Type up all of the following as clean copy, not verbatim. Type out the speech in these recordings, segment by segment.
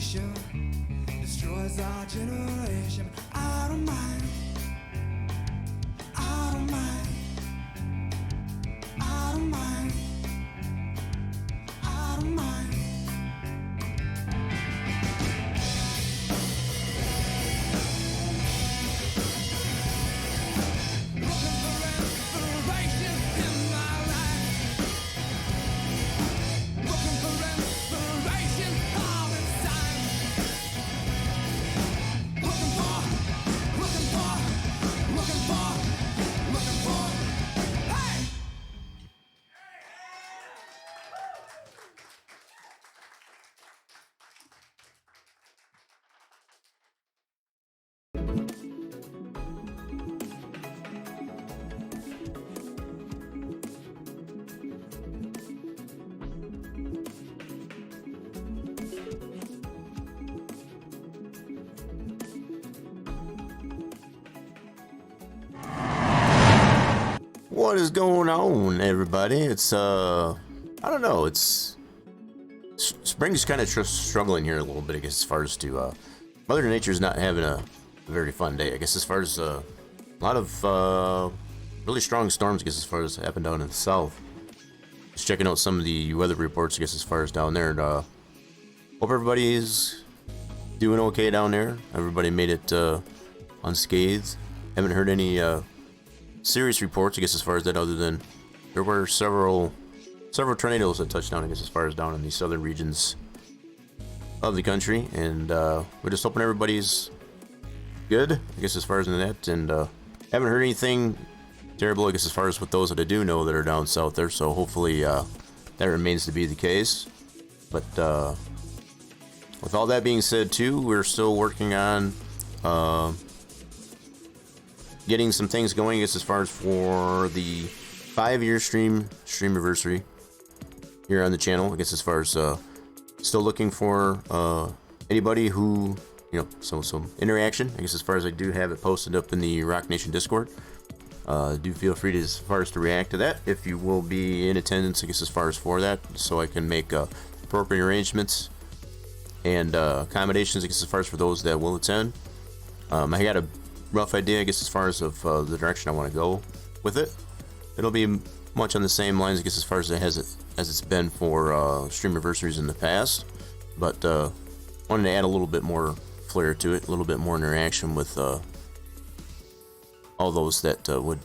nation, destroys our generation. I don't mind. I don't mind. I don't mind. I don't mind. Looking for inspiration in my life. Looking for inspiration all the time. Looking for, looking for, looking for, looking for. Hey! What is going on, everybody? It's I don't know. It's spring's kind of struggling here a little bit, I guess, as far as to Mother Nature's not having a very fun day, I guess, as far as a lot of really strong storms, I guess, as far as happened down in the south. Just checking out some of the weather reports, I guess, as far as down there. And, hope everybody's doing okay down there. Everybody made it unscathed. Haven't heard any serious reports, I guess, as far as that, other than there were several tornadoes that touched down, I guess, as far as down in the southern regions of the country. And we're just hoping everybody's good, I guess, as far as that. And haven't heard anything terrible, I guess, as far as with those that I do know that are down south there. So hopefully that remains to be the case. But with all that being said, too, we're still working on getting some things going, I guess, as far as for the 5-year stream anniversary here on the channel. I guess as far as still looking for anybody who, you know, some interaction. I guess as far as I do have it posted up in the Rock Nation Discord. Do feel free to, as far as to react to that if you will be in attendance, I guess, as far as for that, so I can make appropriate arrangements and accommodations, I guess, as far as for those that will attend. I got a rough idea, I guess, as far as of the direction I want to go with it. It'll be much on the same lines, I guess, as far as it's been for stream anniversaries in the past, but wanted to add a little bit more flair to it, a little bit more interaction with all those that would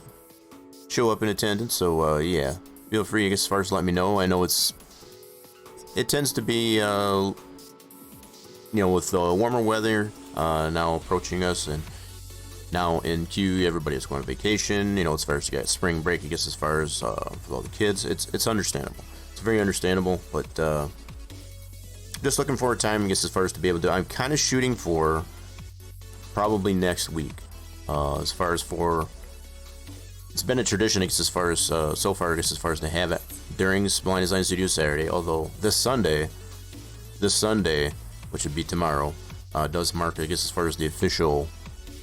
show up in attendance. So yeah, feel free, I guess, as far as let me know. I know it tends to be you know, with warmer weather now approaching us, and now in Q, everybody is going on vacation, you know, as far as you got spring break, I guess, as far as for all the kids, it's understandable. It's very understandable, but just looking for a time, I guess, as far as to be able to, I'm kind of shooting for probably next week, as far as for, it's been a tradition, I guess, as far as, so far, I guess, as far as to have it during Spline Design Studios Saturday, although this Sunday, which would be tomorrow, does mark, I guess, as far as the official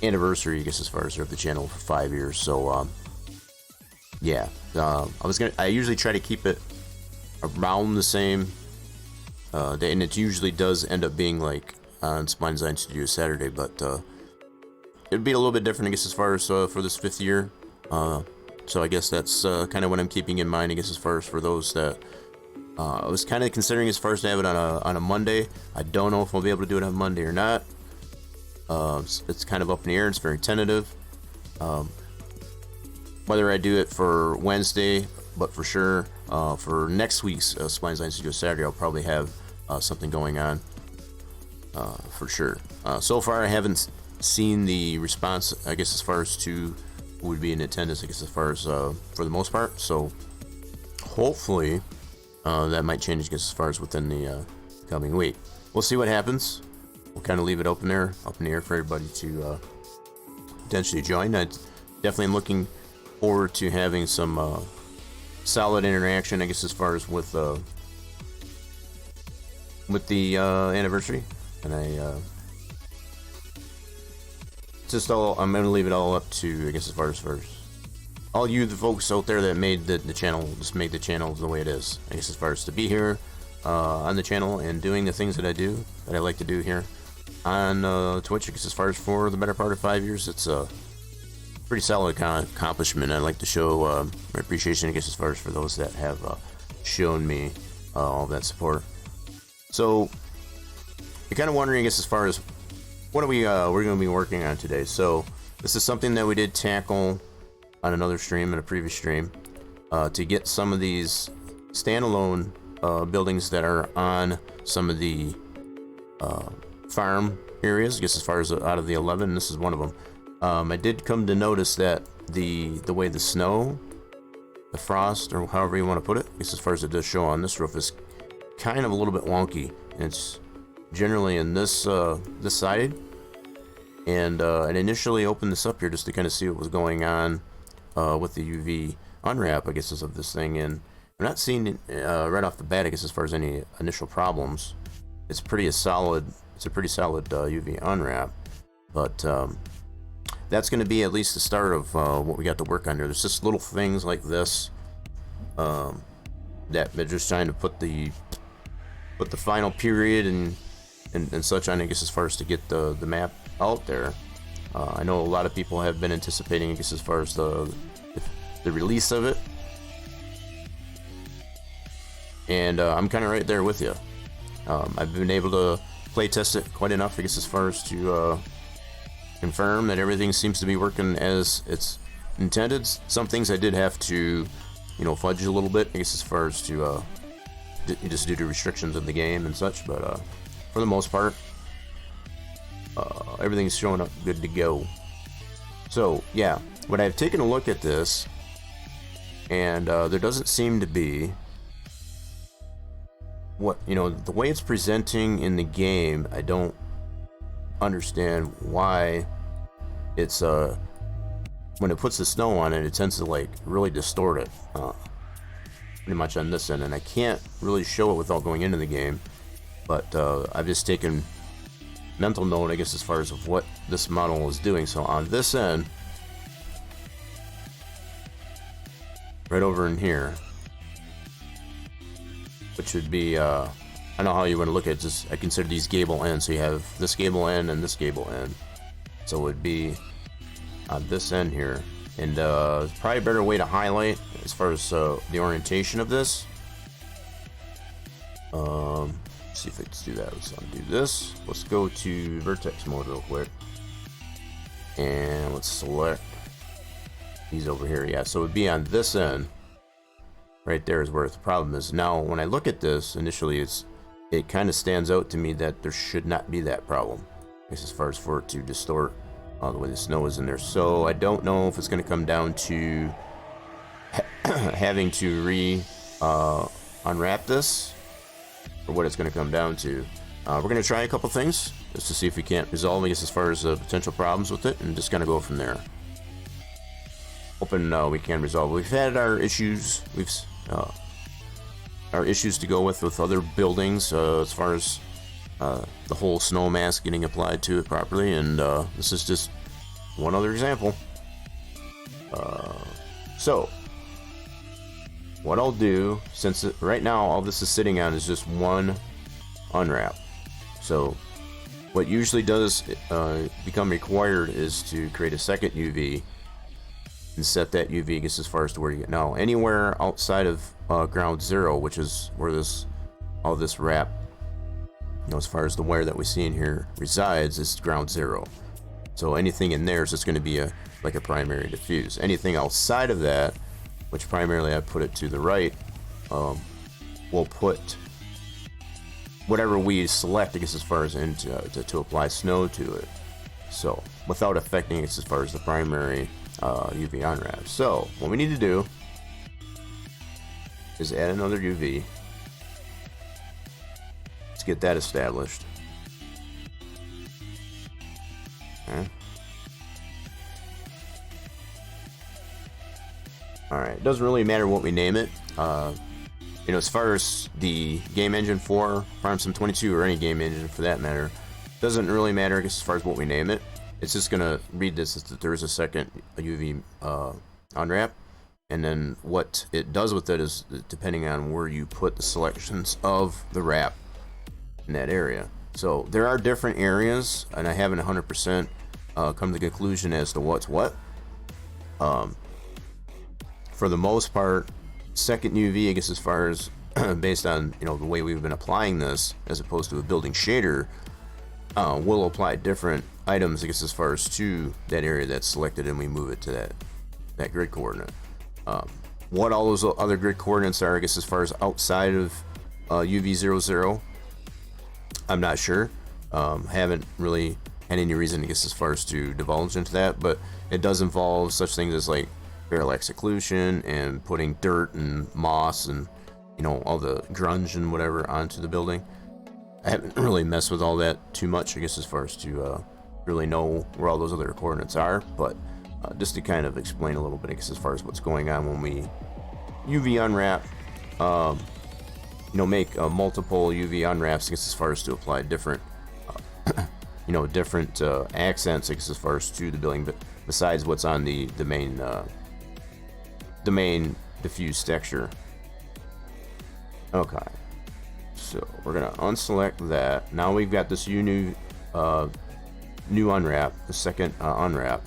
anniversary, I guess, as far as of the channel for 5 years. So yeah, I usually try to keep it around the same day, and it usually does end up being like on Spline Design Studios Saturday, but it'd be a little bit different, I guess, as far as for this 5th year. So I guess that's kind of what I'm keeping in mind, I guess, as far as for those that I was kind of considering as far as to have it on a Monday. I don't know if I'll be able to do it on Monday or not. It's kind of up in the air. It's very tentative. Whether I do it for Wednesday, but for sure for next week's Spline Design Studios Saturday, I'll probably have something going on for sure. So far, I haven't seen the response, I guess, as far as to who would be in attendance, I guess, as far as for the most part. So hopefully that might change, I guess, as far as within the coming week. We'll see what happens. We'll kind of leave it up in the air for everybody to potentially join. I definitely am looking forward to having some solid interaction, I guess, as far as with the anniversary. And I'm gonna leave it all up to, I guess, as far as all you, the folks out there that made the channel, just make the channel the way it is. I guess as far as to be here, on the channel and doing the things that I like to do here on Twitch. Because as far as for the better part of 5 years, it's a pretty solid accomplishment. I'd like to show my appreciation, I guess, as far as for those that have shown me all that support. So you're kind of wondering, I guess, as far as what are we're going to be working on today. So this is something that we did tackle on another stream, in a previous stream, to get some of these standalone buildings that are on some of the farm areas. I guess as far as out of the 11, this is one of them. I did come to notice that the way the snow, the frost, or however you want to put it, I guess as far as it does show on this roof, is kind of a little bit wonky. It's generally in this this side, and I initially opened this up here just to kind of see what was going on with the UV unwrap, I guess, of this thing, and I'm not seeing right off the bat, I guess, as far as any initial problems. It's a pretty solid UV unwrap, but that's going to be at least the start of what we got to work on here. There's just little things like this that they're just trying to put the final period and such on, I guess, as far as to get the map out there. I know a lot of people have been anticipating, I guess, as far as the release of it, and I'm kind of right there with you. I've been able to play test it quite enough, I guess, as far as to confirm that everything seems to be working as it's intended. Some things I did have to, fudge a little bit, I guess, as far as to just due to restrictions of the game and such, but for the most part, everything's showing up good to go. So yeah, when I've taken a look at this, and there doesn't seem to be the way it's presenting in the game. I don't understand why it's when it puts the snow on it, it tends to like really distort it pretty much on this end, and I can't really show it without going into the game, but I've just taken mental note, I guess, as far as of what this model is doing. So on this end, right over in here, which would be I don't know how you want to look at it, just I consider these gable ends. So you have this gable end and this gable end, so it would be on this end here, and probably a better way to highlight as far as the orientation of this. See if I can do that. Let's undo this. Let's go to vertex mode real quick, and let's select these over here. Yeah, so it would be on this end right there is where the problem is. Now when I look at this initially, it kind of stands out to me that there should not be that problem, as far as for it to distort the way the snow is in there. So I don't know if it's going to come down to having to unwrap this, or what it's going to come down to. We're going to try a couple things just to see if we can't resolve, I guess, as far as potential problems with it, and just kind of go from there. Hoping we can resolve. We've had our issues. Our issues to go with other buildings as far as the whole snow mask getting applied to it properly, and this is just one other example. So what I'll do, since right now all this is sitting on is just one unwrap, so what usually does become required is to create a second UV and set that UV, I guess, as far as to where you get. Now anywhere outside of ground zero, which is where all this wrap, as far as the wire that we see in here resides, is ground zero. So anything in there is just going to be like a primary diffuse. Anything outside of that, which primarily I put it to the right, we'll put whatever we select, I guess, as far as to apply snow to it, so without affecting it as far as the primary UV unwrap. So what we need to do is add another UV. Let's get that established. Okay. Alright, it doesn't really matter what we name it. As far as the game engine for Farm Sim 22, or any game engine for that matter, doesn't really matter, I guess, as far as what we name it. It's just gonna read this as that there is a second UV unwrap, and then what it does with it is depending on where you put the selections of the wrap in that area. So there are different areas, and I haven't 100% come to the conclusion as to what's what. For the most part, second UV, I guess, as far as based on, you know, the way we've been applying this as opposed to a building shader, will apply different items, I guess, as far as to that area that's selected, and we move it to that grid coordinate. What all those other grid coordinates are, I guess, as far as outside of UV00, I'm not sure. Haven't really had any reason, I guess, as far as to divulge into that, but it does involve such things as like parallax occlusion and putting dirt and moss and, you know, all the grunge and whatever onto the building. I haven't really messed with all that too much, I guess, as far as to really know where all those other coordinates are, but just to kind of explain a little bit, I guess, as far as what's going on when we UV unwrap, you know, make multiple UV unwraps, I guess, as far as to apply different, you know, different accents, I guess, as far as to the building, but besides what's on the main diffuse texture. Okay, so we're gonna unselect that. Now we've got this new unwrap, the second unwrap.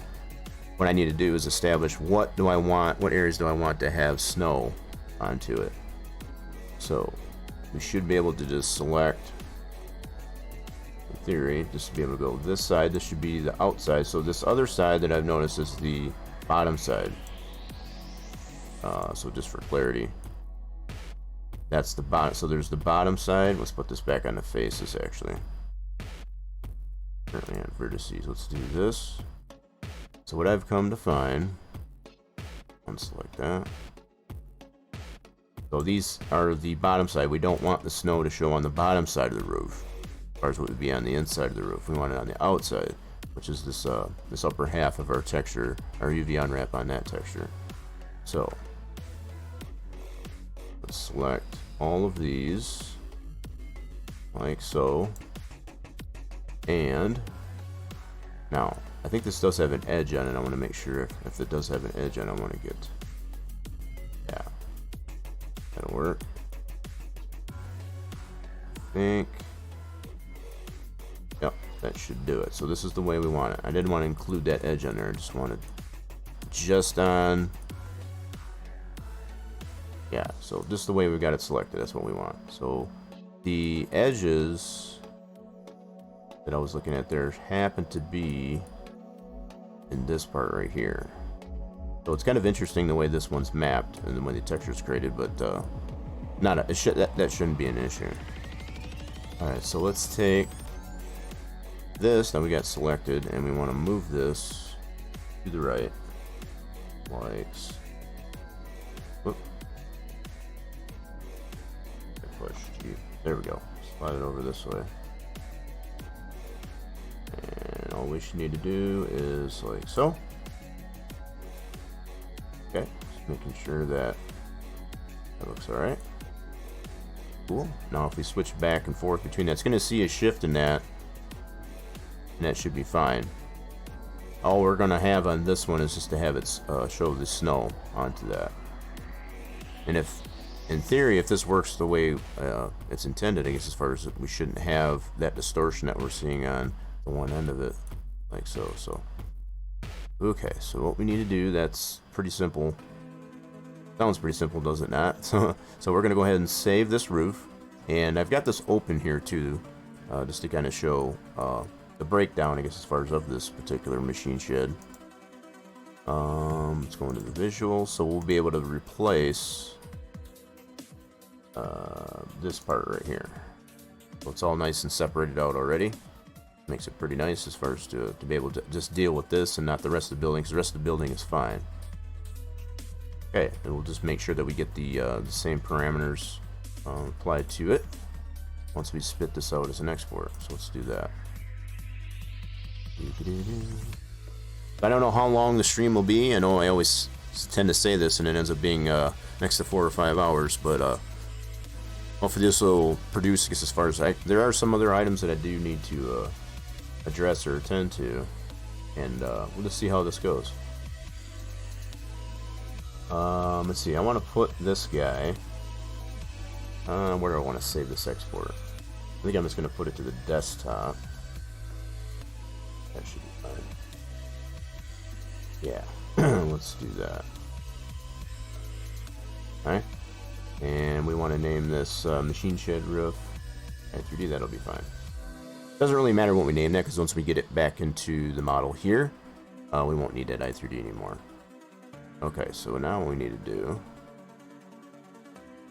What I need to do is establish what areas do I want to have snow onto it. So we should be able to just select, in theory, just to be able to go this side. This should be the outside. So this other side that I've noticed is the bottom side. So just for clarity, that's the bottom. So there's the bottom side. Let's put this back on the faces, actually. Currently on vertices. Let's do this. So what I've come to find, unselect that. So these are the bottom side. We don't want the snow to show on the bottom side of the roof, as far as what would be on the inside of the roof. We want it on the outside, which is this this upper half of our texture, our UV unwrap on that texture. So let's select all of these, like so. And now, I think this does have an edge on it. I want to make sure if it does have an edge on it, I want to get, yeah, that'll work. I think, yep, that should do it. So this is the way we want it. I didn't want to include that edge on there. I just wanted just on, yeah, so just the way we got it selected, that's what we want. So the edges that I was looking at there happen to be in this part right here. So it's kind of interesting the way this one's mapped and the way the texture is created, but that shouldn't be an issue. All right, so let's take this. Now we got selected, and we want to move this to the right, like, whoop. I pushed you. There we go. Slide it over this way. And all we should need to do is like so. Okay, just making sure that looks all right. Cool. Now if we switch back and forth between that, it's going to see a shift in that, and that should be fine. All we're going to have on this one is just to have it show the snow onto that. And if, in theory, if this works the way it's intended, I guess, as far as we shouldn't have that distortion that we're seeing on the one end of it, like so. So okay, so what we need to do, that's pretty simple. Sounds pretty simple, does it not? So we're gonna go ahead and save this roof, and I've got this open here too, just to kind of show the breakdown, I guess, as far as of this particular machine shed. Let's go into the visual, so we'll be able to replace this part right here. So it's all nice and separated out already. Makes it pretty nice as far as to be able to just deal with this and not the rest of the building, because the rest of the building is fine. Okay, and we'll just make sure that we get the same parameters applied to it once we spit this out as an export. So let's do that. I don't know how long the stream will be. I know I always tend to say this and it ends up being next to 4 or 5 hours, but hopefully this will produce, I guess, as far as there are some other items that I do need to address or attend to, and we'll just see how this goes. Let's see. I want to put this guy. Where do I want to save this export? I think I'm just going to put it to the desktop. That should be fine. Yeah, let's do that. Alright. And we want to name this machine shed roof. And 3D, that'll be fine. Doesn't really matter what we name that, because once we get it back into the model here, we won't need that i3D anymore. Okay, so now what we need to do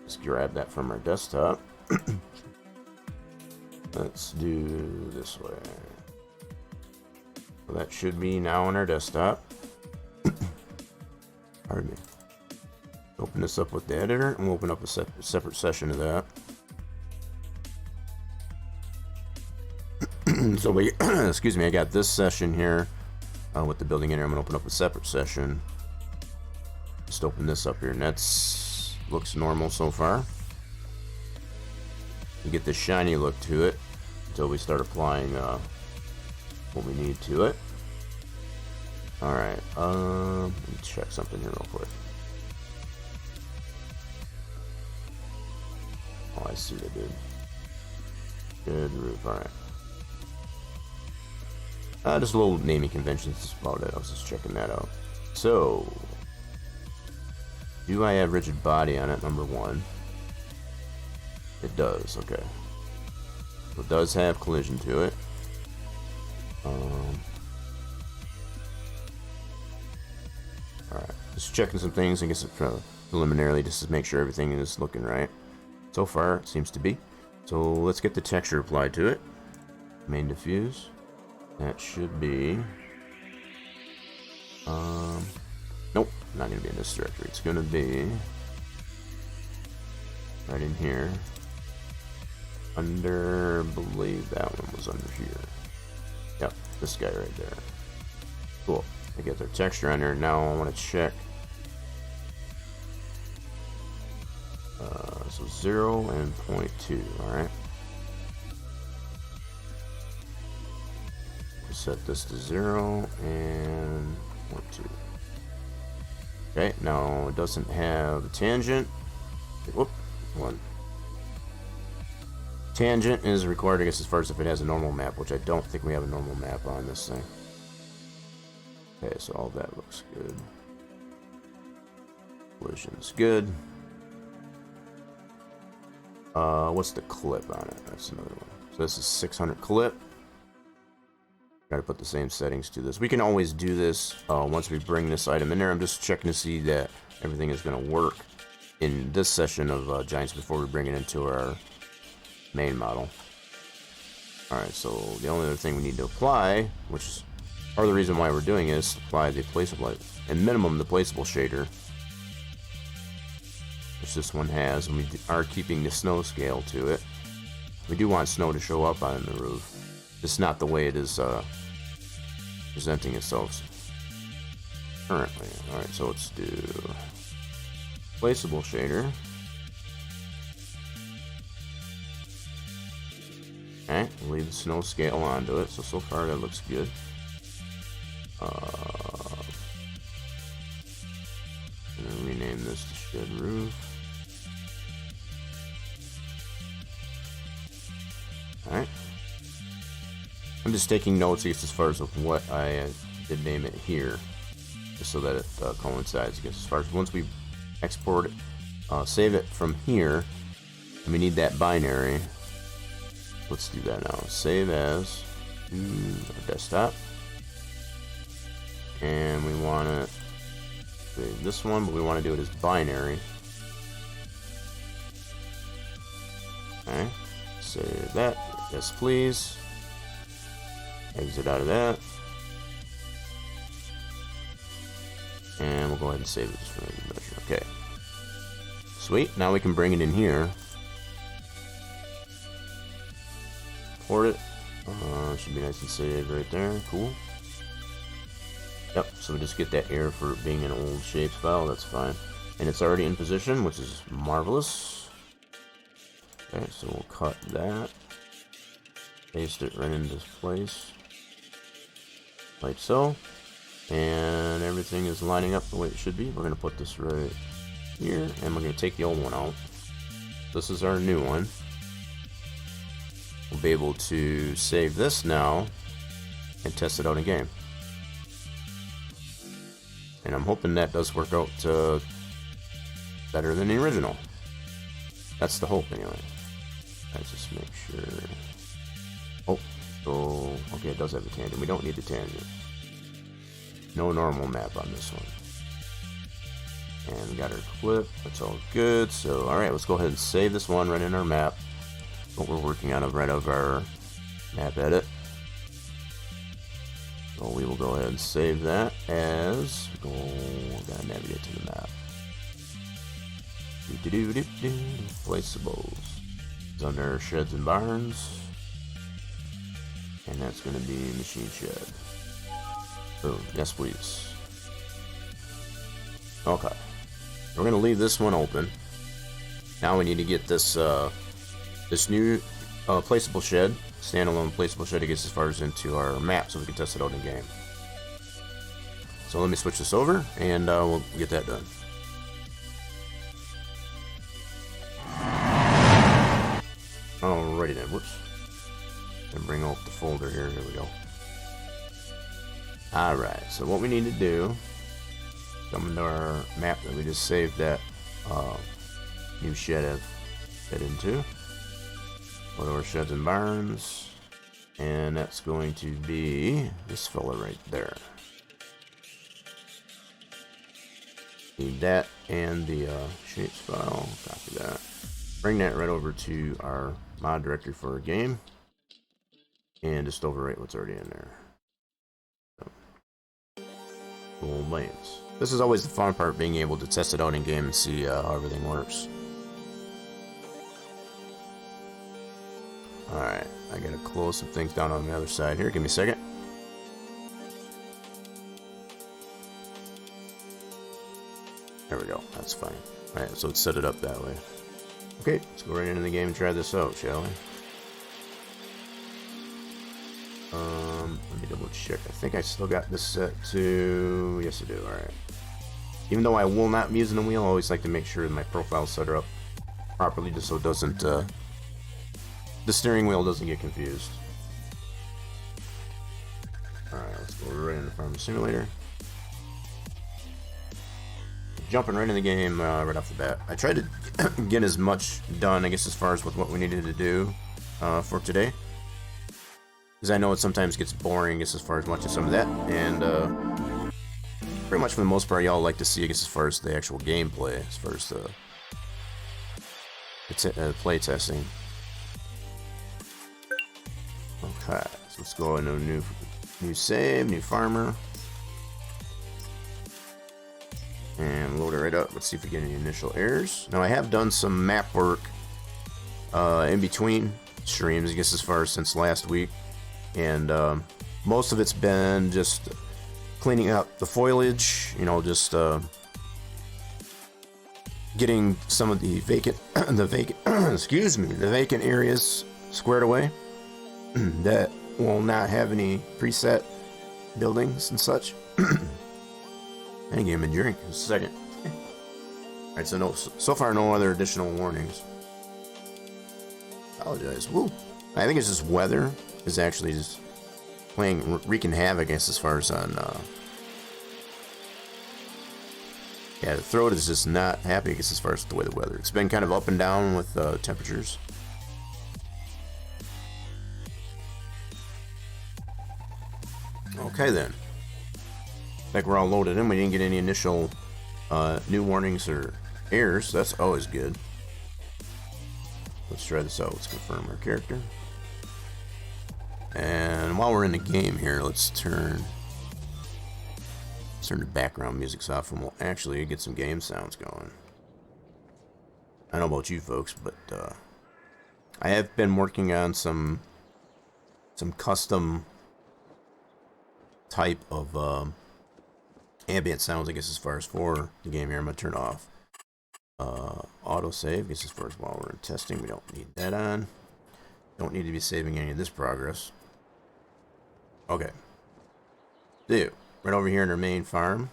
is grab that from our desktop. Let's do this way. So that should be now on our desktop. Pardon me. Open this up with the editor, and we'll open up a separate session of that. So we, excuse me, I got this session here with the building in here. I'm gonna open up a separate session. Just open this up here, and that's looks normal so far. You get this shiny look to it until we start applying what we need to it. All right, let me check something here real quick. Oh, I see what I did. Good roof. All right. Just a little naming conventions, that's about it. I was just checking that out. So, do I have rigid body on it? Number one. It does, okay. So it does have collision to it. Alright, just checking some things, I guess preliminarily, just to make sure everything is looking right. So far, it seems to be. So let's get the texture applied to it. Main diffuse. That should be... nope, not going to be in this directory. It's going to be right in here. Under, I believe that one was under here. Yep, this guy right there. Cool. I get their texture on there. Now I want to check. So 0 and 0.2, alright. Set this to 0 and 0.2. Okay, now it doesn't have a tangent. Whoop, one. Tangent is required, I guess, as far as if it has a normal map, which I don't think we have a normal map on this thing. Okay, so all that looks good. Collision's good. What's the clip on it? That's another one. So this is 600 clip. Got to put the same settings to this. We can always do this once we bring this item in there. I'm just checking to see that everything is going to work in this session of Giants before we bring it into our main model. Alright, so the only other thing we need to apply, which is part of the reason why we're doing it, is apply the placeable, and minimum the placeable shader, which this one has, and we are keeping the snow scale to it. We do want snow to show up on the roof. It's not the way it is presenting itself currently. Alright, so let's do placeable shader. Okay, leave the snow scale onto it. So far that looks good. I'm gonna rename this to shed roof. Alright. I'm just taking notes as far as what I did name it here, just so that it coincides. Because as far as once we export it, save it from here, and we need that binary. Let's do that now. Save as to our desktop, and we want to save this one, but we want to do it as binary. Okay, save that. Yes, please. Exit out of that. And we'll go ahead and save it just for a measure. Okay. Sweet. Now we can bring it in here. Port it. Should be nice and saved right there. Cool. Yep. So we just get that error for it being an old shapes file. That's fine. And it's already in position, which is marvelous. Okay. So we'll cut that. Paste it right into this place. Like so. And everything is lining up the way it should be. We're going to put this right here, and we're going to take the old one out. This is our new one. We'll be able to save this now and test it out in game. And I'm hoping that does work out better than the original. That's the hope, anyway. Let's just make sure. Oh, so okay, it does have a tangent. We don't need the tangent. No normal map on this one. And we got our clip. That's all good. So, alright, let's go ahead and save this one right in our map. What we're working on right of our map edit. So we will go ahead and save that as we gotta navigate to the map. Placeables. It's under sheds and barns. And that's gonna be machine shed. Boom. Yes, please. Okay. We're gonna leave this one open. Now we need to get this this new placeable shed, standalone placeable shed, to get as far as into our map so we can test it out in game. So let me switch this over and we'll get that done. Alrighty then. Whoops. And bring up the folder here. Here we go. Alright, so what we need to do, come into our map that we just saved that new shed into. Go to our sheds and barns, and that's going to be this fella right there. Need that and the shapes file. Copy that. Bring that right over to our mod directory for our game, and just overwrite what's already in there. Cool lanes. This is always the fun part, being able to test it out in game and see how everything works. Alright, I gotta close some things down on the other side here. Give me a second. There we go. That's fine. Alright, so let's set it up that way. Okay, let's go right into the game and try this out, shall we? Let me double check. I think I still got this set to... Yes, I do. Alright. Even though I will not be using the wheel, I always like to make sure my profile's set up properly, just so it doesn't... the steering wheel doesn't get confused. Alright, let's go right into Farming Simulator. Jumping right in the game right off the bat. I tried to get as much done, I guess, as far as with what we needed to do for today. Because I know it sometimes gets boring, I guess, as far as watching some of that. And pretty much for the most part, y'all like to see, I guess, as far as the actual gameplay, as far as the play testing. Okay, so let's go into a new save, new farmer. And load it right up. Let's see if we get any initial errors. Now, I have done some map work in between streams, I guess, as far as since last week. And most of it's been just cleaning up the foliage, you know, just getting some of the vacant, excuse me, the vacant areas squared away that will not have any preset buildings and such. And give him a drink in a second. Alright, so so far no other additional warnings. Apologize. Woo. I think it's just weather is actually just wreaking havoc, I guess, as far as on yeah, the throat is just not happy, I guess, as far as the way the weather. It's been kind of up and down with temperatures. Okay then. Like, we're all loaded in. We didn't get any initial new warnings or errors. So that's always good. Let's try this out. Let's confirm our character. And while we're in the game here, let's turn the background music off, and we'll actually get some game sounds going. I don't know about you folks, but I have been working on some custom type of ambient sounds, I guess, as far as for the game here. I'm going to turn off autosave, I guess, as far as while we're in testing. We don't need that on. Don't need to be saving any of this progress. Okay. right over here in our main farm,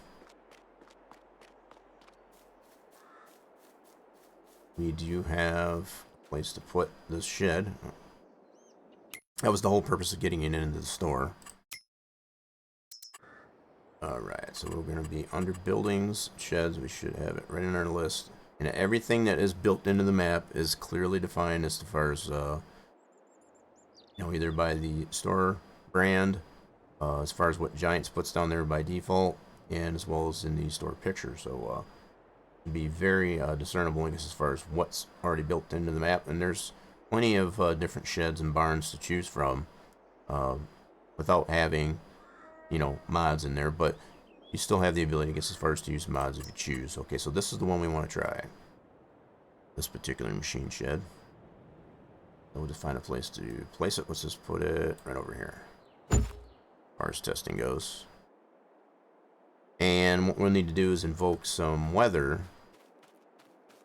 we do have a place to put this shed. That was the whole purpose of getting it into the store. Alright, so we're going to be under buildings, sheds. We should have it right in our list. And everything that is built into the map is clearly defined as far as, either by the store brand, as far as what Giants puts down there by default, and as well as in the store picture. So, be very discernible, I guess, as far as what's already built into the map. And there's plenty of different sheds and barns to choose from without having, mods in there. But you still have the ability, I guess, as far as to use mods if you choose. Okay, so this is the one we want to try. This particular machine shed. So we'll just find a place to place it. Let's just put it right over here. As far as testing goes. And what we'll need to do is invoke some weather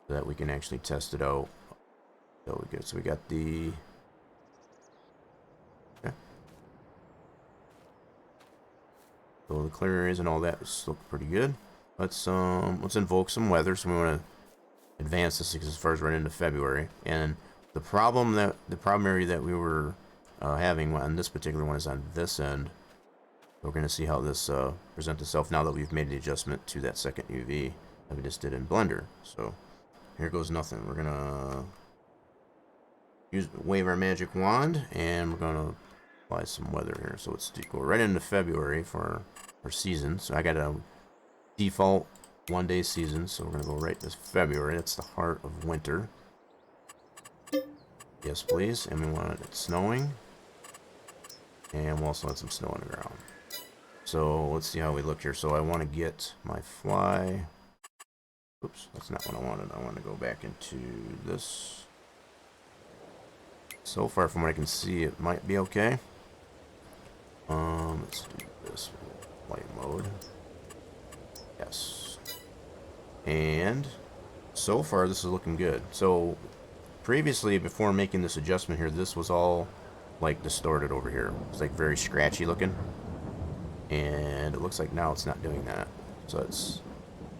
so that we can actually test it out. So we got the... Okay. So the clear areas and all that look pretty good. Let's invoke some weather. So we want to advance this as far as right into February. And the problem area that we were having on this particular one is on this end. We're going to see how this presents itself now that we've made the adjustment to that second UV that we just did in Blender. So here goes nothing. We're going to wave our magic wand, and we're going to apply some weather here. So let's go right into February for our season. So I got a default 1-day season, so we're going to go right to February. That's the heart of winter. Yes, please. And we want it snowing. And we'll also want some snow on the ground. So let's see how we look here. So I want to get my fly. Oops, that's not what I wanted. I want to go back into this. So far from what I can see, it might be okay. Let's do this light mode. Yes. And so far this is looking good. So previously, before making this adjustment here, this was all like distorted over here. It's like very scratchy looking. And it looks like now it's not doing that. So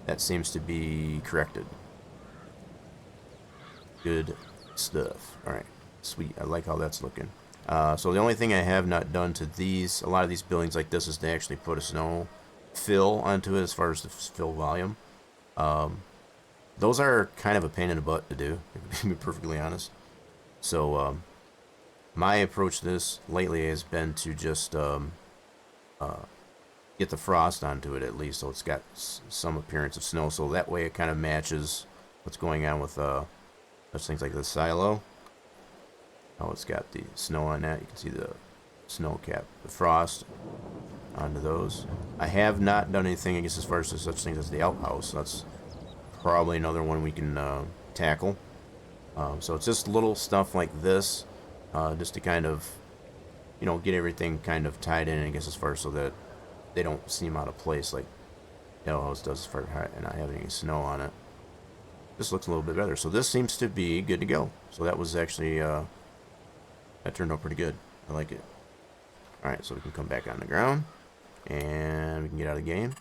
that seems to be corrected. Good stuff. Alright, sweet. I like how that's looking. So the only thing I have not done to a lot of these buildings like this, is to actually put a snow fill onto it as far as the fill volume. Those are kind of a pain in the butt to do, to be perfectly honest. So my approach to this lately has been to just get the frost onto it at least, so it's got some appearance of snow, so that way it kind of matches what's going on with such things like the silo. How it's got the snow on that. You can see the snow cap, the frost onto those. I have not done anything, I guess, as far as such things as the outhouse. That's probably another one we can tackle. So it's just little stuff like this, just to kind of, get everything kind of tied in, I guess, as far as so that they don't seem out of place like outhouse does as far as not having any snow on it. This looks a little bit better. So this seems to be good to go. So that was actually, that turned out pretty good. I like it. Alright, so we can come back on the ground. And we can get out of the game.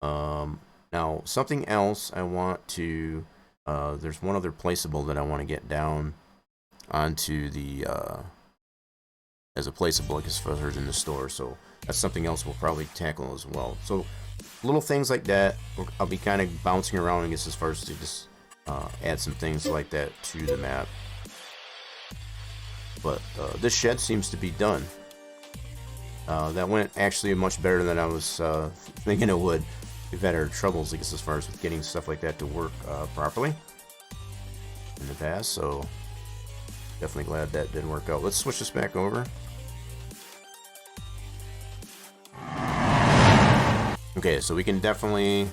Now, something else I want to... there's one other placeable that I want to get down onto the... as a placeable, as far as in the store. So that's something else we'll probably tackle as well. So little things like that, I'll be kind of bouncing around, I guess, as far as to just add some things like that to the map. But this shed seems to be done. That went actually much better than I was thinking it would. We've had our troubles, I guess, as far as with getting stuff like that to work properly in the past, so definitely glad that didn't work out. Let's switch this back over. Okay, so we can definitely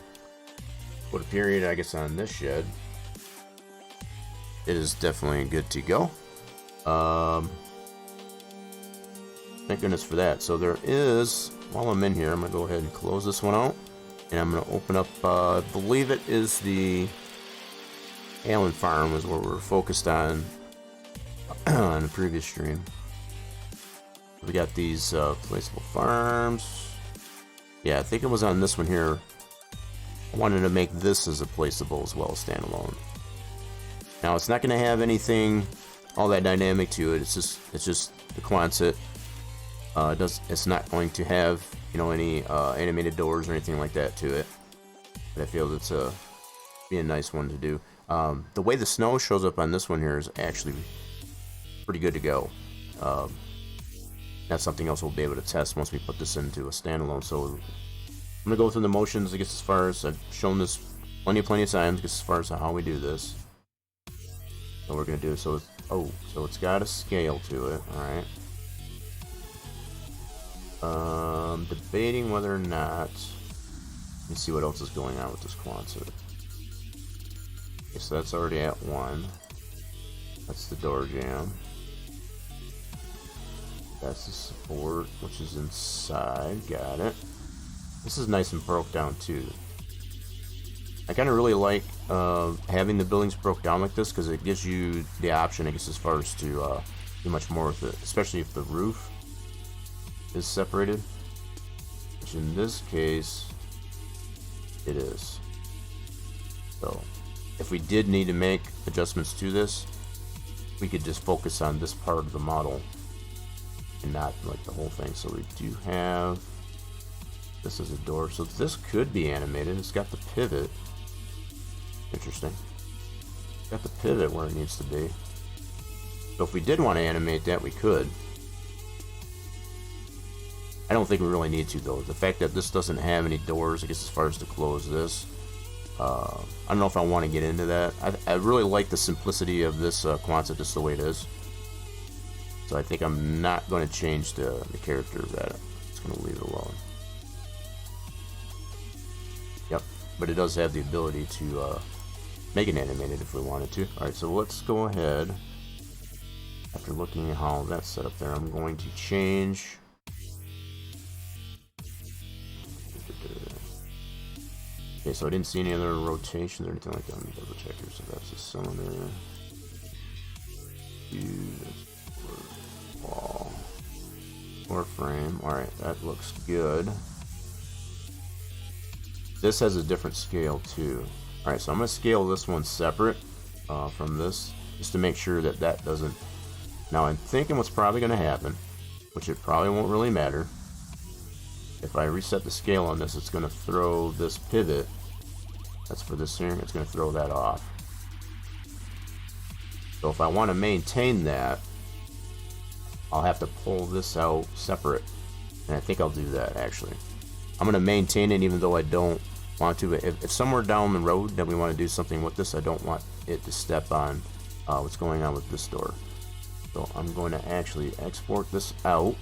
put a period, I guess, on this shed. It is definitely good to go. Thank goodness for that. So there is, while I'm in here, I'm going to go ahead and close this one out. And I'm going to open up, I believe it is the Allen Farm is what we're focused on the previous stream. We got these placeable farms. Yeah, I think it was on this one here. I wanted to make this as a placeable as well as standalone. Now it's not going to have anything all that dynamic to it. It's just the Quonset. It's not going to have, you know, any animated doors or anything like that to it. But I feel it's be a nice one to do. The way the snow shows up on this one here is actually pretty good to go. That's something else we'll be able to test once we put this into a standalone. So I'm gonna go through the motions, I guess, as far as I've shown this plenty of times, I guess, as far as how we do this. What we're gonna do, so it's got a scale to it, alright. Debating whether or not, let me see what else is going on with this Quonset. Okay, so that's already at 1. That's the door jamb. That's the support, which is inside. Got it. This is nice and broke down too. I kind of really like having the buildings broke down like this because it gives you the option, I guess, as far as to do much more with it, especially if the roof is separated, which in this case it is. So if we did need to make adjustments to this, we could just focus on this part of the model and not like the whole thing. So we do have this as a door, so this could be animated. It's got the pivot. Interesting. Got the pivot where it needs to be. So if we did want to animate that, we could. I don't think we really need to though. The fact that this doesn't have any doors, I guess, as far as to close this, I don't know if I want to get into that. I really like the simplicity of this Quonset just the way it is. So I think I'm not going to change the character of that. I'm just going to leave it alone. Yep, but it does have the ability to make it animated if we wanted to. Alright, so let's go ahead. After looking at how that's set up there, I'm going to change. Okay, so I didn't see any other rotations or anything like that. Let me double check here. So that's a cylinder. Wall. Floor frame. Alright, that looks good. This has a different scale too. Alright, so I'm going to scale this one separate from this, just to make sure that that doesn't... Now I'm thinking what's probably going to happen, which it probably won't really matter. If I reset the scale on this, it's going to throw this pivot, that's for this here, it's going to throw that off. So if I want to maintain that, I'll have to pull this out separate, and I think I'll do that actually. I'm going to maintain it even though I don't want to, but if somewhere down the road that we want to do something with this, I don't want it to step on what's going on with this door. So I'm going to actually export this out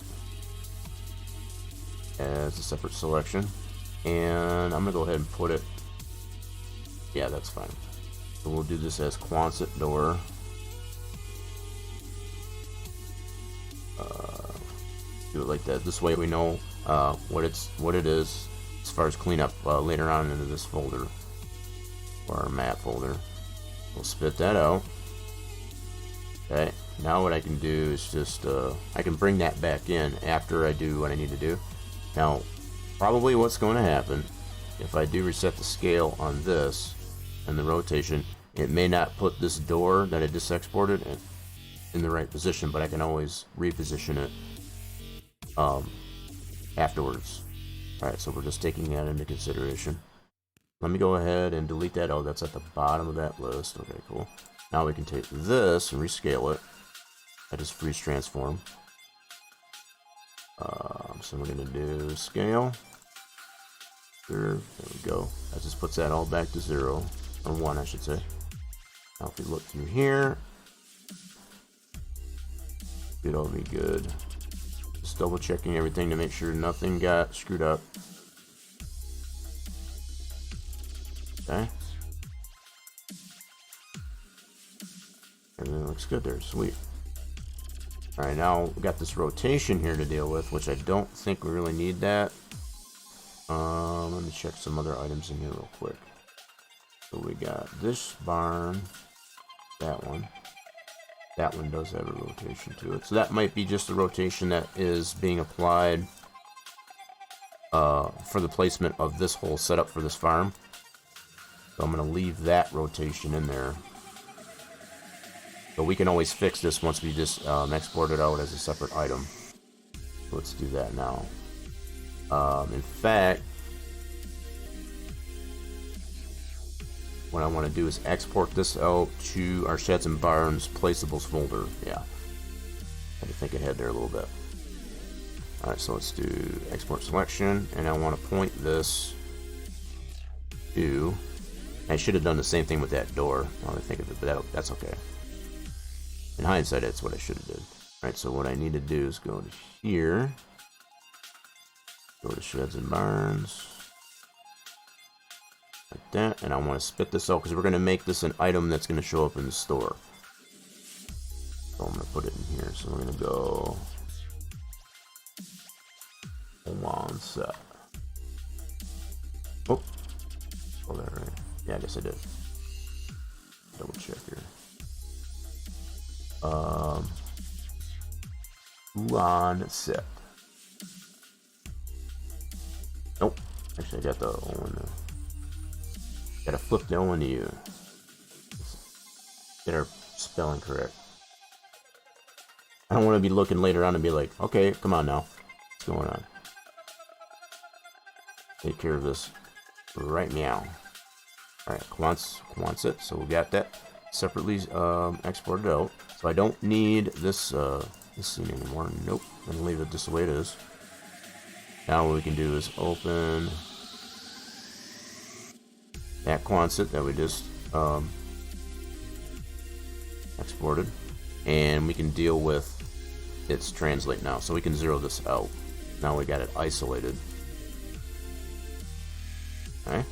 as a separate selection, and I'm gonna go ahead and put it, yeah, that's fine. So we'll do this as Quonset door. Do it like that. This way we know what it is as far as cleanup later on into this folder or our map folder. We'll spit that out. Okay, now what I can do is just I can bring that back in after I do what I need to do. Now, probably what's going to happen, if I do reset the scale on this and the rotation, it may not put this door that I just exported in the right position, but I can always reposition it afterwards. Alright, so we're just taking that into consideration. Let me go ahead and delete that. Oh, that's at the bottom of that list. Okay, cool. Now we can take this and rescale it. I just freeze transform. So we're going to do scale. There we go. That just puts that all back to 0. Or 1, I should say. Now if we look through here, it'll be good. Just double checking everything to make sure nothing got screwed up. Okay. Everything looks good there. Sweet. Alright, now we got this rotation here to deal with, which I don't think we really need that. Let me check some other items in here real quick. So we got this barn, that one. That one does have a rotation to it. So that might be just the rotation that is being applied for the placement of this whole setup for this farm. So I'm going to leave that rotation in there. But we can always fix this once we just export it out as a separate item. So let's do that now. In fact, what I want to do is export this out to our Sheds and Barns placeables folder. Yeah, I had to think ahead there a little bit. Alright, so let's do export selection, and I want to point this to... I should have done the same thing with that door, now that I think of it, but that's okay. In hindsight, that's what I should have did. Alright, so what I need to do is go to here, go to Sheds and Barns, like that, and I want to spit this out because we're going to make this an item that's going to show up in the store. So I'm going to put it in here, so we're going to go... Hold on, set. Oh, oh, that right? Yeah, I guess I did. Double check here. On set. Nope. Actually, I got the O in there. Gotta flip the O into U. Get our spelling correct. I don't want to be looking later on and be like, okay, come on now. What's going on? Take care of this right now. Alright, quants it. So we got that separately exported out. So I don't need this scene anymore. Nope. I'm gonna leave it just the way it is. Now what we can do is open that quants that we just exported, and we can deal with its translate now. So we can zero this out. Now we got it isolated. Okay.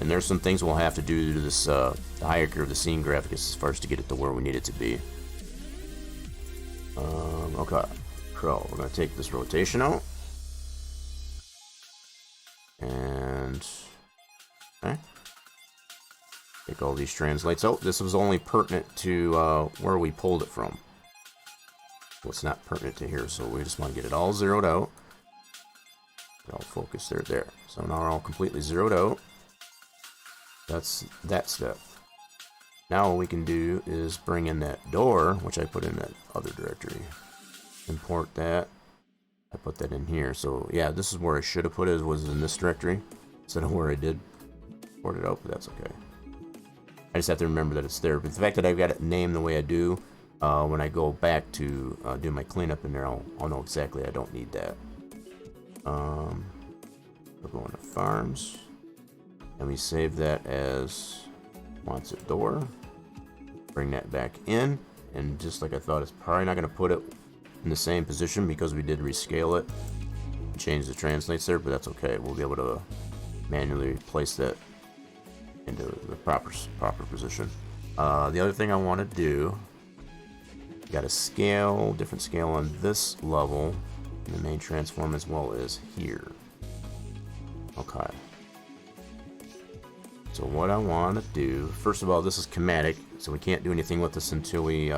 And there's some things we'll have to do to this the hierarchy of the scene graphic as far as to get it to where we need it to be. Okay, so we're gonna take this rotation out, and okay, take all these translates out. This was only pertinent to where we pulled it from, so it's not pertinent to here. So we just want to get it all zeroed out. All focus there. So now we're all completely zeroed out. That's that step. Now what we can do is bring in that door, which I put in that other directory. Import that. I put that in here. So yeah, this is where I should have put it, was in this directory instead of where I did import it out, but that's okay. I just have to remember that it's there. But the fact that I've got it named the way I do, when I go back to do my cleanup in there, I'll know exactly I don't need that. We're going to farms, and we save that as wants it door. Bring that back in, and just like I thought, it's probably not going to put it in the same position because we did rescale it and change the translates there, but that's okay. We'll be able to manually place that into the proper position. The other thing I want to do, got a scale, different scale on this level in the main transform as well as here. Okay. So what I want to do, first of all, this is chromatic, so we can't do anything with this until we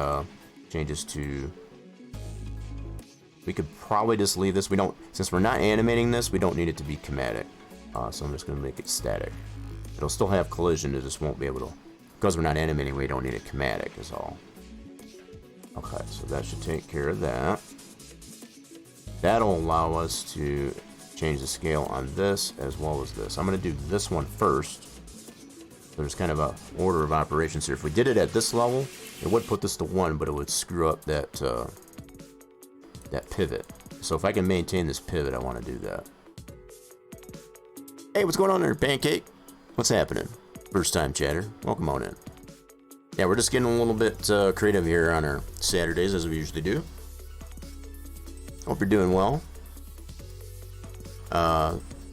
change this to... We could probably just leave this. We don't, since we're not animating this, we don't need it to be chromatic. So I'm just going to make it static. It'll still have collision, it just won't be able to... Because we're not animating, we don't need it chromatic is all. Okay, so that should take care of that. That'll allow us to change the scale on this as well as this. I'm going to do this one first. There's kind of a order of operations here. If we did it at this level, it would put this to 1, but it would screw up that that pivot. So if I can maintain this pivot, I want to do that. Hey, what's going on there, Pancake? What's happening? First time chatter. Welcome on in. Yeah, we're just getting a little bit creative here on our Saturdays, as we usually do. Hope you're doing well.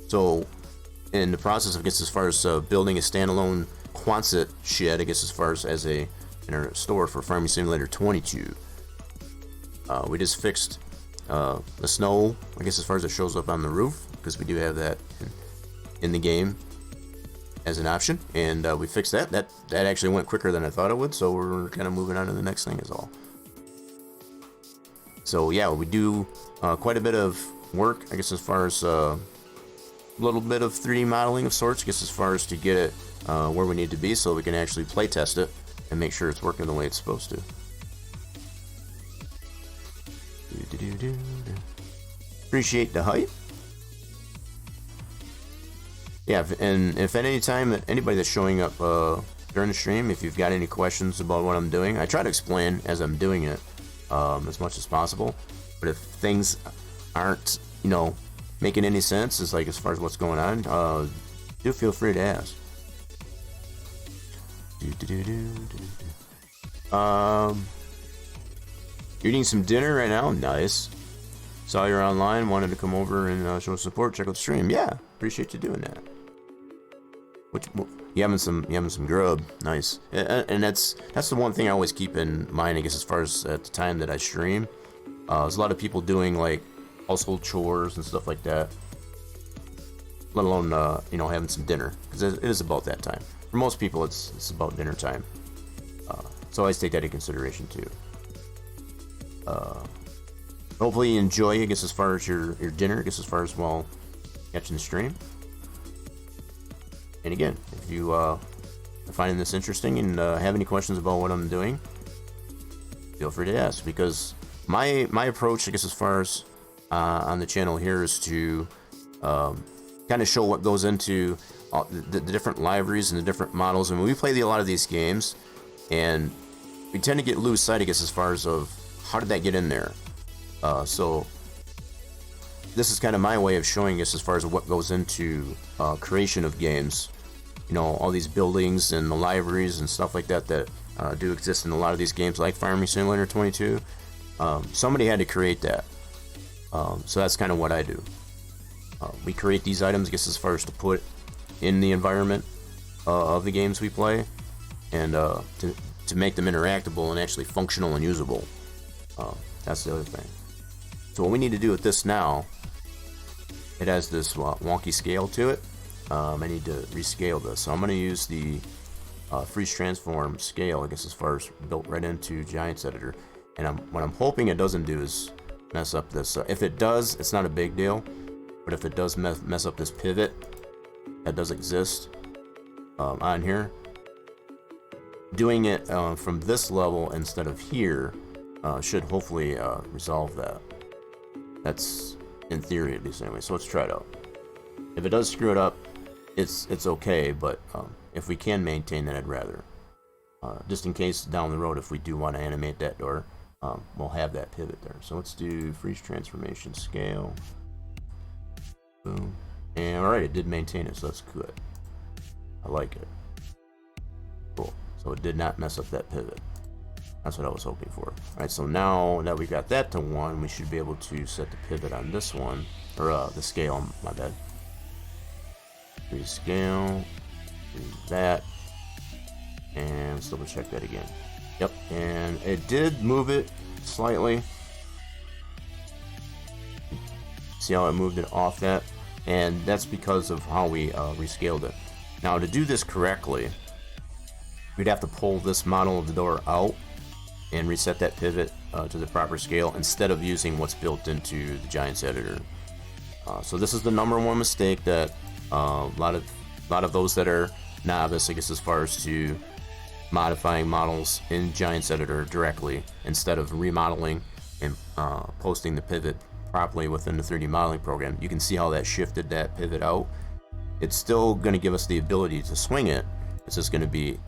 So, in the process, I guess, as far as building a standalone Quonset shed, I guess, as far as in our store for Farming Simulator 22, we just fixed the snow, I guess, as far as it shows up on the roof, because we do have that in the game as an option, and we fixed that. That actually went quicker than I thought it would, so we're kind of moving on to the next thing is all. So yeah, we do quite a bit of work, I guess, as far as a little bit of 3D modeling of sorts, I guess, as far as to get it where we need to be so we can actually play test it and make sure it's working the way it's supposed to. Appreciate the hype. Yeah, and if at any time anybody that's showing up during the stream, if you've got any questions about what I'm doing, I try to explain as I'm doing it as much as possible. But if things aren't, you know, making any sense, as like as far as what's going on, do feel free to ask. You're eating some dinner right now? Nice. Saw you're online, wanted to come over and show support, check out the stream. Yeah, appreciate you doing that. Which you having some grub? Nice. And that's the one thing I always keep in mind, I guess, as far as at the time that I stream. There's a lot of people doing like household chores and stuff like that. Let alone you know, having some dinner, because it is about that time. For most people, it's about dinner time. So I always take that into consideration too. Hopefully you enjoy, I guess, as far as your dinner, I guess, as far as, well, catching the stream. And again, if you are finding this interesting and have any questions about what I'm doing, feel free to ask, because my approach, I guess, as far as on the channel here is to kind of show what goes into the different libraries and the different models. And we play a lot of these games, and we tend to get loose sight, I guess, as far as of how did that get in there. So this is kind of my way of showing us as far as what goes into creation of games. You know, all these buildings and the libraries and stuff like that that do exist in a lot of these games, like Farming Simulator 22. Somebody had to create that. So that's kind of what I do. We create these items, I guess, as far as to put in the environment of the games we play, and to make them interactable and actually functional and usable. That's the other thing. So what we need to do with this now, it has this wonky scale to it. I need to rescale this. So I'm going to use the freeze transform scale, I guess, as far as built right into Giants Editor. And what I'm hoping it doesn't do is mess up this. If it does, it's not a big deal. But if it does mess up this pivot that does exist on here, doing it from this level instead of here should hopefully resolve that. That's in theory, at least, anyway. So let's try it out. If it does screw it up, it's okay, but if we can maintain that, I'd rather. Just in case down the road, if we do want to animate that door, we'll have that pivot there. So let's do freeze transformation scale. Boom. And alright, it did maintain it, so that's good. I like it. Cool. So it did not mess up that pivot. That's what I was hoping for. Alright, so now that we got that to 1, we should be able to set the pivot on this one, or the scale, my bad. Rescale, do that, and let's double check that again. Yep, and it did move it slightly. See how it moved it off that? And that's because of how we rescaled it. Now, to do this correctly, we'd have to pull this model of the door out and reset that pivot to the proper scale instead of using what's built into the Giants Editor. So this is the #1 mistake that a lot of those that are novice, I guess, as far as to modifying models in Giants Editor directly instead of remodeling and posting the pivot properly within the 3D modeling program. You can see how that shifted that pivot out. It's still going to give us the ability to swing it. It's just going to be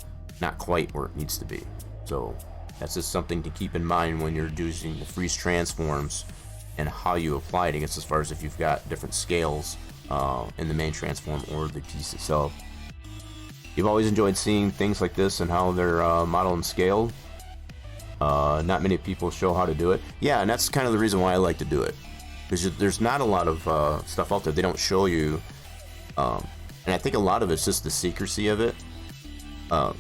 not quite where it needs to be. So that's just something to keep in mind when you're using the freeze transforms and how you apply it, I guess, as far as if you've got different scales in the main transform or the piece itself. You've always enjoyed seeing things like this and how they're modeled and scaled. Not many people show how to do it. Yeah, and that's kind of the reason why I like to do it, because there's not a lot of stuff out there. They don't show you, and I think a lot of it's just the secrecy of it.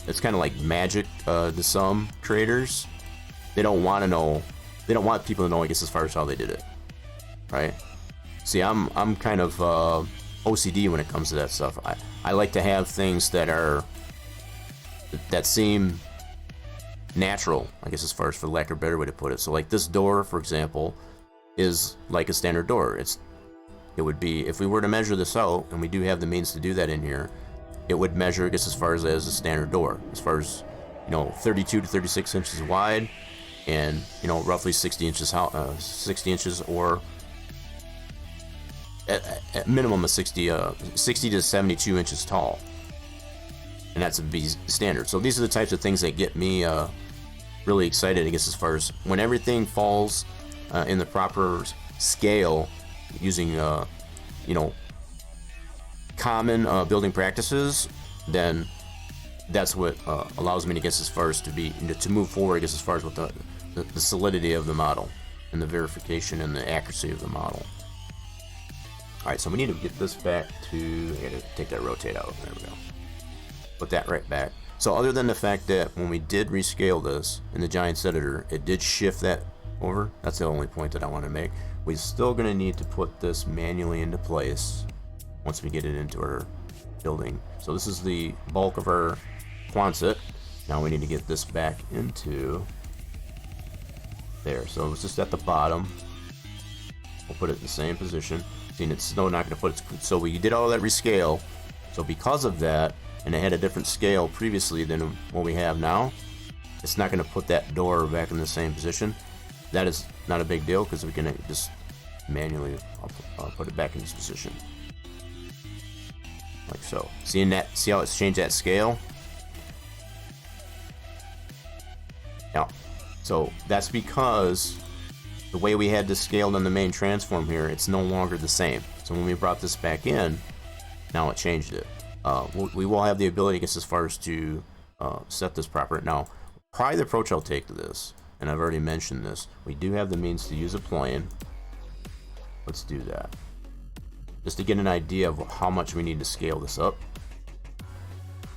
It's kind of like magic to some creators. They don't want to know. They don't want people to know, I guess, as far as how they did it, right? See, I'm kind of OCD when it comes to that stuff. I like to have things that seem natural, I guess, as far as, for lack of a better way to put it. So like this door, for example, is like a standard door. it would be, if we were to measure this out, and we do have the means to do that in here, it would measure, I guess, as far as a standard door, as far as, 32 to 36 inches wide, and roughly 60 inches 60 inches, or at minimum of 60 to 72 inches tall, and that's a B standard. So these are the types of things that get me really excited, I guess, as far as when everything falls in the proper scale, using common building practices, then that's what allows me to guess as far as to move forward, I guess, as far as with the solidity of the model and the verification and the accuracy of the model. All right, so we need to get this back to, I gotta take that rotate out. There we go. Put that right back. So other than the fact that when we did rescale this in the Giants editor, it did shift that over. That's the only point that I want to make. We're still going to need to put this manually into place once we get it into our building. So this is the bulk of our Quonset. Now we need to get this back into there. So it's just at the bottom. We'll put it in the same position. See, it's still not going to put it. So we did all that rescale. So because of that, and it had a different scale previously than what we have now, it's not going to put that door back in the same position. That is not a big deal, because we can just manually put it back in this position, like so. See how it's changed that scale? Now, so that's because the way we had this scaled on the main transform here, it's no longer the same. So when we brought this back in, now it changed it. We will have the ability, I guess, as far as to set this proper. Now, probably the approach I'll take to this, and I've already mentioned this, we do have the means to use a plane. Let's do that, just to get an idea of how much we need to scale this up.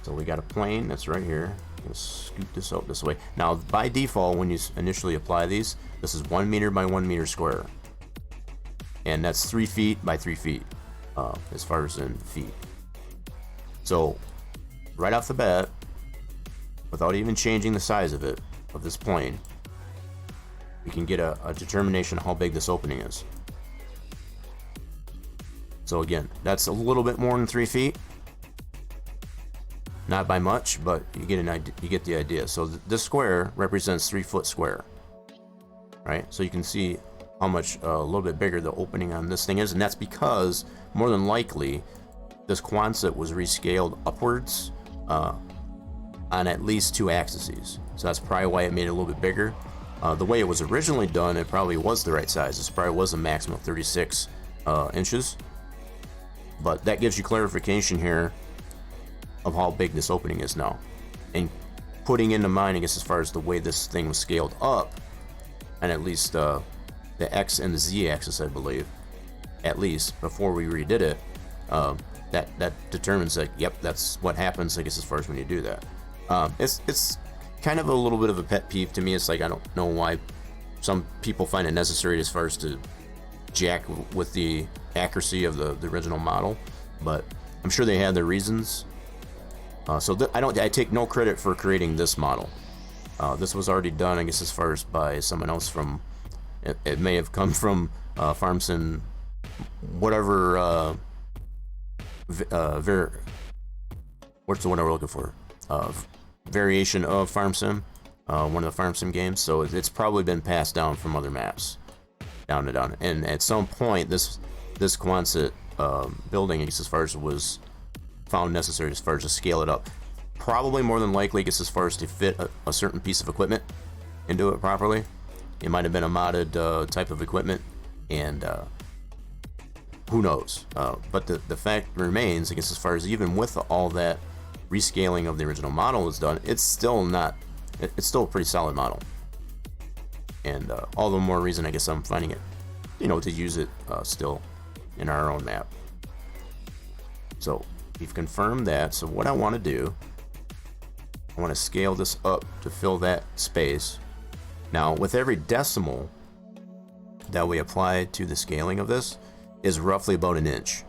So we got a plane that's right here. I'm gonna scoot this out this way. Now, by default, when you initially apply these, this is 1 meter by 1 meter square, and that's 3 feet by 3 feet, as far as in feet. So right off the bat, without even changing the size of it, of this plane, we can get a determination of how big this opening is. So again, that's a little bit more than 3 feet. Not by much, but you get an idea, you get the idea. So this square represents 3 foot square, right? So you can see how much a little bit bigger the opening on this thing is, and that's because more than likely this Quonset was rescaled upwards on at least 2 axes. So that's probably why it made it a little bit bigger. The way it was originally done, it probably was the right size. This probably was a maximum of 36 inches. But that gives you clarification here of how big this opening is now. And putting into mind, I guess, as far as the way this thing was scaled up, and at least the X and the Z axis, I believe, at least before we redid it, that determines that, yep, that's what happens, I guess, as far as when you do that. It's kind of a little bit of a pet peeve to me. It's like, I don't know why some people find it necessary as far as to jack with the accuracy of the original model, but I'm sure they had their reasons. I take no credit for creating this model. This was already done, I guess, as far as by someone else from, it may have come from FarmSim, whatever, what's the one I'm looking for? Variation of FarmSim, one of the FarmSim games. So it's probably been passed down from other maps, down and down. And at some point, this Quonset building, I guess, as far as was found necessary, as far as to scale it up, probably more than likely, I guess, as far as to fit a certain piece of equipment into it properly. It might have been a modded type of equipment, and who knows? But the fact remains, I guess, as far as even with all that rescaling of the original model is done, it's still a pretty solid model. And all the more reason, I guess, I'm finding it, to use it still in our own map. So we've confirmed that. So what I want to do, I want to scale this up to fill that space. Now, with every decimal that we apply to the scaling of this is roughly about an inch.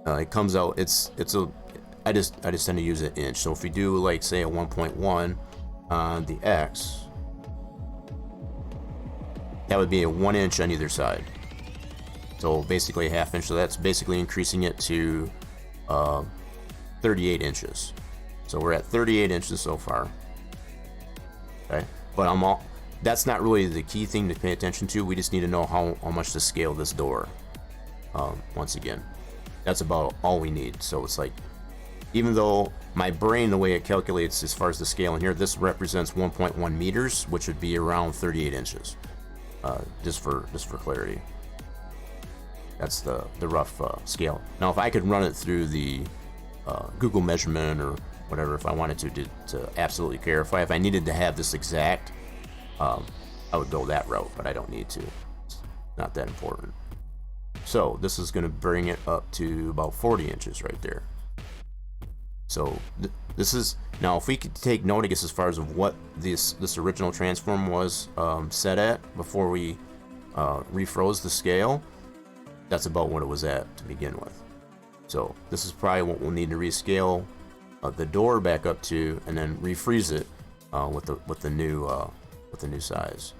It comes out, I just tend to use an inch. So if we do, like, say a 1.1 on the X, that would be a 1 inch on either side. So basically a half inch. So that's basically increasing it to 38 inches. So we're at 38 inches so far. Okay, but that's not really the key thing to pay attention to. We just need to know how much to scale this door. Once again, that's about all we need. So it's like, even though my brain, the way it calculates as far as the scale in here, this represents 1.1 meters, which would be around 38 inches. Just for clarity, that's the rough scale. Now, if I could run it through the Google measurement or whatever, if I wanted to absolutely clarify, if I needed to have this exact, I would go that route, but I don't need to. It's not that important. So this is going to bring it up to about 40 inches right there. So this is, now if we could take note, I guess, as far as of what this original transform was set at before we refroze the scale, that's about what it was at to begin with. So this is probably what we'll need to rescale the door back up to, and then refreeze it with the new size.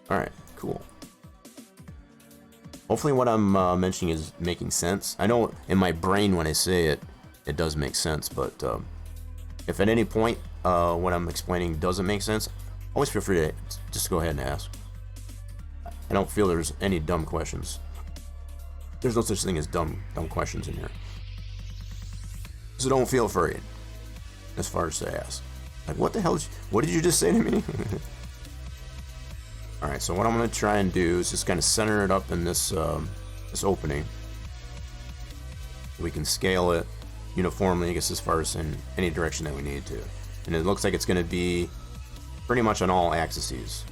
All right, cool. Hopefully what I'm mentioning is making sense. I know in my brain when I say it, it does make sense, but if at any point what I'm explaining doesn't make sense, always feel free to just go ahead and ask. I don't feel there's any dumb questions. There's no such thing as dumb questions in here. So don't feel afraid as far as to ask. Like, what the hell? What did you just say to me? All right, so what I'm going to try and do is just kind of center it up in this this opening. We can scale it uniformly, I guess, as far as in any direction that we need to. And it looks like it's going to be pretty much on all axes,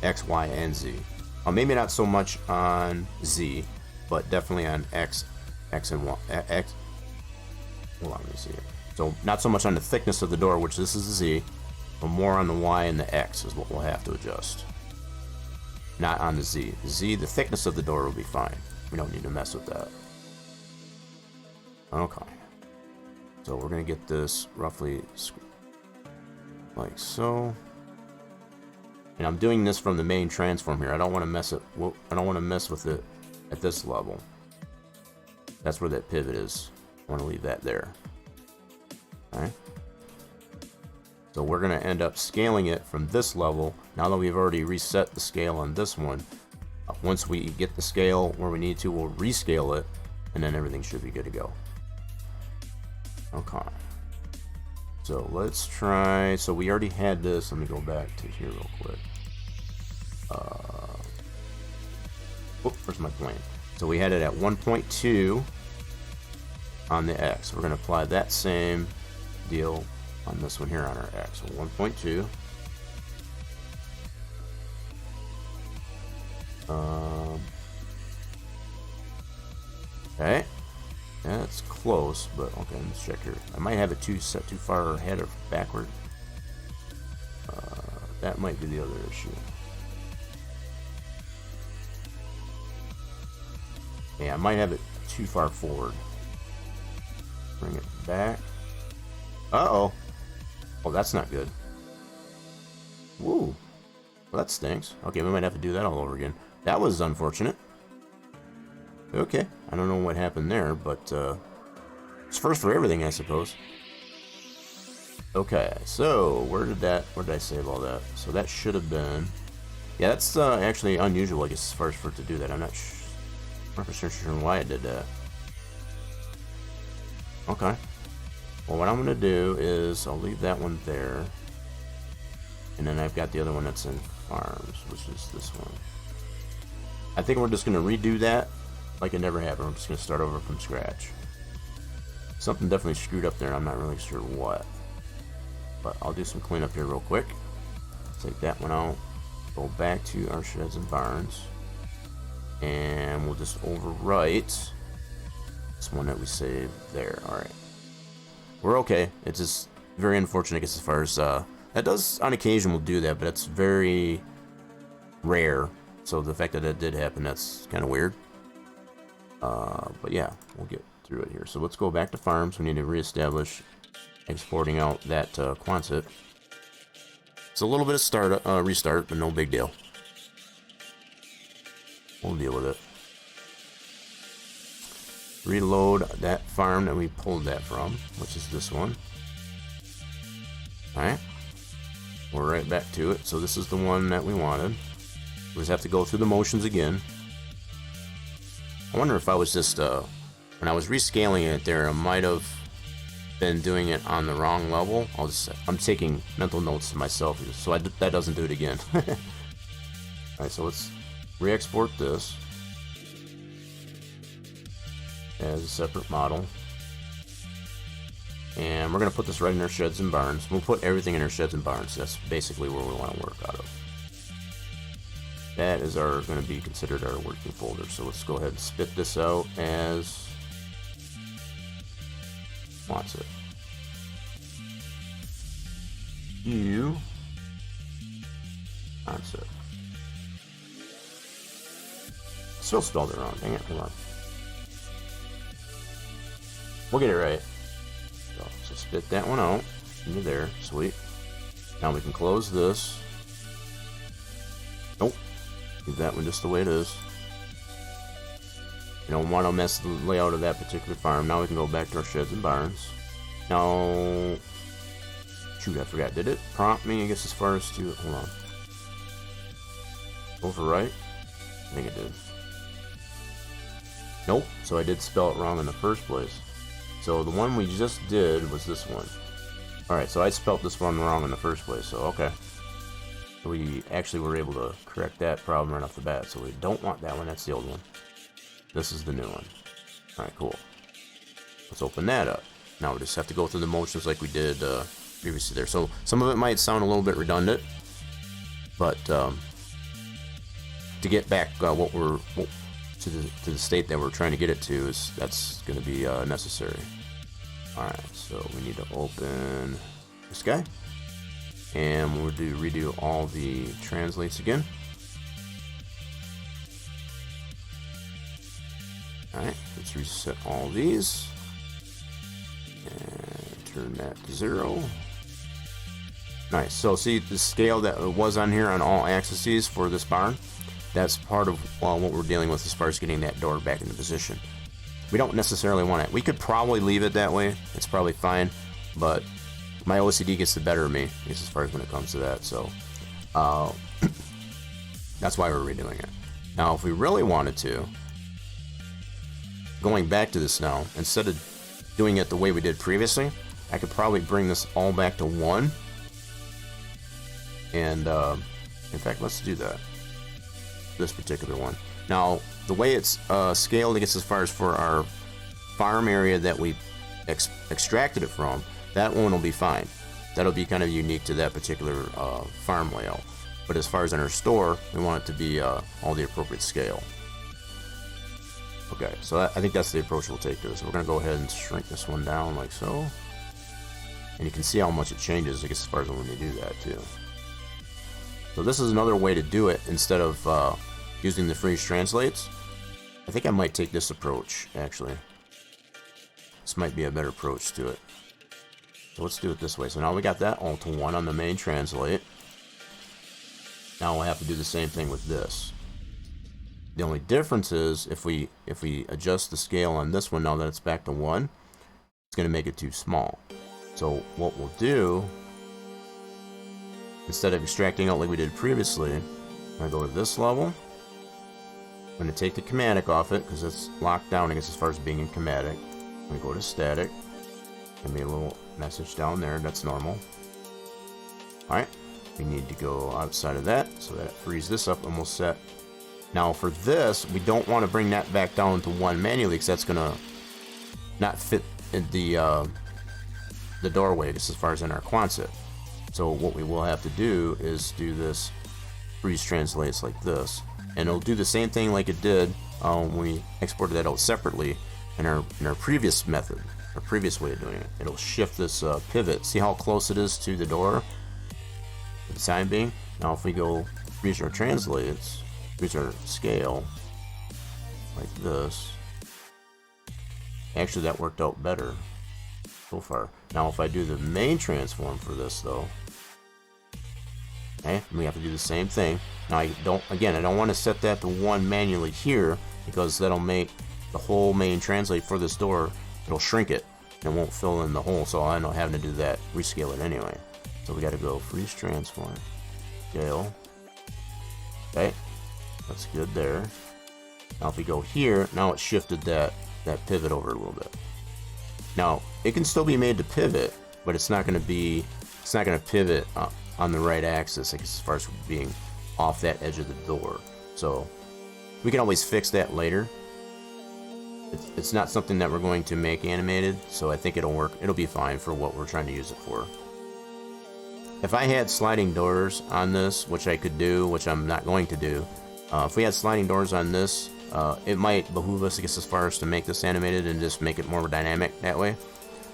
X, Y, and Z. Maybe not so much on Z, but definitely on X and Y. X. Hold on, let me see here. So not so much on the thickness of the door, which this is the Z, but more on the Y and the X is what we'll have to adjust. Not on the Z. The Z, the thickness of the door will be fine. We don't need to mess with that. Okay. So we're gonna get this roughly like so. And I'm doing this from the main transform here. I don't want to mess it. I don't want to mess with it at this level. That's where that pivot is. I want to leave that there. Alright. So we're going to end up scaling it from this level. Now that we've already reset the scale on this one, once we get the scale where we need to, we'll rescale it, and then everything should be good to go. Okay. So let's try. So we already had this. Let me go back to here real quick. Where's my plane? So we had it at 1.2 on the X. We're going to apply that same deal on this one here on our X. So 1.2. Okay. That's close, but okay, let's check here. I might have it set too far ahead or backward. That might be the other issue. Yeah, I might have it too far forward. Bring it back. Uh-oh. Oh, that's not good. Woo. Well, that stinks. Okay, we might have to do that all over again. That was unfortunate. Okay, I don't know what happened there, but it's first for everything, I suppose. Okay, so where did I save all that? So that should have been, yeah, that's actually unusual, I guess, as far as for it to do that. I'm not 100% sure why it did that. Okay. Well, what I'm gonna do is I'll leave that one there, and then I've got the other one that's in farms, which is this one. I think we're just gonna redo that like it never happened. I'm just gonna start over from scratch. Something definitely screwed up there. I'm not really sure what, but I'll do some cleanup here real quick. Take that one out. Go back to our sheds and barns, and we'll just overwrite this one that we saved there. All right, we're okay. It's just very unfortunate, I guess, as far as that does on occasion will do that, but it's very rare. So the fact that it did happen, that's kind of weird. But yeah, we'll get through it here. So let's go back to farms. We need to reestablish exporting out that Quonset. It's a little bit of restart, but no big deal. We'll deal with it. reload that farm that we pulled that from, which is this one. Alright, we're right back to it. So this is the one that we wanted. We just have to go through the motions again. I wonder if I was just, when I was rescaling it there, I might have been doing it on the wrong level. I'm taking mental notes to myself so that doesn't do it again. Alright, so let's re-export this as a separate model. And we're going to put this right in our sheds and barns. We'll put everything in our sheds and barns. That's basically where we want to work out of. That is going to be considered our working folder. So let's go ahead and spit this out as wants it. You wants it. Still spelled it wrong. Dang it. Hold on. We'll get it right. So spit that one out into there. Sweet. Now we can close this. Nope. Leave that one just the way it is. You don't want to mess the layout of that particular farm. Now we can go back to our sheds and barns. Now, shoot, I forgot. Did it prompt me, I guess, as far as to, hold on. Overwrite? I think it did. Nope, so I did spell it wrong in the first place. So the one we just did was this one. Alright, so I spelled this one wrong in the first place, so okay. We actually were able to correct that problem right off the bat, so we don't want that one, that's the old one. This is the new one. Alright, cool. Let's open that up. Now we just have to go through the motions like we did previously there. So some of it might sound a little bit redundant, but to get back to the state that we're trying to get it to, that's going to be necessary. Alright, so we need to open this guy. And we'll redo all the translates again. Alright, let's reset all these. And turn that to 0. Nice, so see the scale that was on here on all axes for this barn? That's part of what we're dealing with as far as getting that door back into position. We don't necessarily want it. We could probably leave it that way. It's probably fine, but my OCD gets the better of me as far as when it comes to that. So that's why we're redoing it. Now, if we really wanted to, going back to this now, instead of doing it the way we did previously, I could probably bring this all back to 1. And in fact, let's do that. This particular one. Now, the way it's scaled, I guess, as far as for our farm area that we extracted it from, that one will be fine. That'll be kind of unique to that particular farm layout. But as far as in our store, we want it to be all the appropriate scale. Okay, so I think that's the approach we'll take to this. We're going to go ahead and shrink this one down like so. And you can see how much it changes, I guess, as far as when you do that too. So this is another way to do it instead of using the freeze translates. I think I might take this approach, actually. This might be a better approach to it. So let's do it this way. So now we got that all to 1 on the main translate. Now we'll have to do the same thing with this. The only difference is if we adjust the scale on this one now that it's back to 1, it's going to make it too small. So what we'll do, instead of extracting out like we did previously, I'm going to go to this level. I'm going to take the chromatic off it because it's locked down, I guess, as far as being in chromatic. I'm going to go to static. Give me a little message down there. That's normal. Alright. We need to go outside of that so that it frees this up and we'll set. Now for this, we don't want to bring that back down to 1 manually because that's going to not fit in the doorway just as far as in our Quonset. So what we will have to do is do this freeze translates like this. And it'll do the same thing like it did when we exported that out separately in our previous method, our previous way of doing it. It'll shift this pivot. See how close it is to the door for the time being? Now if we go freeze our translates, freeze our scale like this, actually that worked out better so far. Now if I do the main transform for this though, okay, we have to do the same thing. Now I don't want to set that to 1 manually here because that'll make the whole main translate for this door, it'll shrink it and it won't fill in the hole. So I end up having to do that, rescale it anyway. So we got to go freeze transform, scale. Okay, that's good there. Now if we go here, now it shifted that pivot over a little bit. Now it can still be made to pivot, but it's not going to pivot on the right axis, like as far as being off that edge of the door. So we can always fix that later. It's not something that we're going to make animated, so I think it'll work. It'll be fine for what we're trying to use it for. If I had sliding doors on this, which I could do, which I'm not going to do, if we had sliding doors on this, it might behoove us, I guess, as far as to make this animated and just make it more dynamic that way.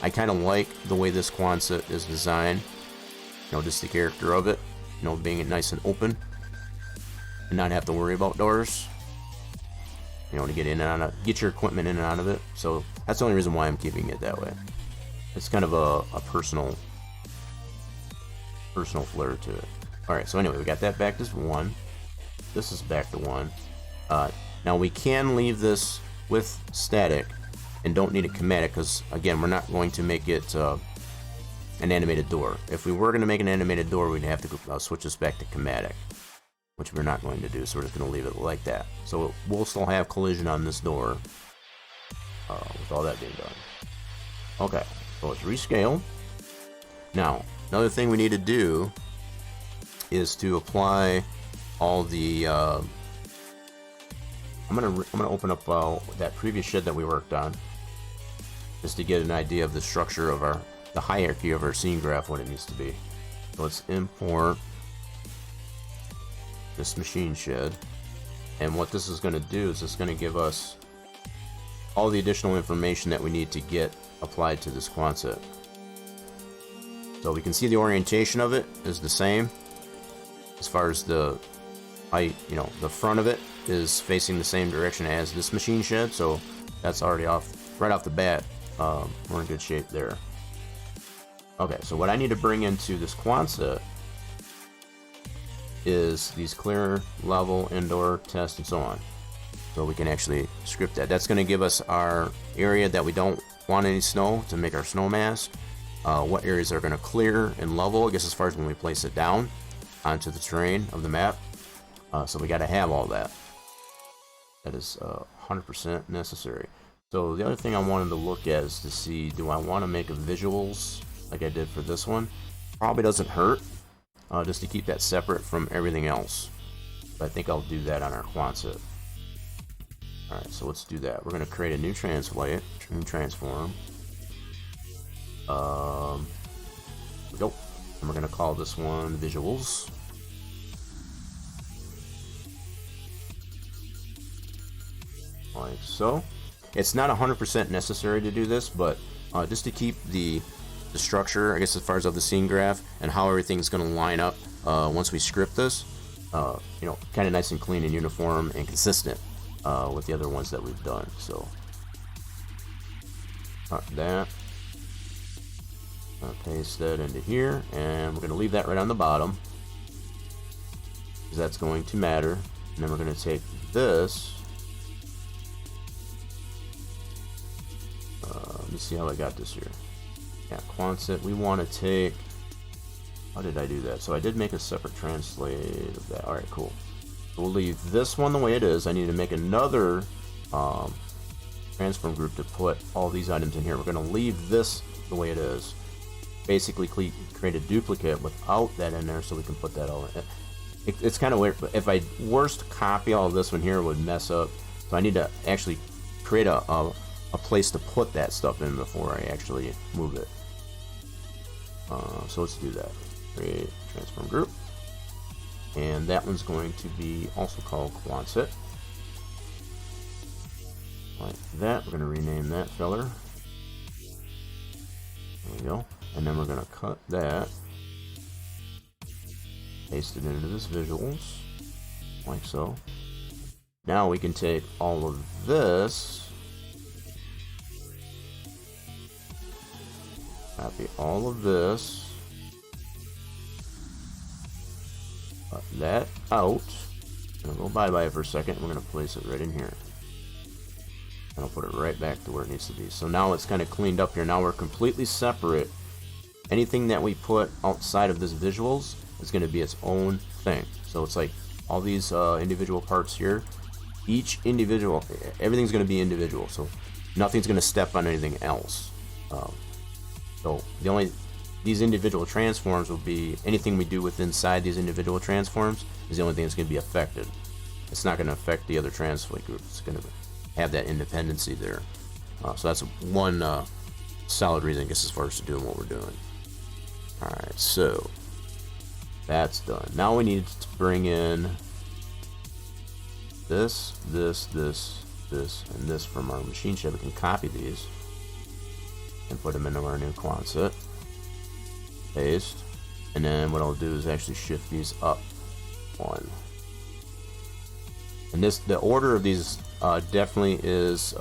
I kind of like the way this Quonset is designed, you know, just the character of it, you know, being nice and open and not have to worry about doors, you know, to get in and out of, get your equipment in and out of it. So that's the only reason why I'm keeping it that way. It's kind of a personal flair to it. Alright, so anyway, we got that back to 1. This is back to 1. Now we can leave this with static and don't need it chromatic because, again, we're not going to make it an animated door. If we were going to make an animated door, we'd have to switch this back to chromatic, which we're not going to do, so we're just going to leave it like that. So we'll still have collision on this door with all that being done. Okay, so it's rescaled. Now, another thing we need to do is to apply all the I'm gonna open up that previous shed that we worked on, just to get an idea of the structure of the hierarchy of our scene graph, what it needs to be. So let's import this machine shed, and what this is going to do is it's going to give us all the additional information that we need to get applied to this Quonset. So we can see the orientation of it is the same as far as the height, you know, the front of it is facing the same direction as this machine shed, so that's already right off the bat. We're in good shape there. Okay, so what I need to bring into this Quonset is these clear, level, indoor, test, and so on. So we can actually script that. That's going to give us our area that we don't want any snow to make our snow mask. What areas are going to clear and level, I guess, as far as when we place it down onto the terrain of the map. So we got to have all that. That is 100% necessary. So the other thing I wanted to look at is to see, do I want to make a visuals like I did for this one? Probably doesn't hurt, just to keep that separate from everything else. But I think I'll do that on our Quonset. Alright, so let's do that. We're going to create a new translate, new transform. Here we go. And we're going to call this one visuals. Like so. It's not 100% necessary to do this, but just to keep the structure, I guess, as far as of the scene graph and how everything's going to line up once we script this, you know, kind of nice and clean and uniform and consistent with the other ones that we've done. So that, paste that into here, and we're going to leave that right on the bottom because that's going to matter. And then we're going to take this. Let me see how I got this here. Yeah, Quonset, we want to take, how did I do that? So I did make a separate translate of that. Alright, cool. So we'll leave this one the way it is. I need to make another transform group to put all these items in here. We're going to leave this the way it is. Basically create a duplicate without that in there so we can put that all in. It's kind of weird, but if I worst copy all of this one here, it would mess up. So I need to actually create a place to put that stuff in before I actually move it. So let's do that. Create transform group, and that one's going to be also called Quonset. Like that. We're going to rename that feller. There we go. And then we're going to cut that, paste it into this visuals, like so. Now we can take all of this, copy all of this, cut that out. I'm going to go bye-bye for a second. We're going to place it right in here. And I'll put it right back to where it needs to be. So now it's kind of cleaned up here. Now we're completely separate. Anything that we put outside of this visuals is going to be its own thing. So it's like all these individual parts here. Each individual, everything's going to be individual. So nothing's going to step on anything else. So these individual transforms will be, anything we do within inside these individual transforms is the only thing that's going to be affected. It's not going to affect the other transflate groups. It's going to have that independency there. So that's one solid reason, I guess, as far as to doing what we're doing. Alright, so that's done. Now we need to bring in this, and this from our machine shed. We can copy these and put them into our new Quonset. Paste. And then what I'll do is actually shift these up one. And the order of these definitely is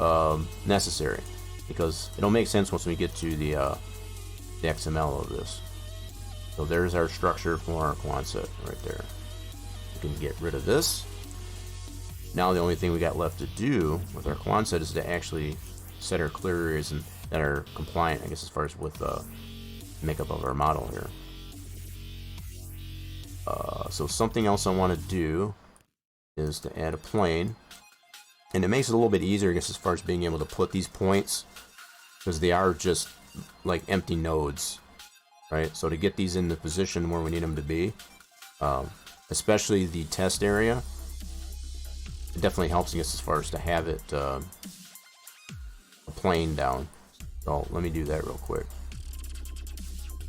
necessary, because it'll make sense once we get to the XML of this. So there's our structure for our Quonset right there. We can get rid of this. Now the only thing we got left to do with our Quonset is to actually set our clear areas and that are compliant, I guess, as far as with the makeup of our model here. So something else I want to do is to add a plane, and it makes it a little bit easier, I guess, as far as being able to put these points, because they are just like empty nodes, right? So to get these in the position where we need them to be, especially the test area, it definitely helps us as far as to have it a plane down. So let me do that real quick.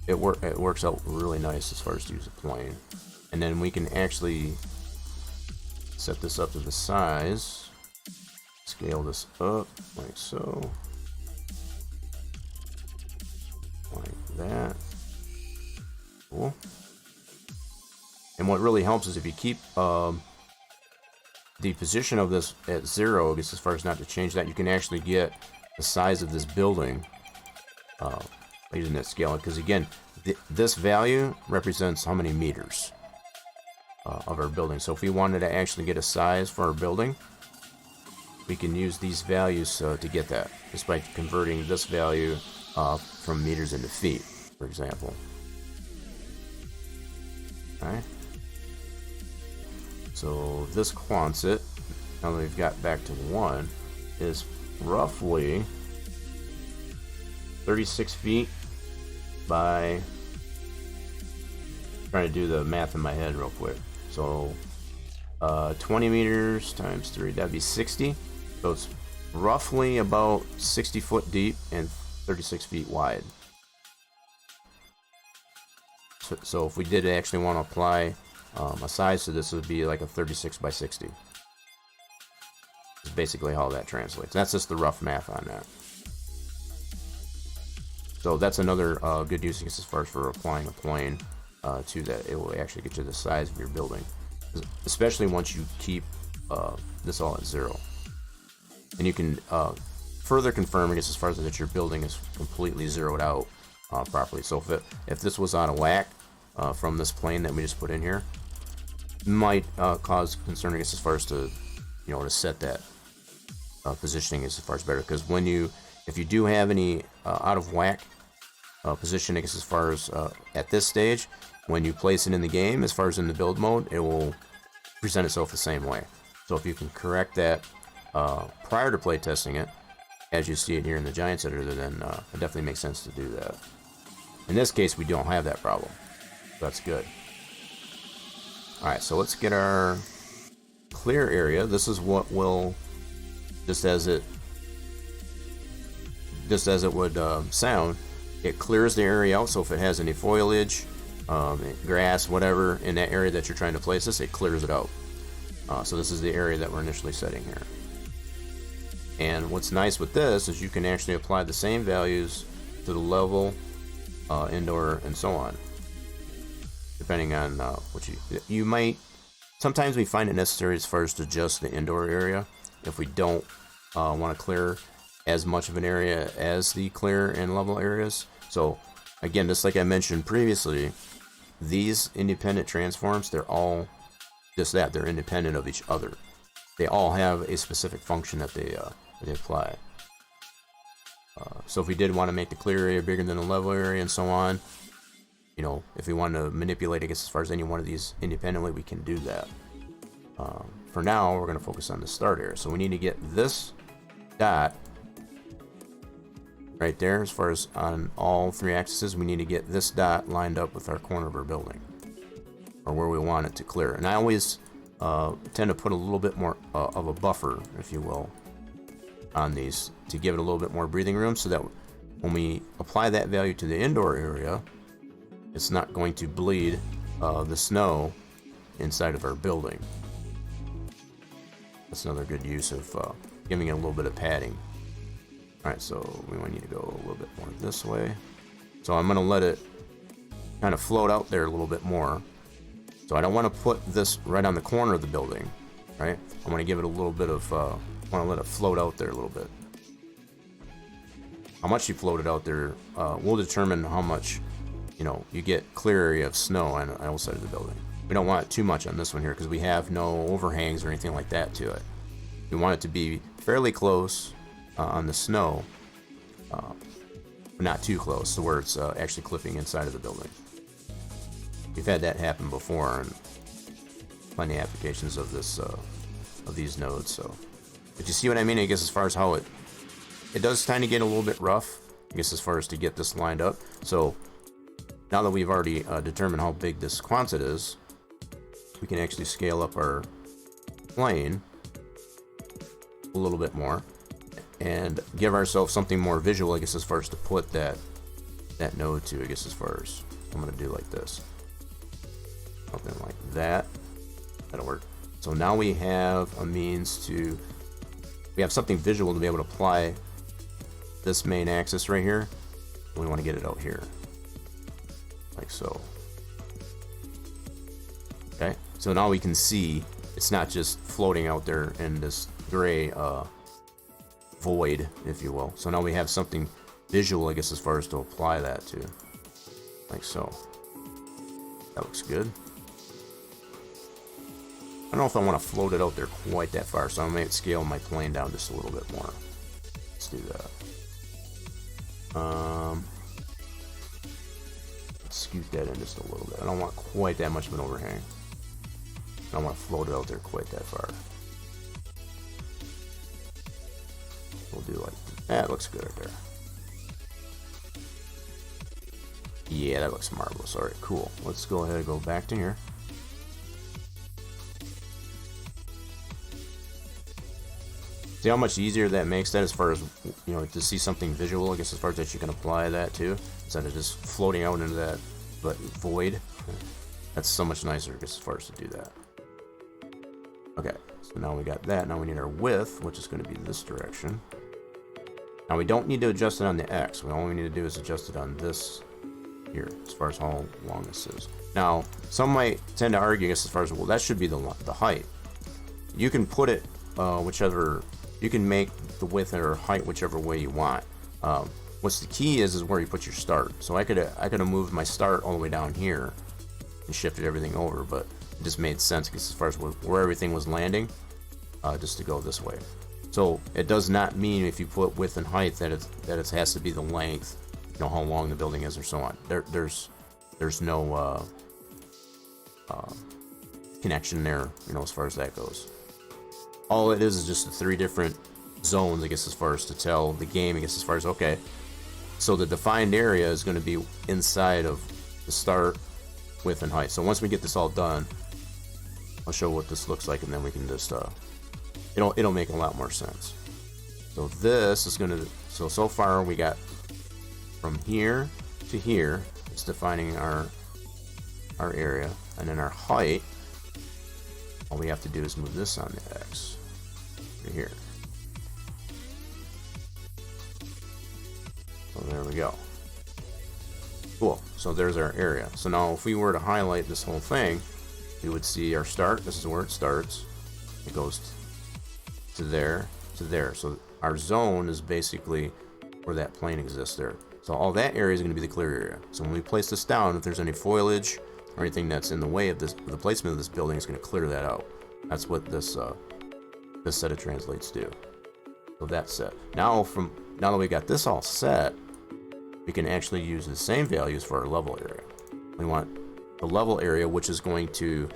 It works out really nice as far as to use a plane, and then we can actually set this up to the size, scale this up like so, like that. Cool. And what really helps is if you keep the position of this at 0, I guess, as far as not to change that, you can actually get the size of this building using that scale, because again, this value represents how many meters of our building. So if we wanted to actually get a size for our building, we can use these values to get that, just by converting this value from meters into feet, for example. Alright. So this Quonset, now that we've got back to 1, is roughly 36 feet by, trying to do the math in my head real quick. So 20 meters times 3, that'd be 60. So it's roughly about 60 foot deep and 36 feet wide. So if we did actually want to apply a size to this, it would be like a 36 by 60. Is basically how that translates. That's just the rough math on that. So that's another good use as far as for applying a plane to that. It will actually get you the size of your building, especially once you keep this all at 0. And you can further confirm, I guess, as far as that your building is completely zeroed out properly. So if this was out of whack from this plane that we just put in here, it might cause concern, I guess, as far as to, to set that positioning as far as better. Because if you do have any out of whack position, I guess, as far as at this stage, when you place it in the game, as far as in the build mode, it will present itself the same way. So if you can correct that prior to play testing it, as you see it here in the Giants editor, then it definitely makes sense to do that. In this case, we don't have that problem. That's good. Alright, so let's get our clear area. This is what will, just as it would sound, it clears the area out. So if it has any foliage, grass, whatever in that area that you're trying to place this, it clears it out. So this is the area that we're initially setting here. And what's nice with this is you can actually apply the same values to the level, indoor, and so on, depending on what you might. Sometimes we find it necessary as far as to adjust the indoor area if we don't want to clear as much of an area as the clear and level areas. So again, just like I mentioned previously, these independent transforms, they're all just that. They're independent of each other. They all have a specific function that they they apply. So if we did want to make the clear area bigger than the level area and so on, you know, if we want to manipulate, I guess, as far as any one of these independently, we can do that. For now, we're going to focus on the start area. So we need to get this dot right there. As far as on all three axes, we need to get this dot lined up with our corner of our building, or where we want it to clear. And I always tend to put a little bit more of a buffer, if you will, on these to give it a little bit more breathing room, so that when we apply that value to the indoor area, it's not going to bleed the snow inside of our building. That's another good use of giving it a little bit of padding. Alright, so we might need to go a little bit more this way. So I'm going to let it kind of float out there a little bit more. So I don't want to put this right on the corner of the building, right? I want to give it a little bit of, I want to let it float out there a little bit. How much you float it out there will determine how much, you know, you get clear area of snow on the outside of the building. We don't want too much on this one here because we have no overhangs or anything like that to it. We want it to be fairly close on the snow, but not too close to where it's actually clipping inside of the building. We've had that happen before in plenty of applications of this of these nodes. So, but you see what I mean? I guess as far as how it does kind of get a little bit rough, I guess, as far as to get this lined up. So now that we've already determined how big this Quonset is, we can actually scale up our plane a little bit more and give ourselves something more visual, I guess, as far as to put that node to, I guess, as far as I'm going to do like this. Something like that. That'll work. So now we have a means to, we have something visual to be able to apply this main axis right here. We want to get it out here. Like so. Okay, so now we can see it's not just floating out there in this gray void, if you will. So now we have something visual, I guess, as far as to apply that to. Like so. That looks good. I don't know if I want to float it out there quite that far, so I might scale my plane down just a little bit more. Let's do that. Let's scoot that in just a little bit. I don't want quite that much of an overhang. I don't want to float it out there quite that far. We'll do like that. Looks good right there. Yeah, that looks marvelous. Alright, cool. Let's go ahead and go back to here. See how much easier that makes that, as far as, you know, to see something visual, I guess, as far as that you can apply that to, instead of just floating out into that void. That's so much nicer, I guess, as far as to do that. Okay, so now we got that. Now we need our width, which is going to be this direction. Now we don't need to adjust it on the X. All we need to do is adjust it on this here, as far as how long this is. Now, some might tend to argue, I guess, as far as, well, that should be the height. You can put it whichever, you can make the width or height whichever way you want. What's the key is where you put your start. So I could have moved my start all the way down here and shifted everything over, but it just made sense because as far as where everything was landing, just to go this way. So it does not mean if you put width and height that it has to be the length, you know, how long the building is or so on. There's no connection there, you know, as far as that goes. All it is just the 3 different zones, I guess, as far as to tell the game, I guess, as far as, okay, so the defined area is going to be inside of the start, width, and height. So once we get this all done, I'll show what this looks like, and then we can just it'll make a lot more sense. So this is going to, so far we got from here to here. It's defining our area, and then our height, all we have to do is move this on the X right here. So there we go. Cool. So there's our area. So now if we were to highlight this whole thing, we would see our start. This is where it starts. It goes to there, to there. So our zone is basically where that plane exists there. So all that area is going to be the clear area. So when we place this down, if there's any foliage or anything that's in the way of this, the placement of this building is going to clear that out. That's what this this set of translates do. So that's set. Now that we got this all set, we can actually use the same values for our level area. We want the level area, which is going to,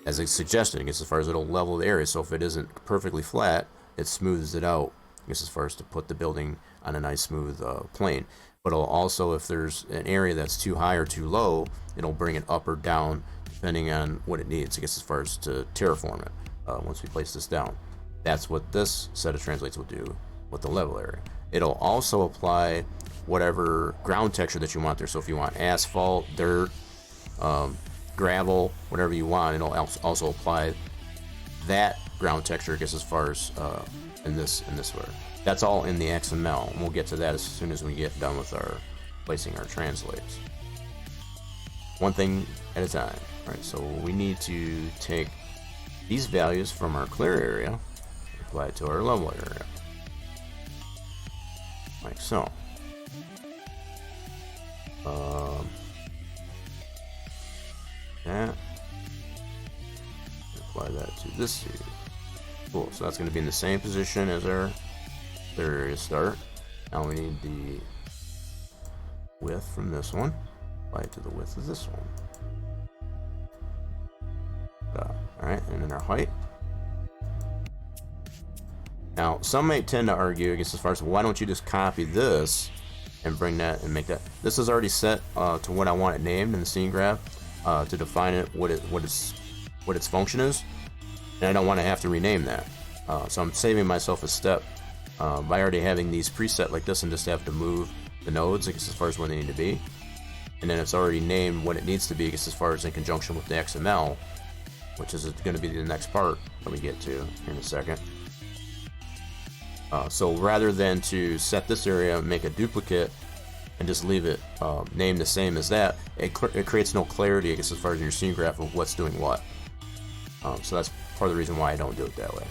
as it's suggested, I guess as far as it'll level the area. So if it isn't perfectly flat, it smooths it out, I guess as far as to put the building on a nice smooth plane. But it'll also, if there's an area that's too high or too low, it'll bring it up or down depending on what it needs, I guess as far as to terraform it once we place this down. That's what this set of translates will do with the level area. It'll also apply whatever ground texture that you want there. So if you want asphalt, dirt, gravel, whatever you want, it'll also apply that ground texture, I guess, as far as in this way. That's all in the XML, and we'll get to that as soon as we get done with our placing our translates. One thing at a time. All right, so we need to take these values from our clear area, apply it to our level area, like so. That. Apply that to this here. Cool. So that's going to be in the same position as our clear area start. Now we need the width from this one. Apply it to the width of this one. Alright, and then our height. Now, some may tend to argue, I guess, as far as why don't you just copy this and bring that and make that. This is already set to what I want it named in the scene graph to define it, what its function is, and I don't want to have to rename that. So I'm saving myself a step by already having these preset like this and just have to move the nodes, I guess, as far as where they need to be, and then it's already named what it needs to be, I guess, as far as in conjunction with the XML, which is going to be the next part that we get to in a second. So rather than to set this area, make a duplicate, and just leave it named the same as that, it creates no clarity, I guess, as far as your scene graph of what's doing what. So that's part of the reason why I don't do it that way.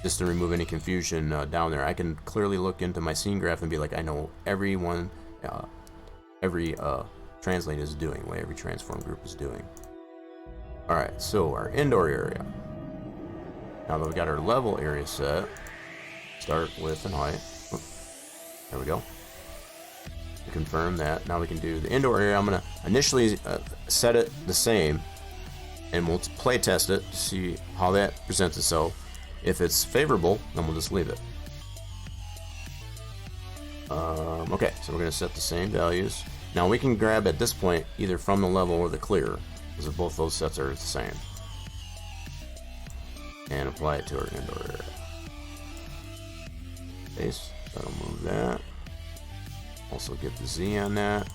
Just to remove any confusion down there. I can clearly look into my scene graph and be like, I know every translate is doing, what every transform group is doing. Alright, so our indoor area. Now that we got our level area set, start, width, and height. There we go. To confirm that, now we can do the indoor area. I'm going to initially set it the same, and we'll play test it to see how that presents itself. If it's favorable, then we'll just leave it. Okay, so we're going to set the same values. Now we can grab at this point either from the level or the clear, because both those sets are the same, and apply it to our indoor area. Base, that'll move that. Also get the Z on that.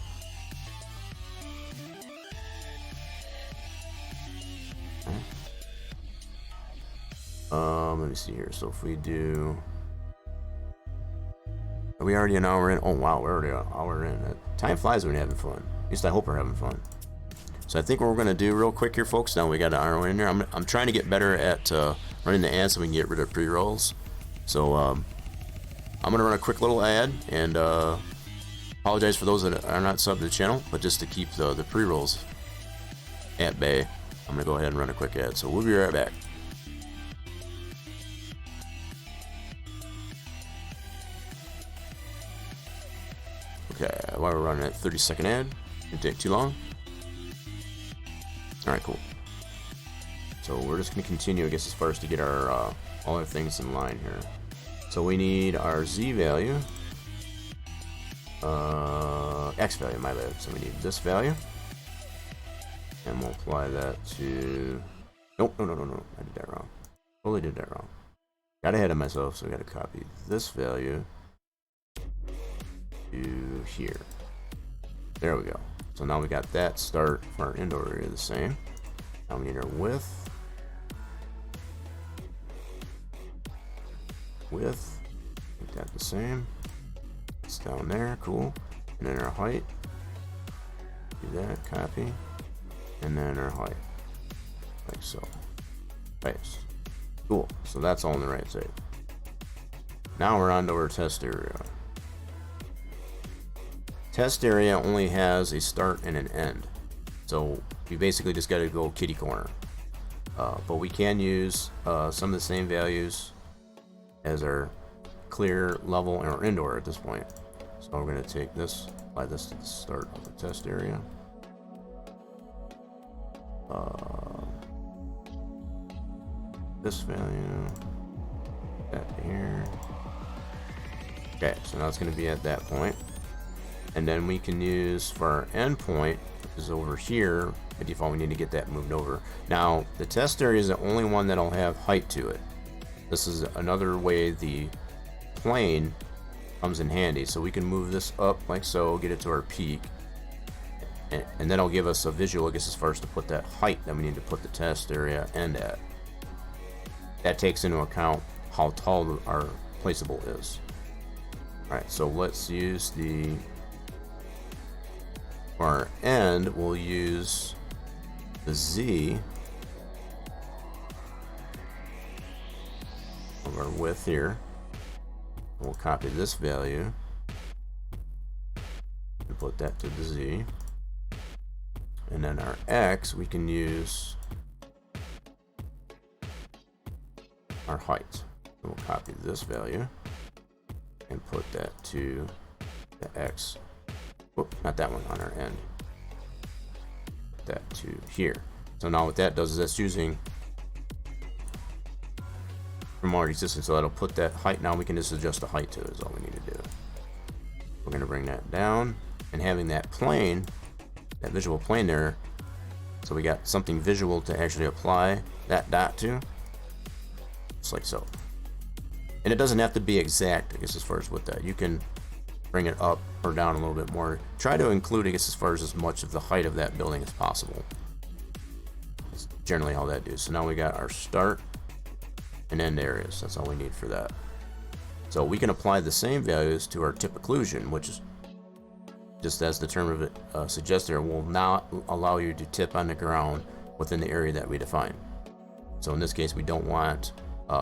Okay. Let me see here. So if we do, are we already an hour in? Oh wow, we're already an hour in. Time flies when you're having fun. At least I hope we're having fun. So I think what we're going to do real quick here, folks, now we got an hour in there. I'm trying to get better at running the ads so we can get rid of pre-rolls. So I'm going to run a quick little ad, and apologize for those that are not subbed to the channel, but just to keep the pre-rolls at bay, I'm going to go ahead and run a quick ad. So we'll be right back. Okay, while we're running a 30-second ad, didn't take too long. Alright, cool. So we're just going to continue, I guess, as far as to get our all our things in line here. So we need our Z value, X value, my bad. So we need this value, and we'll apply that to, nope, no, I did that wrong. Totally did that wrong. Got ahead of myself, so we got to copy this value to here. There we go. So now we got that start for our indoor area the same. Now we need our width. Make that the same. It's down there, cool. And then our height. Do that, copy. And then our height. Like so. Paste. Cool. So that's all in the right state. Now we're on to our test area. Test area only has a start and an end, so you basically just got to go kitty corner. but we can use some of the same values as our clear, level, or indoor at this point. So we're going to take this, apply this to the start of the test area. This value, that here. Okay, so now it's going to be at that point. And then we can use for our endpoint, which is over here, by default we need to get that moved over. Now, the test area is the only one that'll have height to it. This is another way the plane comes in handy. So we can move this up like so, get it to our peak. And that'll give us a visual, I guess, as far as to put that height that we need to put the test area end at. That takes into account how tall our placeable is. Alright, so let's use the, for our end, we'll use the Z of our width here. We'll copy this value and put that to the Z. And then our X, we can use our height. So we'll copy this value and put that to the X. Whoop, not that one, on our end. Put that to here. So now what that does is that's using from already existing, so that'll put that height. Now we can just adjust the height to it is all we need to do. We're going to bring that down, and having that plane, that visual plane there, so we got something visual to actually apply that dot to, just like so. And it doesn't have to be exact, I guess, as far as with that. You can bring it up or down a little bit more. Try to include, I guess, as far as much of the height of that building as possible. That's generally how that is. So now we got our start and end areas. That's all we need for that. So we can apply the same values to our tip occlusion, which is, just as the term of it suggests there, will not allow you to tip on the ground within the area that we define. So in this case, we don't want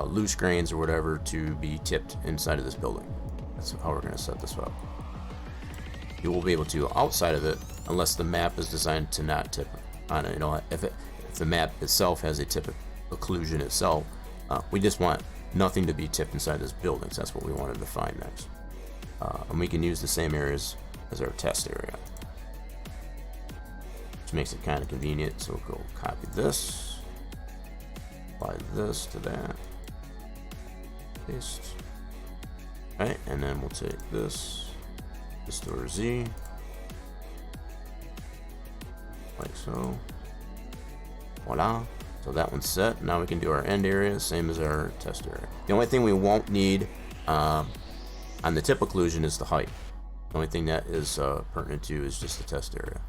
loose grains or whatever to be tipped inside of this building. That's how we're going to set this up. You will be able to outside of it unless the map is designed to not tip on it. You know, if the map itself has a tip occlusion itself, we just want nothing to be tipped inside this building. So that's what we want to define next. And we can use the same areas as our test area, which makes it kind of convenient. So we'll go copy this, apply this to that, paste. Alright, and then we'll take this to our Z, like so. Voila. So that one's set. Now we can do our end area, same as our test area. The only thing we won't need on the tip occlusion is the height. The only thing that is pertinent to is just the test area.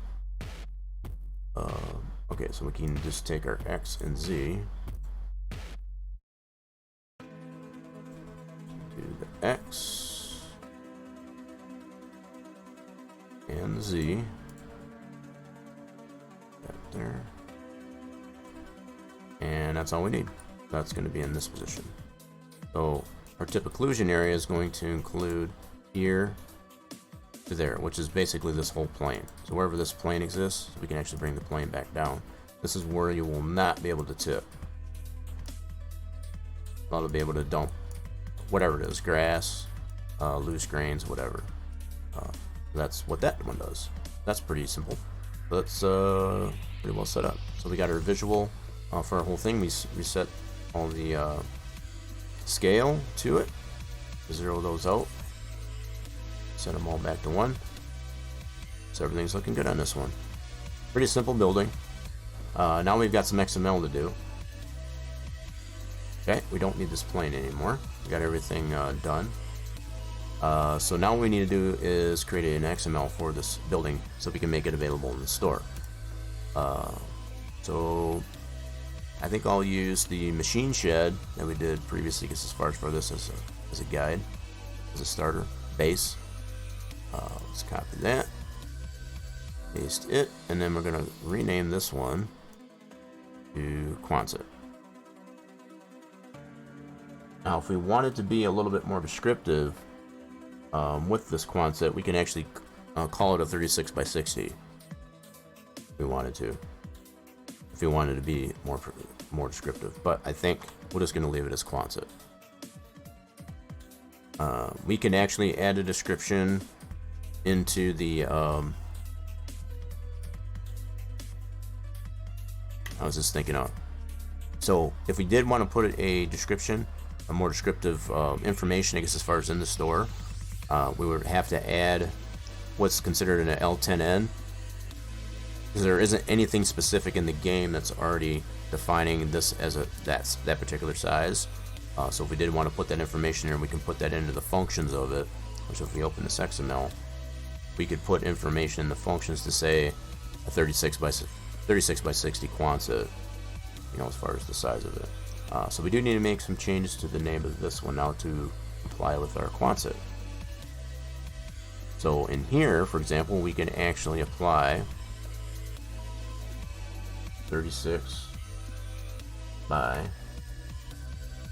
Okay, so we can just take our X and Z. Do the X and Z. That there. And that's all we need. That's going to be in this position. So our tip occlusion area is going to include here to there, which is basically this whole plane. So wherever this plane exists, we can actually bring the plane back down. This is where you will not be able to tip. You'll be able to dump whatever it is, grass, loose grains, whatever. That's what that one does. That's pretty simple. That's pretty well set up. So we got our visual for our whole thing. We set all the scale to it. Zero those out. Set them all back to 1. So everything's looking good on this one. Pretty simple building. Now we've got some XML to do. Okay, we don't need this plane anymore. We got everything done. So now what we need to do is create an XML for this building so we can make it available in the store. So I think I'll use the machine shed that we did previously, just as far as for this as a guide, as a starter base. Let's copy that, paste it, and then we're going to rename this one to Quonset. Now, if we wanted to be a little bit more descriptive with this Quonset, we can actually call it a 36 by 60. If we wanted to. If we wanted to be more descriptive, but I think we're just going to leave it as Quonset. We can actually add a description into the I was just thinking of, so if we did want to put a description, a more descriptive information, I guess, as far as in the store, we would have to add what's considered an L10N, because there isn't anything specific in the game that's already defining this as that particular size. So if we did want to put that information in, we can put that into the functions of it. So if we open this XML, we could put information in the functions to say a 36 by 60 Quonset, you know, as far as the size of it. So we do need to make some changes to the name of this one now to comply with our Quonset. So in here, for example, we can actually apply 36 by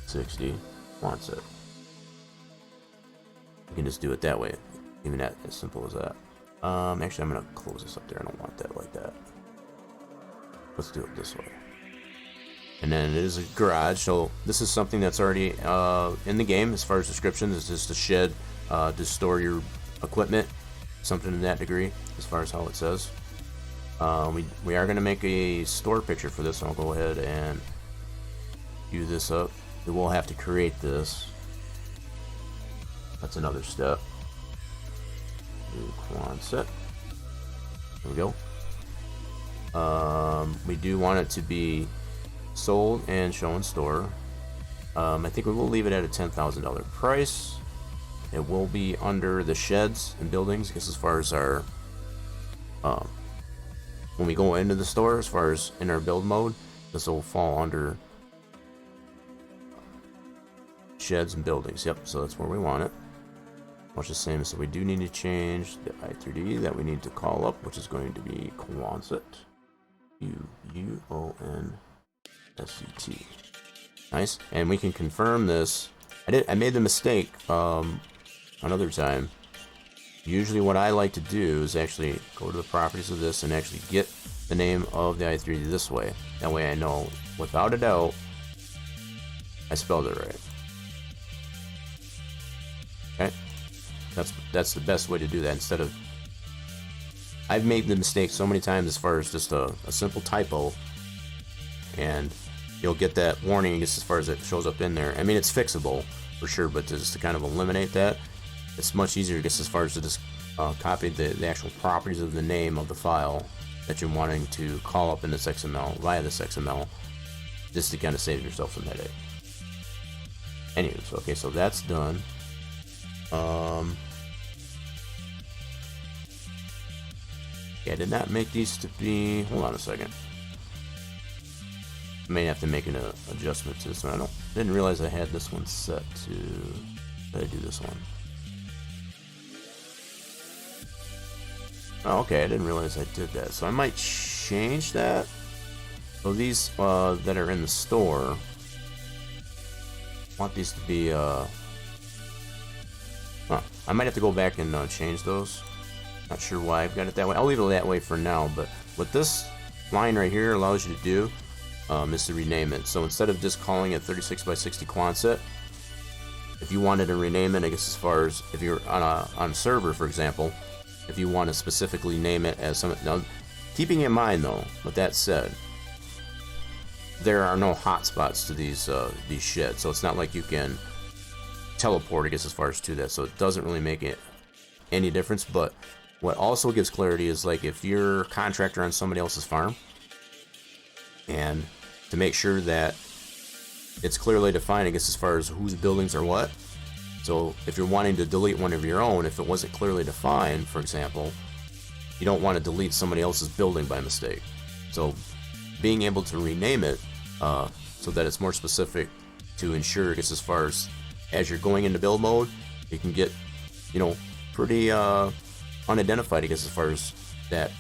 60 Quonset. You can just do it that way, even that as simple as that. Actually, I'm gonna close this up there. I don't want that like that. Let's do it this way. And then it is a garage, so this is something that's already in the game as far as descriptions. It's just a shed to store your equipment, something in that degree as far as how it says. We are going to make a store picture for this, so I'll go ahead and view this up. We will have to create this. That's another step. New Quonset. There we go. We do want it to be sold and show in store. I think we will leave it at a $10,000 price. It will be under the sheds and buildings, I guess, as far as our when we go into the store, as far as in our build mode, this will fall under sheds and buildings. Yep, so that's where we want it. Much the same. So we do need to change the I3D that we need to call up, which is going to be Quonset. Quonset. Nice. And we can confirm this. I made the mistake another time. Usually what I like to do is actually go to the properties of this and actually get the name of the i3D this way. That way I know without a doubt I spelled it right. Okay? That's the best way to do that, instead of, I've made the mistake so many times as far as just a simple typo, and you'll get that warning just as far as it shows up in there. I mean, it's fixable for sure, but just to kind of eliminate that, it's much easier, I guess, as far as to just copy the actual properties of the name of the file that you're wanting to call up in this XML via this XML, just to kind of save yourself some headache. Anyways, okay, so that's done. Yeah, I did not make these to be, hold on a second. I may have to make an adjustment to this one. Didn't realize I had this one set to, did I do this one? Oh, okay, I didn't realize I did that. So I might change that. So these that are in the store, I want these to be, I might have to go back and change those. Not sure why I've got it that way. I'll leave it that way for now, but what this line right here allows you to do is to rename it. So instead of just calling it 36 by 60 Quonset, if you wanted to rename it, I guess, as far as if you're on a server, for example, if you want to specifically name it as something. Now, keeping in mind though, with that said, there are no hotspots to these sheds, so it's not like you can teleport, I guess, as far as to that. So it doesn't really make it any difference. But what also gives clarity is, like, if you're a contractor on somebody else's farm, and to make sure that it's clearly defined, I guess, as far as whose buildings are what. So if you're wanting to delete one of your own, if it wasn't clearly defined, for example, you don't want to delete somebody else's building by mistake. So being able to rename it so that it's more specific to ensure, I guess, as far as you're going into build mode, you can get, you know, pretty unidentified, I guess, as far as that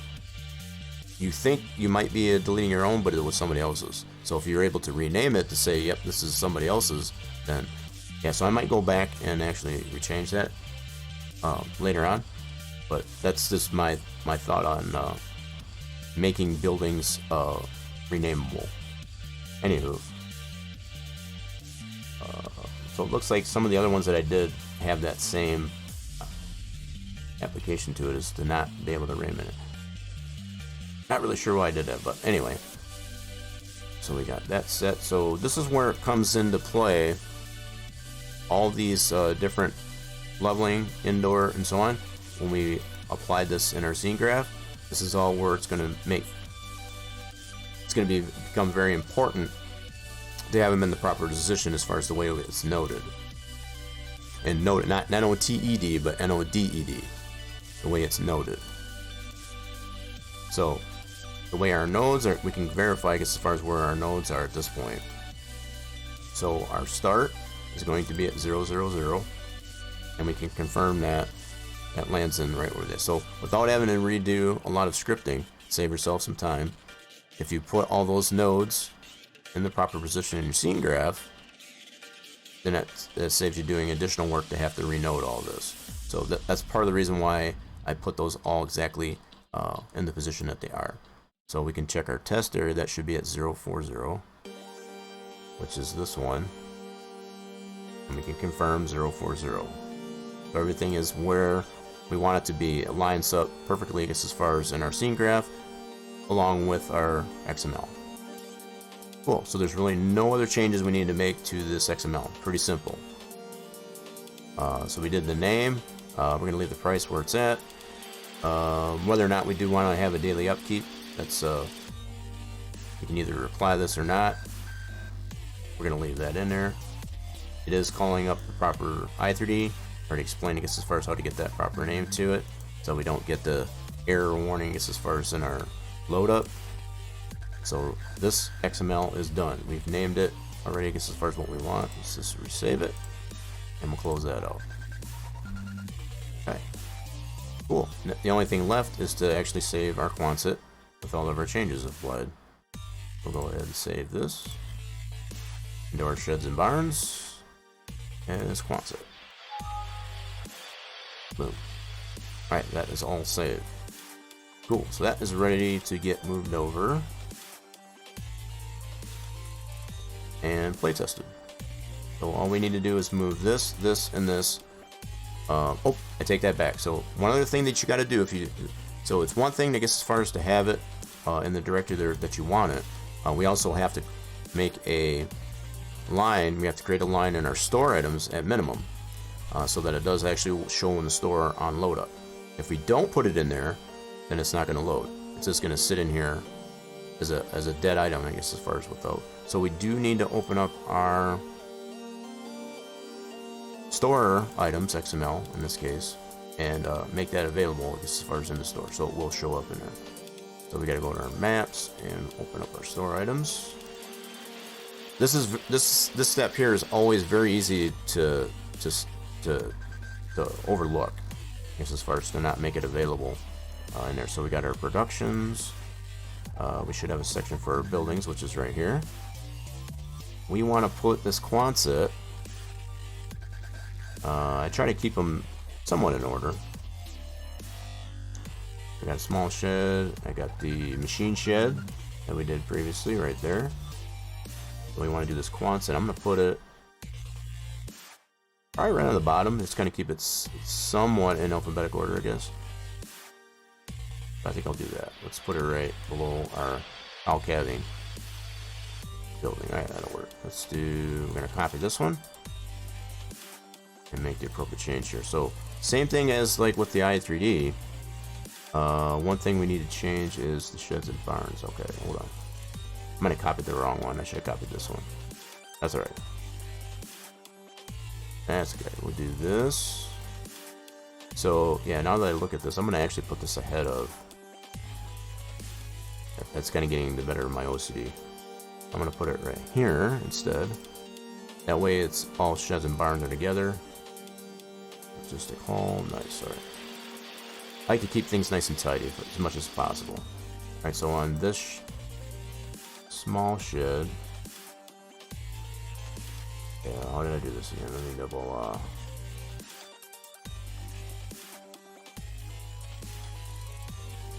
you think you might be deleting your own, but it was somebody else's. So if you're able to rename it to say, yep, this is somebody else's, then yeah. So I might go back and actually rechange that later on, but that's just my thought on making buildings renameable. Anywho, so it looks like some of the other ones that I did have that same application to it, is to not be able to rim in it. Not really sure why I did that, but anyway. So we got that set. So this is where it comes into play. All these different leveling, indoor, and so on. When we apply this in our scene graph, this is all where it's going to make. It's going to become very important to have them in the proper position as far as the way it's noted. And noted, not NOTED, but NODED, the way it's noted. So the way our nodes are, we can verify as far as where our nodes are at this point. So our start is going to be at 0, 0, 0, and we can confirm that that lands in right where it is. So without having to redo a lot of scripting, save yourself some time. If you put all those nodes in the proper position in your scene graph, then that saves you doing additional work to have to renode all this. So that's part of the reason why I put those all exactly in the position that they are. So we can check our test area. That should be at 0, 4, 0, which is this one. And we can confirm 0, 4, 0. So everything is where we want it to be. It lines up perfectly, I guess, as far as in our scene graph, along with our XML. Cool, so there's really no other changes we need to make to this XML. Pretty simple. So we did the name. We're going to leave the price where it's at. Whether or not we do want to have a daily upkeep, that's you can either apply this or not. We're going to leave that in there. It is calling up the proper i3D. Already explained, I guess, as far as how to get that proper name to it, so we don't get the error warning, I guess, as far as in our load up. So this XML is done. We've named it already, I guess, as far as what we want. Let's just resave it, and we'll close that out. Okay, cool. The only thing left is to actually save our Quonset with all of our changes applied. We'll go ahead and save this into our sheds and barns, and it's Quonset. Boom. Alright, that is all saved. Cool, so that is ready to get moved over and play tested. So all we need to do is move this, this, and this. Oh, I take that back. So one other thing that you got to do, so it's one thing, I guess, as far as to have it in the directory there that you want it. We also have to make a line. We have to create a line in our store items at minimum, so that it does actually show in the store on load up. If we don't put it in there, then it's not going to load. It's just going to sit in here as a dead item, I guess, as far as without. So we do need to open up our store items, XML in this case, and make that available as far as in the store, so it will show up in there. So we got to go to our maps and open up our store items. This step here is always very easy to overlook, I guess, as far as to not make it available in there. So we got our productions. We should have a section for our buildings, which is right here. We want to put this Quonset. I try to keep them somewhat in order. I got a small shed. I got the machine shed that we did previously right there. So we want to do this Quonset. I'm going to put it probably right on the bottom. Just kind of keep it somewhat in alphabetical order, I guess. I think I'll do that. Let's put it right below our cow calving building. Alright, that'll work. We're going to copy this one and make the appropriate change here. So same thing as like with the i3D. One thing we need to change is the sheds and barns. Okay, hold on. I might have copied the wrong one. I should have copied this one. That's alright. That's okay. We'll do this. So yeah, now that I look at this, I'm going to actually put this ahead of. That's kind of getting the better of my OCD. I'm going to put it right here instead. That way it's all sheds and barns are together. Just a calm, nice. Alright. I like to keep things nice and tidy as much as possible. Alright, so on this small shed. Yeah, how did I do this again? Let me double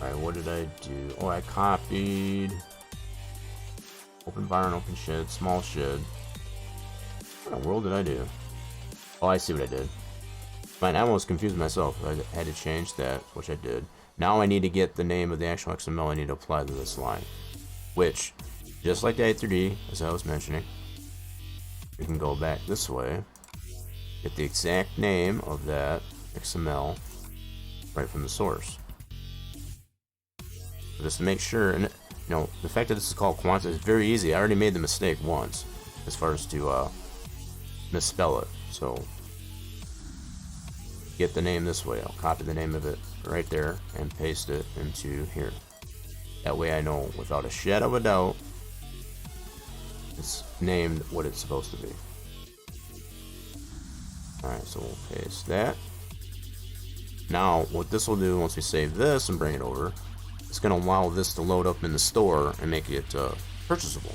Alright, what did I do? Oh, I copied Open barn, open shed, small shed. What in the world did I do? Oh, I see what I did. Man, I almost confused myself. I had to change that, which I did. Now I need to get the name of the actual XML I need to apply to this line. Which, just like the A3D, as I was mentioning, we can go back this way, get the exact name of that XML right from the source. Just to make sure, and you know, the fact that this is called Quanta is very easy. I already made the mistake once, as far as to misspell it. So, get the name this way. I'll copy the name of it right there and paste it into here. That way I know without a shadow of a doubt it's named what it's supposed to be. Alright, so we'll paste that. Now, what this will do once we save this and bring it over, it's going to allow this to load up in the store and make it purchasable.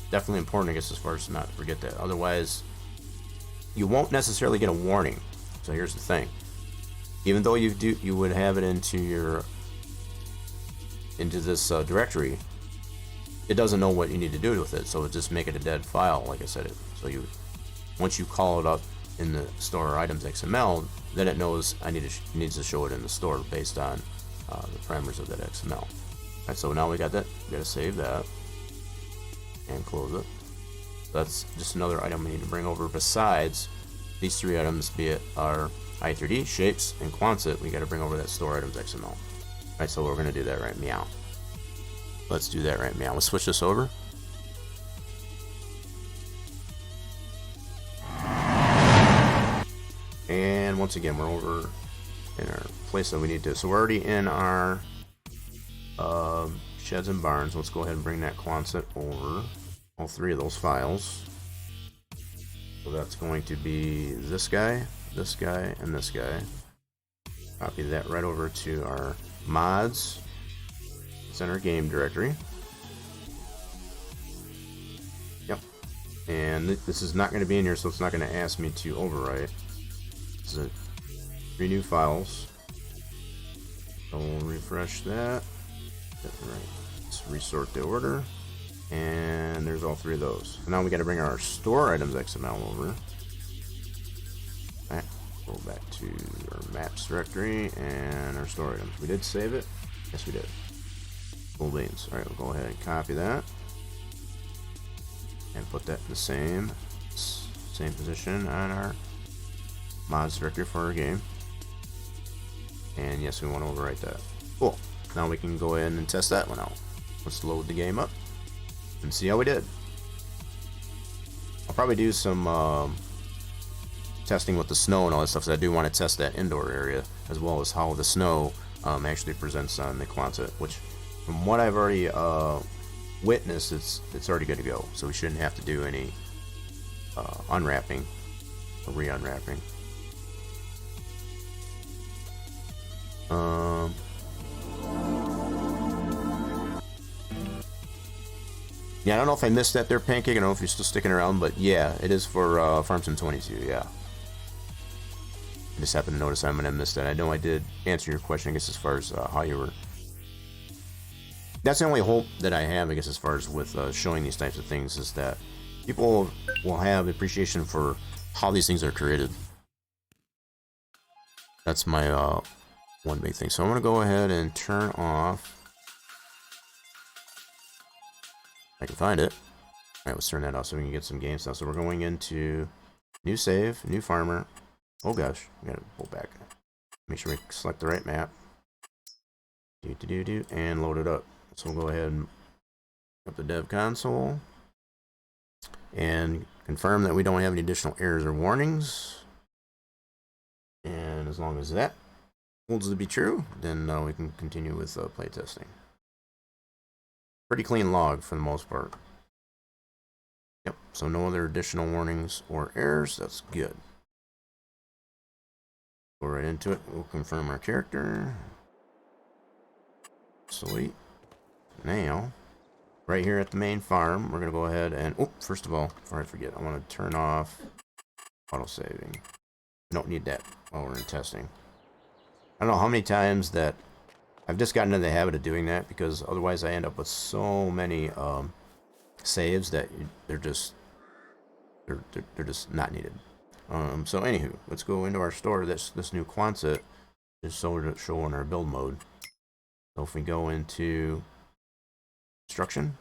Definitely important, I guess, as far as not to forget that. Otherwise, you won't necessarily get a warning. So here's the thing: even though you would have it into this directory, it doesn't know what you need to do with it. So it just make it a dead file, like I said. So once you call it up in the store items XML, then it knows it needs to show it in the store based on the parameters of that XML. Alright, so now we got that. We got to save that and close it. That's just another item we need to bring over besides these three items, be it our I3D, shapes, and Quonset. We got to bring over that store items XML. Alright, so we're going to do that right meow. Let's do that right meow. Let's switch this over. And once again, we're over in our place that we need to. So we're already in our sheds and barns. Let's go ahead and bring that Quonset over. All three of those files. So that's going to be this guy, and this guy. Copy that right over to our mods. It's in our game directory. Yep. And this is not going to be in here, so it's not going to ask me to overwrite. This is 3 new files. So we'll refresh that. Right. Let's resort the order. And there's all 3 of those. So now we got to bring our store items XML over. Alright, go back to our maps directory and our store items. We did save it? Yes, we did. Cool beans. Alright, we'll go ahead and copy that. And put that in the same position on our mods directory for our game. And yes, we want to overwrite that. Cool. Now we can go ahead and test that one out. Let's load the game up and see how we did. I'll probably do some testing with the snow and all that stuff, because I do want to test that indoor area as well as how the snow actually presents on the Quonset, which from what I've already witnessed, it's already good to go, so we shouldn't have to do any unwrapping or re-unwrapping. Yeah, I don't know if I missed that there, Pancake. I don't know if you're still sticking around, but yeah, it is for Farm Sim 22, yeah. I just happened to notice I'm gonna miss that. I know I did answer your question, I guess, as far as how you were. That's the only hope that I have, I guess, as far as with showing these types of things, is that people will have appreciation for how these things are created. That's my one big thing. So I'm gonna go ahead and turn off. I can find it. Alright, let's turn that off so we can get some game stuff. So we're going into new save, new farmer. Oh gosh, we gotta pull back. Make sure we select the right map. And load it up. So we'll go ahead and up the dev console and confirm that we don't have any additional errors or warnings. And as long as that holds to be true, then we can continue with playtesting. Pretty clean log for the most part. Yep, so no other additional warnings or errors. That's good. Go right into it. We'll confirm our character. Sweet. Now, right here at the main farm, we're going to go ahead and... Oh, first of all, before I forget, I want to turn off auto-saving. Don't need that while we're in testing. I don't know how many times that I've just gotten into the habit of doing that because otherwise I end up with so many saves that they're just not needed. So anywho, let's go into our store. This new Quonset is so to show in our build mode. So if we go into construction,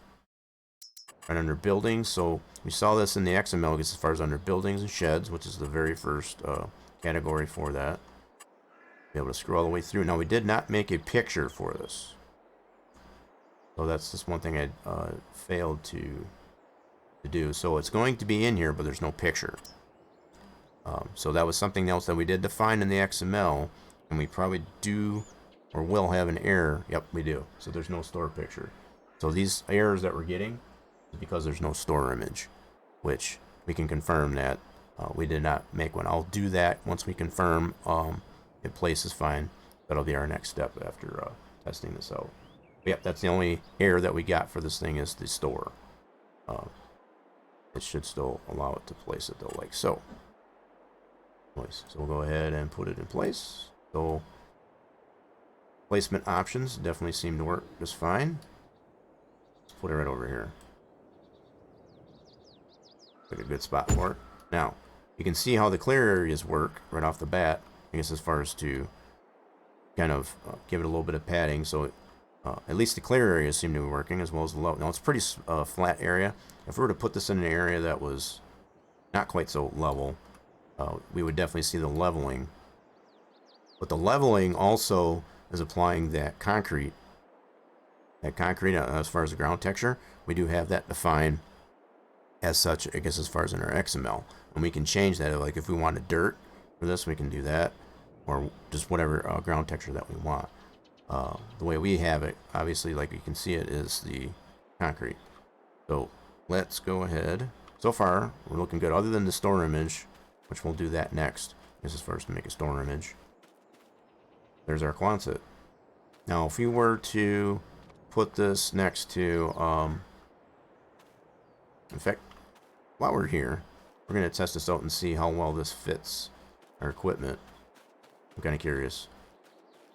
right under buildings, so we saw this in the XML as far as under buildings and sheds, which is the very first category for that. Be able to scroll all the way through. Now we did not make a picture for this, so that's just one thing I failed to do. So it's going to be in here, but there's no picture. So that was something else that we did define in the XML, and we probably do or will have an error. Yep, we do. So there's no store picture. So these errors that we're getting is because there's no store image, which we can confirm that we did not make one. I'll do that once we confirm if place is fine. That'll be our next step after testing this out. But yep, that's the only error that we got for this thing is the store. It should still allow it to place it though, like so. So we'll go ahead and put it in place. So placement options definitely seem to work just fine. Let's put it right over here. Like a good spot for it. Now, you can see how the clear areas work right off the bat. I guess as far as to kind of give it a little bit of padding, so at least the clear areas seem to be working as well as the low. Now it's a pretty flat area. If we were to put this in an area that was not quite so level, we would definitely see the leveling. But the leveling also is applying that concrete. That concrete, as far as the ground texture, we do have that defined as such, I guess, as far as in our XML. And we can change that. Like if we wanted dirt for this, we can do that. Or just whatever ground texture that we want. The way we have it, obviously, like you can see it, is the concrete. So let's go ahead. So far, we're looking good, other than the store image, which we'll do that next. This is first to make a store image. There's our Quonset. Now, if we were to put this next to, in fact, while we're here, we're going to test this out and see how well this fits our equipment. I'm kind of curious.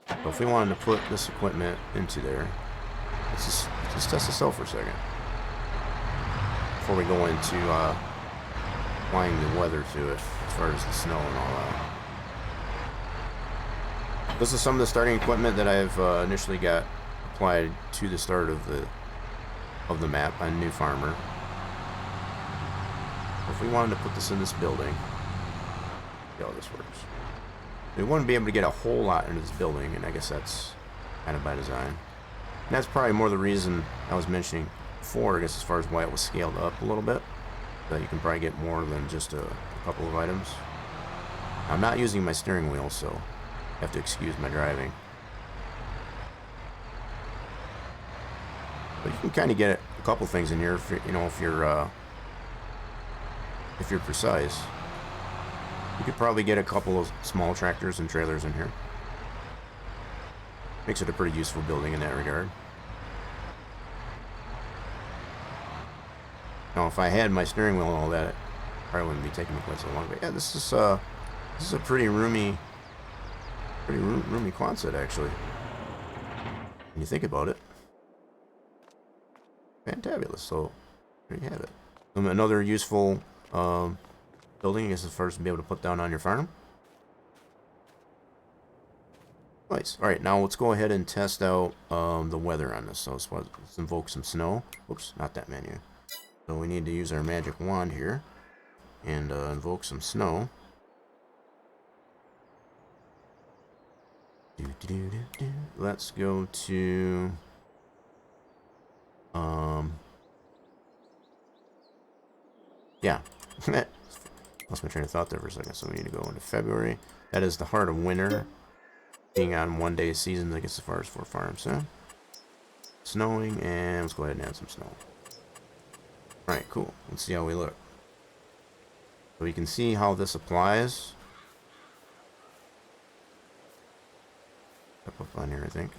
So if we wanted to put this equipment into there, let's just test this out for a second before we go into applying the weather to it as far as the snow and all that. This is some of the starting equipment that I've initially got applied to the start of the map on New Farmer. If we wanted to put this in this building, see how this works. We wouldn't be able to get a whole lot into this building, and I guess that's kind of by design. And that's probably more the reason I was mentioning before, I guess, as far as why it was scaled up a little bit. That you can probably get more than just a couple of items. I'm not using my steering wheel, so you have to excuse my driving. But you can kind of get a couple things in here if you're precise. You could probably get a couple of small tractors and trailers in here. Makes it a pretty useful building in that regard. Now, if I had my steering wheel and all that, it probably wouldn't be taking me quite so long. But yeah, this is a pretty roomy Quonset, actually. When you think about it, fantabulous. So there you have it. Another useful building, I guess, is first to be able to put down on your farm. Nice. All right, now let's go ahead and test out the weather on this. So let's invoke some snow. Oops, not that menu. So we need to use our magic wand here and invoke some snow. Let's go to yeah. Lost my train of thought there for a second. So we need to go into February. That is the heart of winter, being on 1 day season, I guess, as far as for farms. So snowing, and let's go ahead and add some snow. Alright, cool. Let's see how we look. So you can see how this applies. Up on here, I think.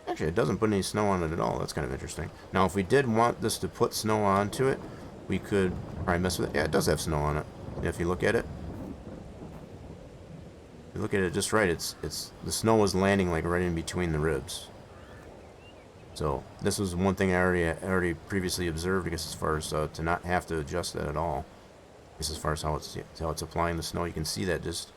Actually, it doesn't put any snow on it at all. That's kind of interesting. Now, if we did want this to put snow onto it, we could probably mess with it. Yeah, it does have snow on it. If you look at it, you look at it just right, the snow is landing like right in between the ribs. So this was one thing I already previously observed, I guess, as far as to not have to adjust that at all. I guess as far as how it's applying the snow, you can see that just.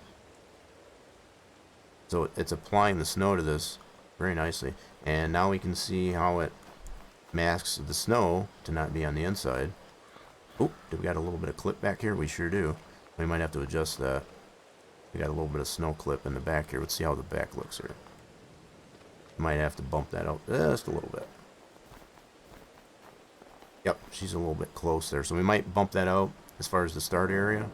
So it's applying the snow to this very nicely, and now we can see how it masks the snow to not be on the inside. Oh, do we got a little bit of clip back here? We sure do. We might have to adjust that. We got a little bit of snow clip in the back here. Let's see how the back looks here. Might have to bump that out just a little bit. Yep, she's a little bit close there, so we might bump that out as far as the start area.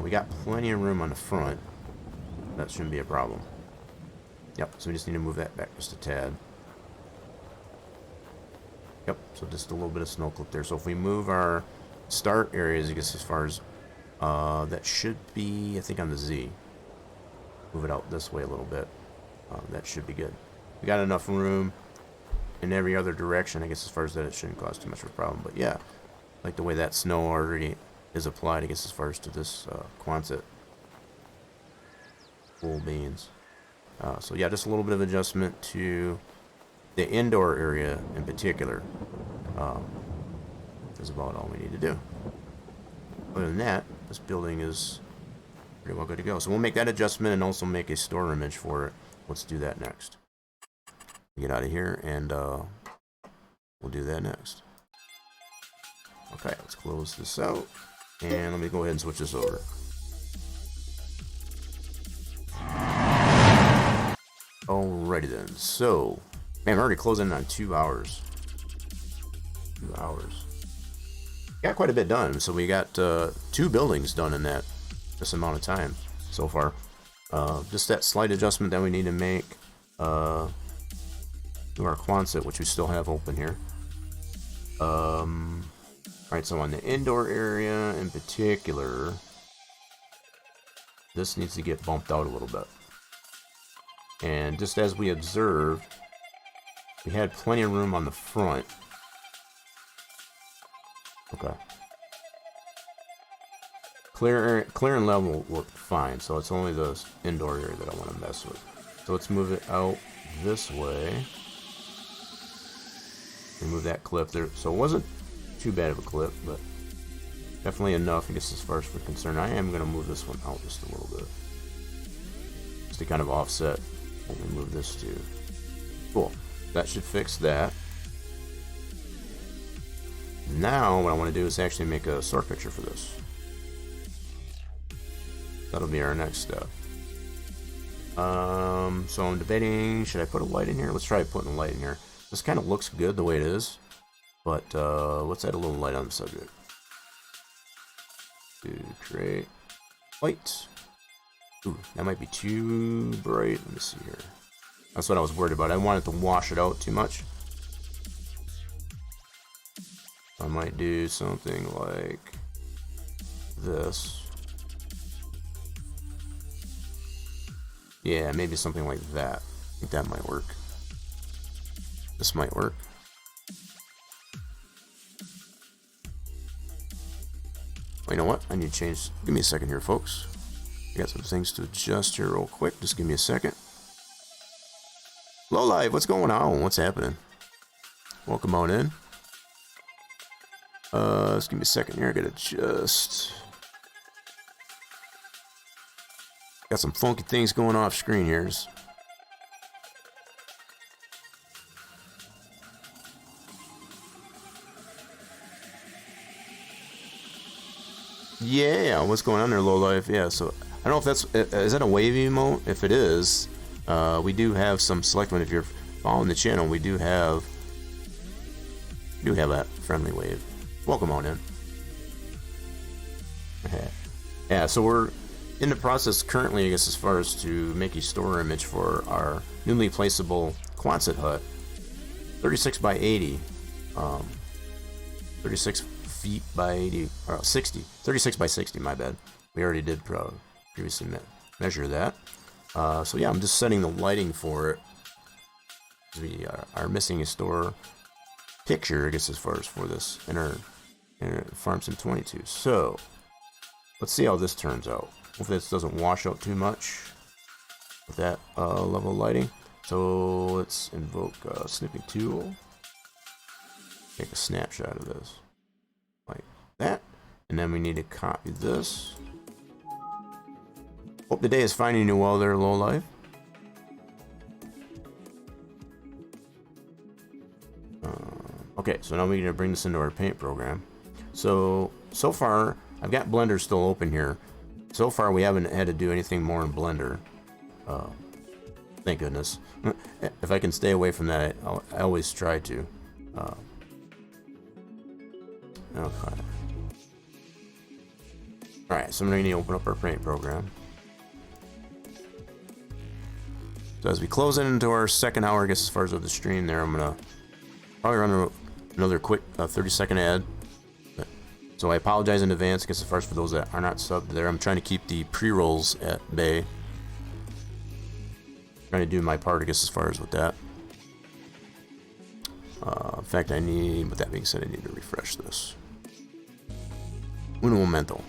We got plenty of room on the front. That shouldn't be a problem. Yep, so we just need to move that back just a tad. Yep, so just a little bit of snow clip there. So if we move our start areas, I guess as far as that should be, I think, on the Z. Move it out this way a little bit. That should be good. We got enough room in every other direction, I guess, as far as that it shouldn't cause too much of a problem. But yeah, like the way that snow already is applied, I guess, as far as to this Quonset full beans. So yeah, just a little bit of adjustment to the indoor area in particular is about all we need to do. Other than that, this building is pretty well good to go. So we'll make that adjustment and also make a store image for it. Let's do that next. Get out of here and we'll do that next. Okay, let's close this out and let me go ahead and switch this over. Alrighty then. So, man, we're already closing on 2 hours. 2 hours. Got quite a bit done. So we got 2 buildings done in this amount of time so far. Just that slight adjustment that we need to make to our Quonset, which we still have open here. Alright, so on the indoor area in particular, this needs to get bumped out a little bit. And just as we observed, we had plenty of room on the front. Okay. Clear and level work fine, so it's only the indoor area that I want to mess with. So let's move it out this way. Remove that clip there. So it wasn't too bad of a clip, but definitely enough, I guess, as far as we're concerned. I am going to move this one out just a little bit, just to kind of offset what we move this to. Cool. That should fix that. Now what I want to do is actually make a sort picture for this. That'll be our next step. So I'm debating, should I put a light in here? Let's try putting a light in here. This kind of looks good the way it is, but let's add a little light on the subject. To create light. Ooh, that might be too bright. Let me see here. That's what I was worried about. I wanted to wash it out too much. I might do something like this. Yeah, maybe something like that. I think that might work. This might work. Well, you know what? I need to change. Give me a second here, folks. I got some things to adjust here real quick. Just give me a second. Low Live, what's going on? What's happening? Welcome on in. Just give me a second here. I gotta just. Got some funky things going off screen here. Yeah, what's going on there, Low Life? Yeah, so I don't know if that's, is that a wave emote? If it is, we do have some select one. If you're following the channel, we do have that friendly wave. Welcome on in. Yeah, so we're in the process currently, I guess, as far as to make a store image for our newly placeable Quonset hut. 36 by 80. 36 feet by 80, or 60. 36 by 60, my bad. We already did previously measure that. So yeah, I'm just setting the lighting for it. We are missing a store picture, I guess, as far as for this in our Farm Sim 22. So let's see how this turns out. Hopefully this doesn't wash out too much with that level of lighting. So let's invoke a snipping tool. Take a snapshot of this. Like that. And then we need to copy this. Hope the day is finding you well there, low life. Okay, so now we're going to bring this into our paint program. So far, I've got Blender still open here. So far, we haven't had to do anything more in Blender. Thank goodness. If I can stay away from that, I always try to. Okay. Alright, so I'm going to open up our paint program. So as we close it into our second hour, I guess as far as with the stream there, I'm going to probably run another quick 30-second ad. So I apologize in advance, I guess as far as for those that are not subbed there. I'm trying to keep the pre-rolls at bay. Trying to do my part, I guess, as far as with that. In fact, with that being said, I need to refresh this. Un momento.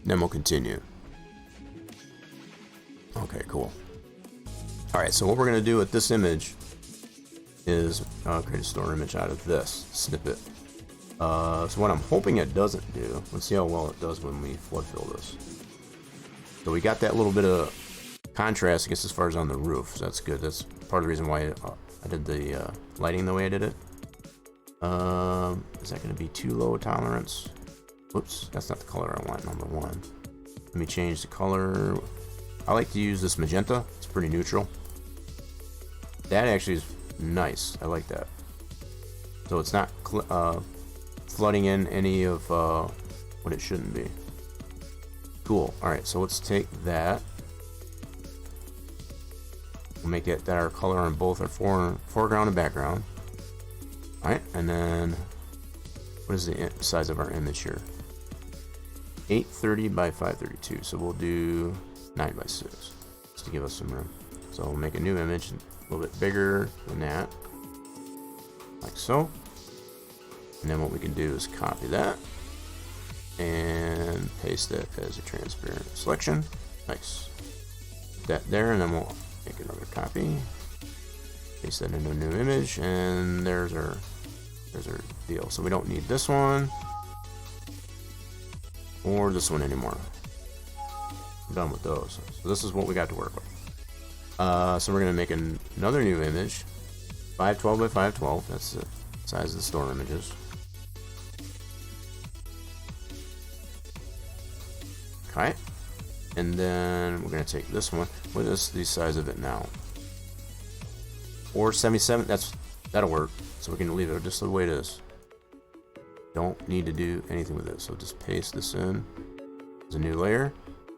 Then we'll continue. Okay, cool. Alright, so what we're going to do with this image is create a store image out of this snippet. So what I'm hoping it doesn't do, let's see how well it does when we flood fill this. So we got that little bit of contrast, I guess, as far as on the roof. So that's good. That's part of the reason why I did the lighting the way I did it. Is that going to be too low a tolerance? Whoops, that's not the color I want, number one. Let me change the color. I like to use this magenta. It's pretty neutral. That actually is nice. I like that. So it's not flooding in any of what it shouldn't be. Cool. Alright, so let's take that. We'll make it that our color on both our foreground and background. Alright, and then what is the size of our image here? 830 by 532. So we'll do 9 by 6 just to give us some room. So we'll make a new image a little bit bigger than that, like so. And then what we can do is copy that and paste it as a transparent selection. Nice. Put that there, and then we'll make another copy. Paste that into a new image, and there's our deal. So we don't need this one or this one anymore. I'm done with those. So this is what we got to work with. So we're going to make another new image, 512 by 512. That's the size of the store images. Okay, and then we're going to take this one. What is the size of it now? 477. That'll work. So we can leave it just the way it is. Don't need to do anything with it. So just paste this in as a new layer.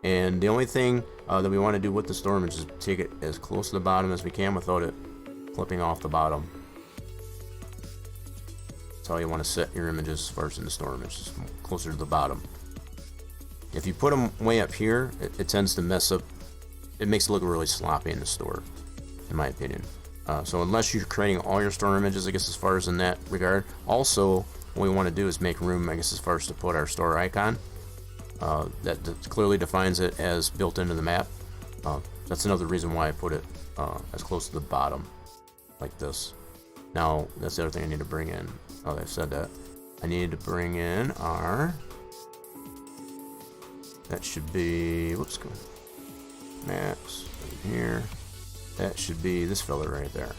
And the only thing that we want to do with the store image is take it as close to the bottom as we can without it flipping off the bottom. That's how you want to set your images first in the store image, just closer to the bottom. If you put them way up here, it tends to mess up. It makes it look really sloppy in the store, in my opinion. So unless you're creating all your store images, I guess, as far as in that regard. Also, what we want to do is make room, I guess, as far as to put our store icon. That clearly defines it as built into the map. That's another reason why I put it as close to the bottom, like this. Now, that's the other thing I need to bring in. Oh, I said that. I need to bring in our... That should be... Whoops, go. Maps, right here. That should be this fella right there.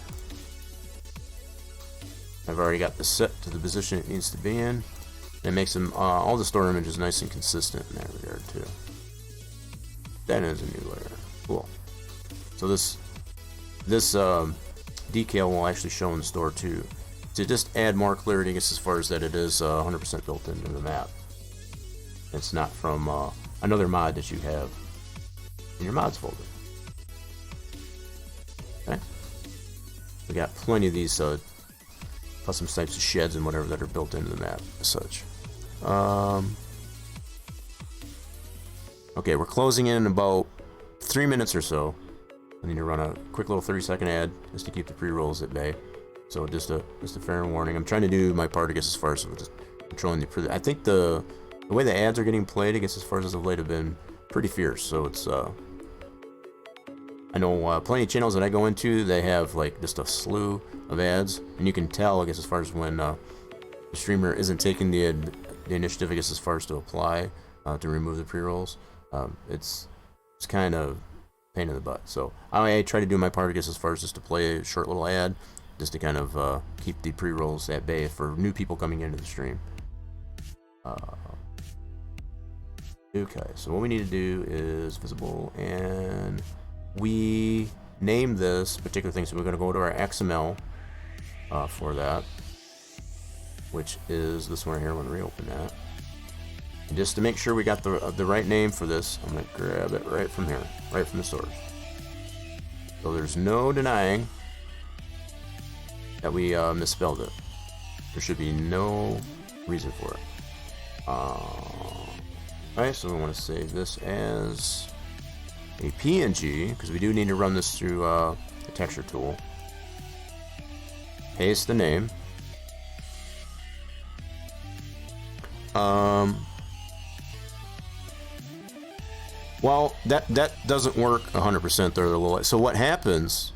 I've already got this set to the position it needs to be in. It makes them all the store images nice and consistent in that regard too. That is a new layer. Cool. So this decal will actually show in the store too, to just add more clarity, I guess, as far as that it is 100% built into the map. It's not from another mod that you have in your mods folder. Okay. We got plenty of these custom types of sheds and whatever that are built into the map as such. Okay, we're closing in about 3 minutes or so. I need to run a quick little 30-second ad just to keep the pre-rolls at bay. So just a fair warning. I'm trying to do my part, I guess, as far as controlling the. I think the way the ads are getting played, I guess as far as of late, have been pretty fierce. So it's I know plenty of channels that I go into, they have like just a slew of ads, and you can tell, I guess, as far as when the streamer isn't taking the initiative, I guess, as far as to apply to remove the pre-rolls. It's kind of pain in the butt. So I try to do my part, I guess, as far as just to play a short little ad, just to kind of keep the pre-rolls at bay for new people coming into the stream. Okay, so what we need to do is visible, and we name this particular thing. So we're going to go to our XML for that, which is this one right here. I'm going to reopen that. And just to make sure we got the right name for this, I'm going to grab it right from here, right from the source. So there's no denying that we misspelled it. There should be no reason for it. Alright, so we want to save this as a PNG, because we do need to run this through the texture tool. Paste the name. Well, that doesn't work 100% there. So what happens,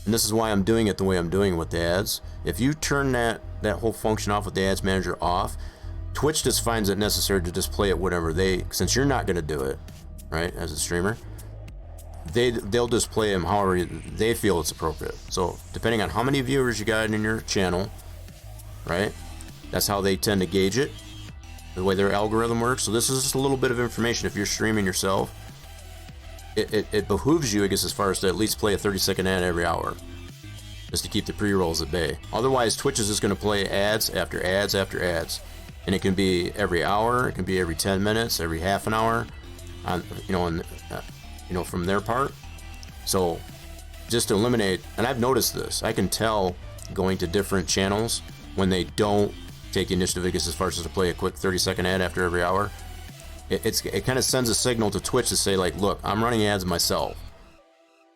and this is why I'm doing it the way I'm doing with the ads, if you turn that whole function off with the ads manager off, Twitch just finds it necessary to just play it whatever since you're not going to do it, right, as a streamer, they'll just play them however they feel it's appropriate. So depending on how many viewers you got in your channel, right, that's how they tend to gauge it, the way their algorithm works. So this is just a little bit of information. If you're streaming yourself, it behooves you, I guess, as far as to at least play a 30-second ad every hour, just to keep the pre-rolls at bay. Otherwise, Twitch is just going to play ads after ads after ads, and it can be every hour, it can be every 10 minutes, every half an hour, from their part. So just to eliminate, and I've noticed this, I can tell going to different channels when they don't take the initiative, I guess, as far as to play a quick 30-second ad after every hour. It kind of sends a signal to Twitch to say, like, look, I'm running ads myself.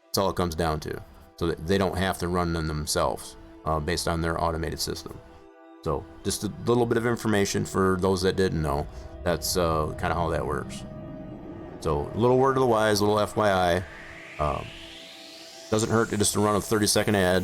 That's all it comes down to. So that they don't have to run them themselves based on their automated system. So just a little bit of information for those that didn't know. That's kind of how that works. So a little word of the wise, a little FYI. Doesn't hurt to just run a 30-second ad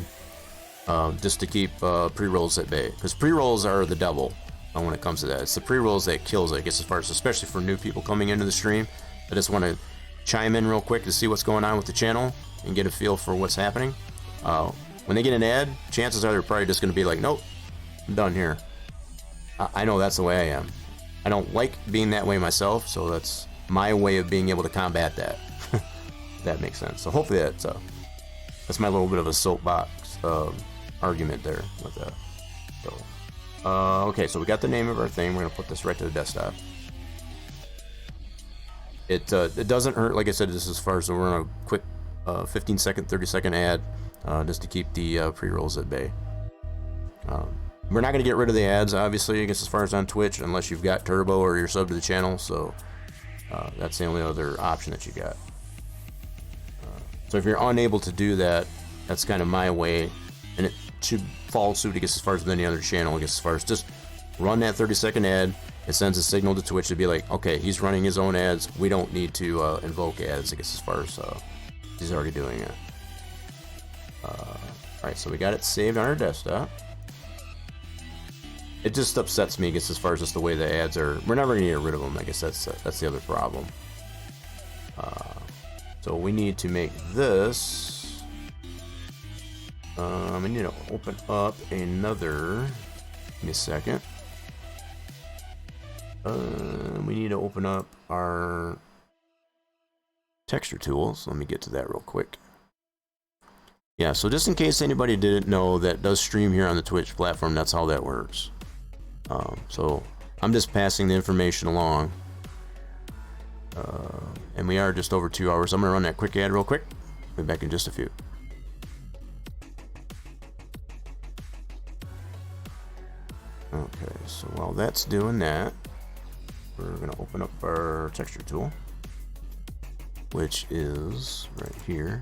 just to keep pre-rolls at bay. Because pre-rolls are the devil when it comes to that. It's the pre-rolls that kills it, I guess, as far as, especially for new people coming into the stream that just want to chime in real quick to see what's going on with the channel and get a feel for what's happening. When they get an ad, chances are they're probably just going to be like, nope, I'm done here. I know that's the way I am. I don't like being that way myself, so that's my way of being able to combat that. If that makes sense. So hopefully that's my little bit of a soapbox argument there with that. So okay, so we got the name of our thing. We're gonna put this right to the desktop. It doesn't hurt, like I said, just as far as we're on a quick 15-second, 30-second ad just to keep the pre-rolls at bay. We're not going to get rid of the ads, obviously, I guess, as far as on Twitch, unless you've got Turbo or you're sub to the channel. So that's the only other option that you got. So if you're unable to do that, that's kind of my way, and it should follow suit, I guess, as far as with any other channel, I guess, as far as just run that 30-second ad. It sends a signal to Twitch to be like, okay, he's running his own ads. We don't need to invoke ads, I guess, as far as he's already doing it. Alright, so we got it saved on our desktop. It just upsets me, I guess, as far as just the way the ads are. We're never going to get rid of them. I guess that's the other problem. So we need to make this. I need to open up another. Give me a second. We need to open up our texture tools. Let me get to that real quick. Yeah, so just in case anybody didn't know that does stream here on the Twitch platform, that's how that works. So I'm just passing the information along. And we are just over 2 hours. I'm going to run that quick ad real quick. Be back in just a few. Okay, so while that's doing that, we're going to open up our texture tool, which is right here.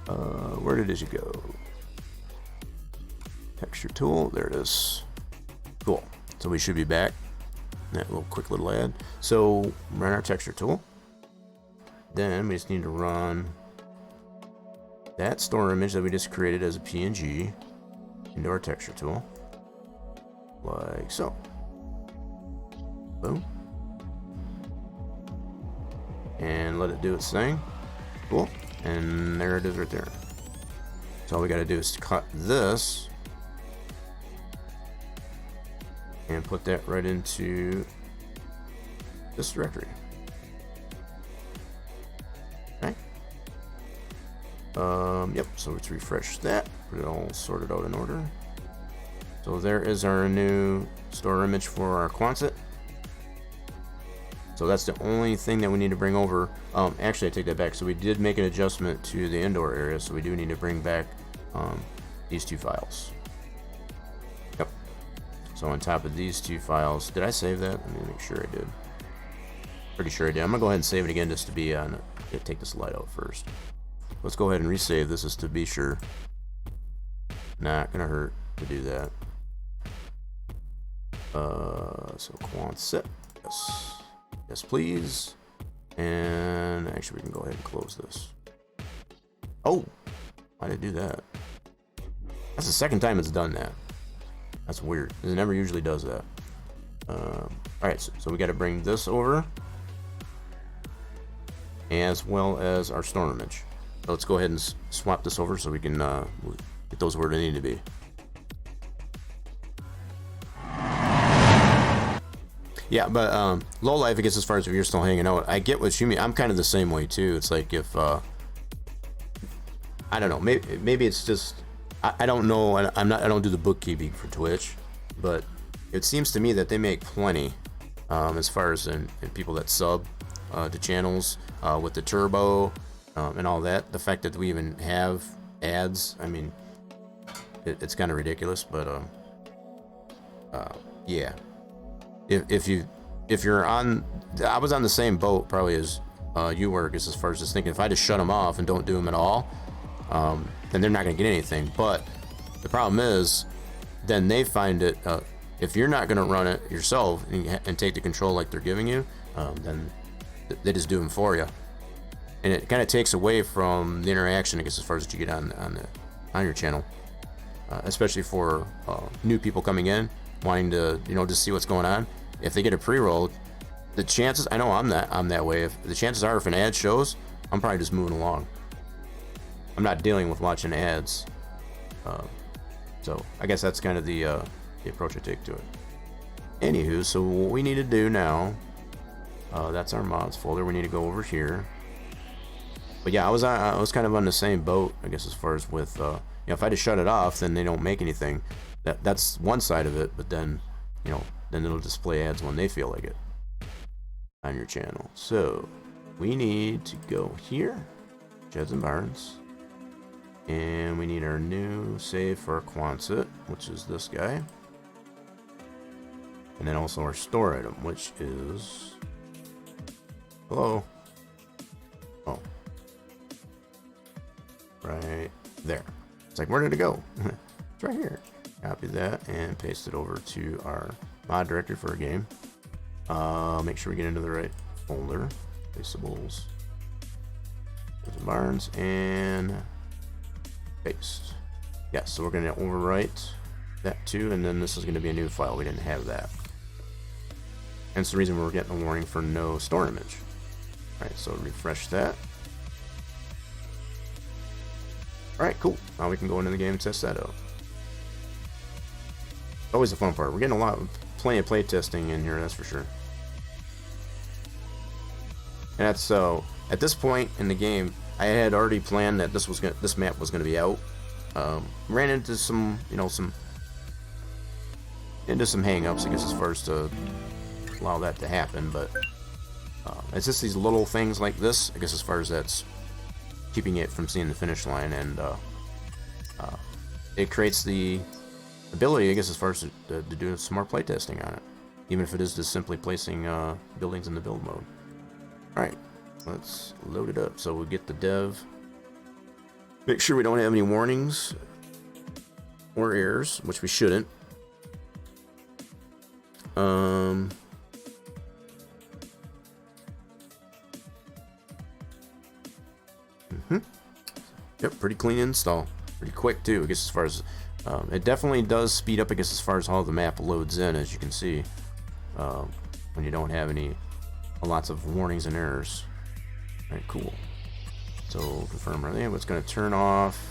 Where did it go? Texture tool, there it is. Cool. So we should be back. That little quick little ad. So run our texture tool. Then we just need to run that store image that we just created as a PNG into our texture tool. Like so. Boom. And let it do its thing. Cool. And there it is right there. So all we got to do is cut this and put that right into this directory. Okay. Yep. So let's refresh that. Put it all sorted out in order. So there is our new store image for our Quonset. So that's the only thing that we need to bring over. Actually, I take that back. So we did make an adjustment to the indoor area. So we do need to bring back these two files. Yep. So on top of these two files, did I save that? Let me make sure I did. Pretty sure I did. I'm gonna go ahead and save it again just to be on. Take this light out first. Let's go ahead and resave this just to be sure. Not gonna hurt to do that. So Quonset, yes. Yes, please. And actually, we can go ahead and close this. Oh, why did it do that? That's the second time it's done that. That's weird. It never usually does that. Alright, so we got to bring this over, as well as our store image. So let's go ahead and swap this over so we can get those where they need to be. Yeah, but low life, I guess, as far as if you're still hanging out, I get what you mean. I'm kind of the same way too. It's like if I don't know, maybe it's just I don't know. I don't do the bookkeeping for Twitch, but it seems to me that they make plenty as far as in people that sub to channels with the turbo and all that. The fact that we even have ads, I mean, it's kind of ridiculous, but yeah. If you're on, I was on the same boat probably as you were, as far as just thinking if I just shut them off and don't do them at all, then they're not gonna get anything. But the problem is, then they find it. If you're not gonna run it yourself and take the control like they're giving you, then they just do them for you, and it kind of takes away from the interaction, I guess, as far as what you get on your channel, especially for new people coming in wanting to just see what's going on. If they get a pre-roll, the chances, I know I'm that way. If the chances are, if an ad shows, I'm probably just moving along. I'm not dealing with watching ads. So I guess that's kind of the approach I take to it. Anywho, so what we need to do now, that's our mods folder. We need to go over here. But yeah, I was kind of on the same boat, I guess, as far as with if I just shut it off, then they don't make anything. That's one side of it, but then then it'll display ads when they feel like it on your channel. So we need to go here, Sheds and Barns, and we need our new save for our Quonset, which is this guy, and then also our store item, which is hello. Oh, right there. It's like, where did it go? It's right here. Copy that and paste it over to our mod directory for a game. Make sure we get into the right folder. Pastables, Barns, and paste. Yes, so we're going to overwrite that too, and then this is going to be a new file. We didn't have that. Hence the reason we're getting a warning for no store image. Alright, so refresh that. Alright, cool. Now we can go into the game and test that out. Always the fun part. We're getting plenty of play testing in here, that's for sure. And that's so. At this point in the game, I had already planned that this map was gonna be out. Ran into some hang-ups, I guess, as far as to allow that to happen. But it's just these little things like this, I guess, as far as that's keeping it from seeing the finish line, and it creates the ability, I guess, as far as to do some more playtesting on it, even if it is just simply placing buildings in the build mode. Alright, let's load it up. So we'll get the dev, make sure we don't have any warnings or errors, which we shouldn't. Yep, pretty clean install. Pretty quick too, I guess, as far as it definitely does speed up, I guess, as far as how the map loads in, as you can see, when you don't have any lots of warnings and errors. All right, cool. So confirm right there. It's going to turn off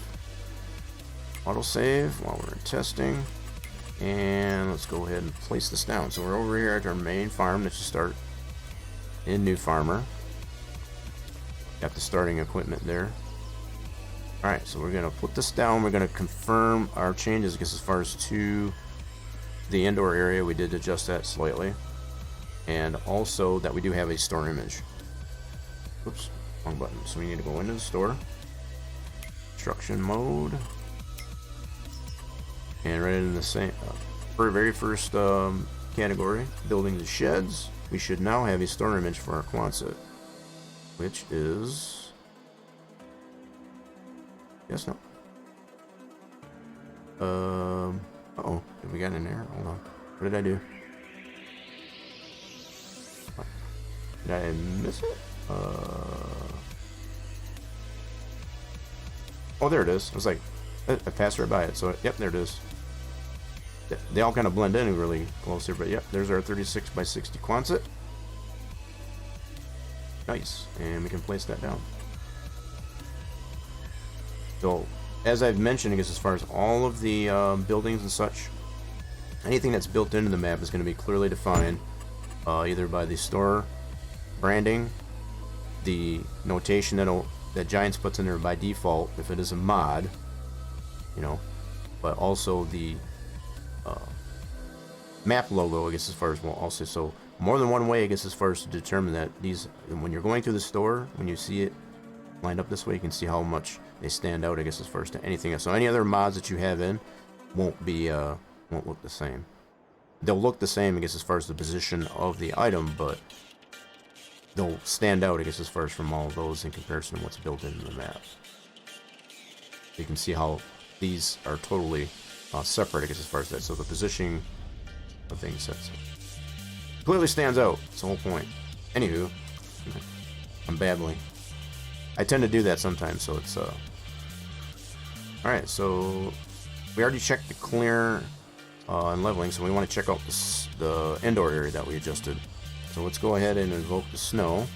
autosave while we're in testing, and let's go ahead and place this down. So we're over here at our main farm. Let's just start in new farmer. Got the starting equipment there. Alright, so we're going to put this down. We're going to confirm our changes, I guess, as far as to the indoor area. We did adjust that slightly. And also that we do have a store image. Oops, wrong button. So we need to go into the store. Construction mode. And right in the same, very first category, buildings and sheds, we should now have a store image for our Quonset, which is... Yes, no. Uh-oh. Did we got in there? Hold on. What did I do? Did I miss it? Oh, there it is. I was like, I passed right by it. So, yep, there it is. They all kind of blend in really close here, but yep, there's our 36 by 60 Quonset. Nice. And we can place that down. So, as I've mentioned, I guess, as far as all of the buildings and such, anything that's built into the map is going to be clearly defined, either by the store branding, the notation that Giants puts in there by default, if it is a mod, you know, but also the map logo, I guess, as far as, well, also, so more than one way, I guess, as far as to determine that these, when you're going through the store, when you see it lined up this way, you can see how much they stand out, I guess, as far as to anything else. So any other mods that you have in won't look the same. They'll look the same, I guess, as far as the position of the item, but they'll stand out, I guess, as far as from all of those in comparison to what's built into the map. You can see how these are totally separate, I guess, as far as that. So the positioning of things clearly stands out. That's the whole point. Anywho, I'm babbling. I tend to do that sometimes, so it's alright, so we already checked the clear and leveling, so we want to check out the indoor area that we adjusted. So let's go ahead and invoke the snow.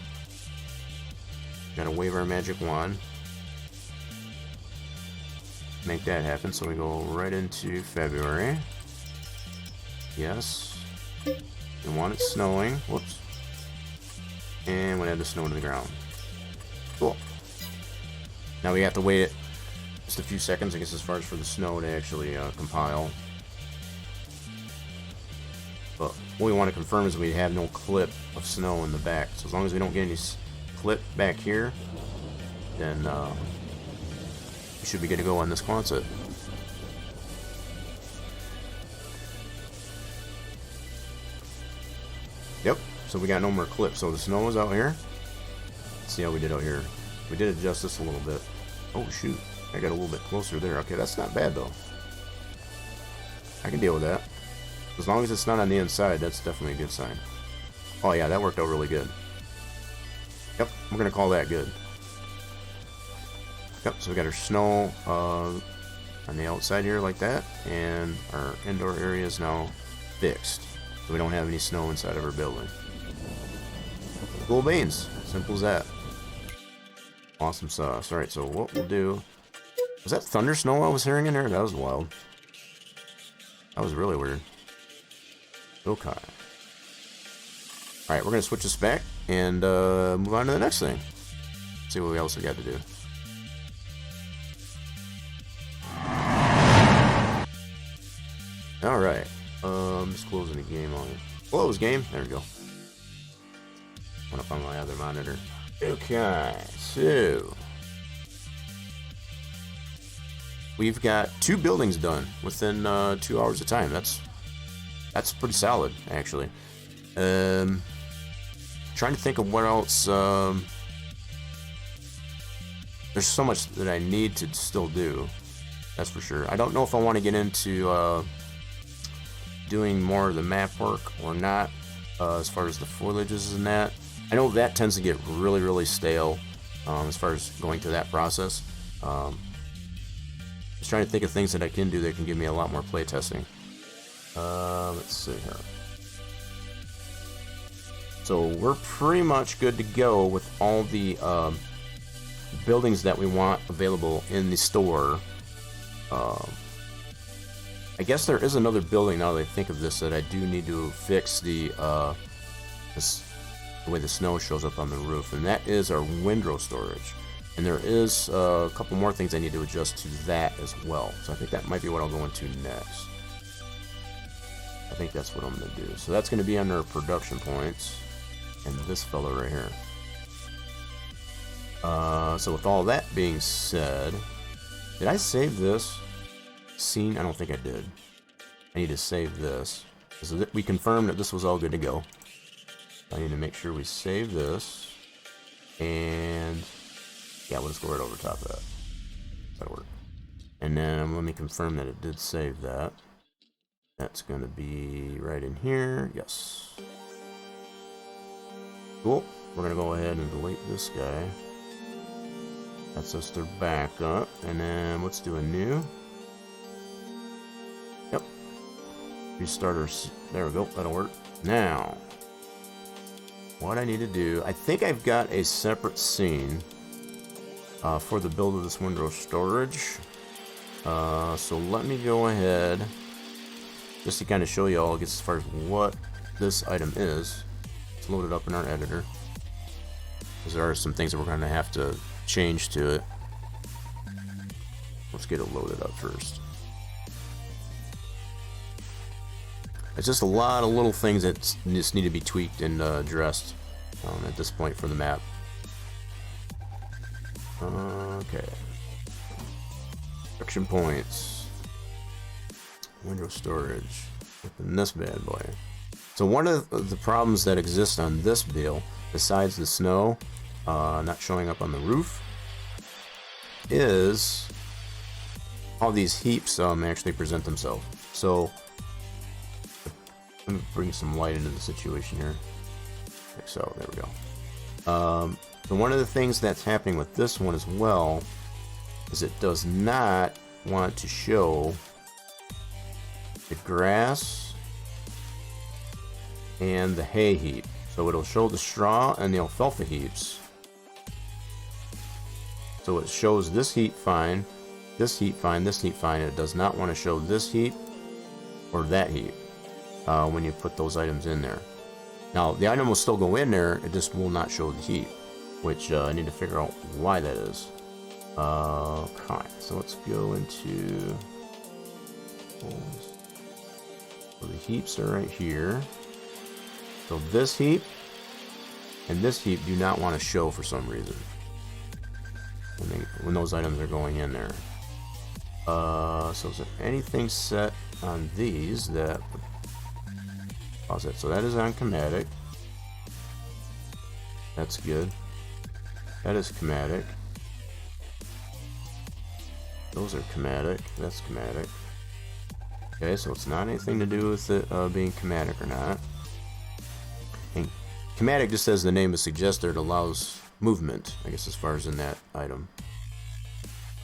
Gotta wave our magic wand. Make that happen, so we go right into February. Yes. We want it snowing. Whoops. And we add the snow to the ground. Cool. Now we have to wait just a few seconds, I guess, as far as for the snow to actually compile. But what we want to confirm is we have no clip of snow in the back. So as long as we don't get any clip back here, then we should be good to go on this Quonset. Yep, so we got no more clips. So the snow is out here. Let's see how we did out here. We did adjust this a little bit. Oh shoot, I got a little bit closer there. Okay, that's not bad though. I can deal with that. As long as it's not on the inside, that's definitely a good sign. Oh yeah, that worked out really good. Yep, we're gonna call that good. Yep, so we got our snow on the outside here like that, and our indoor area is now fixed. So we don't have any snow inside of our building. Cool beans. Simple as that. Awesome sauce. Alright, so what we'll do... Was that thunder snow I was hearing in there? That was wild. That was really weird. Okay. Alright, we're going to switch this back and move on to the next thing. See what else we got to do. Alright. Just closing the game on it. Close game. There we go. Went up on my other monitor. Okay, so we've got 2 buildings done within 2 hours of time. That's pretty solid, actually. Trying to think of what else. There's so much that I need to still do. That's for sure. I don't know if I want to get into doing more of the map work or not, as far as the foliages and that. I know that tends to get really stale as far as going through that process. Just trying to think of things that I can do that can give me a lot more playtesting. Let's see here. So we're pretty much good to go with all the buildings that we want available in the store. I guess there is another building now that I think of this that I do need to fix the way the snow shows up on the roof, and that is our windrow storage. And there is a couple more things I need to adjust to that as well. So I think that might be what I'll go into next. I think that's what I'm going to do. So that's going to be under production points. And this fella right here. So with all that being said, did I save this scene? I don't think I did. I need to save this. So we confirmed that this was all good to go. I need to make sure we save this. And yeah, we'll just go right over top of that. That'll work. And then let me confirm that it did save that. That's going to be right in here. Yes. Cool. We're going to go ahead and delete this guy. That's us their backup. And then let's do a new. Yep. Restart our... There we go. That'll work. Now, what I need to do... I think I've got a separate scene for the build of this windrow storage. So let me go ahead, just to kind of show you all, as far as what this item is. Let's load it up in our editor, because there are some things that we're going to have to change to it. Let's get it loaded up first. It's just a lot of little things that just need to be tweaked and addressed at this point for the map. Okay. Production points. Windrow storage. Open this bad boy. So one of the problems that exists on this bill, besides the snow not showing up on the roof, is all these heaps actually present themselves. So let me bring some light into the situation here. Like so, there we go. So one of the things that's happening with this one as well is it does not want to show the grass and the hay heap. So it'll show the straw and the alfalfa heaps. So it shows this heap fine, this heap fine, this heap fine. It does not want to show this heap or that heap when you put those items in there. Now the item will still go in there, it just will not show the heap, which I need to figure out why that is. Okay, so let's go into... So the heaps are right here. So this heap and this heap do not want to show for some reason when those items are going in there. So is there anything set on these that... Pause it. So that is on chromatic. That's good. That is chromatic. Those are chromatic. That's chromatic. Okay, so it's not anything to do with it being chromatic or not. And chromatic, just as the name would suggest, it allows movement, I guess, as far as in that item.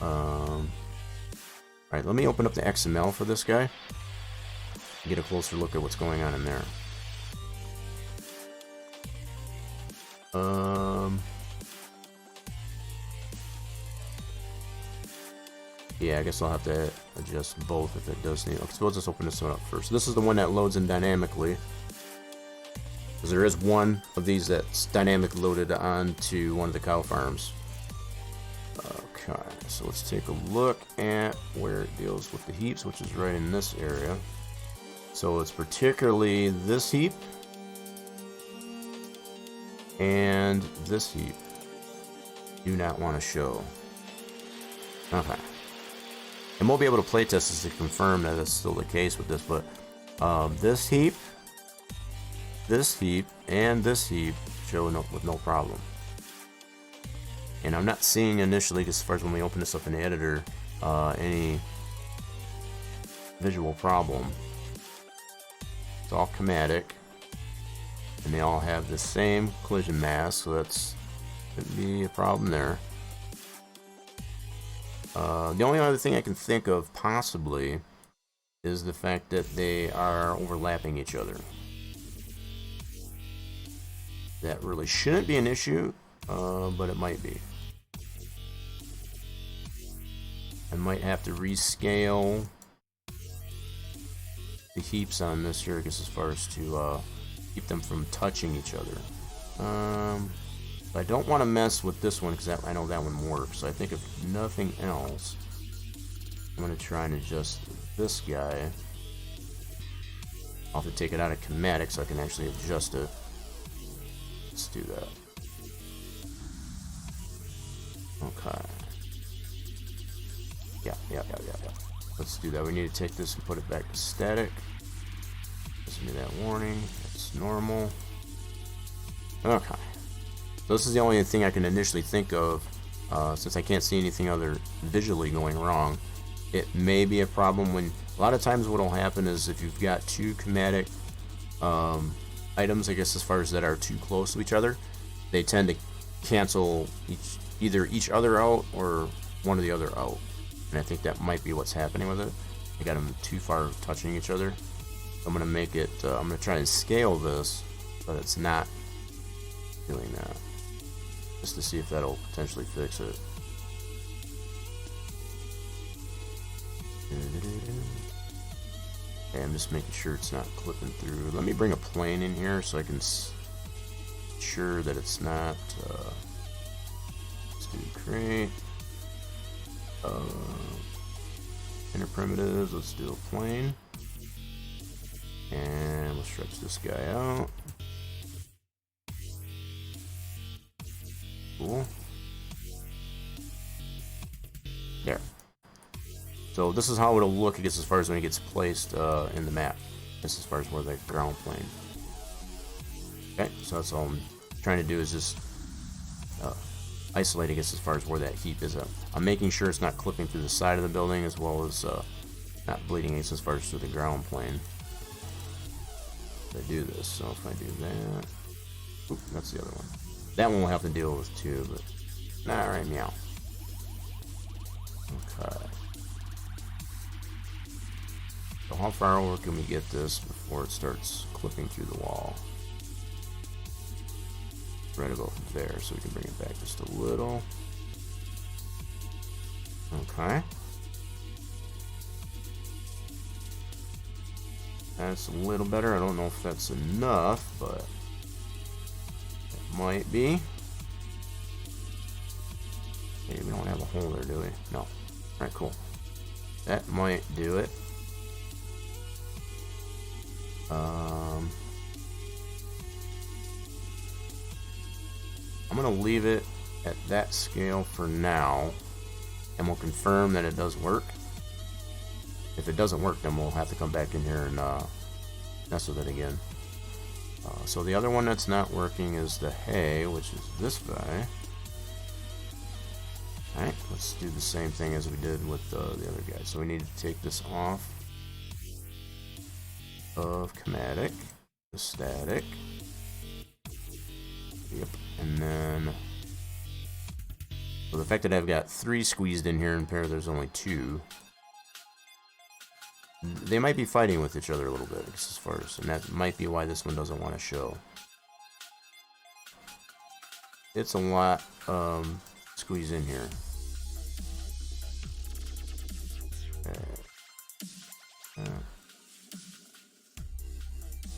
Alright, let me open up the XML for this guy. Get a closer look at what's going on in there. Yeah, I guess I'll have to adjust both if it does need. Okay, so let's just open this one up first. This is the one that loads in dynamically, because there is one of these that's dynamically loaded onto one of the cow farms. Okay, so let's take a look at where it deals with the heaps, which is right in this area. So it's particularly this heap and this heap do not want to show. Okay. And we'll be able to playtest this to confirm that that's still the case with this, but this heap, and this heap show with no problem. And I'm not seeing initially, as far as when we open this up in the editor, any visual problem It's all chromatic. And they all have the same collision mass, so that's shouldn't be a problem there. The only other thing I can think of possibly is the fact that they are overlapping each other. That really shouldn't be an issue, but it might be. I might have to rescale the heaps on this here, I guess, as far as to keep them from touching each other. I don't want to mess with this one because I know that one works. So I think if nothing else, I'm going to try and adjust this guy. I'll have to take it out of chromatic so I can actually adjust it. Let's do that. Okay. Yeah. Let's do that. We need to take this and put it back to static. Listen to that warning. It's normal. Okay. So this is the only thing I can initially think of, since I can't see anything other visually going wrong. It may be a problem when, a lot of times what will happen is if you've got two chromatic items, I guess as far as that are too close to each other, they tend to cancel either each other out or one or the other out. And I think that might be what's happening with it. I got them too far touching each other. I'm going to make it, I'm going to try and scale this, but it's not doing that. Just to see if that'll potentially fix it. Okay, I'm just making sure it's not clipping through. Let me bring a plane in here so I can ensure that it's not. Let's do create. Inner primitives, let's do a plane. And we'll stretch this guy out. Cool. There. So this is how it'll look, I guess, as far as when it gets placed in the map. This as far as where the ground plane. Okay, so that's all I'm trying to do is just isolate, I guess, as far as where that heap is. I'm making sure it's not clipping through the side of the building, as well as not bleeding as far as to the ground plane. If I do this, so if I do that, oop, that's the other one. That one we'll have to deal with too, but not right now. Okay. So how far over can we get this before it starts clipping through the wall? Right about there, so we can bring it back just a little. Okay. That's a little better. I don't know if that's enough, but it might be. Okay, we don't have a hole there, do we? No. Alright, cool. That might do it. I'm going to leave it at that scale for now, and we'll confirm that it does work. If it doesn't work, then we'll have to come back in here and mess with it again. So the other one that's not working is the hay, which is this guy. Alright, let's do the same thing as we did with the other guy. So we need to take this off of chromatic, the static. Yep, and then so the fact that I've got 3 squeezed in here and pair there's only 2. They might be fighting with each other a little bit as far as, and that might be why this one doesn't want to show. It's a lot squeeze in here.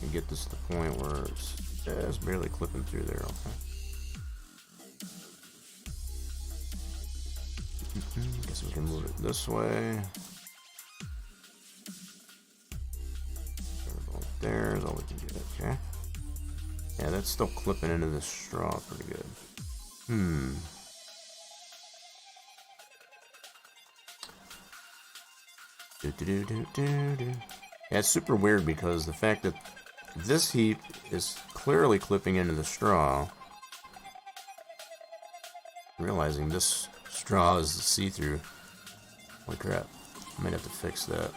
And get this to the point where it's barely clipping through there. Okay. Guess we can move it this way. There's all we can get. Okay. Yeah, that's still clipping into the straw pretty good. Yeah, it's super weird because the fact that this heap is clearly clipping into the straw. Realizing this straw is see-through. Holy crap. I might have to fix that.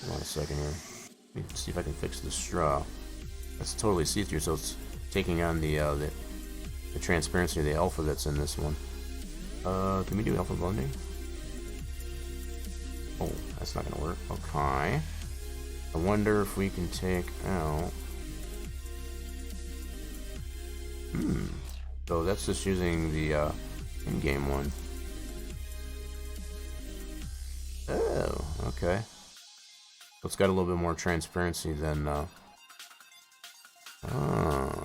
Hold on a second here. Let me see if I can fix the straw. That's totally see-through, so it's taking on the transparency of the alpha that's in this one. Can we do alpha blending? Oh, that's not gonna work. Okay. I wonder if we can take out... So that's just using the in-game one. Oh, okay. So it's got a little bit more transparency than... Oh,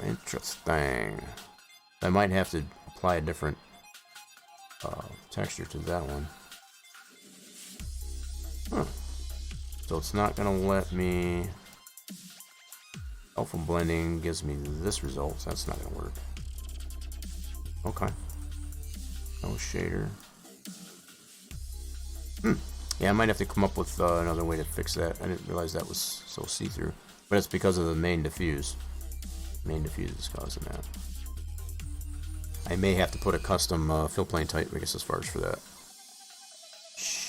interesting. I might have to apply a different texture to that one. Huh. So it's not gonna let me... Alpha blending gives me this result, so that's not gonna work. Okay. No shader. Yeah, I might have to come up with another way to fix that. I didn't realize that was so see-through. But it's because of the main diffuse. Main diffuse is causing that. I may have to put a custom fill plane type, I guess, as far as for that.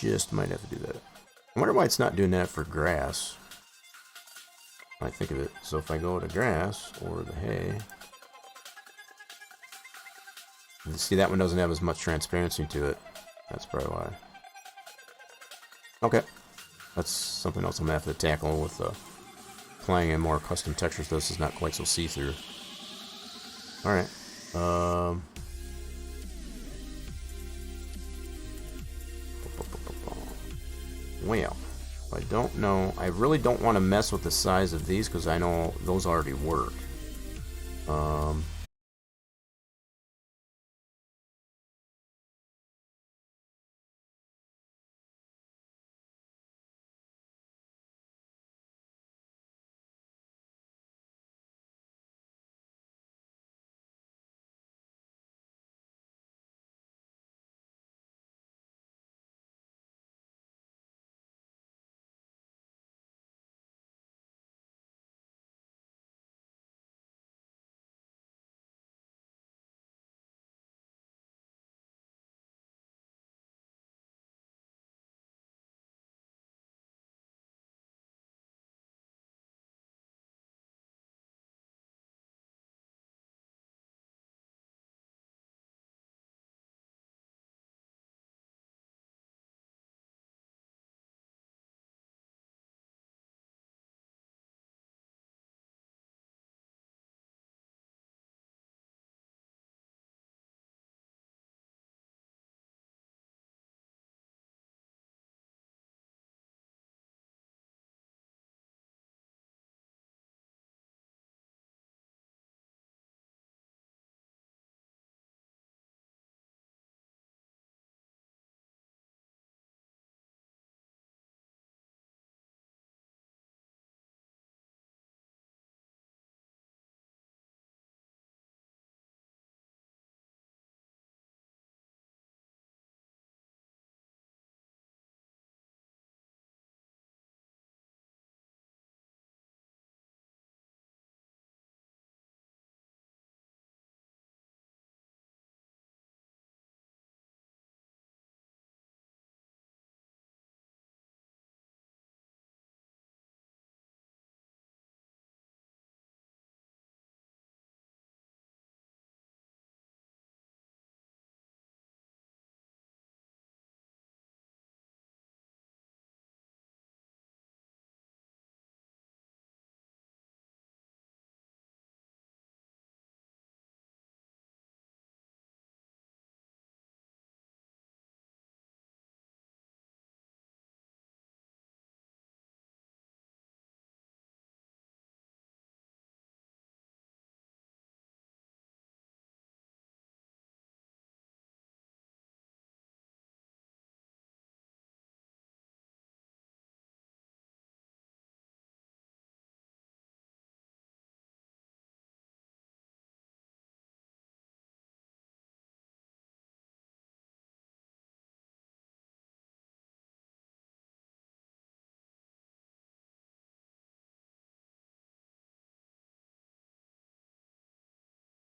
Just might have to do that. I wonder why it's not doing that for grass. I think of it. So if I go to grass or the hay, you see that one doesn't have as much transparency to it. That's probably why. Okay, that's something else I'm gonna have to tackle with applying in more custom textures. This is not quite so see-through. All right. Well, I don't know. I really don't want to mess with the size of these because I know those already work.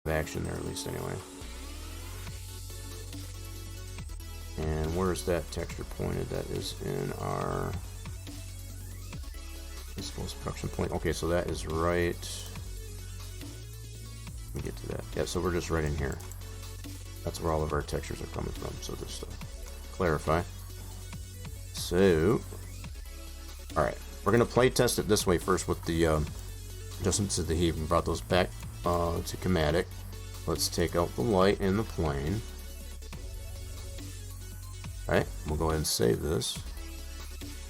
Action there, at least, anyway. And where's that texture pointed? That is in our Suppose production point. Okay, so that is right. Let me get to that. Yeah, so we're just right in here. That's where all of our textures are coming from. So just to clarify. So, all right, we're gonna play test it this way first with the adjustments to the heat. We brought those back to chromatic. Let's take out the light in the plane. All right, we'll go ahead and save this.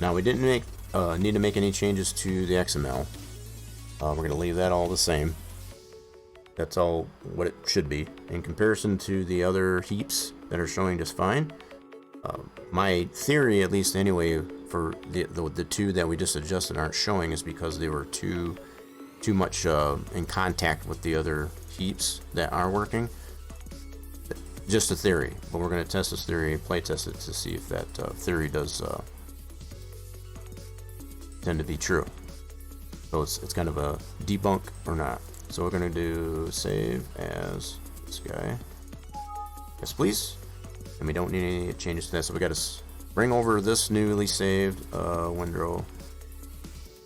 Now we didn't need to make any changes to the XML. We're gonna leave that all the same. That's all what it should be in comparison to the other heaps that are showing just fine. My theory, at least anyway, for the two that we just adjusted aren't showing is because they were too much in contact with the other heaps that are working. Just a theory, but we're going to test this theory, play test it to see if that theory does tend to be true. So it's kind of a debunk or not. So we're going to do save as this guy. Yes, please. And we don't need any changes to that. So we got to bring over this newly saved window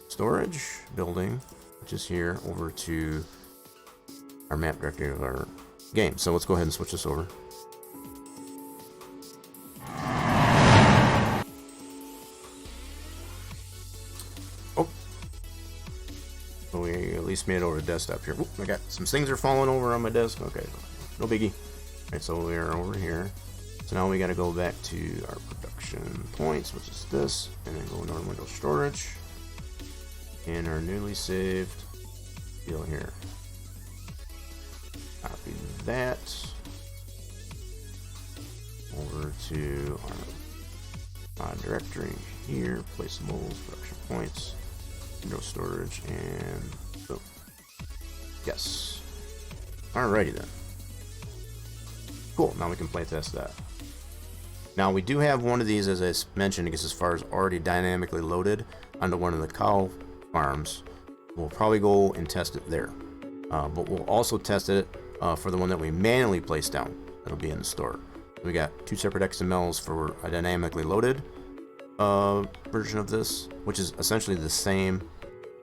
storage building, which is here, over to our map directory of our game. So let's go ahead and switch this over. We at least made it over to desktop here. Oop, I got some things are falling over on my desk. Okay, no biggie. Alright, so we are over here. So now we got to go back to our production points, which is this, and then go into our window storage and our newly saved deal here. Copy that over to our directory here. Placeables, production points. Window storage, and boom. Yes. Alrighty then. Cool. Now we can play test that. Now we do have one of these, as I mentioned, I guess as far as already dynamically loaded onto one of the cow farms. We'll probably go and test it there. But we'll also test it for the one that we manually place down. That'll be in the store. We got two separate XMLs for a dynamically loaded version of this, which is essentially the same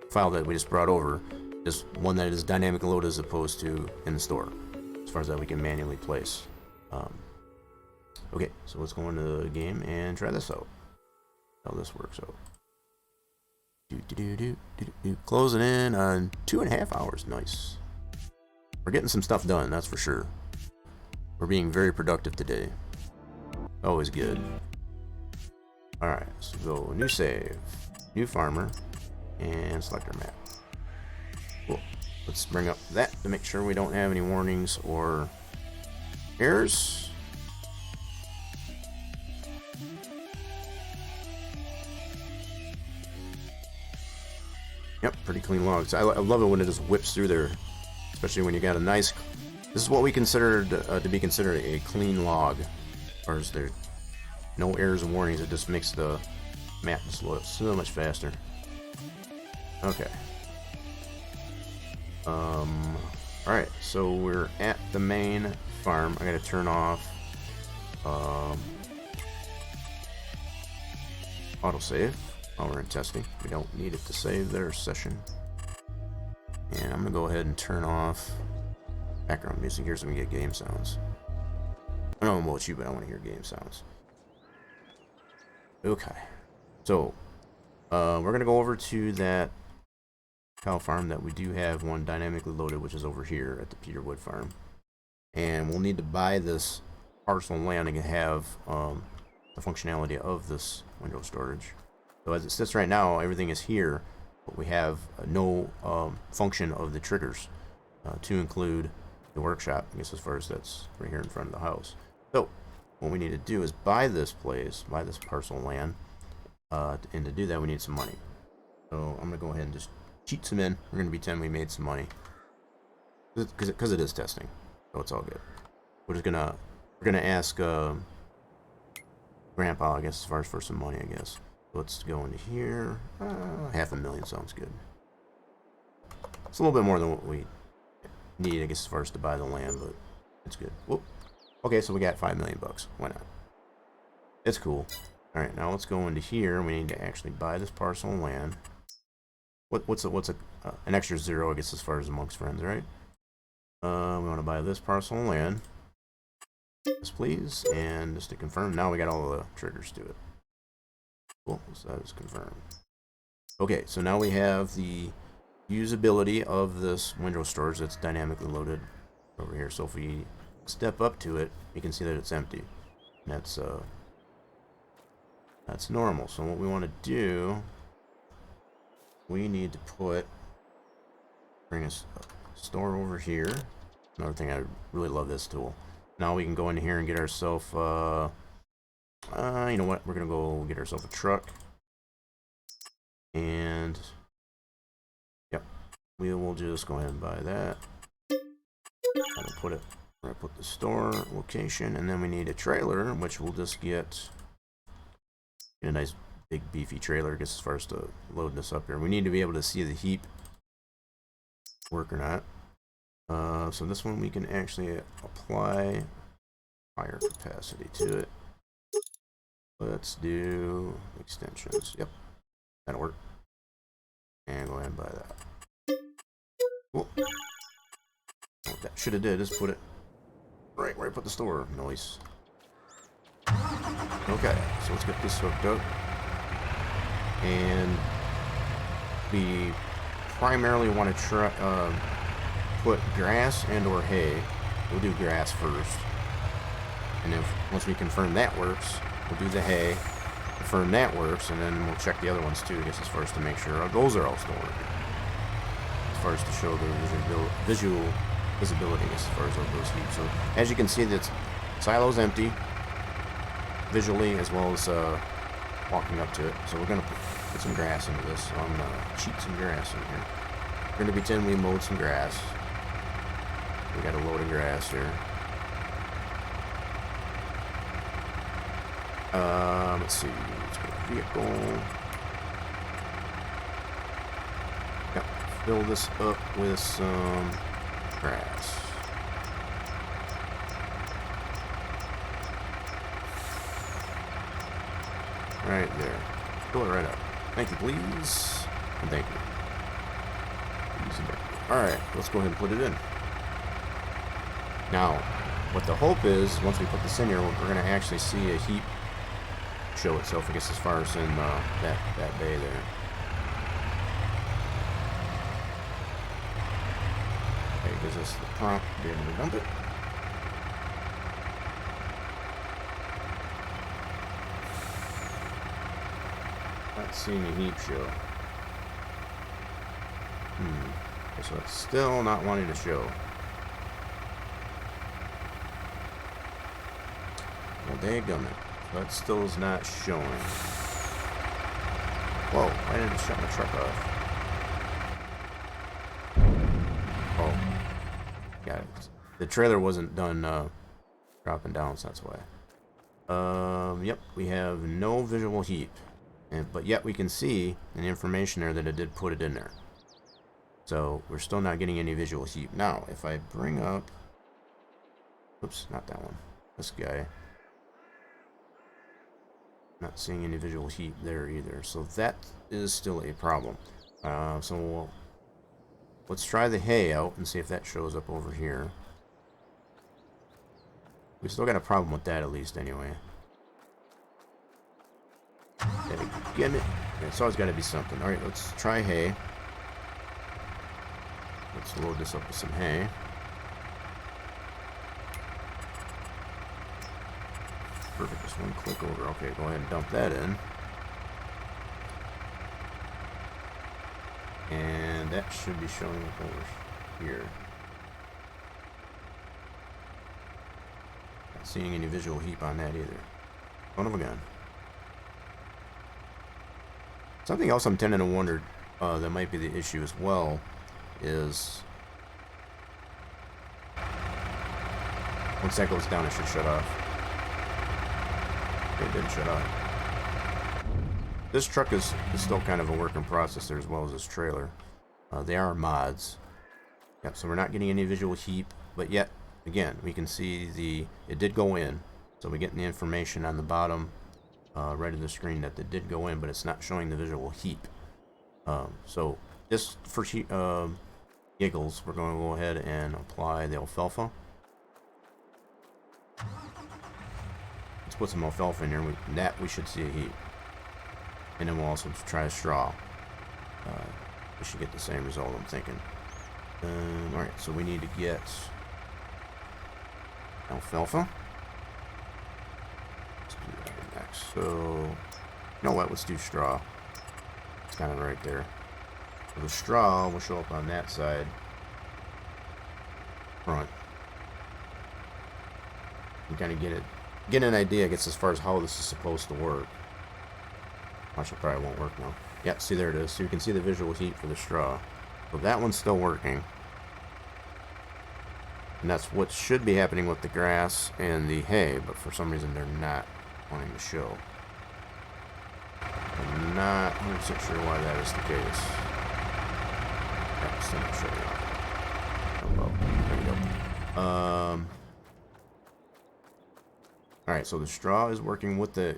file that we just brought over, just one that is dynamically loaded as opposed to in the store, as far as that we can manually place. Okay, so let's go into the game and try this out. How this works out. Closing in on 2.5 hours. Nice. We're getting some stuff done, that's for sure. We're being very productive today. Always good. Alright, so go new save, new farmer, and select our map. Cool. Let's bring up that to make sure we don't have any warnings or errors. Yep, pretty clean logs. I love it when it just whips through there, especially when you got a nice... This is what we considered to be considered a clean log, as far as there no errors and warnings. It just makes the map just load up so much faster. Okay. Alright, so we're at the main farm. I gotta turn off autosave while we're in testing. We don't need it to save their session. And I'm gonna go ahead and turn off background music here so we can get game sounds. I don't know about you, but I want to hear game sounds. Okay, so we're gonna go over to that cow farm that we do have one dynamically loaded, which is over here at the Peterwood farm, and we'll need to buy this parcel of land and have the functionality of this window storage. So as it sits right now, everything is here, but we have no function of the triggers to include the workshop, I guess, as far as that's right here in front of the house. So what we need to do is buy this place, buy this parcel of land, and to do that we need some money. So I'm gonna go ahead and just cheat some in. We're gonna pretend we made some money because it is testing, so it's all good. We're gonna ask Grandpa, I guess, as far as for some money, I guess. Let's go into here. $500,000 sounds good. It's a little bit more than what we need, I guess, as far as to buy the land, but it's good. Whoop. Okay, so we got $5 million bucks. Why not? It's cool. All right, now let's go into here. We need to actually buy this parcel of land. what's an extra 0, I guess, as far as amongst friends, right? We want to buy this parcel of land. Yes, please. And just to confirm, now we got all the triggers to it. Cool, so that is confirmed. Okay, so now we have the usability of this window storage that's dynamically loaded over here. So if we step up to it, you can see that it's empty. And that's normal. So what we want to do, we need to bring a store over here. Another thing, I really love this tool. Now we can go in here and get ourselves, you know what? We're gonna go get ourselves a truck, and yep, we will just go ahead and buy that. I'm gonna put it where I put the store location, and then we need a trailer, which we'll just get a nice big beefy trailer. I guess as far as to load this up here, we need to be able to see the heap work or not. So this one we can actually apply higher capacity to it. Let's do extensions. Yep, that'll work. And go ahead and buy that. Cool. What that should have did is put it right where I put the store. Nice. Okay, so let's get this hooked up. And we primarily want to try put grass and or hay. We'll do grass first, and if once we confirm that works, we'll do the hay, confirm that works, and then we'll check the other ones too, I guess, as far as to make sure those are all still working, as far as to show the visual visibility as far as those heaps. So as you can see, that silo's empty visually as well as walking up to it. So we're gonna put some grass into this. So I'm gonna cheat some grass in here. We're gonna pretend we mowed some grass. We got a load of grass here. Let's see. Let's go to vehicle. Yep. Fill this up with some grass. Right there. Fill it right up. Thank you, please. And thank you. Alright, let's go ahead and put it in. Now, what the hope is, once we put this in here, we're going to actually see a heap show itself, I guess, as far as in that bay there. Okay, gives us the prompt to be able to dump it. Not seeing a heap show. Okay, so it's still not wanting to show. Well, dadgummit. That still is not showing. Whoa, why did it shut my truck off? Oh. Got it. The trailer wasn't done dropping down, so that's why. Yep, we have no visual heap. But yet we can see in the information there that it did put it in there. So we're still not getting any visual heap. Now, if I bring up... Oops, not that one. This guy. Not seeing any visual heap there either. So that is still a problem. So let's try the hay out and see if that shows up over here. We still got a problem with that, at least, anyway. Get it. It's always got to be something. Alright, let's try hay. Let's load this up with some hay. Perfect. Just one click over. Okay, go ahead and dump that in. And that should be showing up over here. Not seeing any visual heap on that either. Son of a gun. Something else I'm tending to wonder that might be the issue as well is once that goes down, it should shut off. It didn't shut off. This truck is still kind of a work in process there, as well as this trailer. They are mods. Yep, so we're not getting any visual heap, but yet, again, we can see it did go in. So we're getting the information on the bottom right of the screen that it did go in, but it's not showing the visual heap. So just for giggles, we're going to go ahead and apply the alfalfa. Let's put some alfalfa in here. We should see a heap. And then we'll also try a straw. We should get the same result, I'm thinking. Alright, so we need to get alfalfa. Let's do that next. So, you know what? Let's do straw. It's kind of right there. So the straw will show up on that side. Front. You kind of get an idea, I guess, as far as how this is supposed to work. Actually, probably won't work now. Yep, see, there it is. So you can see the visual heat for the straw. So that one's still working. And that's what should be happening with the grass and the hay, but for some reason they're not wanting to show. I'm not 100% sure why that is the case. Yeah, still not sure. Oh, well, there we go. Alright, so the straw is working with the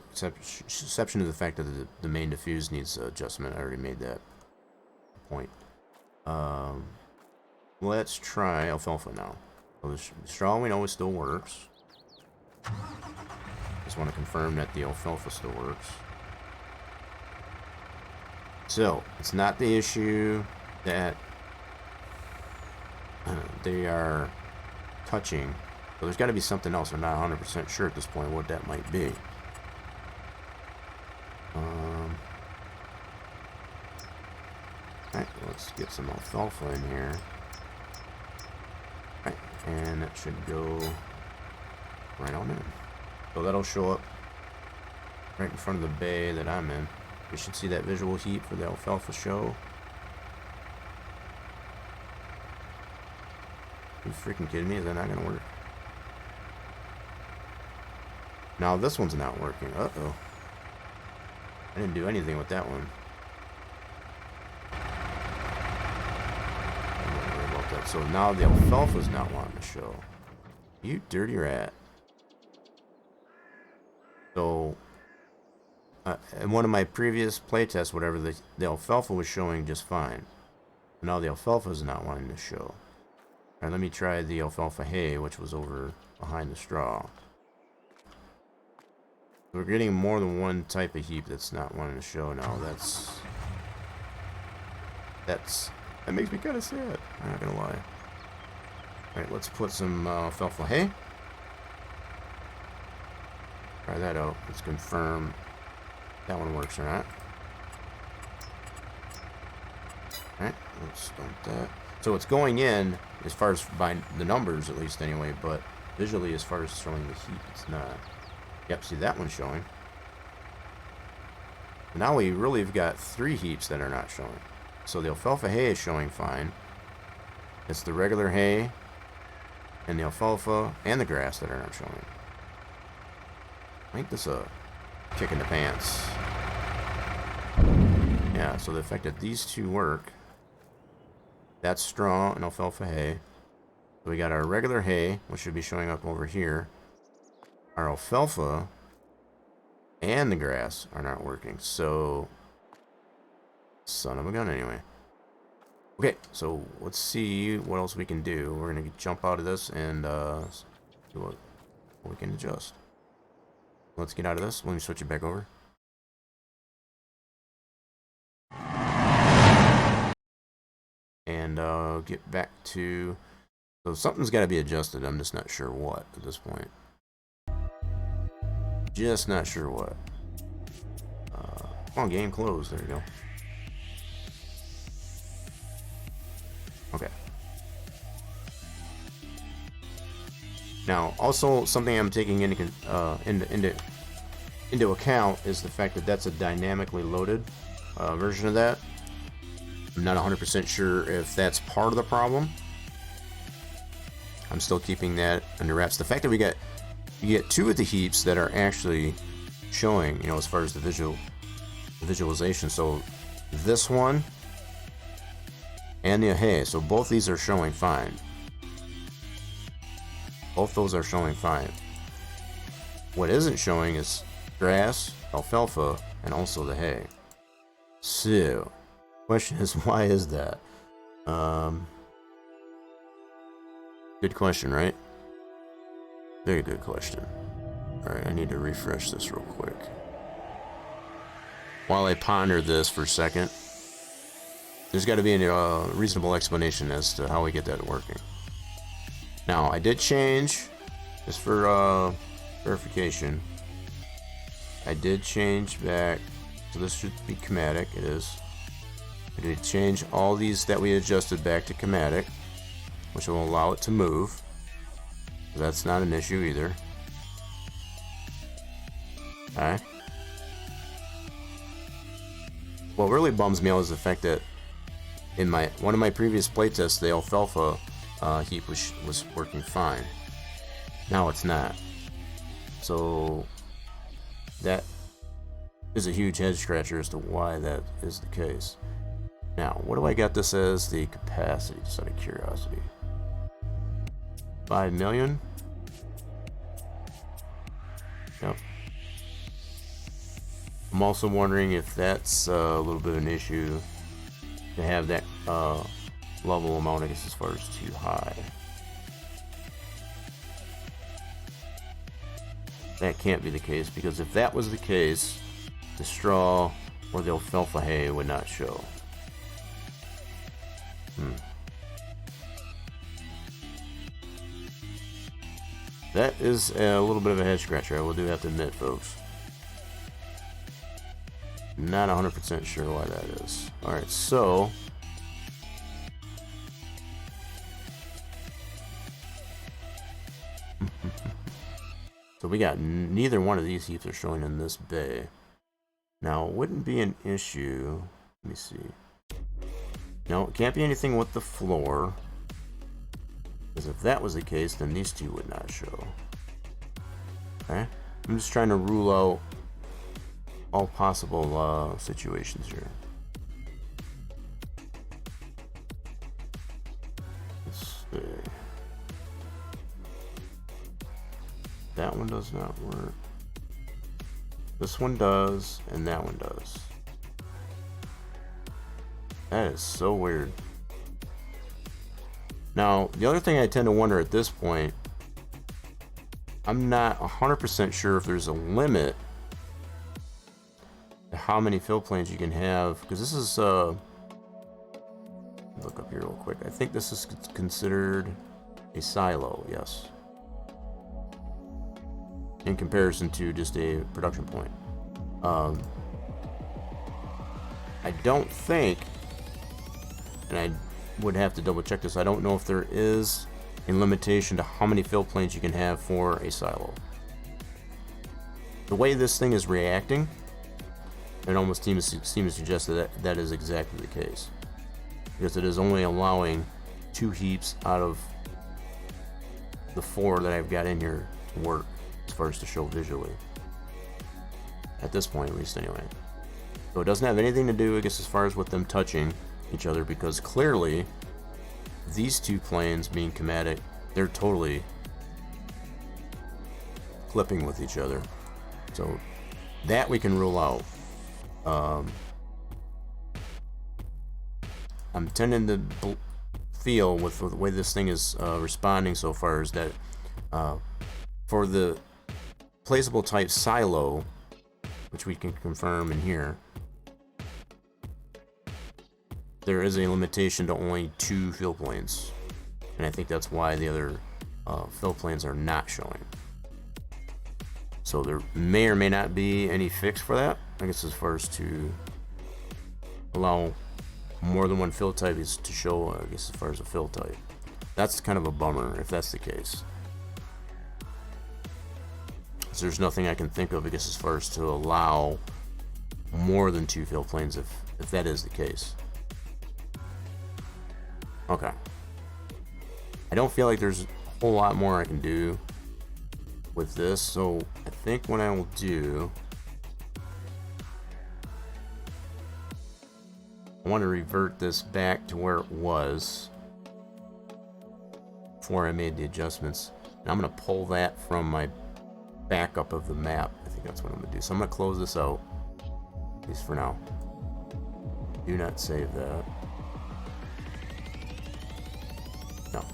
exception of the fact that the main diffuse needs adjustment. I already made that point. Let's try alfalfa now. So the straw we know still works. Just want to confirm that the alfalfa still works. So, it's not the issue that they are touching. So there's got to be something else. I'm not 100% sure at this point what that might be. Alright, let's get some alfalfa in here. Alright, and that should go right on in. So that'll show up right in front of the bay that I'm in. We should see that visual heat for the alfalfa show. Are you freaking kidding me? Is that not going to work? Now this one's not working. Uh-oh. I didn't do anything with that one. Don't worry about that. So now the alfalfa's not wanting to show. You dirty rat. So, in one of my previous playtests, whatever, the alfalfa was showing just fine. Now the alfalfa is not wanting to show. Alright, let me try the alfalfa hay, which was over behind the straw. We're getting more than one type of heap that's not wanting to show now. That makes me kind of sad. I'm not gonna lie. Alright, let's put some alfalfa hay. Try that out. Let's confirm that one works or not. Alright, let's dump that. So it's going in, as far as by the numbers at least anyway, but visually as far as showing the heat, it's not. Yep, see that one showing. Now we really have got 3 heaps that are not showing. So the alfalfa hay is showing fine. It's the regular hay and the alfalfa and the grass that are not showing. I think this is a kick in the pants. Yeah, so the fact that these two work, that's straw and alfalfa hay. So we got our regular hay, which should be showing up over here. Our alfalfa and the grass are not working, so son of a gun anyway. Okay, so let's see what else we can do. We're gonna jump out of this and see what we can adjust. Let's get out of this. Let me switch it back over. And get back to, so something's got to be adjusted. I'm just not sure what at this point. Just not sure what. Come on, game closed. There you go. Okay. Now, also something I'm taking into account is the fact that that's a dynamically loaded version of that. I'm not 100% sure if that's part of the problem. I'm still keeping that under wraps. The fact that you get 2 of the heaps that are actually showing, you know, as far as the visualization. So this one and the hay. So both these are showing fine. Both those are showing fine. What isn't showing is grass, alfalfa, and also the hay. So Question is, why is that? Good question, right? Very good question. Alright, I need to refresh this real quick. While I ponder this for a second, there's got to be a reasonable explanation as to how we get that working. Now, I did change, just for verification, I did change back, so this should be chromatic, it is. I did change all these that we adjusted back to chromatic, which will allow it to move. So that's not an issue either. Okay. What really bums me out is the fact that in one of my previous playtests, the alfalfa heap was working fine. Now it's not. So that is a huge head scratcher as to why that is the case. Now, what do I got this as the capacity, just out of curiosity? 5 million? Yep. I'm also wondering if that's a little bit of an issue to have that level amount, I guess, as far as too high. That can't be the case, because if that was the case, the straw or the alfalfa hay would not show. That is a little bit of a head scratcher, I will do have to admit, folks. Not 100% sure why that is. Alright, so so we got neither one of these heaps are showing in this bay. Now, it wouldn't be an issue. Let me see. No, it can't be anything with the floor, because if that was the case, then these two would not show. Okay? I'm just trying to rule out all possible situations here. Let's see. That one does not work. This one does, and that one does. That is so weird. Now, the other thing I tend to wonder at this point, I'm not 100% sure if there's a limit to how many fill planes you can have, because this is, look up here real quick. I think this is considered a silo, yes. In comparison to just a production point. I don't think, and I would have to double check this, I don't know if there is a limitation to how many fill planes you can have for a silo. The way this thing is reacting, it almost seems to suggest that that is exactly the case, because it is only allowing 2 heaps out of the 4 that I've got in here to work, as far as to show visually. At this point, at least, anyway. So it doesn't have anything to do, I guess, as far as with them touching each other, because clearly these 2 planes, being chromatic, they're totally clipping with each other. So that we can rule out. I'm tending to feel with the way this thing is responding so far is that for the placeable type silo, which we can confirm in here, there is a limitation to only 2 fill planes, and I think that's why the other fill planes are not showing. So there may or may not be any fix for that, I guess, as far as to allow more than one fill type is to show, I guess, as far as a fill type. That's kind of a bummer if that's the case. So there's nothing I can think of, I guess, as far as to allow more than 2 fill planes if that is the case. Okay. I don't feel like there's a whole lot more I can do with this, so I think what I will do, I want to revert this back to where it was before I made the adjustments. And I'm going to pull that from my backup of the map. I think that's what I'm going to do. So I'm going to close this out, at least for now. Do not save that. No.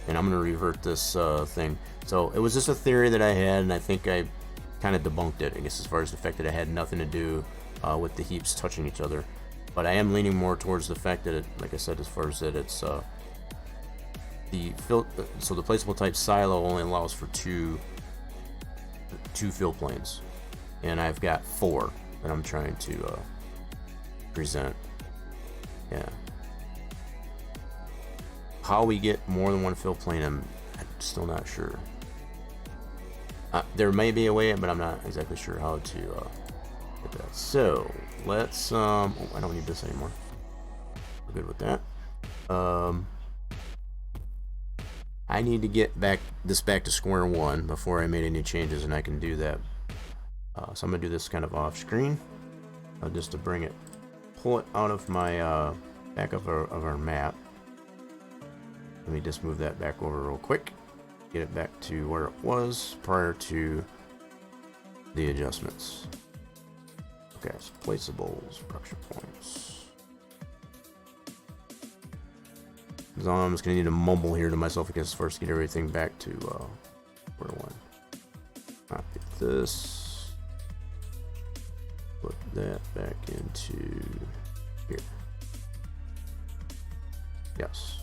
And I'm going to revert this thing. So it was just a theory that I had, and I think I kind of debunked it, I guess, as far as the fact that it had nothing to do with the heaps touching each other. But I am leaning more towards the fact that it, like I said, as far as that it's so the placeable type silo only allows for two fill planes, and I've got 4 that I'm trying to present. Yeah. How we get more than one fill plane, I'm still not sure. There may be a way, but I'm not exactly sure how to get that. So let's oh, I don't need this anymore. We're good with that. I need to get this back to square one before I made any changes, and I can do that. So I'm gonna do this kind of off screen, just to pull it out of my back of our map. Let me just move that back over real quick. Get it back to where it was prior to the adjustments. Okay, so placeables, structure points. So I'm just gonna need to mumble here to myself against first to get everything back to where it went. Copy this. Put that back into here. Yes.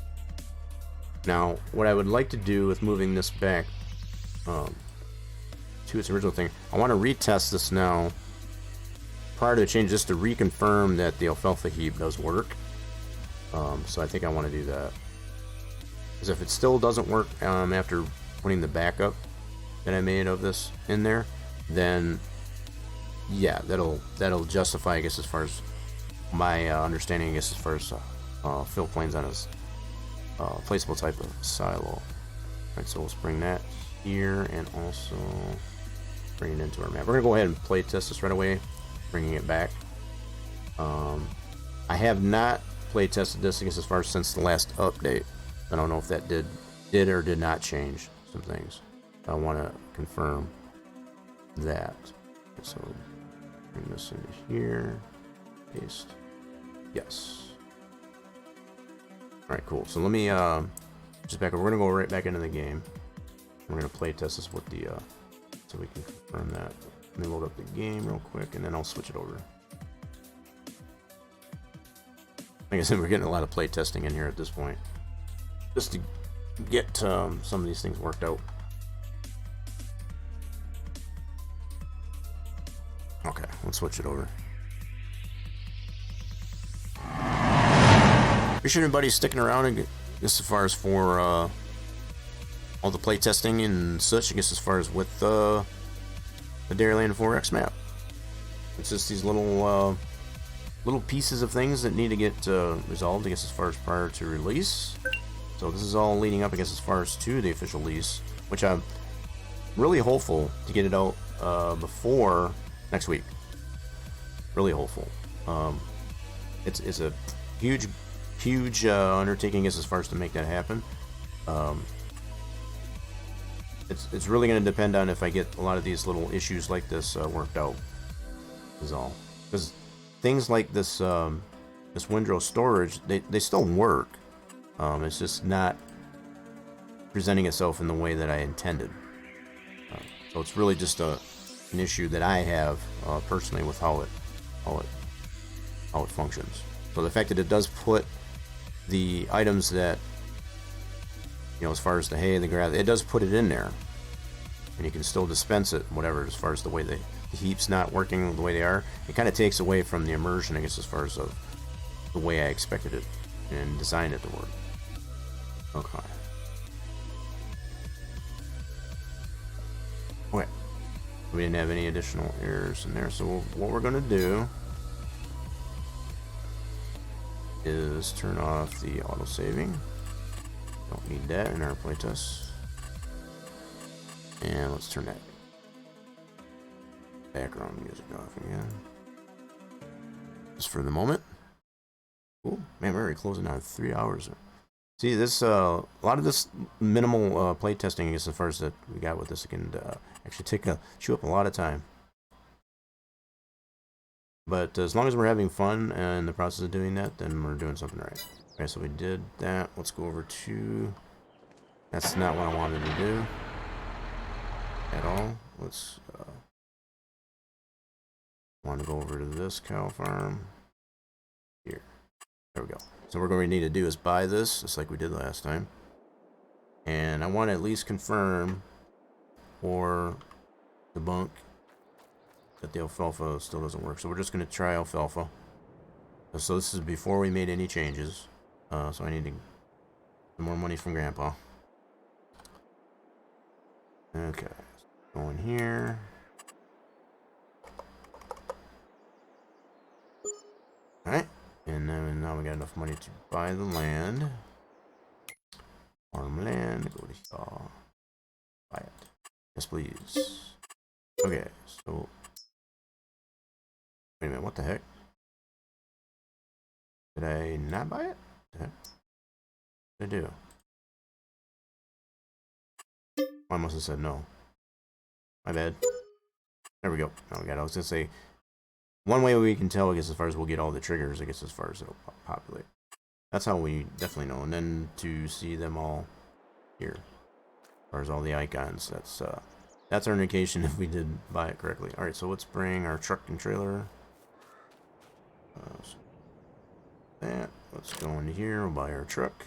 Now, what I would like to do with moving this back to its original thing, I want to retest this now prior to the change, just to reconfirm that the alfalfa heap does work. So I think I want to do that. Because if it still doesn't work after putting the backup that I made of this in there, then yeah, that'll justify, I guess, as far as my understanding, I guess, as far as fill planes on his placeable type of silo. Alright, so let's bring that here and also bring it into our map. We're gonna go ahead and play test this right away, bringing it back. I have not play tested this, I guess, as far as since the last update. I don't know if that did or did not change some things. I want to confirm that. So bring this into here, paste. Yes. All right, cool. So let me just back up. We're gonna go right back into the game. We're gonna play test this with the so we can confirm that. Let me load up the game real quick, and then I'll switch it over. Like I said, we're getting a lot of play testing in here at this point, just to get some of these things worked out. Okay, let's switch it over. Appreciate everybody sticking around, and just as far as for all the play testing and such, I guess, as far as with the Dairyland 4X map. It's just these little pieces of things that need to get resolved, I guess, as far as prior to release. So this is all leading up, I guess, as far as to the official release, which I'm really hopeful to get it out before next week. Really hopeful. It's a huge undertaking, as far as to make that happen. It's really going to depend on if I get a lot of these little issues like this worked out, is all. Because things like this this windrow storage, they still work. It's just not presenting itself in the way that I intended. So it's really just an issue that I have personally with how it functions. So the fact that it does put the items that, you know, as far as the hay, the grass, it does put it in there, and you can still dispense it, whatever, as far as the way the heap's not working the way they are. It kind of takes away from the immersion, I guess, as far as the way I expected it and designed it to work. Okay. Okay. We didn't have any additional errors in there, so what we're going to do is turn off the auto saving. Don't need that in our playtest. And let's turn that background music off again, just for the moment. Cool, man, we're already closing out 3 hours. See, this a lot of this minimal play testing, I guess, as far as that we got with this, it can actually chew up a lot of time. But as long as we're having fun in the process of doing that, then we're doing something right. Okay, so we did that. Let's go over to... That's not what I wanted to do at all. Let's want to go over to this cow farm. Here. There we go. So what we're going to need to do is buy this, just like we did last time. And I want to at least confirm or debunk that the alfalfa still doesn't work. So we're just going to try alfalfa. So this is before we made any changes. So I need to get some more money from Grandpa. Okay. Go in here. Alright. And then now we got enough money to buy the land. Farmland. Go to here. Buy it. Yes, please. Okay, so... Wait a minute, what the heck? Did I not buy it? What the heck? What did I do? I must have said no. My bad. There we go. Now we got it. I was going to say... One way we can tell, I guess, as far as we'll get all the triggers, I guess, as far as it'll populate. That's how we definitely know. And then to see them all here. As far as all the icons, that's our indication if we did buy it correctly. Alright, so let's bring our truck and trailer. So that. Let's go into here. We'll buy our truck.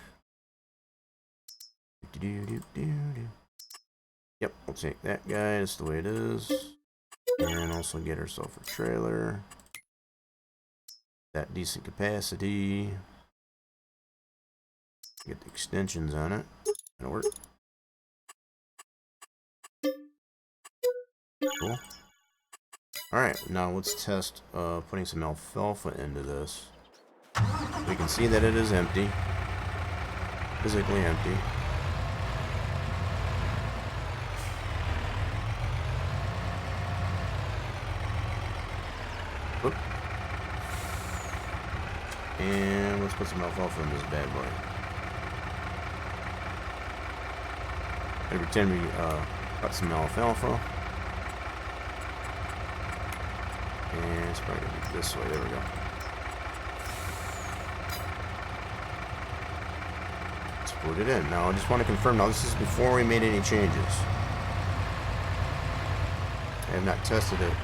Yep, we'll take that guy. That's the way it is. And also get ourselves a trailer. That decent capacity. Get the extensions on it. That'll work. Cool. Alright, now let's test putting some alfalfa into this. We can see that it is empty. Physically empty. Oop. And let's put some alfalfa in this bad boy. Every time we cut some alfalfa. And it's probably gonna be this way. There we go. Let's put it in. Now I just want to confirm. Now this is before we made any changes. I have not tested it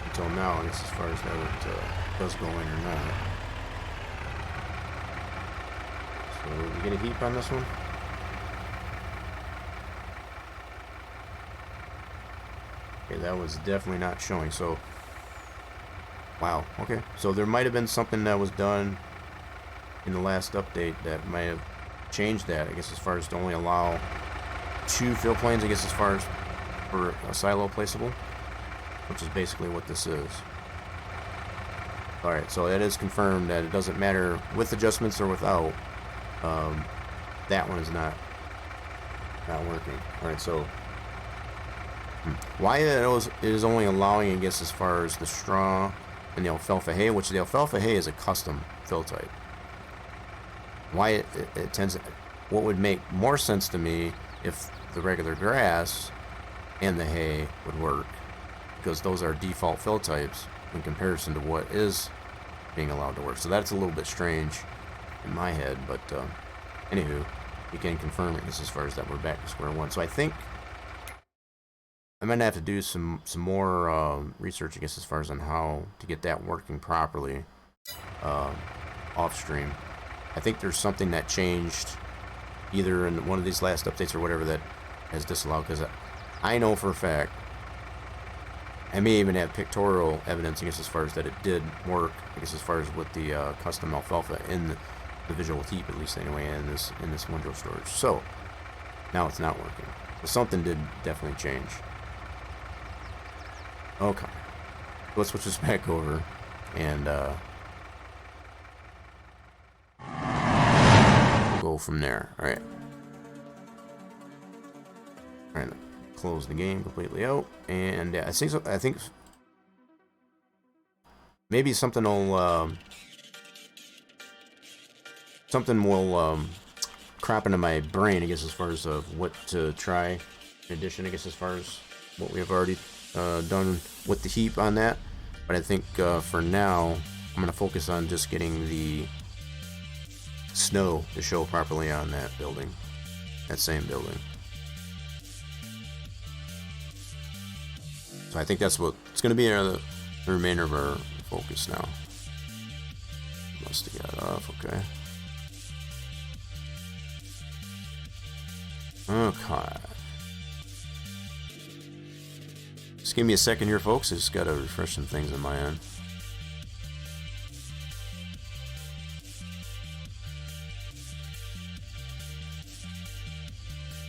until now, I guess, as far as whether it does go in or not. So we get a heap on this one. Okay, that was definitely not showing. So, wow. Okay, so there might have been something that was done in the last update that might have changed that. I guess as far as to only allow 2 fill planes. I guess as far as for a silo placeable. Which is basically what this is. Alright, so that is confirmed that it doesn't matter with adjustments or without. That one is not working. Alright, so why it is only allowing, I guess, as far as the straw and the alfalfa hay, which the alfalfa hay is a custom fill type. Why it tends, what would make more sense to me if the regular grass and the hay would work. Because those are default fill types in comparison to what is being allowed to work. So that's a little bit strange in my head, but anywho, we can confirm it as far as that we're back to square one. So I think I might have to do some more research, I guess, as far as on how to get that working properly off stream. I think there's something that changed either in one of these last updates or whatever that has disallowed, because I know for a fact, I may even have pictorial evidence, I guess, as far as that it did work, I guess, as far as with the custom alfalfa in the visual heap, at least anyway, in this window storage. So now it's not working. So something did definitely change. Okay, let's switch this back over and we'll go from there. All right. All right. Close the game completely out, and I think maybe something will crop into my brain, I guess, as far as what to try in addition, I guess, as far as what we have already done with the heap on that. But I think for now, I'm going to focus on just getting the snow to show properly on that building. That same building. So I think that's what it's going to be the remainder of our focus now. Must have got off, okay. Okay. Just give me a second here, folks. I just got to refresh some things on my end.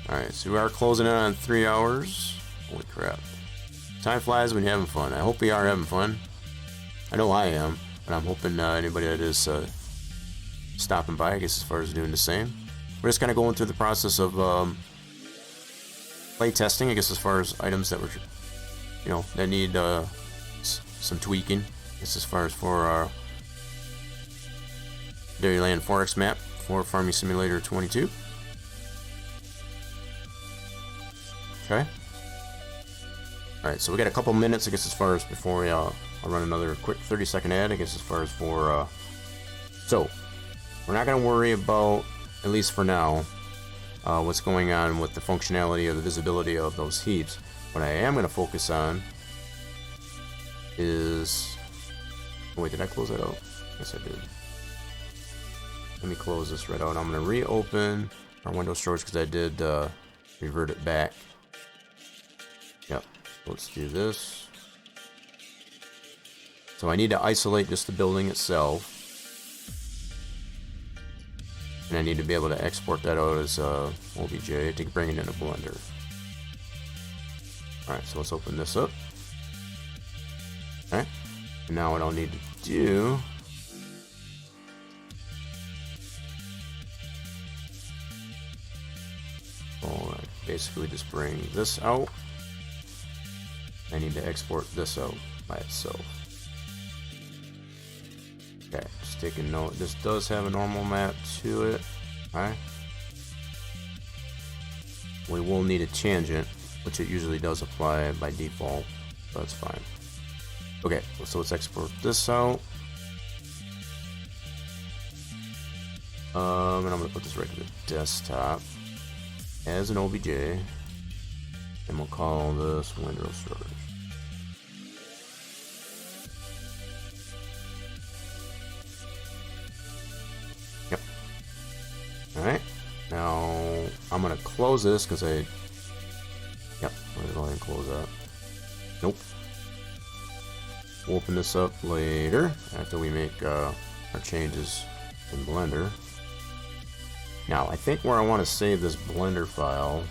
Alright, so we are closing in on 3 hours. Holy crap. Time flies when you're having fun. I hope we are having fun. I know I am, but I'm hoping anybody that is stopping by, I guess, as far as doing the same. We're just kind of going through the process of play testing, I guess, as far as items that were, you know, that need some tweaking. I guess as far as for our Dairyland Forex map for Farming Simulator 22. Okay. Alright, so we got a couple minutes, I guess, as far as before I'll run another quick 30-second ad, I guess, as far as for, so, we're not going to worry about, at least for now, what's going on with the functionality or the visibility of those heaps. What I am going to focus on is, oh wait, did I close that out? Yes, I did. Let me close this right out. I'm going to reopen our Windows storage because I did revert it back. Yep, let's do this. So I need to isolate just the building itself. And I need to be able to export that out as OBJ to bring it into Blender. Alright, so let's open this up. Okay, and now what I'll need to do basically just bring this out. I need to export this out by itself. Okay, just take a note. This does have a normal map to it. Alright. We will need a tangent, which it usually does apply by default, so that's fine. Okay, so let's export this out. And I'm gonna put this right to the desktop as an OBJ, and we'll call this Windows Storage. Yep. Alright, now I'm gonna close this because yep, I'm gonna go ahead and close that. Nope. We'll open this up later after we make our changes in Blender. Now, I think where I want to save this Blender file,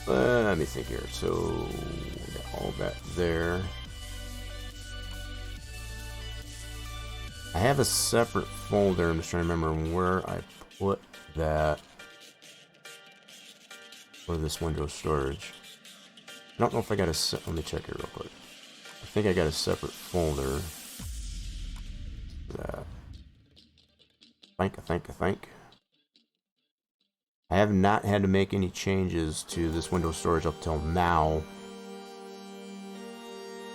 let me think here. So, we got all that there. I have a separate folder. I'm just trying to remember where I put that for this Windows storage. I don't know if I got a let me check here real quick. I think I got a separate folder for that. I think. I have not had to make any changes to this Windows storage up till now.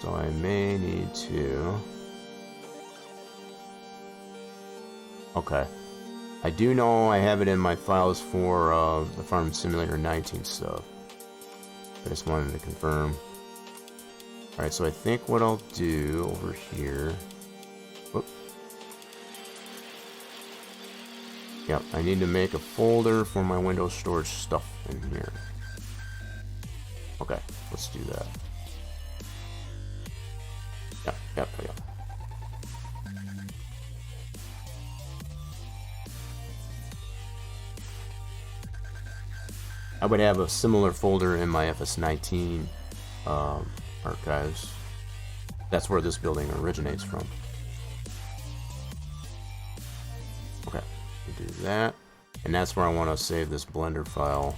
So I may need to. Okay. I do know I have it in my files for the Farming Simulator 19 stuff. I just wanted to confirm. Alright, so I think what I'll do over here... Whoop. Yep, I need to make a folder for my Windows storage stuff in here. Okay, let's do that. Yep. I would have a similar folder in my FS19 archives. That's where this building originates from. Okay, we'll do that. And that's where I want to save this Blender file.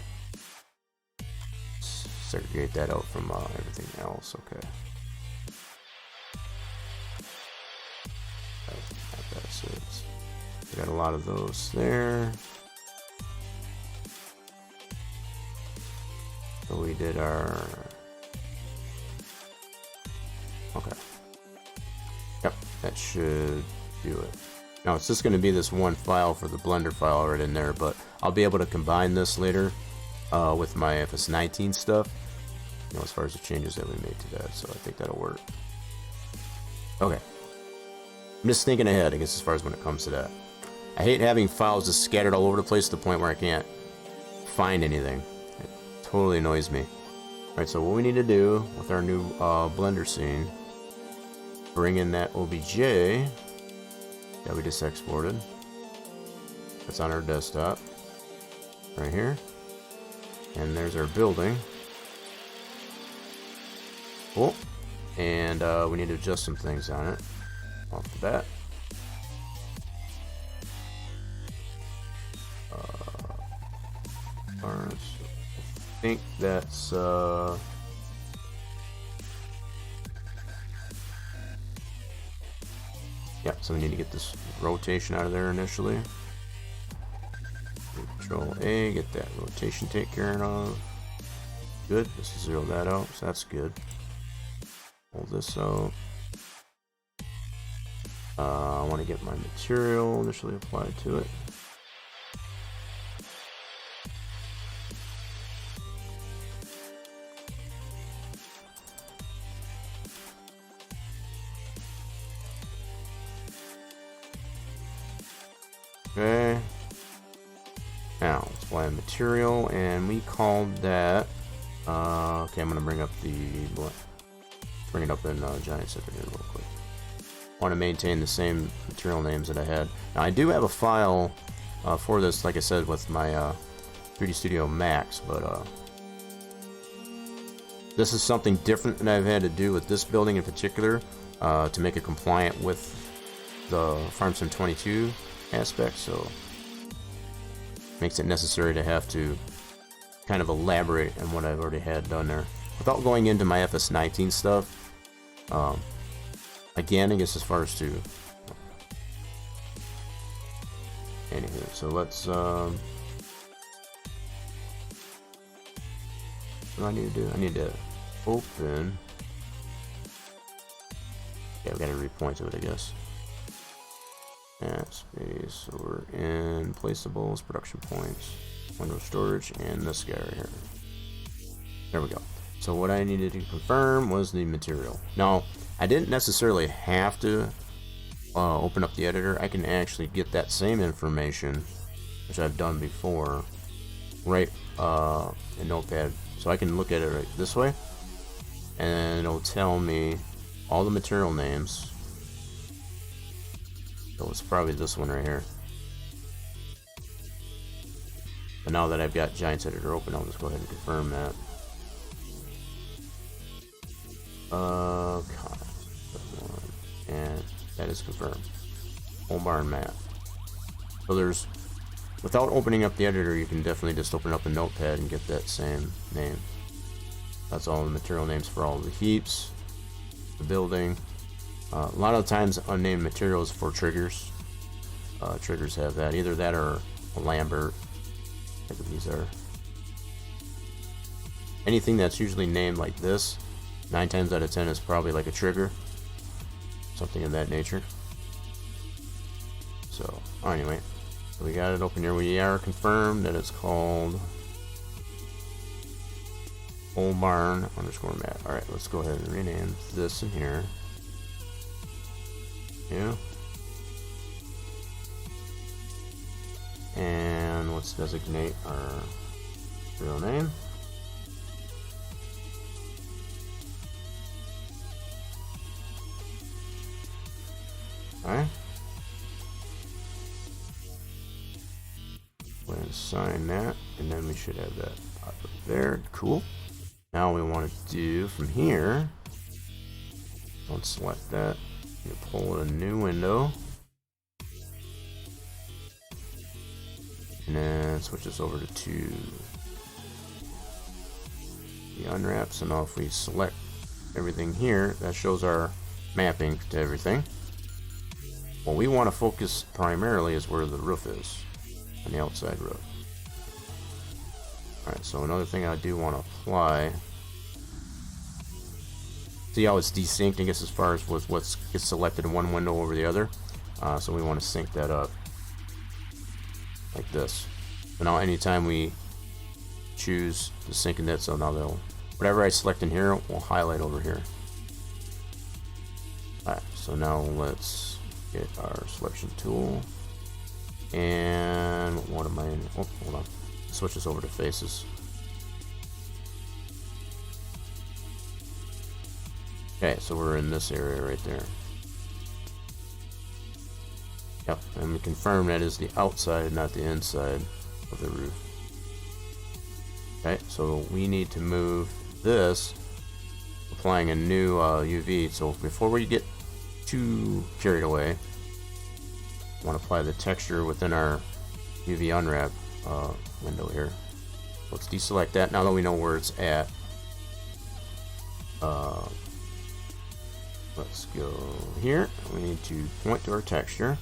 Segregate that out from everything else. Okay. That's it. We got a lot of those there. So we did our... Okay. Yep, that should do it. Now it's just going to be this one file for the Blender file right in there, but I'll be able to combine this later with my FS19 stuff, you know, as far as the changes that we made to that, so I think that'll work. Okay. I'm just thinking ahead, I guess, as far as when it comes to that. I hate having files just scattered all over the place to the point where I can't find anything. It totally annoys me. Alright, so what we need to do with our new Blender scene, bring in that OBJ that we just exported. That's on our desktop. Right here. And there's our building. Cool. And we need to adjust some things on it off the bat. I think that's yeah, so we need to get this rotation out of there initially. Control A, get that rotation taken care of. Good, just zero that out, so that's good. Hold this out. I want to get my material initially applied to it. Okay. Now, let's apply material, and we called that. Okay, I'm gonna bring up the bring it up in Giant Saturday real quick. I want to maintain the same material names that I had. Now, I do have a file for this, like I said, with my 3D Studio Max, but this is something different that I've had to do with this building in particular to make it compliant with the Farm Sim 22 aspect, so makes it necessary to have to kind of elaborate on what I've already had done there without going into my FS19 stuff. Again, I guess as far as to anywho, so let's what do I need to do? I need to open. Yeah, we gotta repoint to it, I guess. Space, so we're in placeables, production points, window storage, and this guy right here. There we go. So what I needed to confirm was the material. Now, I didn't necessarily have to open up the editor. I can actually get that same information, which I've done before, right in Notepad. So I can look at it right this way, and it'll tell me all the material names. So it's probably this one right here. But now that I've got Giant Editor open, I'll just go ahead and confirm that. And that is confirmed. Whole barn map. So there's, without opening up the editor, you can definitely just open up a notepad and get that same name. That's all the material names for all the heaps, the building. A lot of times unnamed materials for triggers. Triggers have that, either that or a Lambert. I think these are. Anything that's usually named like this, 9 times out of 10 is probably like a trigger. Something of that nature. So, anyway, so we got it open here. We are confirmed that it's called Old Barn _ Map. Alright, let's go ahead and rename this in here. Yeah. And let's designate our real name. Alright. Go ahead and sign that, and then we should have that up there. Cool. Now we want to do from here. Don't select that. You pull in a new window. And then switch this over to 2. The unwrap. So now if we select everything here, that shows our mapping to everything. What we want to focus primarily is where the roof is, on the outside roof. Alright, so another thing I do want to apply. See how it's desynced, I guess, as far as what gets selected in one window over the other. So we want to sync that up like this. So now anytime we choose to sync in that, so now they'll, whatever I select in here will highlight over here. Alright, so now let's get our selection tool. And what am I in? Oh, hold on. Switch this over to faces. Okay, so we're in this area right there. Yep, and we confirm that is the outside, not the inside of the roof. Okay, so we need to move this, applying a new UV. So before we get too carried away, I want to apply the texture within our UV unwrap window here. Let's deselect that now that we know where it's at. Let's go here. We need to point to our texture,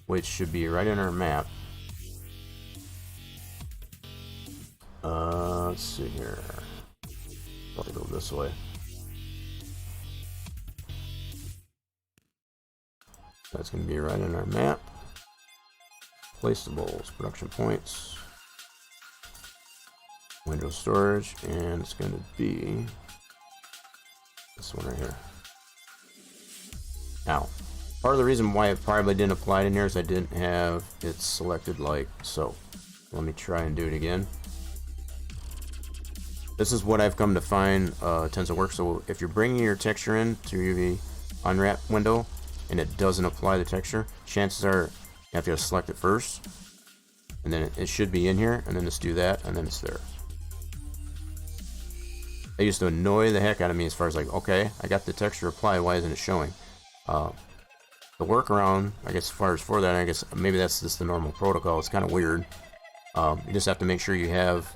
which should be right in our map. Let's see here. Probably go this way. That's going to be right in our map. Placeables, production points, window storage, and it's going to be this one right here. Now, part of the reason why it probably didn't apply in here is I didn't have it selected like so. Let me try and do it again. This is what I've come to find tends to work. So if you're bringing your texture in to UV unwrap window and it doesn't apply the texture, chances are you have to select it first, and then it should be in here, and then just do that, and then it's there. That used to annoy the heck out of me as far as like, okay, I got the texture applied, why isn't it showing? The workaround, I guess, as far as for that, I guess maybe that's just the normal protocol. It's kind of weird. You just have to make sure you have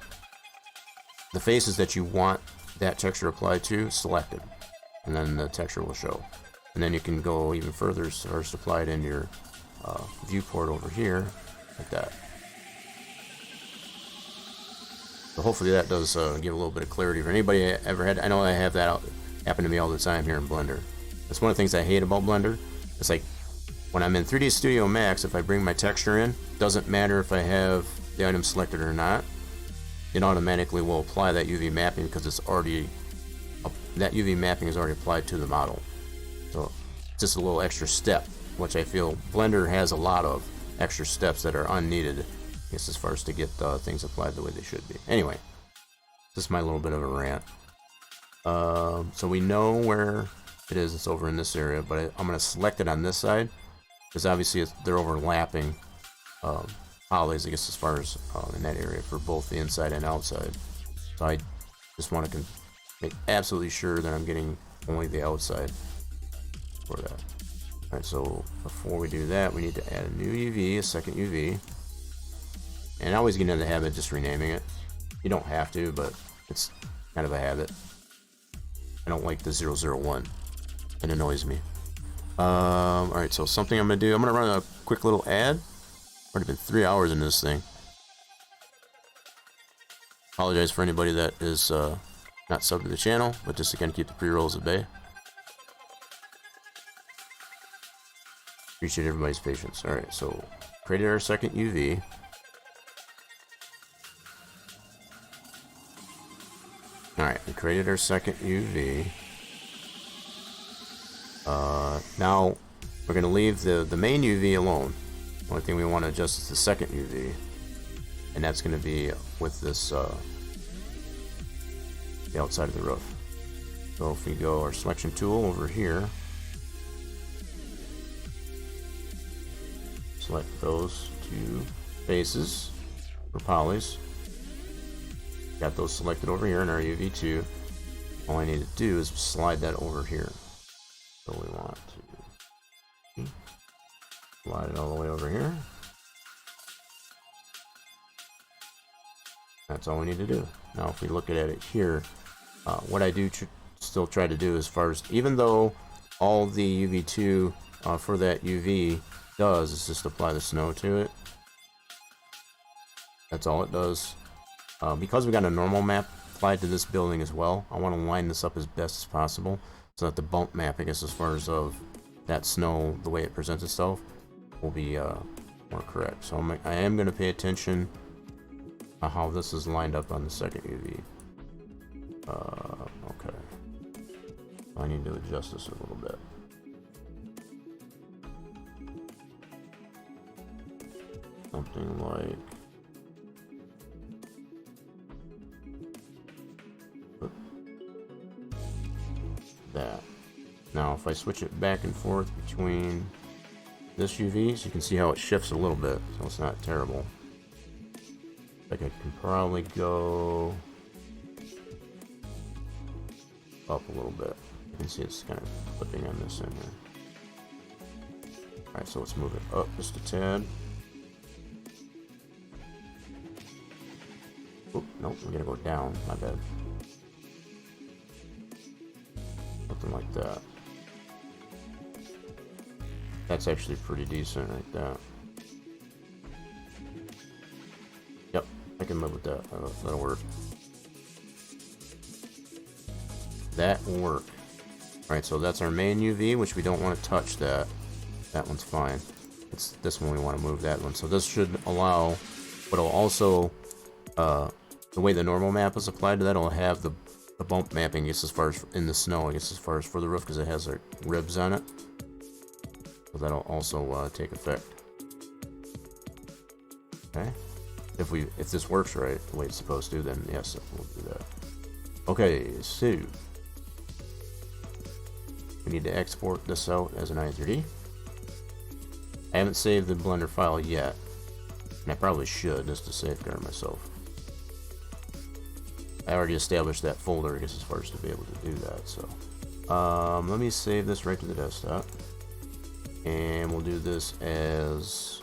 the faces that you want that texture applied to selected, and then the texture will show. And then you can go even further as far as apply it in your viewport over here, like that. So hopefully that does give a little bit of clarity for anybody ever had. I know I have that happen to me all the time here in Blender. That's one of the things I hate about Blender. It's like when I'm in 3D Studio Max, if I bring my texture in, doesn't matter if I have the item selected or not, it automatically will apply that UV mapping because it's already that UV mapping is already applied to the model. So it's just a little extra step, which I feel Blender has a lot of extra steps that are unneeded, I guess, as far as to get things applied the way they should be. Anyway, just my little bit of a rant. So we know where it is. It's over in this area, but I'm going to select it on this side because obviously they're overlapping polys, I guess, as far as in that area for both the inside and outside. So I just want to make absolutely sure that I'm getting only the outside for that. Alright, so before we do that, we need to add a new UV, a second UV. And I always get into the habit of just renaming it. You don't have to, but it's kind of a habit. I don't like the 001. It annoys me. Alright, so something I'm going to do, I'm going to run a quick little ad. Already been 3 hours in this thing. Apologize for anybody that is not subbed to the channel, but just again keep the pre-rolls at bay. Appreciate everybody's patience. Alright, so created our second UV. Alright, we created our second UV. Now we're going to leave the main UV alone. The only thing we want to adjust is the second UV, and that's going to be with this the outside of the roof. So if we go our selection tool over here, select those two faces for polys. Got those selected over here in our UV2. All I need to do is slide that over here. So we want to slide it all the way over here. That's all we need to do. Now if we look at it here, what I do still try to do as far as, even though all the UV2 for that UV does is just apply the snow to it. That's all it does. Because we got a normal map applied to this building as well, I want to line this up as best as possible so that the bump map, I guess, as far as of that snow, the way it presents itself, will be more correct. So I am going to pay attention on how this is lined up on the second UV. Okay. I need to adjust this a little bit. Something like that. Now, if I switch it back and forth between this UV, so you can see how it shifts a little bit, so it's not terrible. Like I can probably go up a little bit. You can see it's kind of flipping on this end here. Alright, so let's move it up just a tad. Oop, nope, we're gonna go down, my bad. Something like that. That's actually pretty decent right there. Yep, I can live with that. That'll work. That will work. Alright, so that's our main UV, which we don't want to touch that. That one's fine. It's this one we want to move, that one. So this should allow, but it'll also, the way the normal map is applied to that, it'll have the bump mapping, I guess, as far as in the snow, I guess, as far as for the roof, because it has like ribs on it. So that'll also take effect. Okay. If this works right, the way it's supposed to, then yes, we'll do that. Okay, so we need to export this out as an i3D. I haven't saved the Blender file yet, and I probably should, just to safeguard myself. I already established that folder, I guess, as far as to be able to do that, so. Let me save this right to the desktop. And we'll do this as...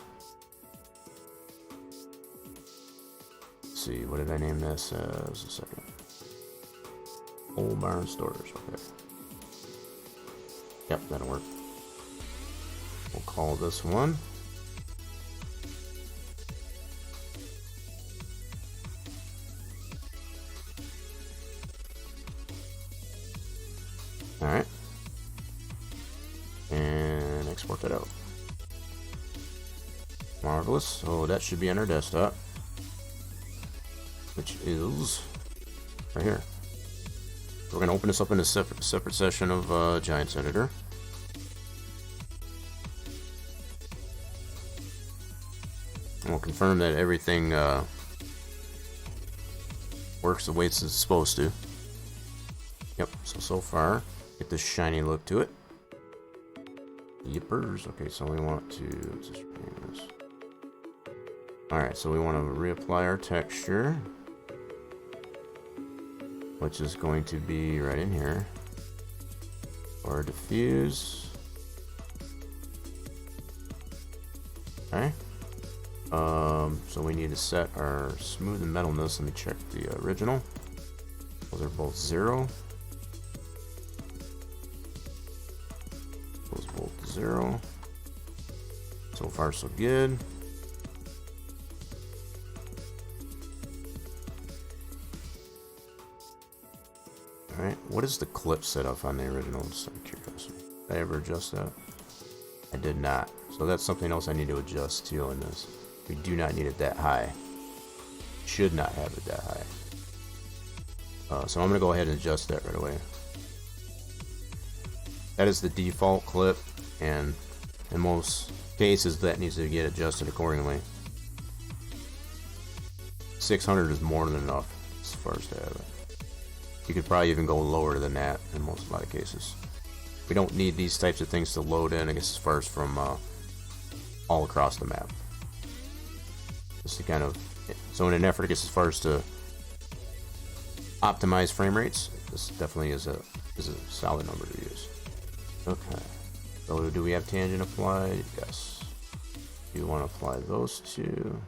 Let's see, what did I name this as? A second. Old Barn Storage, okay. Yep, that'll work. We'll call this one. Alright. And export that out. Marvelous. So that should be on our desktop, which is right here. We're going to open this up in a separate session of Giants Editor. And we'll confirm that everything works the way it's supposed to. Yep, so far, get this shiny look to it. Yippers. Okay, so we want to, let's just rename this. Alright, so we want to reapply our texture, which is going to be right in here. Or diffuse. Okay. So we need to set our smooth and metalness. Let me check the original. Those are both 0. Those both 0. So far, so good. Alright, what is the clip set up on the original? Just out of curiosity. Did I ever adjust that? I did not. So that's something else I need to adjust too on this. We do not need it that high. Should not have it that high. So I'm going to go ahead and adjust that right away. That is the default clip, and in most cases that needs to get adjusted accordingly. 600 is more than enough as far as to have it. You could probably even go lower than that in a lot of cases. We don't need these types of things to load in, I guess, as far as from all across the map. Just to kind of, so in an effort, I guess, as far as to optimize frame rates, this definitely is a solid number to use. Okay, so do we have tangent applied? Yes. You want to apply those two.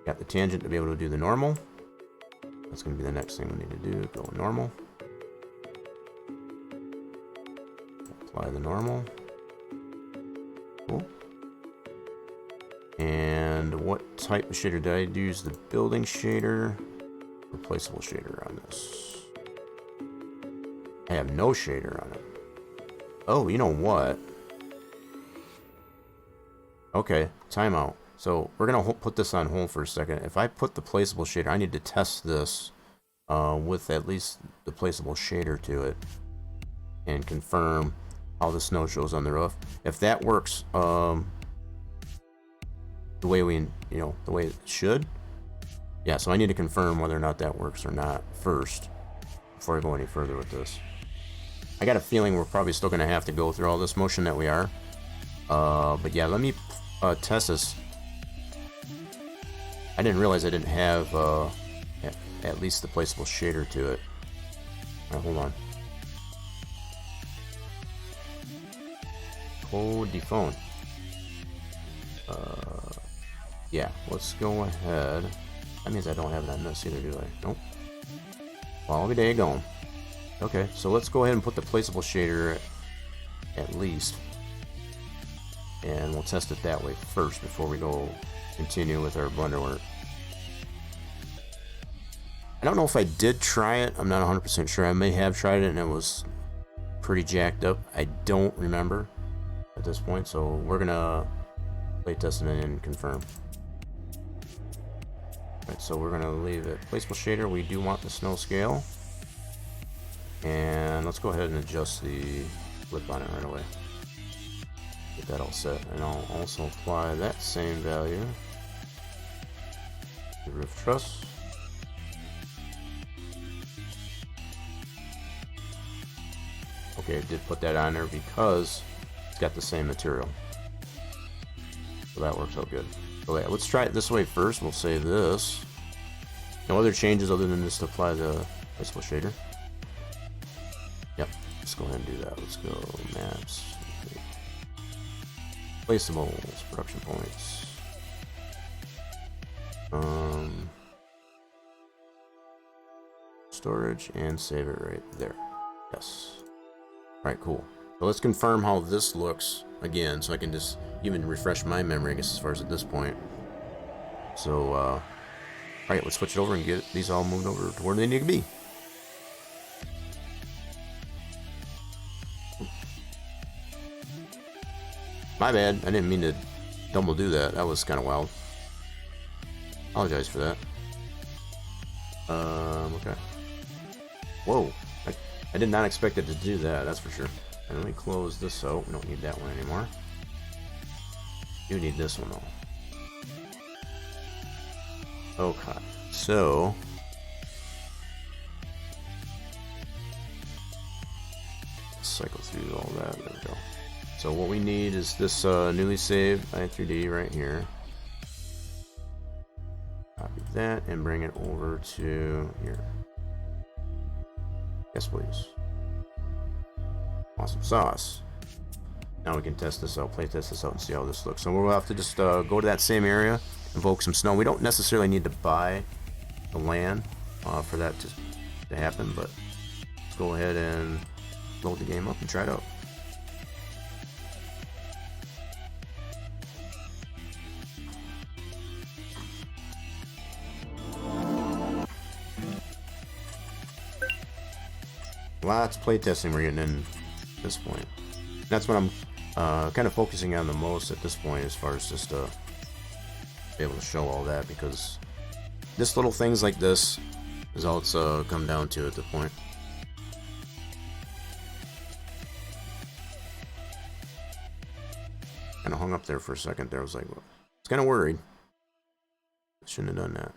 Got the tangent to be able to do the normal. That's going to be the next thing we need to do. Go normal. Apply the normal. Cool. And what type of shader did I use? The building shader. replaceable shader on this. I have no shader on it. Oh, you know what? Okay, timeout. So we're gonna put this on hold for a second. If I put the placeable shader, I need to test this with at least the placeable shader to it and confirm how the snow shows on the roof. If that works the way the way it should. Yeah, so I need to confirm whether or not that works or not first before I go any further with this. I got a feeling we're probably still gonna have to go through all this motion that we are. But yeah, let me test this. I didn't realize I didn't have at least the placeable shader to it. Alright, hold on. Code dephone. Yeah, let's go ahead. That means I don't have it on this either, do I? Nope. Well, I'll be day going. Okay, so let's go ahead and put the placeable shader at least. And we'll test it that way first before we go continue with our blender work. I don't know if I did try it. I'm not 100% sure. I may have tried it and it was pretty jacked up. I don't remember at this point, so we're gonna play test it and confirm. Alright, so we're gonna leave it placeable shader. We do want the snow scale. And let's go ahead and adjust the flip on it right away. Get that all set, and I'll also apply that same value to the roof truss. Okay, I did put that on there because it's got the same material, so that works out good. So yeah, let's try it this way first. We'll save this. No other changes other than just apply the placeable shader. Yep, let's go ahead and do that. Let's go maps. Placeables, production points. Storage and save it right there. Yes. Alright, cool. So let's confirm how this looks again, so I can just even refresh my memory, I guess, as far as at this point. So, alright, let's switch it over and get these all moved over to where they need to be. My bad, I didn't mean to double do that. That was kind of wild. Apologize for that. Okay. Whoa, I did not expect it to do that, that's for sure. And let me close this out. We don't need that one anymore. Do need this one though. Okay, so cycle through all that. There we go. So what we need is this newly saved i3D right here. Copy that and bring it over to here. Yes, please. Awesome sauce. Now we can test this out, play test this out, and see how this looks. So we'll have to just go to that same area, invoke some snow. We don't necessarily need to buy the land for that to happen, but let's go ahead and load the game up and try it out. Lots of playtesting we're getting in at this point. That's what I'm kind of focusing on the most at this point, as far as just be able to show all that, because just little things like this is all it's come down to at the point. Kind of hung up there for a second there. I was like, well, I was kind of worried. Shouldn't have done that.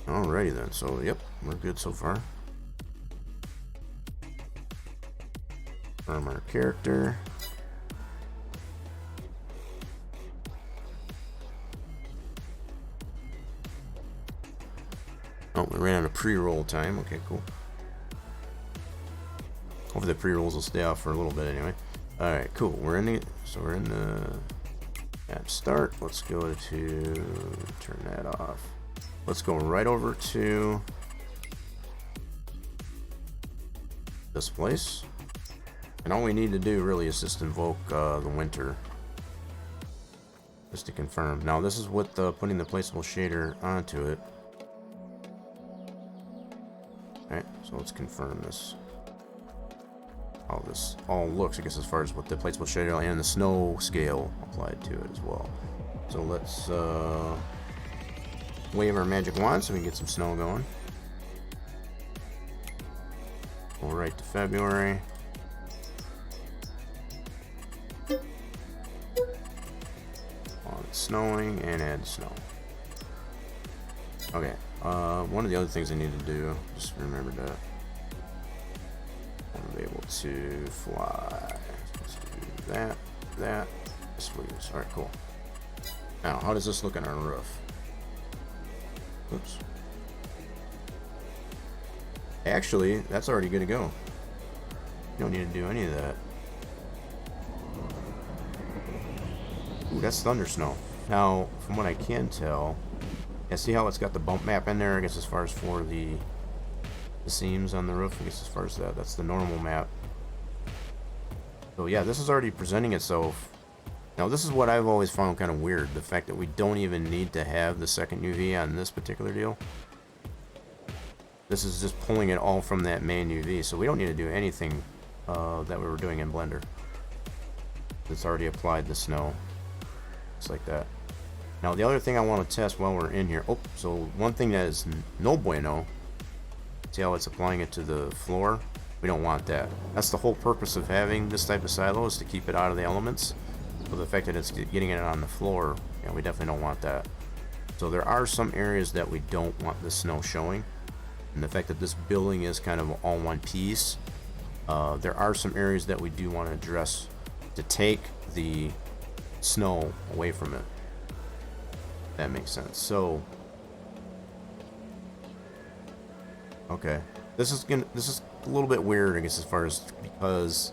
Alrighty then, so yep, we're good so far. Confirm our character. Oh, we ran out of pre-roll time. Okay, cool. Hopefully the pre-rolls will stay off for a little bit anyway. Alright, cool. We're in the app start. Let's go to turn that off. Let's go right over to this place. And all we need to do really is just invoke the winter. just to confirm. Now this is with putting the placeable shader onto it. Alright, so let's confirm this. How this all looks, I guess, as far as what the placeable shader and the snow scale applied to it as well. So let's wave our magic wand so we can get some snow going. Go right to February. On snowing and add snow. Okay, one of the other things I need to do, just remember that. I want to be able to fly. Let's do that, this please. Alright, cool. Now, how does this look on our roof? Oops. Actually, that's already good to go. You don't need to do any of that. Ooh, that's thunder snow. Now, from what I can tell, yeah, see how it's got the bump map in there? I guess as far as for the seams on the roof, I guess as far as that's the normal map. So yeah, this is already presenting itself. Now this is what I've always found kind of weird, the fact that we don't even need to have the second UV on this particular deal. This is just pulling it all from that main UV, so we don't need to do anything that we were doing in Blender. It's already applied the snow, just like that. Now the other thing I want to test while we're in here, so one thing that is no bueno, see how it's applying it to the floor? We don't want that. That's the whole purpose of having this type of silo, is to keep it out of the elements. So the fact that it's getting it on the floor, yeah, we definitely don't want that. So there are some areas that we don't want the snow showing. And the fact that this building is kind of all one piece, there are some areas that we do want to address to take the snow away from it. If that makes sense. So, okay, this is a little bit weird, I guess, as far as, because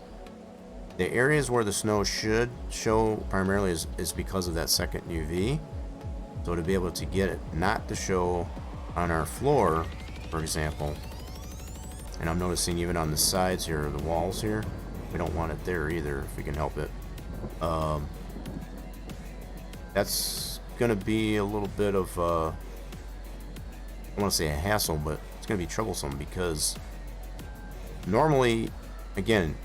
the areas where the snow should show primarily is because of that second UV. So to be able to get it not to show on our floor, for example, and I'm noticing even on the sides here, the walls here, we don't want it there either if we can help it. That's gonna be a little bit of I want to say a hassle, but it's gonna be troublesome, because normally, again,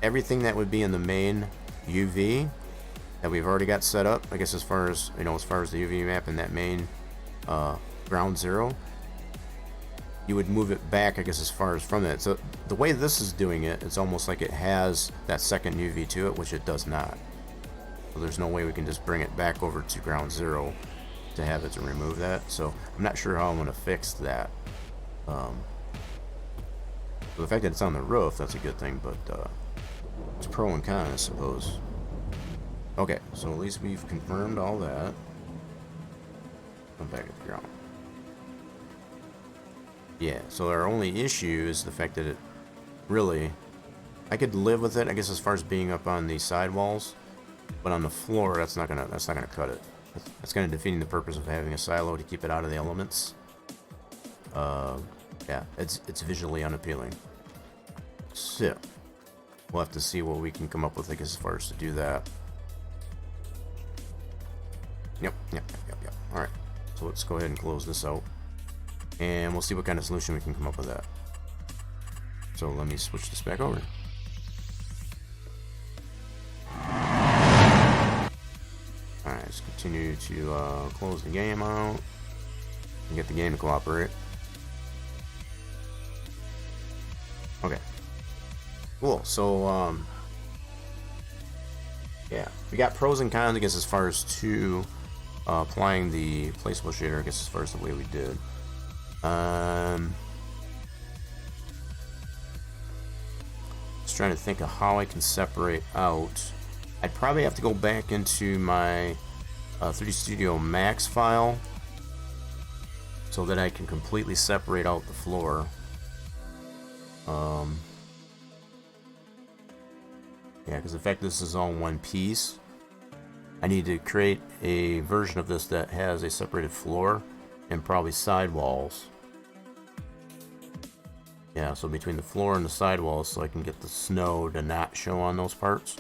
everything that would be in the main UV that we've already got set up, I guess, as far as, you know, as far as the UV map in that main ground zero, you would move it back, I guess, as far as from that. So the way this is doing it, it's almost like it has that second UV to it, which it does not. So there's no way we can just bring it back over to ground zero to have it to remove that. So I'm not sure how I'm going to fix that. So the fact that it's on the roof, that's a good thing, but it's pro and con, I suppose. Okay, so at least we've confirmed all that. Come back at the ground. Yeah, so our only issue is the fact that it really, I could live with it, I guess, as far as being up on the sidewalls, but on the floor, that's not gonna cut it. That's kind of defeating the purpose of having a silo to keep it out of the elements. Yeah, it's visually unappealing. So we'll have to see what we can come up with, I guess, as far as to do that. Yep. All right, so let's go ahead and close this out, and we'll see what kind of solution we can come up with that. So let me switch this back over. Alright, let's continue to close the game out and get the game to cooperate. Okay. Cool, so yeah, we got pros and cons, I guess, as far as to applying the placeable shader, I guess, as far as the way we did. Just trying to think of how I can separate out. I'd probably have to go back into my 3D Studio Max file so that I can completely separate out the floor. Yeah, because the fact this is all one piece, I need to create a version of this that has a separated floor and probably sidewalls. Yeah, so between the floor and the sidewalls, so I can get the snow to not show on those parts.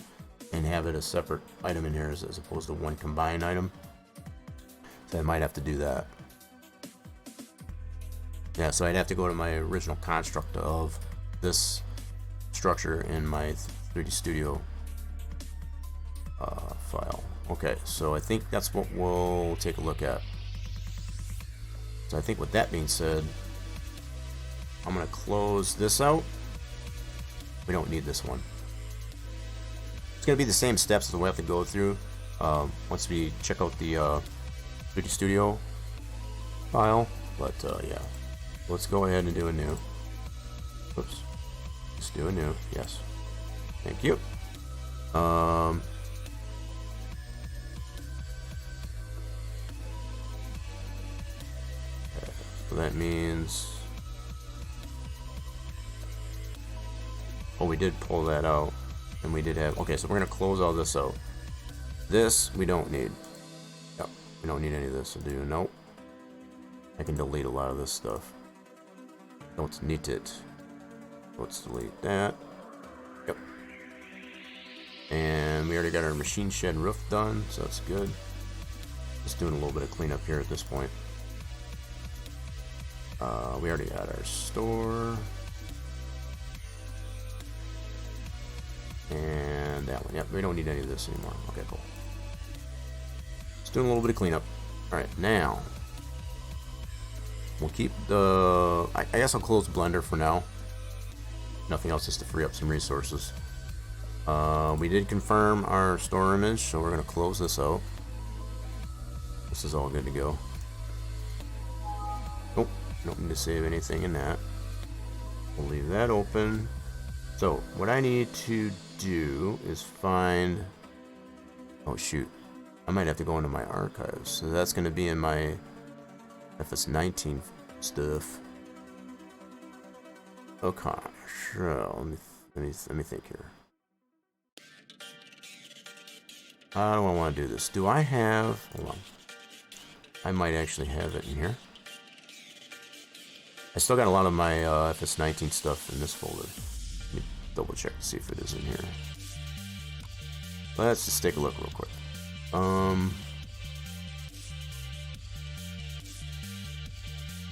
and have it a separate item in here as opposed to one combined item. So I might have to do that. Yeah, so I'd have to go to my original construct of this structure in my 3D Studio file. Okay, so I think that's what we'll take a look at. So I think with that being said, I'm going to close this out. We don't need this one. It's going to be the same steps that we have to go through once we check out the 3D Studio file. But yeah, let's go ahead and do a new. Oops. Let's do a new. Yes. Thank you. So that means, oh, we did pull that out, and we did have, okay, so we're going to close all this out. This we don't need. Yep, we don't need any of this to do. Nope. I can delete a lot of this stuff. Don't need it. Let's delete that. Yep. And we already got our machine shed roof done, so that's good. Just doing a little bit of cleanup here at this point. We already got our store. And that one. Yep, we don't need any of this anymore. Okay, cool. Just doing a little bit of cleanup. Alright, now we'll keep the, I guess I'll close Blender for now. Nothing else, just to free up some resources. We did confirm our store image, so we're going to close this out. This is all good to go. Nope, don't need to save anything in that. We'll leave that open. So what I need to do is find, oh shoot, I might have to go into my archives. So that's going to be in my FS19 stuff. Okay, sure. Let me think here. How do I want to do this? Do I have, hold on. I might actually have it in here. I still got a lot of my FS19 stuff in this folder. Let me double check to see if it is in here. Let's just take a look real quick.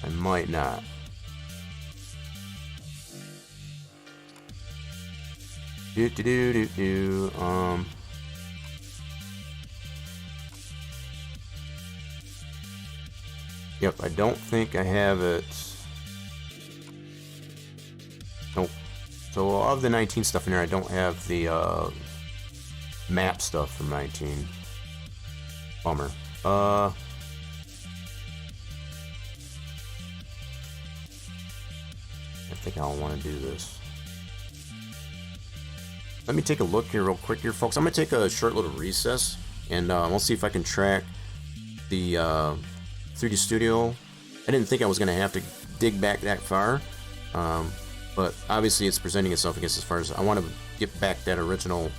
I might not. Yep, I don't think I have it. Nope. So of the 19 stuff in here, I don't have the map stuff from 19. Bummer. I think I'll want to do this. Let me take a look here real quick here, folks. I'm going to take a short little recess, and we'll see if I can track the 3D Studio. I didn't think I was going to have to dig back that far, but obviously it's presenting itself against as far as I want to get back that original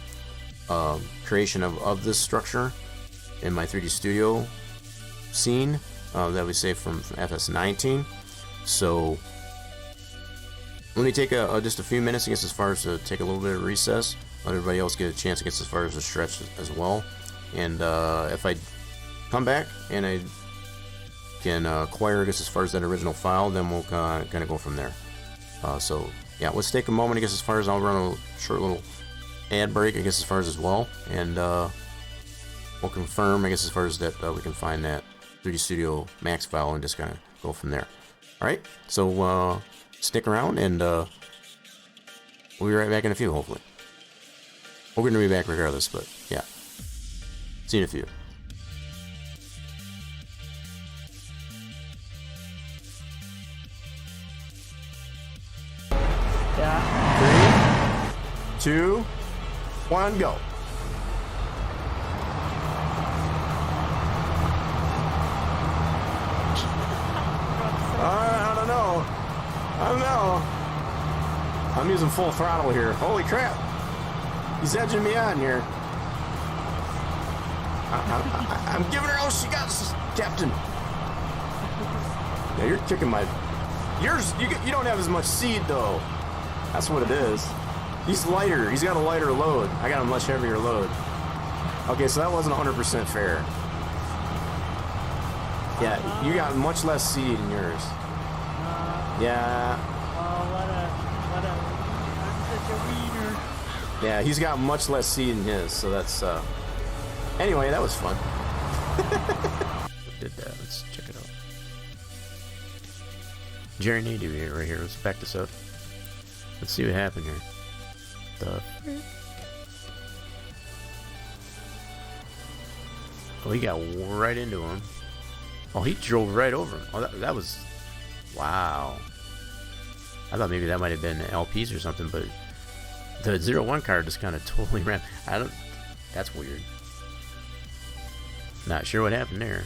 creation of this structure in my 3D Studio scene that we saved from FS19. So let me take just a few minutes, I guess, as far as to take a little bit of recess. Let everybody else get a chance, I guess, as far as the stretch as well. And if I come back and I can acquire, I guess, as far as that original file, then we'll kind of go from there. So yeah, let's take a moment, I guess, as far as I'll run a short little ad break, I guess, as far as well, and we'll confirm, I guess, as far as that we can find that 3D Studio Max file and just kind of go from there. All right, so stick around, and we'll be right back in a few, hopefully. We're going to be back regardless, but yeah. See you in a few. Yeah. 3, 2, 1, go. I don't know. I'm using full throttle here. Holy crap. He's edging me on here. I'm giving her all she got, Captain. Yeah, you're kicking my... Yours, you don't have as much seed, though. That's what it is. He's lighter. He's got a lighter load. I got a much heavier load. Okay, so that wasn't 100% fair. Yeah, you got much less seed in yours. Yeah. Oh, I'm such a wiener. Yeah, he's got much less seed in his, so that's, Anyway, that was fun. Did that. Let's check it out. Jerry Nadeau here, right here. Let's back this up. Let's see what happened here. The... Oh, he got right into him. Oh, he drove right over him. Oh, that was... Wow. I thought maybe that might have been LPs or something, but the 01 car just kind of totally ran. That's weird. Not sure what happened there.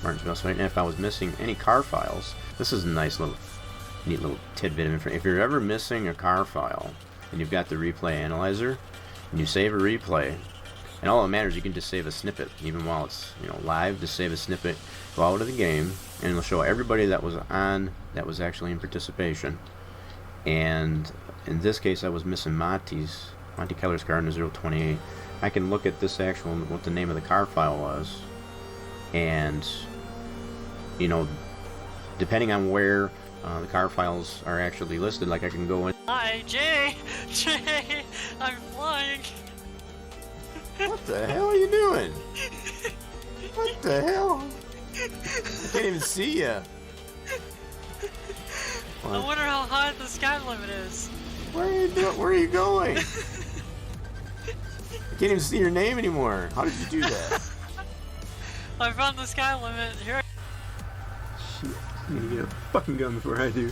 Martin's Mouse right now, if I was missing any car files. This is a nice little, neat little tidbit of information. If you're ever missing a car file, and you've got the replay analyzer, and you save a replay, and all that matters, you can just save a snippet, even while it's live. Just save a snippet, go out of the game, and it'll show everybody that was on, that was actually in participation. And in this case, I was missing Monty Keller's car in the 028. I can look at this actual, what the name of the car file was, and depending on where the car files are actually listed, like I can go in. Hi, Jay, I'm flying. What the hell are you doing? What the hell? I can't even see you. I wonder how high the sky limit is. Where are you going? I can't even see your name anymore. How did you do that? I found the sky limit here. Shit, I'm gonna get a fucking gun before I do.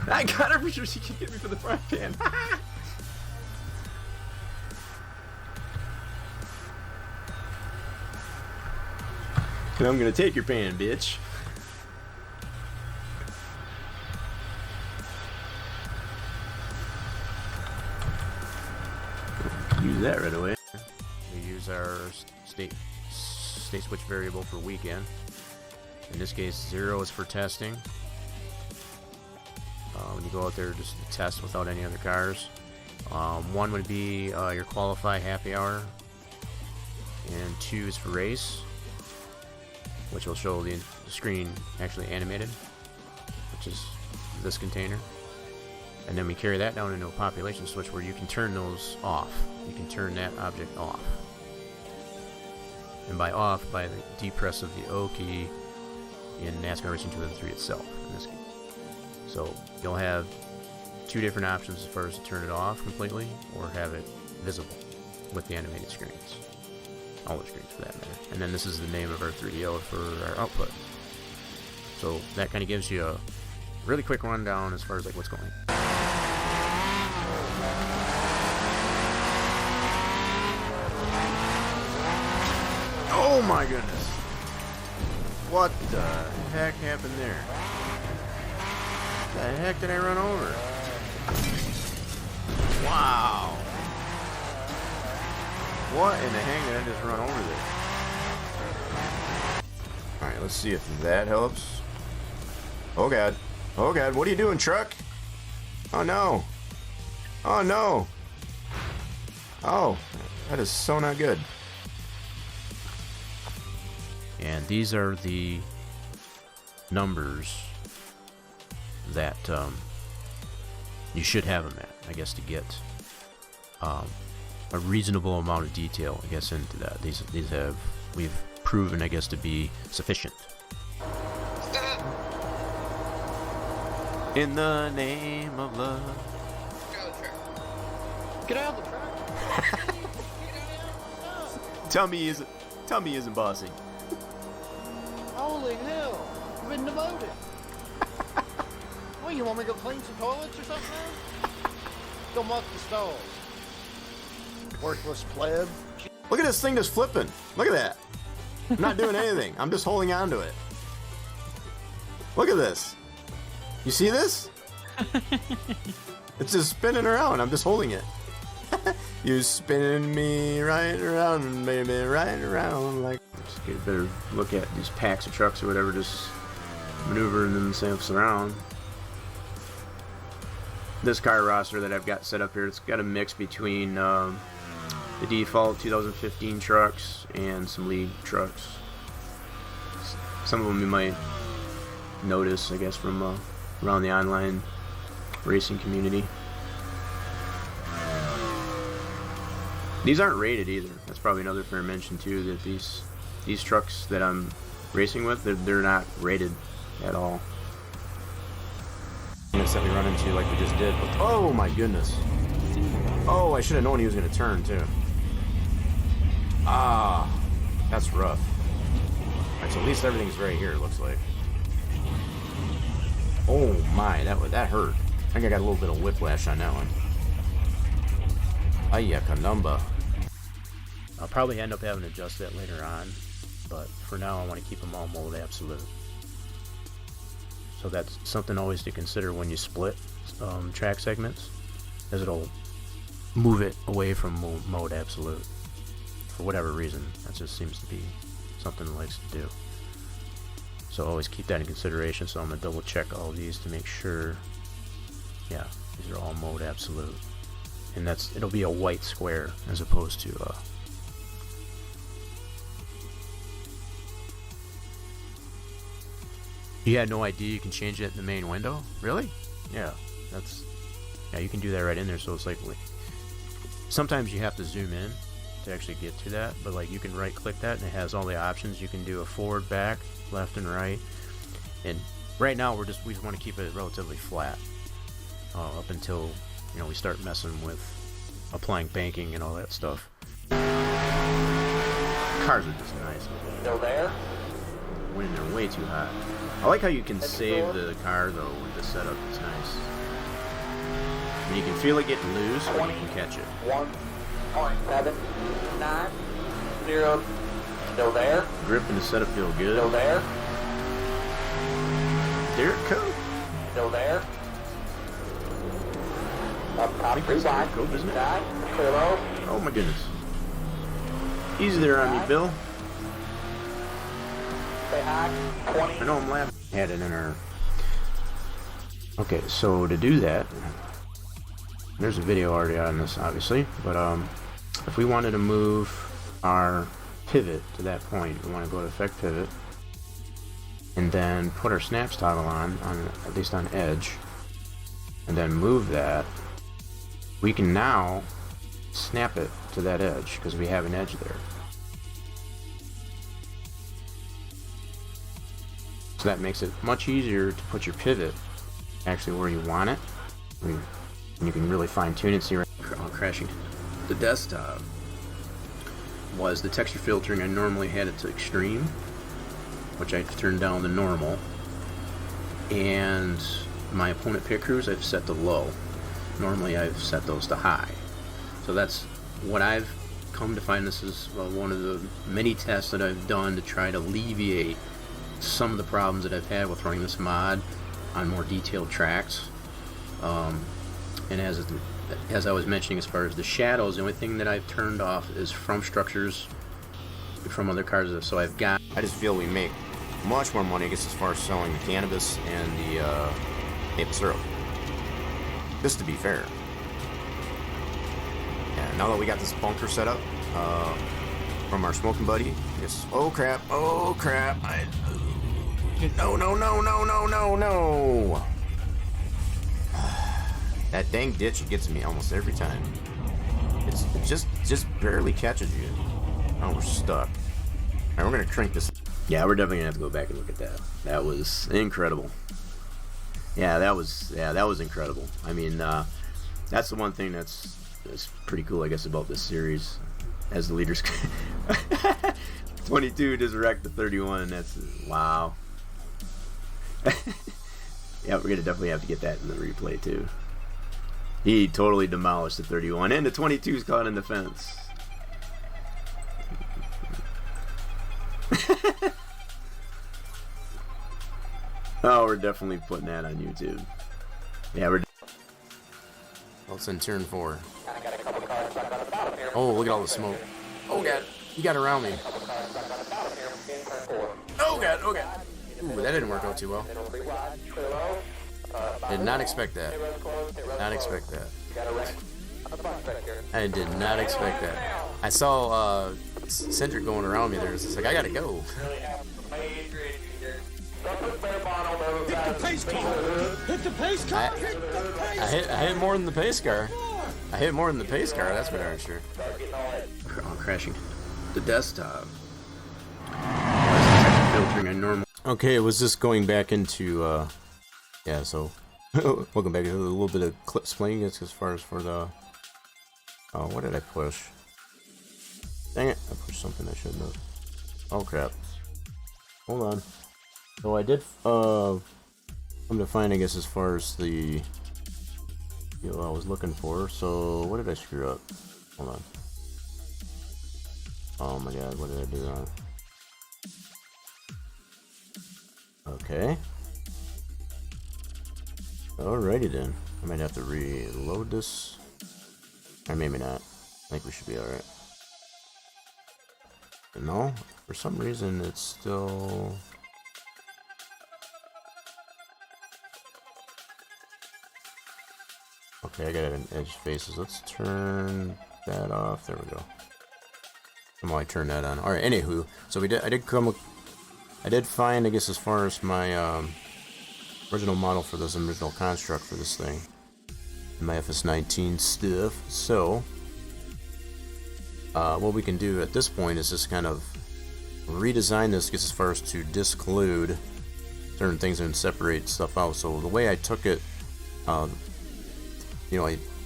I got her before she can get me for the front pan. And I'm gonna take your pan, bitch. Use that right away. We use our state switch variable for weekend. In this case, 0 is for testing. When you go out there just to test without any other cars. 1 would be your qualify happy hour, and 2 is for race, which will show the screen actually animated, which is this container. And then we carry that down into a population switch where you can turn those off. You can turn that object off. And by off, by the depress of the O key in NASCAR Racing 2003 itself, in this case. So you'll have 2 different options as far as to turn it off completely or have it visible with the animated screens. All the screens for that matter. And then this is the name of our 3DO for our output. So that kind of gives you a really quick rundown as far as like what's going on. Oh my goodness! What the heck happened there? What the heck did I run over? Wow! What in the heck did I just run over there? Alright, let's see if that helps. Oh god. Oh god, what are you doing, truck? Oh no! Oh no! Oh, that is so not good. And these are the numbers that you should have them at, I guess, to get a reasonable amount of detail, I guess, into that. These we've proven, I guess, to be sufficient. In the name of love. Get out of the truck. Tell me he isn't bossy. Holy hell! You've been demoted. Well, you want me to go clean some toilets or something now? Go mop the stalls. Worthless pleb. Look at this thing just flipping. Look at that. I'm not doing anything. I'm just holding on to it. Look at this. You see this? It's just spinning around. I'm just holding it. You spinning me right around, baby, right around like. Let's get a better look at these packs of trucks or whatever, just maneuvering themselves around. This car roster that I've got set up here, it's got a mix between the default 2015 trucks and some league trucks. Some of them you might notice, I guess, from around the online racing community. These aren't rated either. That's probably another fair mention too, that these trucks that I'm racing with, they're not rated at all. That we run into like we just did. Oh my goodness. Oh, I should have known he was going to turn too. Ah, that's rough. Alright, so at least everything's right here, it looks like. Oh my, that hurt. I think I got a little bit of whiplash on that one. Ayya caramba. I'll probably end up having to adjust that later on, but for now I want to keep them all mode absolute. So that's something always to consider when you split track segments, as it'll move it away from mode absolute for whatever reason. That just seems to be something it likes to do. So always keep that in consideration. So I'm gonna double check all these to make sure. Yeah, these are all mode absolute, and it'll be a white square as opposed to You had no idea you can change it in the main window? Really? Yeah, you can do that right in there. So it's like, sometimes you have to zoom in to actually get to that, but like you can right click that and it has all the options. You can do a forward, back, left and right. And right now we just want to keep it relatively flat up until we start messing with applying banking and all that stuff. Cars are just nice. Still there? When they're way too hot. I like how you can save the car though with the setup. It's nice. And you can feel it getting loose, or you can catch it. 1.790. Still there? Grip and the setup feel good. Still there? There it goes. Still there? Up top, That's cool, isn't it? clear low. Oh my goodness. Easy there on me, Bill. Stay high. 20. I know I'm laughing. Had it in our. Okay, so to do that, there's a video already on this, obviously. But if we wanted to move our pivot to that point, we want to go to Effect Pivot, and then put our snaps toggle on at least on edge, and then move that. We can now snap it to that edge because we have an edge there. So that makes it much easier to put your pivot actually where you want it. And you can really fine tune it. See, crashing the desktop was the texture filtering. I normally had it to extreme, which I've turned down to normal, and my opponent pit crews I've set to low. Normally I've set those to high. So that's what I've come to find. This is one of the many tests that I've done to try to alleviate some of the problems that I've had with running this mod on more detailed tracks. And as I was mentioning, as far as the shadows, the only thing that I've turned off is from structures from other cars. So I just feel we make much more money, I guess, as far as selling the cannabis and the maple syrup. Just to be fair. And now that we got this bunker set up from our smoking buddy, it's oh crap! No. That dang ditch gets me almost every time. It just barely catches you. Oh, we're stuck. Alright, we're gonna crank this. Yeah, we're definitely gonna have to go back and look at that. That was incredible. Yeah, that was incredible. I mean, that's the one thing that's pretty cool, I guess, about this series. As the leaders, 22 just wrecked the 31. That's wow. Yeah, we're gonna definitely have to get that in the replay too. He totally demolished the 31, and the 22's caught in the fence. Oh, we're definitely putting that on YouTube. Yeah, we're. Well, it's in turn 4. I got a couple cars Oh, look at all the smoke. Oh god, he got around me. Oh god, oh god. Ooh, that didn't work out too well. Did not expect that. Not expect that. I did not expect that. I saw Cindric going around me there. It's just like, I gotta go. Hit the pace car! Hit the pace car! Hit the pace car! I hit more than the pace car. I hit more than the pace car, that's for darn sure. Oh, crashing. The desktop. Filtering a normal. Okay, it was just going back into, yeah, so. Welcome back to a little bit of clips playing as far as for the. Oh, what did I push? Dang it, I pushed something I shouldn't have. Oh crap. Hold on. So I did, come to find, I guess, as far as the. I was looking for. So, what did I screw up? Hold on. Oh my god, what did I do wrong? Okay. Alrighty then. I might have to reload this. Or maybe not. I think we should be alright. No, for some reason it's still. Okay, I got it in edge faces. Let's turn that off. There we go. Somehow I turned that on. Alright, anywho. So I did find, I guess, as far as my original model for this original construct for this thing. My FS19 stuff. So what we can do at this point is just kind of redesign this, as far as to disclude certain things and separate stuff out. So the way I took it, I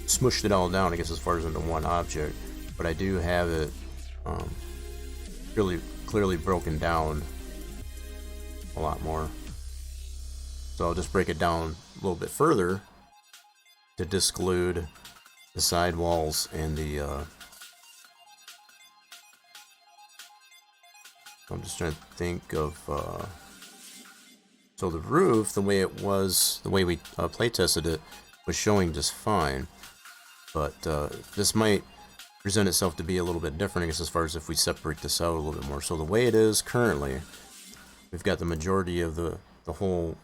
smushed it all down, I guess, as far as into one object, but I do have it really clearly broken down a lot more. So I'll just break it down a little bit further to disclude the side walls and the I'm just trying to think of so the roof, the way it was, the way we play tested it, was showing just fine, but this might present itself to be a little bit different, I guess, as far as if we separate this out a little bit more. So the way it is currently, we've got the majority of the whole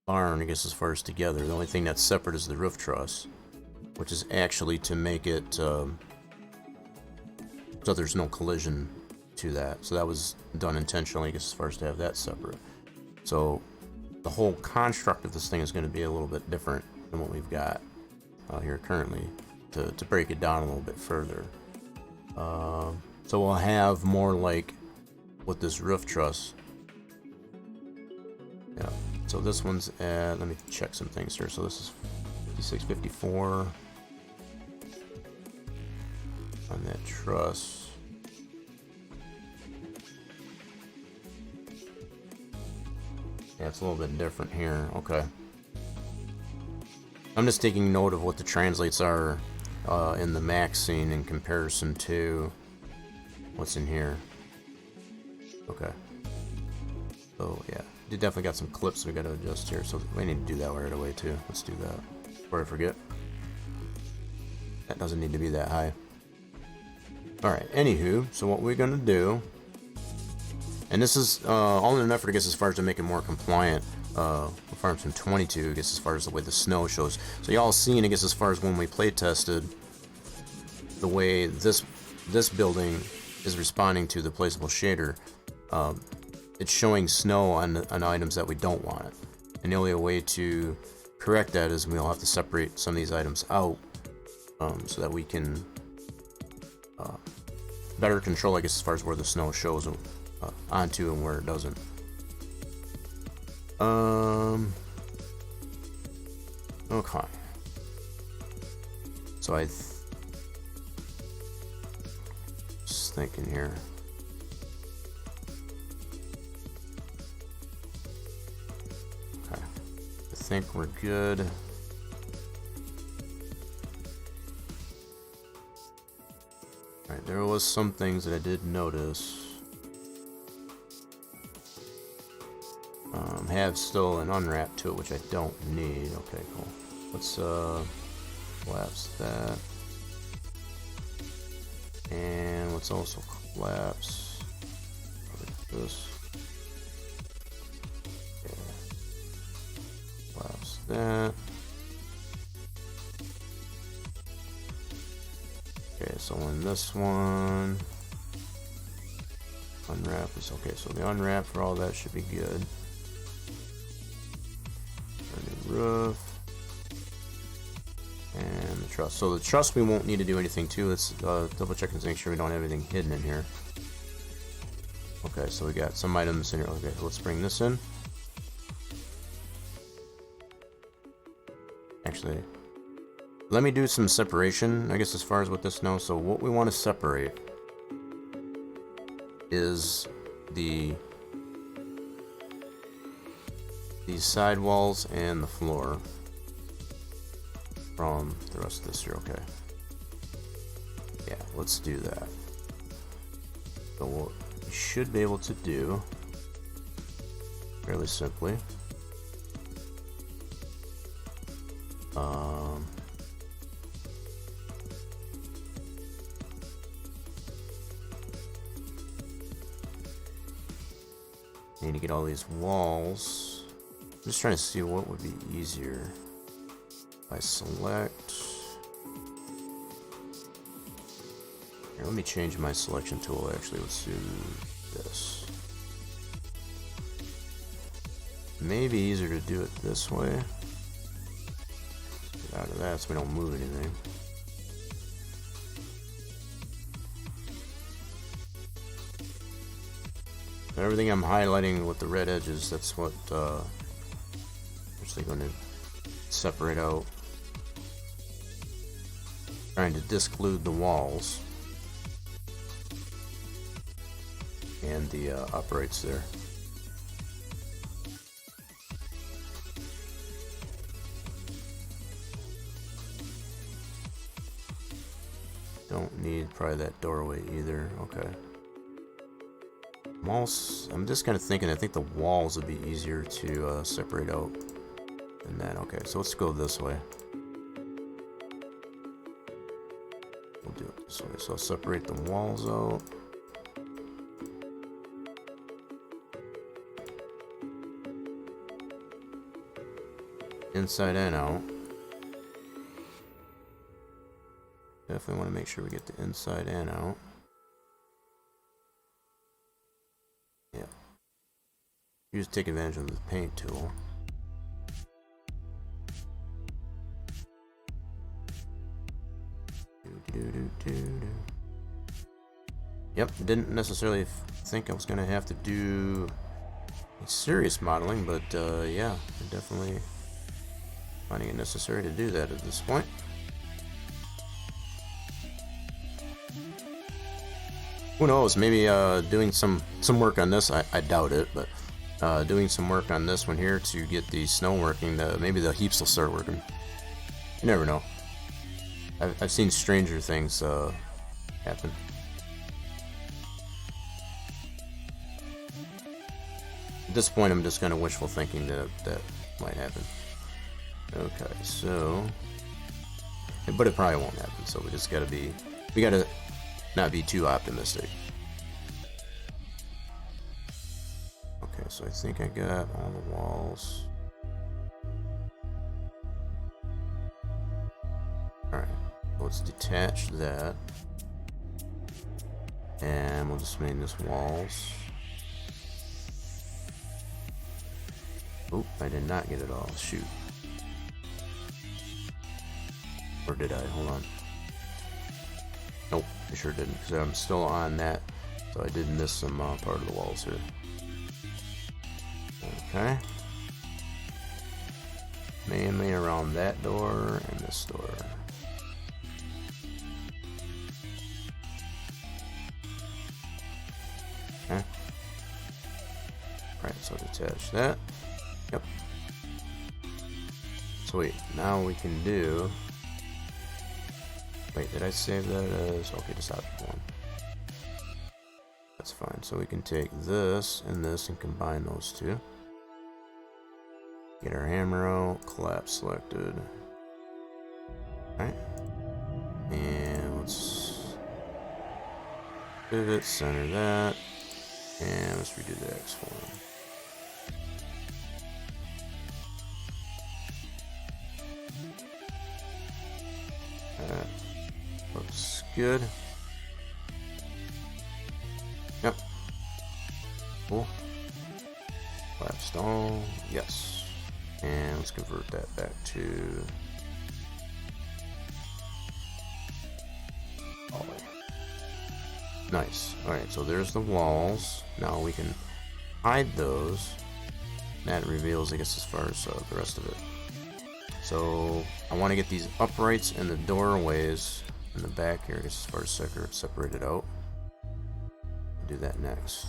barn, I guess, as far as together. The only thing that's separate is the roof truss, which is actually to make it so there's no collision to that. So that was done intentionally, I guess, as far as to have that separate. So the whole construct of this thing is going to be a little bit different than what we've got here currently, to break it down a little bit further. So we'll have more like with this roof truss. Yeah. So this one's at, let me check some things here. So this is 56, 54 on that truss. Yeah, it's a little bit different here. Okay. I'm just taking note of what the translates are in the max scene in comparison to what's in here. Okay. So yeah, we definitely got some clips we got to adjust here, so we need to do that right away too. Let's do that before I forget. That doesn't need to be that high. Alright, anywho, so what we're gonna do, and this is all in an effort, I guess, as far as to make it more compliant with Farm Sim 22, I guess, as far as the way the snow shows. So y'all seen, I guess, as far as when we play tested, the way this building is responding to the placeable shader. It's showing snow on items that we don't want, and the only way to correct that is we'll have to separate some of these items out, so that we can better control, I guess, as far as where the snow shows onto and where it doesn't. Okay. So just thinking here. Okay. I think we're good. Alright, there was some things that I did notice. Have still an unwrap to it, which I don't need. Okay, cool. Let's collapse that. And let's also collapse like this. Okay. Collapse that. Okay, so in this one, unwrap is okay. So the unwrap for all that should be good. New roof. And the truss. So the truss we won't need to do anything to. Let's double check and make sure we don't have anything hidden in here. Okay, so we got some items in here. Okay, so let's bring this in. Actually, let me do some separation, I guess, as far as with this now. So what we want to separate is these side walls and the floor from the rest of this here. Okay. Yeah, let's do that. So what we should be able to do fairly simply. Need to get all these walls. I'm just trying to see what would be easier. If I select. Here, let me change my selection tool. Actually, let's do this. Maybe easier to do it this way. Let's get out of that so we don't move anything. Everything I'm highlighting with the red edges, that's what actually going to separate out. Trying to disclude the walls and the uprights there. Don't need probably that doorway either. Okay. I'm just kind of thinking, I think the walls would be easier to separate out than that. Okay, so let's go this way. We'll do it this way. So I'll separate the walls out. Inside and out. Definitely want to make sure we get the inside and out. Yeah. You just take advantage of the paint tool. Yep, didn't necessarily think I was going to have to do serious modeling, but yeah, I'm definitely finding it necessary to do that at this point. Who knows, maybe doing some work on this, I doubt it, but doing some work on this one here to get the snow working, maybe the heaps will start working. You never know. I've seen stranger things happen. At this point, I'm just kind of wishful thinking that might happen. Okay, so... But it probably won't happen, so we just gotta be... We gotta not be too optimistic. Okay, so I think I got all the walls. Alright, let's detach that. And we'll just make this walls. Oop, I did not get it all. Shoot. Or did I? Hold on. Nope, I sure didn't, because I'm still on that. So I did miss some part of the walls here. Okay. Mainly around that door and this door. Okay. Alright, so detach that. Yep. Sweet. Now we can do... Wait, did I save that as... Okay, just option 1. That's fine. So we can take this and combine those two. Get our hammer out. Collapse selected. Alright. And let's Pivot, center that, and let's redo the X-form. That looks good. Yep. Cool. Collapsed all. Yes. And let's convert that back to poly. Nice. Alright, so there's the walls. Now we can hide those. That reveals, I guess, as far as the rest of it. So I want to get these uprights and the doorways in the back here, I guess, as far as separated out. Do that next.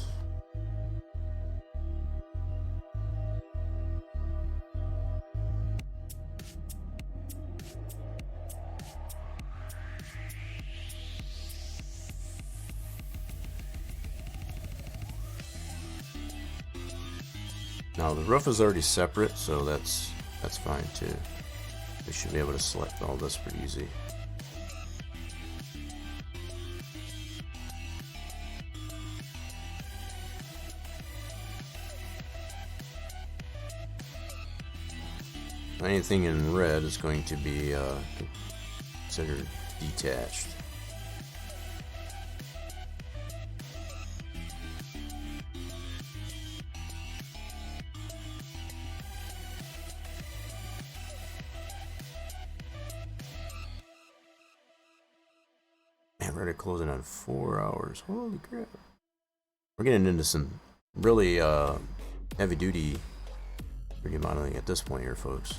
Now the roof is already separate, so that's fine too. We should be able to select all this pretty easy. Anything in red is going to be considered detached. Man, we're already closing on 4 hours. Holy crap. We're getting into some really heavy duty 3D modeling at this point here, folks.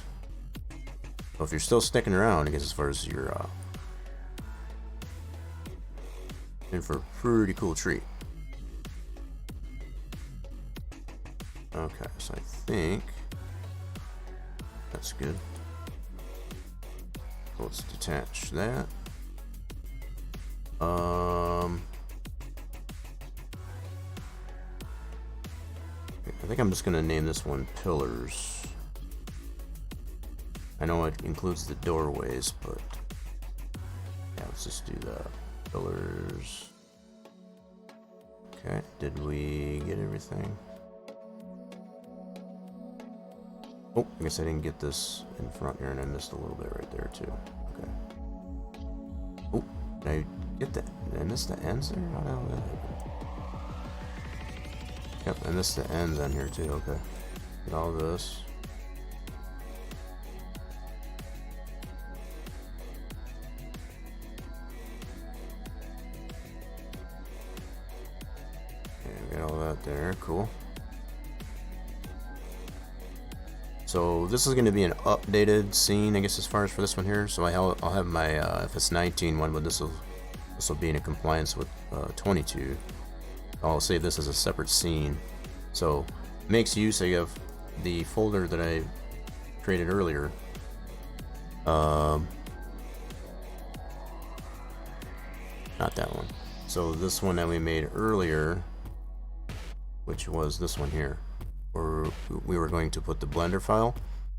So if you're still sticking around, I guess as far as you're in for a pretty cool treat. Okay, so I think that's good. So let's detach that. I think I'm just gonna name this one pillars. I know it includes the doorways, but yeah, let's just do the pillars. Okay, did we get everything? Oh, I guess I didn't get this in front here, and I missed a little bit right there too. Okay. Oh, did I get that? Did I miss the ends there? How the hell did that happen? Yep, I missed the ends on here too. Okay. Get all this. Okay, got all that there. Cool. So this is going to be an updated scene, I guess, as far as for this one here. So I'll have my FS19 one, but this will be in compliance with 22. I'll save this as a separate scene. So makes use of the folder that I created earlier. Not that one. So this one that we made earlier, which was this one here, where we were going to put the Blender file.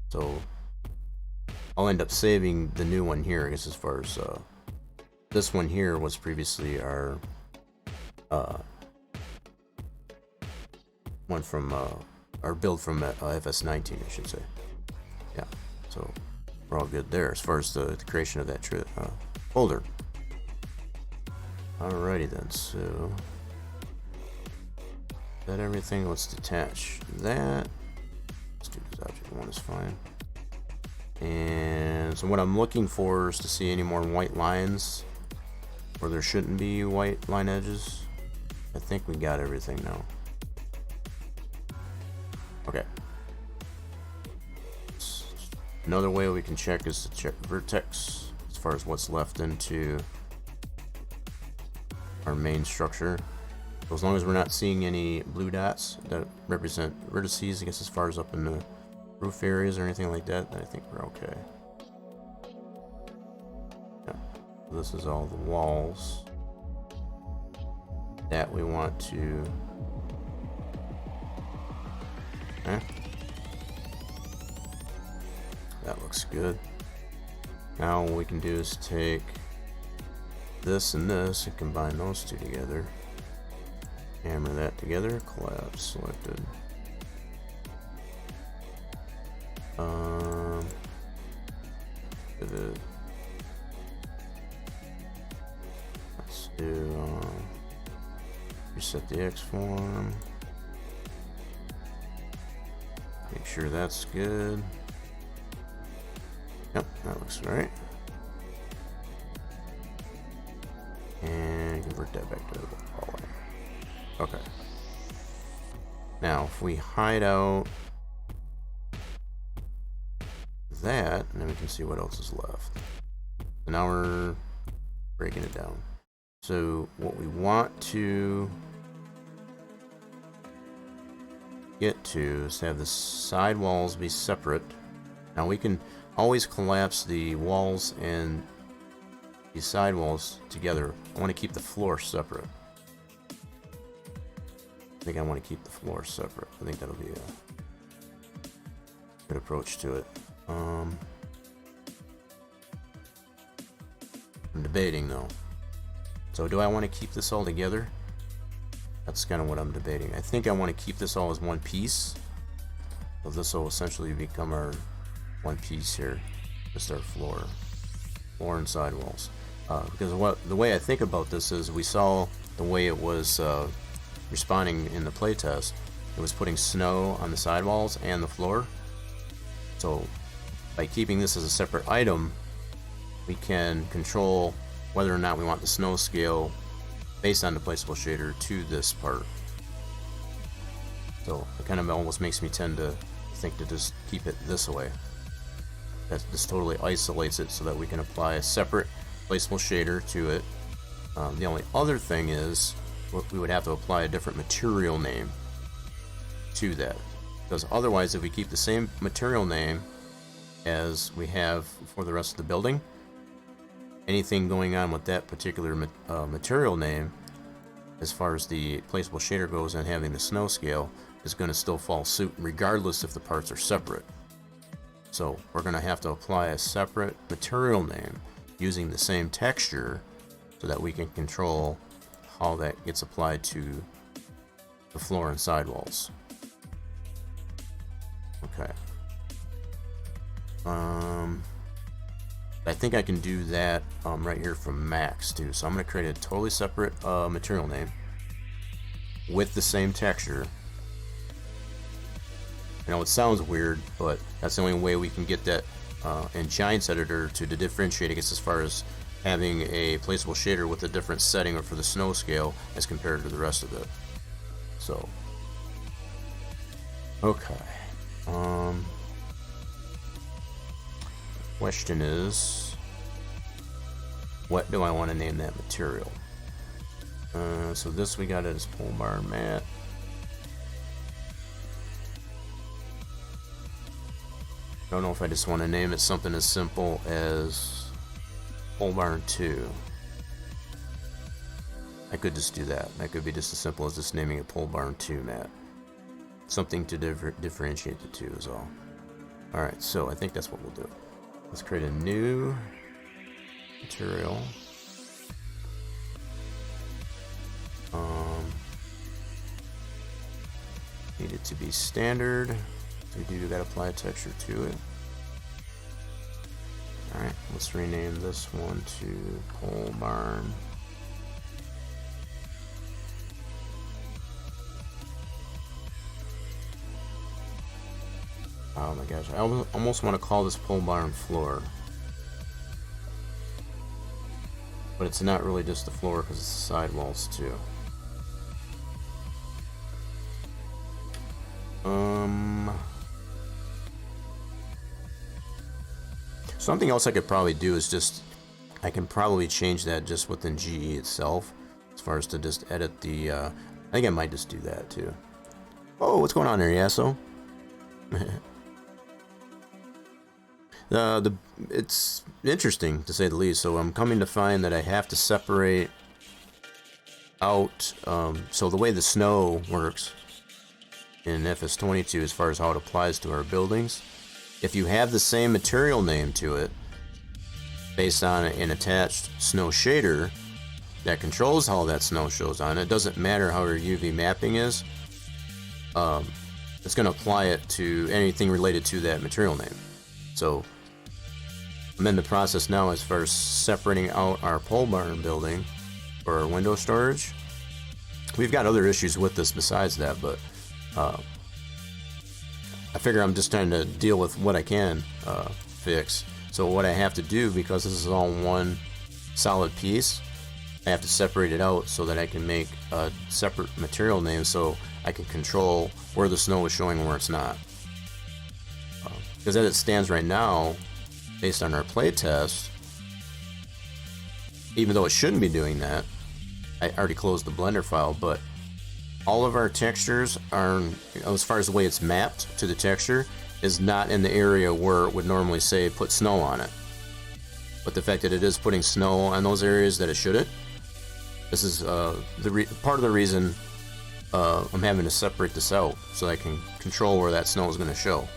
So I'll end up saving the new one here, I guess, as far as this one here was previously our one from our build from FS19, I should say. Yeah, so we're all good there as far as the creation of that folder. Alrighty then, so that everything. Let's detach that. Let's do this object one is fine. And so what I'm looking for is to see any more white lines where there shouldn't be white line edges. I think we got everything now. Okay. Another way we can check is to check vertex as far as what's left into our main structure. So as long as we're not seeing any blue dots that represent vertices, I guess, as far as up in the roof areas or anything like that, then I think we're okay. Yeah. So this is all the walls that we want to. Okay. That looks good. Now what we can do is take this and this and combine those two together. Hammer that together. Collapse selected. Pivot. Let's do reset the X form. Make sure that's good. Yep, that looks right. And convert that back to the hallway. Okay. Now, if we hide out that, and then we can see what else is left. So now we're breaking it down. So what we want to get to is to have the side walls be separate. Now we can always collapse the walls and the side walls together. I want to keep the floor separate. I think I want to keep the floor separate. I think that'll be a good approach to it. I'm debating though. So do I want to keep this all together? That's kind of what I'm debating. I think I want to keep this all as one piece. So this will essentially become our one piece here. Just our floor and sidewalls. Because the way I think about this is we saw the way it was responding in the playtest. It was putting snow on the sidewalls and the floor. So by keeping this as a separate item, we can control whether or not we want the snow scale based on the placeable shader to this part. So it kind of almost makes me tend to think to just keep it this way. That just totally isolates it so that we can apply a separate placeable shader to it. The only other thing is we would have to apply a different material name to that, because otherwise if we keep the same material name as we have for the rest of the building, anything going on with that particular material name as far as the placeable shader goes and having the snow scale is going to still fall suit regardless if the parts are separate. So we're going to have to apply a separate material name using the same texture so that we can control how that gets applied to the floor and sidewalls. Okay. I think I can do that right here from Max too. So I'm going to create a totally separate material name with the same texture. I know it sounds weird, but that's the only way we can get that in Giants Editor to differentiate against as far as having a placeable shader with a different setting or for the snow scale as compared to the rest of it. So, okay. Question is, what do I want to name that material? So this we got it as pole barn mat. I don't know if I just want to name it something as simple as pole barn 2. I could just do that. That could be just as simple as just naming it pole barn 2 mat. Something to differentiate the two is all. Alright, so I think that's what we'll do. Let's create a new material. Need it to be standard. We do gotta apply a texture to it. Alright, let's rename this one to pole barn. Oh my gosh, I almost want to call this pole barn floor. But it's not really just the floor because it's the sidewalls too. Something else I could probably do is just, I can probably change that just within GE itself, as far as to just edit the, I think I might just do that too. Oh, what's going on there, Yasso? It's interesting to say the least. So I'm coming to find that I have to separate out, so the way the snow works in FS22 as far as how it applies to our buildings, if you have the same material name to it based on an attached snow shader, that controls how that snow shows on. It doesn't matter how your UV mapping is. It's going to apply it to anything related to that material name. So I'm in the process now as far as separating out our pole barn building for our window storage. We've got other issues with this besides that, but I figure I'm just trying to deal with what I can fix. So what I have to do, because this is all one solid piece, I have to separate it out so that I can make a separate material name so I can control where the snow is showing and where it's not. Because as it stands right now, based on our play test, even though it shouldn't be doing that, I already closed the Blender file, but all of our textures are, as far as the way it's mapped to the texture, is not in the area where it would normally say put snow on it. But the fact that it is putting snow on those areas that it shouldn't, this is part of the reason I'm having to separate this out so I can control where that snow is going to show.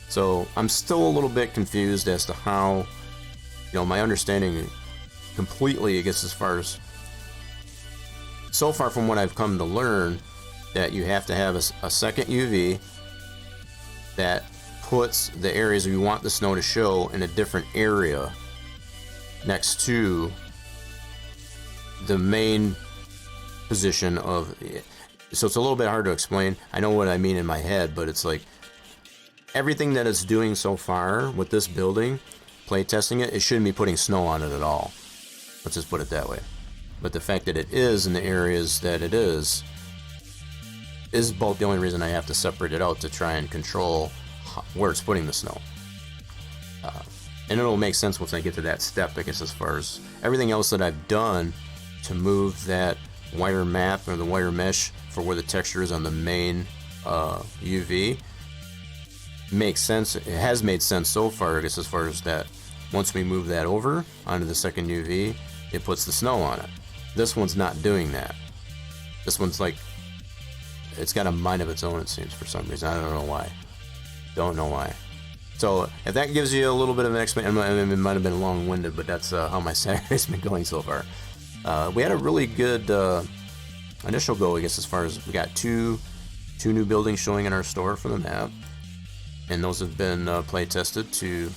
So I'm still a little bit confused as to how, my understanding completely, I guess, as far as so far from what I've come to learn, that you have to have a second UV that puts the areas you want the snow to show in a different area next to the main position of it. So it's a little bit hard to explain. I know what I mean in my head, but it's like everything that it's doing so far with this building, play testing it shouldn't be putting snow on it at all. Let's just put it that way. But the fact that it is in the areas that it is both the only reason I have to separate it out to try and control where it's putting the snow. And it'll make sense once I get to that step, I guess, as far as everything else that I've done to move that wire map or the wire mesh for where the texture is on the main UV makes sense. It has made sense so far, I guess, as far as that once we move that over onto the second UV, it puts the snow on it. This one's not doing that. This one's like, it's got a mind of its own, it seems, for some reason. I don't know why. Don't know why. So if that gives you a little bit of an explanation, it might have been long-winded, but that's how my Saturday's been going so far. We had a really good initial go, I guess, as far as we got two new buildings showing in our store for the map, and those have been play tested to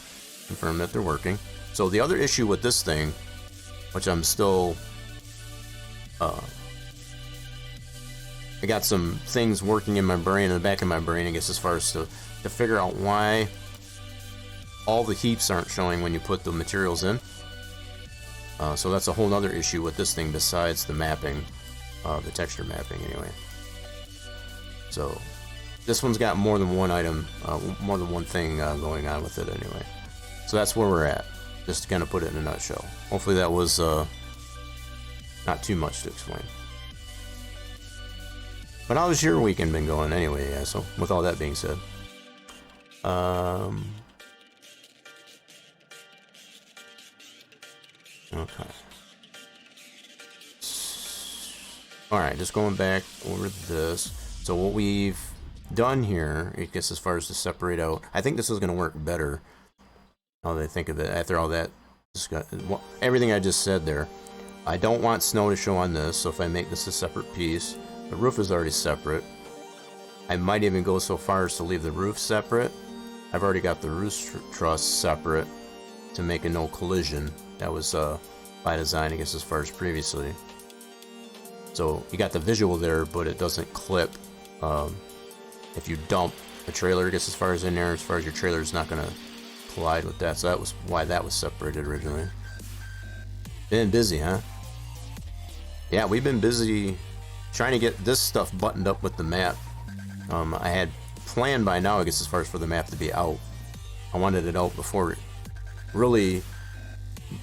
confirm that they're working. So the other issue with this thing, which I'm still I got some things working in my brain, in the back of my brain, I guess, as far as to figure out why all the heaps aren't showing when you put the materials in. So that's a whole other issue with this thing besides the mapping, the texture mapping anyway. So this one's got more than one item, more than one thing going on with it anyway. So that's where we're at, just to kind of put it in a nutshell. Hopefully that was not too much to explain. But how's your weekend been going anyway? Yeah, so with all that being said, okay. Alright, just going back over this. So what we've done here, I guess, as far as to separate out, I think this is going to work better. Now that I think of it, after all that, everything I just said there. I don't want snow to show on this, so if I make this a separate piece, the roof is already separate. I might even go so far as to leave the roof separate. I've already got the roof truss separate to make a no collision. That was by design, I guess, as far as previously. So you got the visual there, but it doesn't clip. If you dump a trailer, I guess, as far as in there, as far as your trailer is not going to collide with that. So that was why that was separated originally. Been busy, huh? Yeah, we've been busy trying to get this stuff buttoned up with the map. I had planned by now, I guess, as far as for the map to be out. I wanted it out before, really,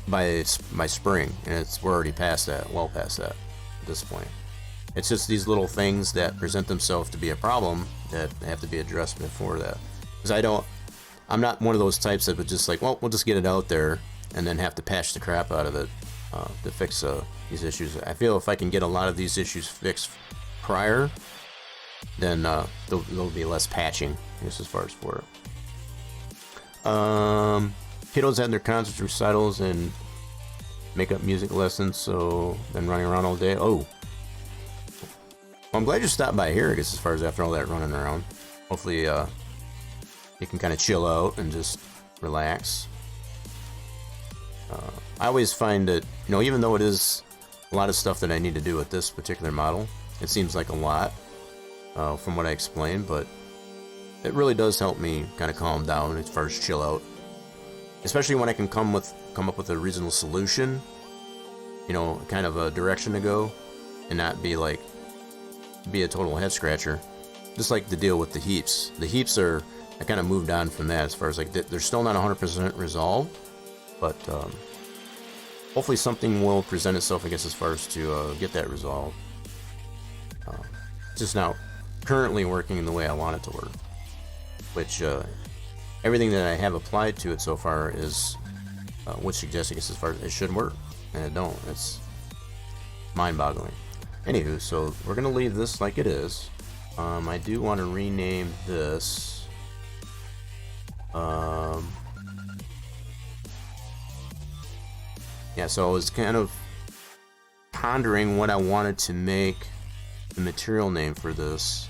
by spring, and we're already past that, well past that at this point. It's just these little things that present themselves to be a problem that have to be addressed before that. Because I'm not one of those types that would just like, well, we'll just get it out there and then have to patch the crap out of it to fix these issues. I feel if I can get a lot of these issues fixed prior, then there'll be less patching, I guess, as far as for it. Kiddos had their concerts, recitals, and makeup music lessons, so been running around all day. Oh. Well, I'm glad you stopped by here, I guess, as far as after all that running around. Hopefully, you can kind of chill out and just relax. I always find that, you know, even though it is a lot of stuff that I need to do with this particular model, it seems like a lot from what I explained, but it really does help me kind of calm down as far as chill out. Especially when I can come up with a reasonable solution, you know, kind of a direction to go, and not be like, be a total head scratcher. Just like the deal with the heaps. The heaps are, I kind of moved on from that as far as like, they're still not 100% resolved, but hopefully something will present itself, I guess, as far as to get that resolved. Just now currently working the way I want it to work, which everything that I have applied to it so far is would suggest, I guess, as far as it should work, and it don't. It's mind-boggling. Anywho, so we're gonna leave this like it is. I do want to rename this. Yeah, so I was kind of pondering what I wanted to make the material name for this.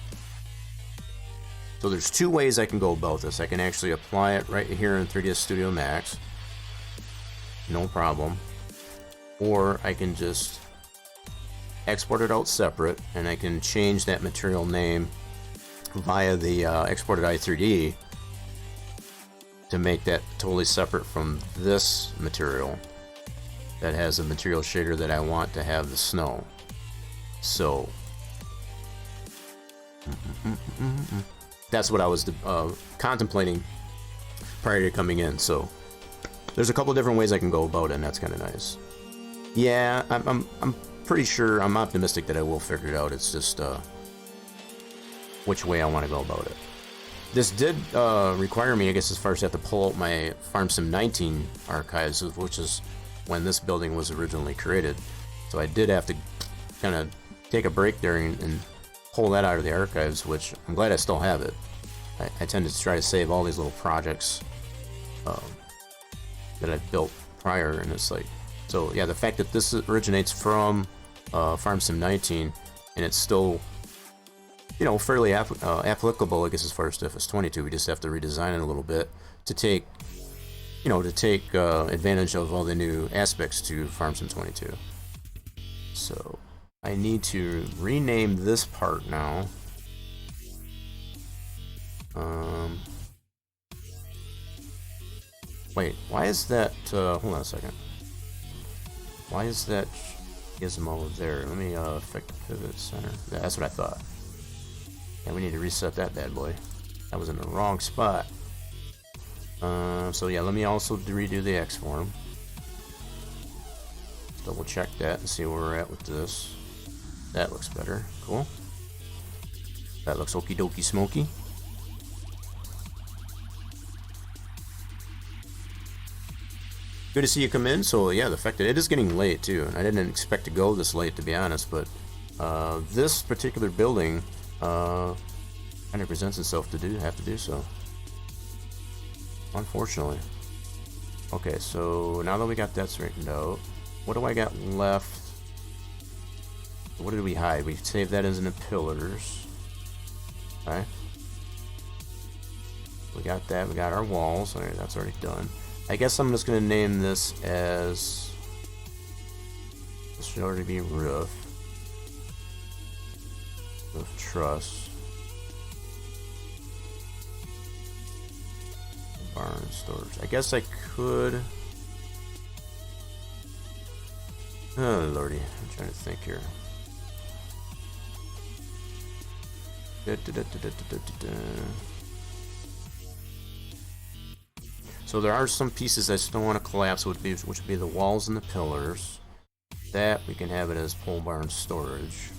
So there's two ways I can go about this. I can actually apply it right here in 3ds Studio Max, no problem, or I can just export it out separate, and I can change that material name via the exported i3D to make that totally separate from this material that has a material shader that I want to have the snow. So that's what I was contemplating prior to coming in. So there's a couple different ways I can go about it, and that's kind of nice. Yeah, I'm pretty sure, I'm optimistic that I will figure it out. It's just which way I want to go about it. This did require me, I guess, as far as I have to pull out my FarmSim 19 archives, which is when this building was originally created. So I did have to kind of take a break there and pull that out of the archives, which I'm glad I still have it. I tend to try to save all these little projects that I've built prior, and it's like, so yeah, the fact that this originates from FarmSim 19, and it's still, you know, fairly applicable, I guess, as far as to FS22. We just have to redesign it a little bit to take, you know, advantage of all the new aspects to FarmSim 22. So I need to rename this part now. Wait, why is that, hold on a second. Why is that gizmo there? Let me affect the pivot center. Yeah, that's what I thought. Yeah, we need to reset that bad boy. That was in the wrong spot. So yeah, let me also redo the X form. Double check that and see where we're at with this. That looks better. Cool. That looks okie dokie smoky. Good to see you come in. So yeah, the fact that it is getting late too, and I didn't expect to go this late, to be honest, but this particular building kind of presents itself to have to do so, unfortunately. Okay, so now that we got that straightened out, what do I got left? What did we hide? We saved that as in the pillars. Okay. We got that. We got our walls. Alright, that's already done. I guess I'm just going to name this as... This should already be roof. Roof truss. Barn storage. I guess I could... Oh lordy, I'm trying to think here. So there are some pieces I still want to collapse, which would be the walls and the pillars. That we can have it as pole barn storage.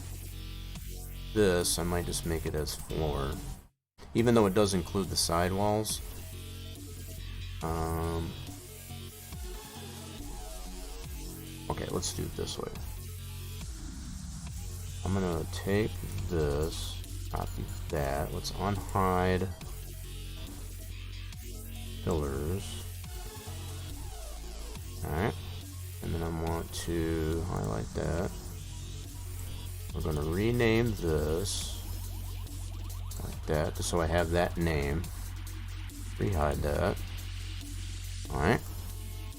This I might just make it as floor, even though it does include the side walls. Okay, let's do it this way. I'm gonna take this, copy that. Let's unhide pillars. Alright. And then I'm want to highlight that. We're going to rename this like that, just so I have that name. Rehide that. Alright.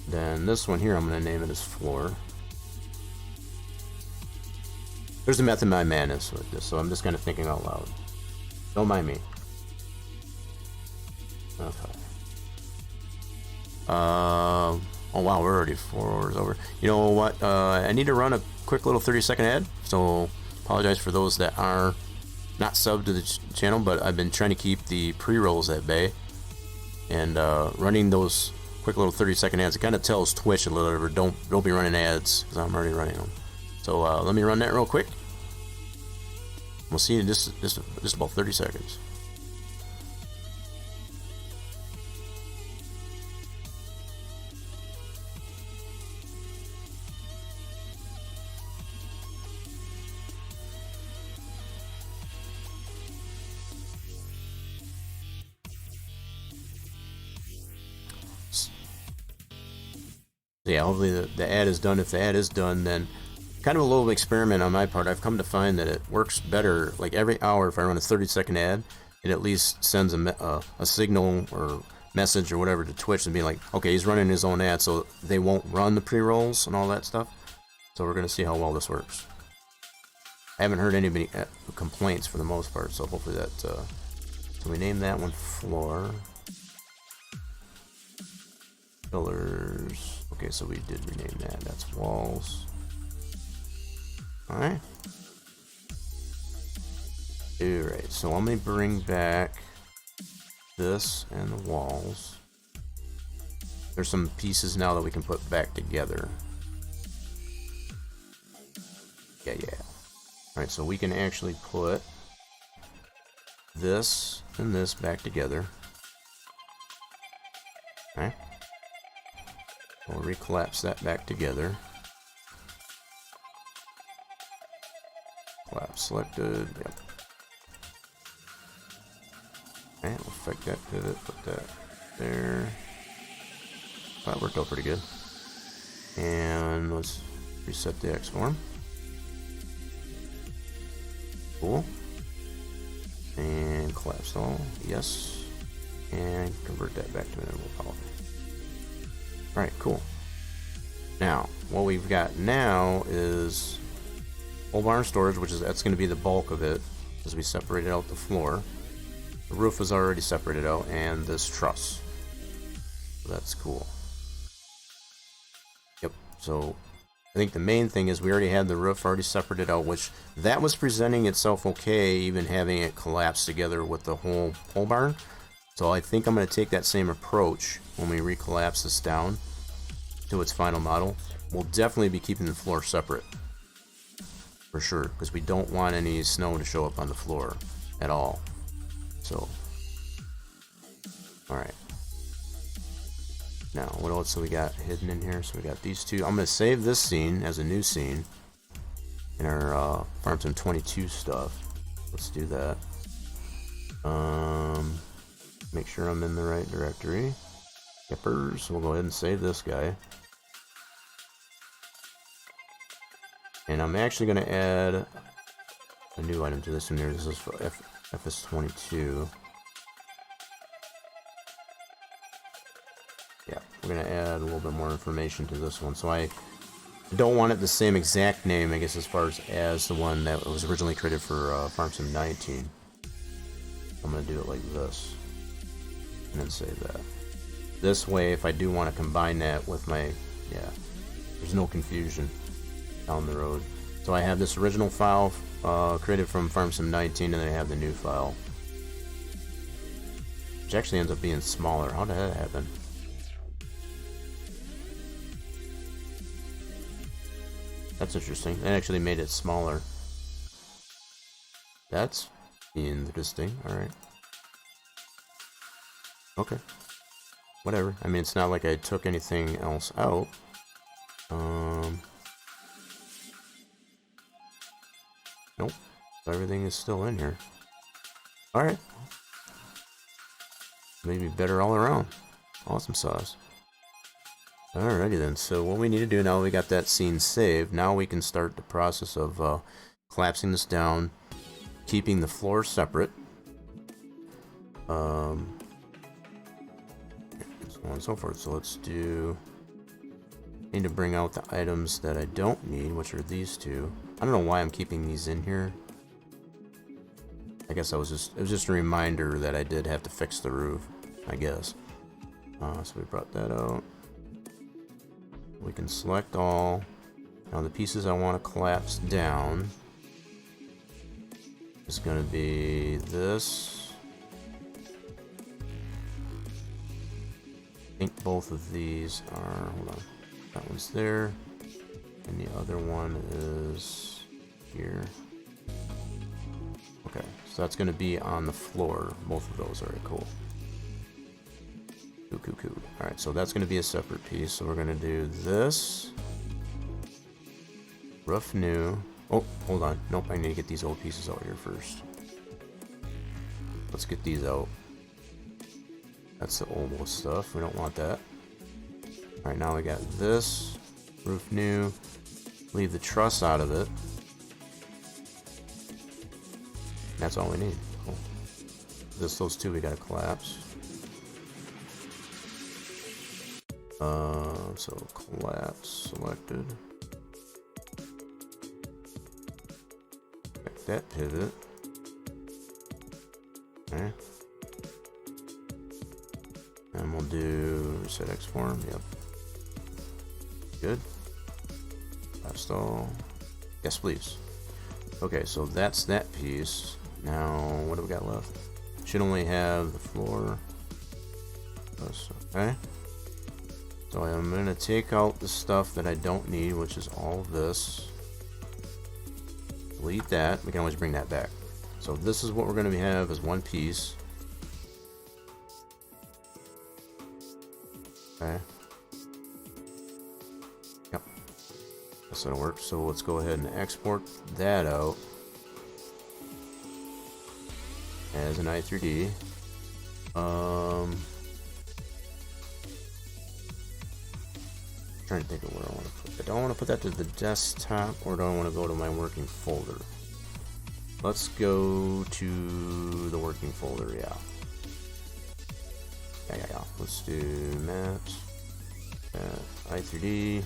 Then this one here, I'm going to name it as floor. There's a method my madness with this, so I'm just kind of thinking out loud. Don't mind me. Okay. Oh wow, we're already 4 hours over. You know what? I need to run a quick little 30-second ad, so apologize for those that are not subbed to the channel, but I've been trying to keep the pre-rolls at bay. And running those quick little 30-second ads, it kind of tells Twitch a little bit, don't be running ads, because I'm already running them. So let me run that real quick. We'll see you in just about 30 seconds. Yeah, hopefully the ad is done. If the ad is done, then kind of a little experiment on my part. I've come to find that it works better. Like every hour, if I run a 30-second ad, it at least sends a signal or message or whatever to Twitch and be like, okay, he's running his own ad, so they won't run the pre-rolls and all that stuff. So we're going to see how well this works. I haven't heard any complaints for the most part, so hopefully that... So we name that one floor. Pillars. Okay, so we did rename that. That's walls. Alright. Alright, so let me bring back this and the walls. There's some pieces now that we can put back together. Yeah. Alright, so we can actually put this and this back together. Alright. We'll recollapse that back together. Collapse selected, yep. Okay, we'll affect that pivot, put that there. That worked out pretty good. And let's reset the X form. Cool. And collapse all, yes. And convert that back to an minimal power. Alright, cool. Now, what we've got now is pole barn storage, that's going to be the bulk of it, as we separated out the floor. The roof is already separated out, and this truss. So that's cool. Yep, so I think the main thing is we already had the roof already separated out, which that was presenting itself okay, even having it collapse together with the whole pole barn. So I think I'm going to take that same approach when we recollapse this down to its final model. We'll definitely be keeping the floor separate. For sure, because we don't want any snow to show up on the floor at all. So, alright. Now, what else do we got hidden in here? So we got these two. I'm going to save this scene as a new scene in our Farm Sim 22 stuff. Let's do that. Make sure I'm in the right directory. Yippers. We'll go ahead and save this guy. And I'm actually going to add a new item to this one here. This is for FS22. Yeah, we're going to add a little bit more information to this one. So I don't want it the same exact name, I guess, as far as the one that was originally created for Farm Sim 19. I'm going to do it like this. And then save that. This way, if I do want to combine that with my... Yeah, there's no confusion down the road. So I have this original file created from Farm Sim 19, and then I have the new file, which actually ends up being smaller. How did that happen? That's interesting. That actually made it smaller. That's interesting. Alright. Okay. Whatever. I mean, it's not like I took anything else out. Nope. Everything is still in here. Alright. Maybe better all around. Awesome sauce. Alrighty then, so what we need to do now we got that scene saved, now we can start the process of collapsing this down, keeping the floor separate. So on and so forth. So let's do... need to bring out the items that I don't need, which are these two. I don't know why I'm keeping these in here. I guess it was just a reminder that I did have to fix the roof, I guess. So we brought that out. We can select all. Now the pieces I want to collapse down is going to be this. I think both of these are, hold on, that one's there, and the other one is here. Okay, so that's going to be on the floor, both of those. Alright, cool. Cool. Alright, so that's going to be a separate piece. So we're going to do this. Roof new. Oh, hold on. Nope, I need to get these old pieces out here first. Let's get these out. That's the old stuff. We don't want that. Alright, now we got this. Roof new. Leave the truss out of it. That's all we need. Cool. Those two we gotta collapse. So collapse selected. Select that pivot. Okay. And we'll do reset X form. Yep. Good. Collapse all. Yes, please. Okay, so that's that piece. Now, what do we got left? Should only have the floor. Okay. So I'm going to take out the stuff that I don't need, which is all this. Delete that. We can always bring that back. So this is what we're going to have as one piece. Okay. Yep. That's gonna work. So let's go ahead and export that out as an i3D. Trying to think of where I want to put that. Do I want to put that to the desktop, or do I want to go to my working folder? Let's go to the working folder. Yeah. Let's do maps. i3D.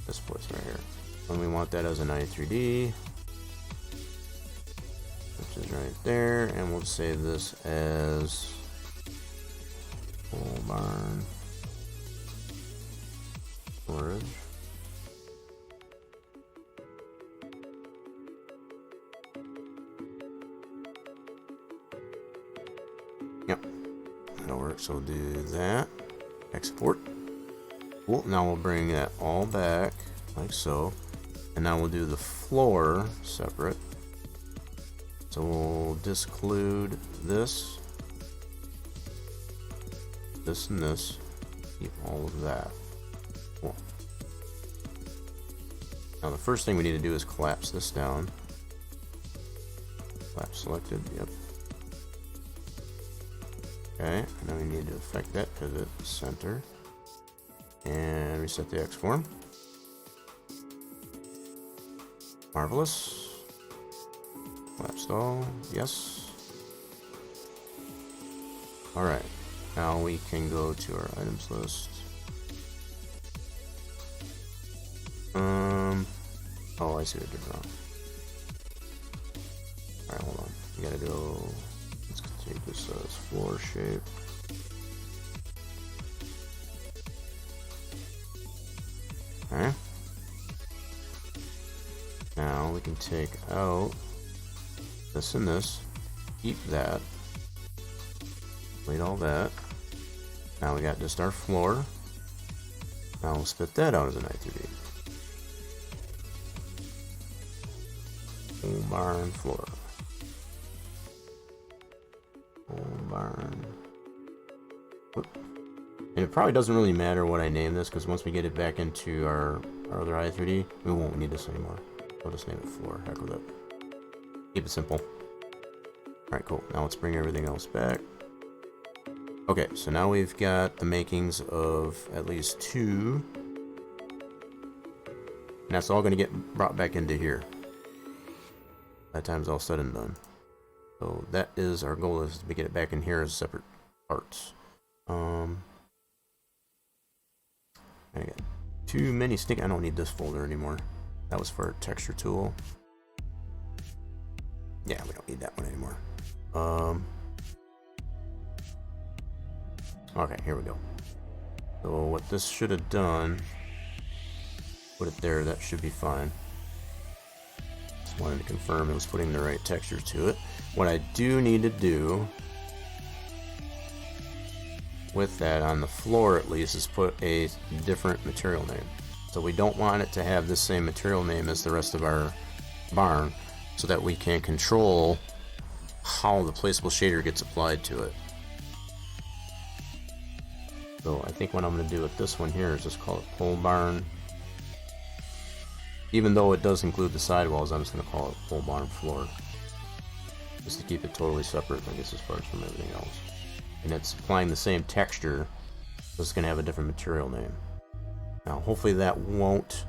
This place right here. And we want that as an i3D, which is right there, and we'll save this as pole barn storage. Yep, that'll work. So we'll do that. Export. Cool. Now we'll bring that all back like so, and now we'll do the floor separate. So we'll disclude this, this, and this. Keep all of that. Cool. Now the first thing we need to do is collapse this down. Collapse selected. Yep. Okay, now we need to affect that pivot center and reset the X form. Marvelous. Collapsed all. Yes. Alright, now we can go to our items list. Oh, I see what I did wrong. Alright, hold on. We gotta go. Let's take this as floor shape. Okay. Now we can take out this and this. Keep that. Delete all that. Now we got just our floor. Now we'll spit that out as an i3D. Pole barn floor. Pole barn. Whoop. And it probably doesn't really matter what I name this, because once we get it back into our other i3D, we won't need this anymore. We'll just name it floor. Heck with it. Keep it simple. Alright, cool. Now let's bring everything else back. Okay, so now we've got the makings of at least 2. And that's all going to get brought back into here. By the time's all said and done. So that is our goal, is to get it back in here as separate parts. I got too many stick. I don't need this folder anymore. That was for a texture tool. Yeah, we don't need that one anymore. Okay, here we go. So what this should have done, put it there, that should be fine. Just wanted to confirm it was putting the right texture to it. What I do need to do with that on the floor at least is put a different material name. So we don't want it to have the same material name as the rest of our barn, so that we can control how the placeable shader gets applied to it. So I think what I'm going to do with this one here is just call it pole barn. Even though it does include the sidewalls, I'm just going to call it pole barn floor, just to keep it totally separate, I guess, as far as from everything else. And it's applying the same texture, so it's going to have a different material name. Now hopefully that won't...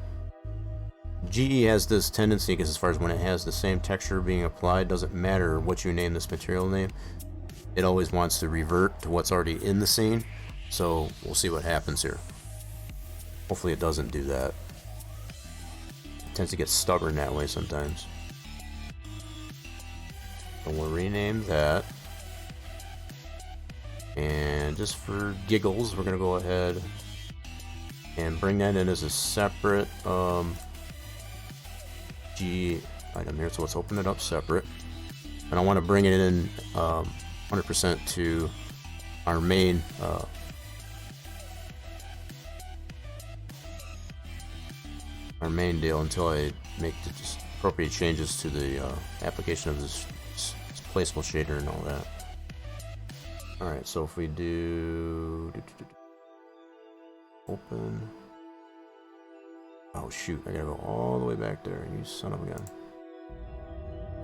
GE has this tendency, because as far as when it has the same texture being applied, doesn't matter what you name this material name, it always wants to revert to what's already in the scene. So we'll see what happens here. Hopefully it doesn't do that. It tends to get stubborn that way sometimes. So we'll rename that. And just for giggles, we're going to go ahead and bring that in as a separate G item here. So let's open it up separate. And I want to bring it in 100% to our main deal until I make the appropriate changes to the application of this placeable shader and all that. Alright, so if we do open. Oh shoot, I gotta go all the way back there, you son of a gun.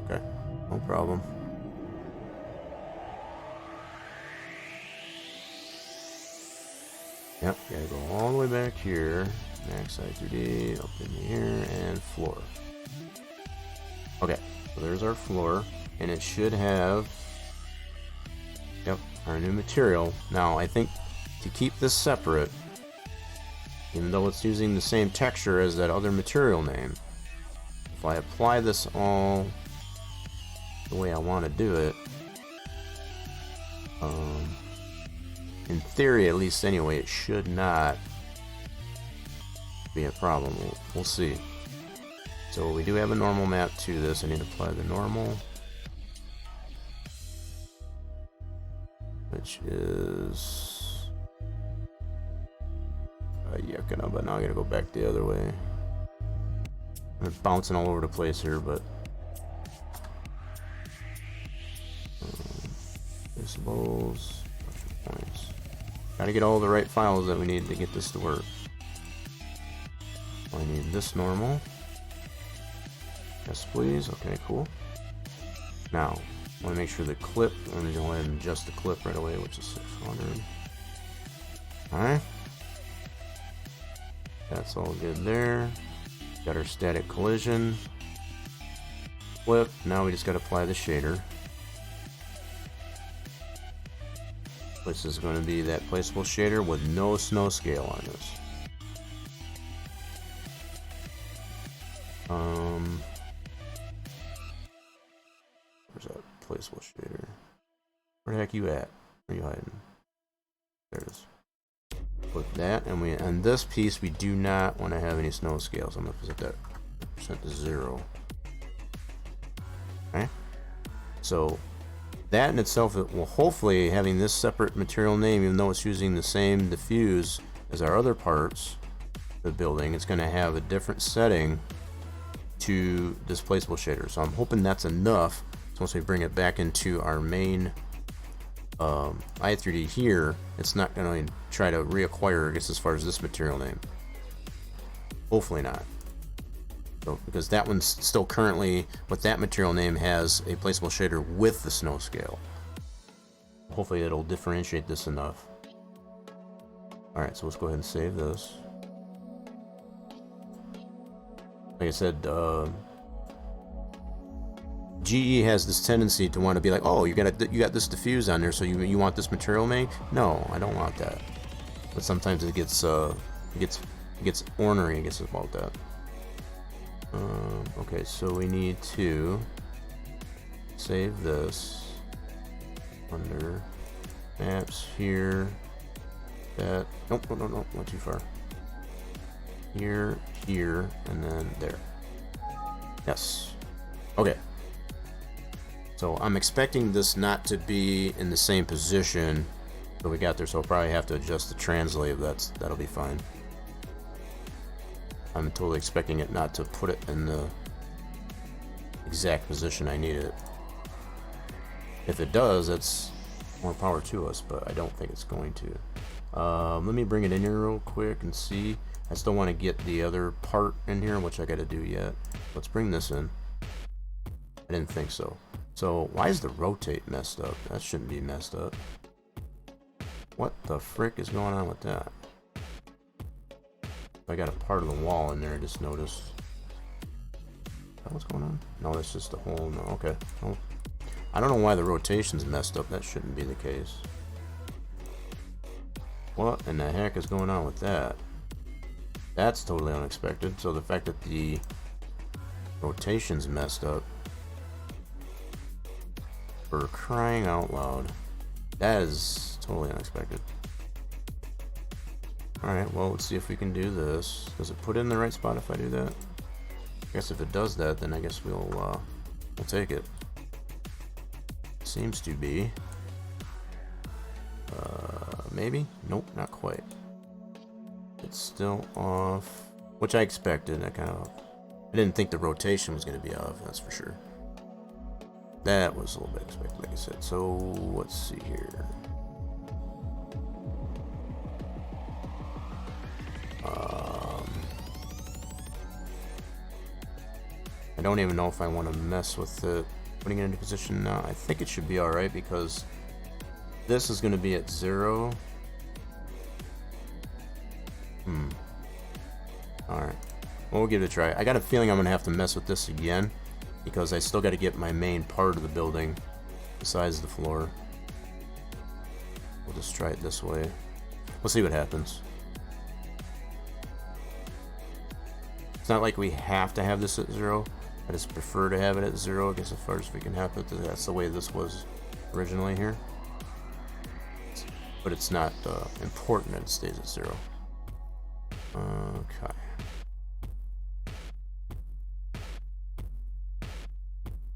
Okay, no problem. Yep, gotta go all the way back here. Max side 3D, up in here, and floor. Okay, so there's our floor, and it should have, yep, our new material. Now, I think to keep this separate, even though it's using the same texture as that other material name, if I apply this all the way I want to do it, in theory at least anyway, it should not be a problem. We'll see. So we do have a normal map to this. I need to apply the normal, which is yucking, but now I gotta go back the other way. I'm bouncing all over the place here, but visibles, points. Gotta get all the right files that we need to get this to work. I need this normal. Yes, please. Okay, cool. Now, I want to make sure the clip, I'm going to go ahead and adjust the clip right away, which is 600. Alright. That's all good there. Got our static collision. Flip. Now we just got to apply the shader. This is going to be that placeable shader with no snow scale on this. Where's that placeable shader? Where the heck you at? Where are you hiding? There it is. Put that, and we on this piece we do not want to have any snow scales. I'm going to set that percent to 0. Okay. So that in itself, it will hopefully, having this separate material name, even though it's using the same diffuse as our other parts of the building, it's going to have a different setting to this placeable shader. So I'm hoping that's enough. So once we bring it back into our main i3D here, it's not going to try to reacquire, I guess, as far as this material name. Hopefully not. So, because that one's still currently, with that material name, has a placeable shader with the snow scale. Hopefully it'll differentiate this enough. Alright, so let's go ahead and save this. Like I said, GE has this tendency to want to be like, oh, you got this diffuse on there, so you want this material made? No, I don't want that. But sometimes it gets ornery, I guess, about that. Okay, so we need to save this under maps here. That nope, no, not too far. Here, and then there. Yes. Okay. So I'm expecting this not to be in the same position that we got there, so I'll probably have to adjust the translate. That'll be fine. I'm totally expecting it not to put it in the exact position I need it. If it does, that's more power to us, but I don't think it's going to. Let me bring it in here real quick and see. I still want to get the other part in here, which I got to do yet. Let's bring this in. I didn't think so. So why is the rotate messed up? That shouldn't be messed up. What the frick is going on with that? I got a part of the wall in there, I just noticed. Is that what's going on? No, that's just a hole. No, okay. Oh. I don't know why the rotation's messed up. That shouldn't be the case. What in the heck is going on with that? That's totally unexpected. So the fact that the rotation's messed up, for crying out loud, that is totally unexpected. Alright, well, let's see if we can do this. Does it put it in the right spot if I do that? I guess if it does that, then I guess we'll take it. Seems to be. Maybe? Nope, not quite. It's still off, which I expected. I didn't think the rotation was going to be off, that's for sure. That was a little bit expected, like I said. So, let's see here. I don't even know if I want to mess with it, putting it into position now. I think it should be alright because this is going to be at 0. Alright. Well, we'll give it a try. I got a feeling I'm going to have to mess with this again because I still got to get my main part of the building besides the floor. We'll just try it this way. We'll see what happens. It's not like we have to have this at 0. I just prefer to have it at 0, I guess, as far as we can have it. That's the way this was originally here. But it's not important that it stays at 0. Okay.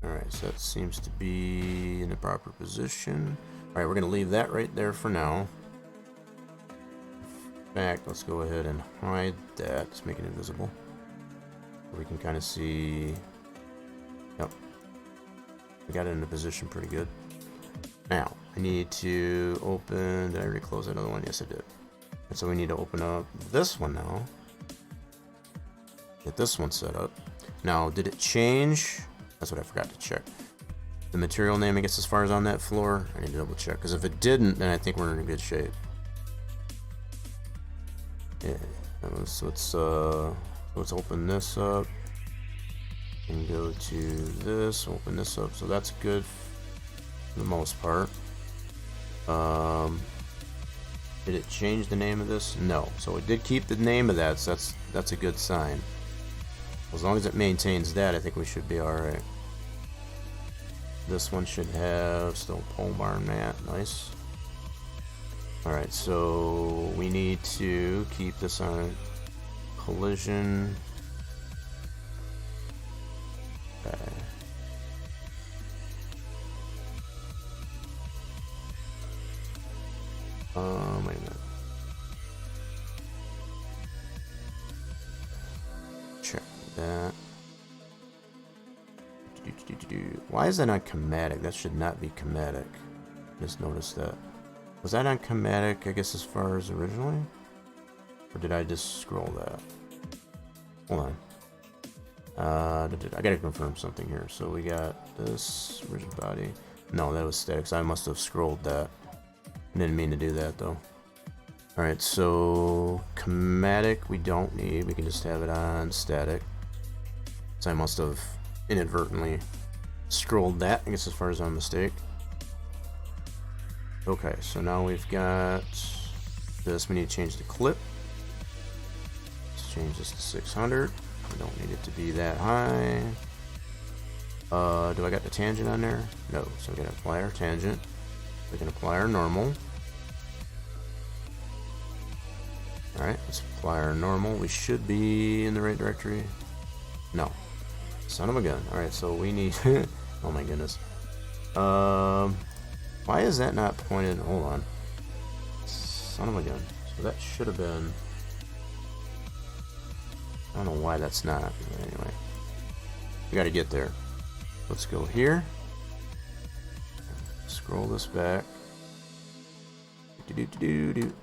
Alright, so that seems to be in the proper position. Alright, we're going to leave that right there for now. In fact, let's go ahead and hide that. Let's make it invisible. We can kind of see. Yep. We got it in a position pretty good. Now, I need to open. Did I already close that other one? Yes, I did. And so we need to open up this one now. Get this one set up. Now, did it change? That's what I forgot to check. The material name, I guess, as far as on that floor, I need to double check. Because if it didn't, then I think we're in good shape. Yeah. So let's open this up. And go to this, open this up. So that's good for the most part. Did it change the name of this? No. So it did keep the name of that, so that's a good sign. As long as it maintains that, I think we should be alright. This one should have still pole barn mat. Nice. Alright, so we need to keep this on collision. Okay. Wait a minute. Check that. Why is that on chromatic? That should not be chromatic. Just noticed that. Was that on chromatic, I guess, as far as originally? Or did I just scroll that? Hold on. I gotta confirm something here. So we got this rigid body. No, that was static, so I must have scrolled that. Didn't mean to do that though. Alright, so chromatic we don't need. We can just have it on static. So I must have inadvertently scrolled that, I guess, as far as my mistake. Okay, so now we've got this. We need to change the clip. Let's change this to 600. We don't need it to be that high. Do I got the tangent on there? No, so we're gonna apply our tangent. We can apply our normal. Alright, let's apply our normal. We should be in the right directory. No. Son of a gun. Alright, so we need... oh my goodness. Why is that not pointed? Hold on. Son of a gun. So that should have been... I don't know why that's not. Anyway. We gotta get there. Let's go here. Scroll this back. Kind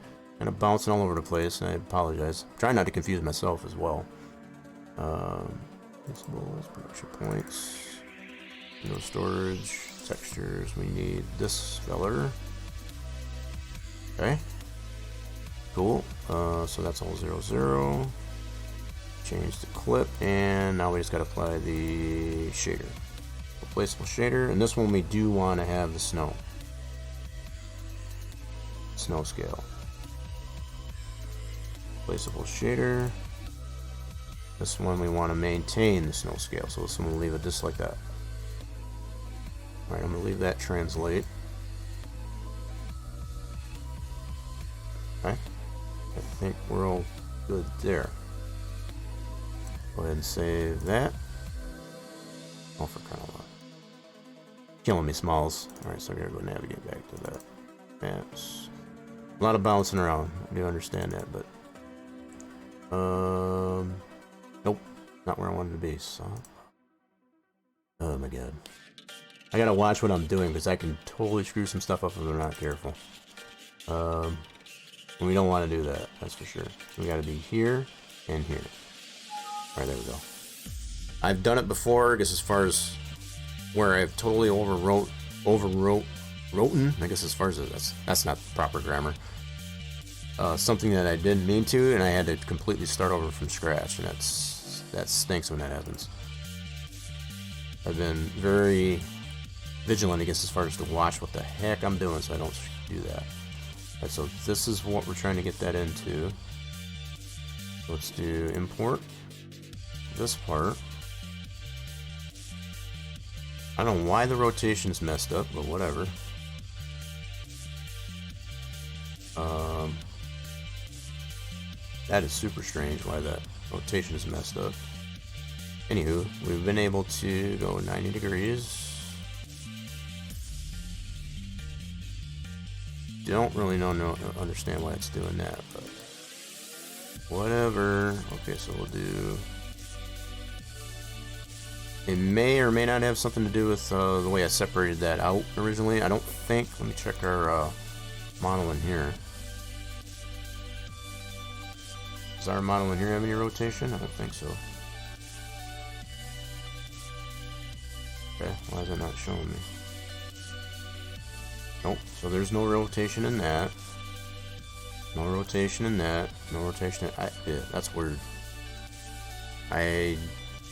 of bouncing all over the place, and I apologize. Trying not to confuse myself as well. Principles, production points, no storage, textures. We need this feller. Okay. Cool. So that's all 0, 0. Change the clip, and now we just got to apply the shader. Replaceable shader, and this one we do want to have the snow scale. Replaceable shader. This one we want to maintain the snow scale, so this one we'll leave it just like that. Alright, I'm going to leave that translate. Okay, I think we're all good there. Go ahead and save that. Oh, for crying out loud. Killing me, Smalls. Alright, so I gotta go navigate back to that. Maps. A lot of bouncing around. I do understand that, but nope, not where I wanted to be. So, oh my god, I gotta watch what I'm doing because I can totally screw some stuff up if I'm not careful. And we don't want to do that. That's for sure. We gotta be here and here. All right, there we go. I've done it before. I guess as far as where I've totally overwrote. I guess as far as that's not proper grammar. Something that I didn't mean to, and I had to completely start over from scratch, and that stinks when that happens. I've been very vigilant, I guess, as far as to watch what the heck I'm doing, so I don't do that. Alright, so this is what we're trying to get that into. Let's do import this part. I don't know why the rotation's messed up, but whatever. That is super strange why that rotation is messed up. Anywho, we've been able to go 90 degrees. Don't really understand why it's doing that, but whatever. Okay, so we'll do... It may or may not have something to do with the way I separated that out originally. I don't think. Let me check our model in here. Does our model in here have any rotation? I don't think so. Okay, why is it not showing me? Nope, so there's no rotation in that. No rotation in that. No rotation in... yeah, that's weird. I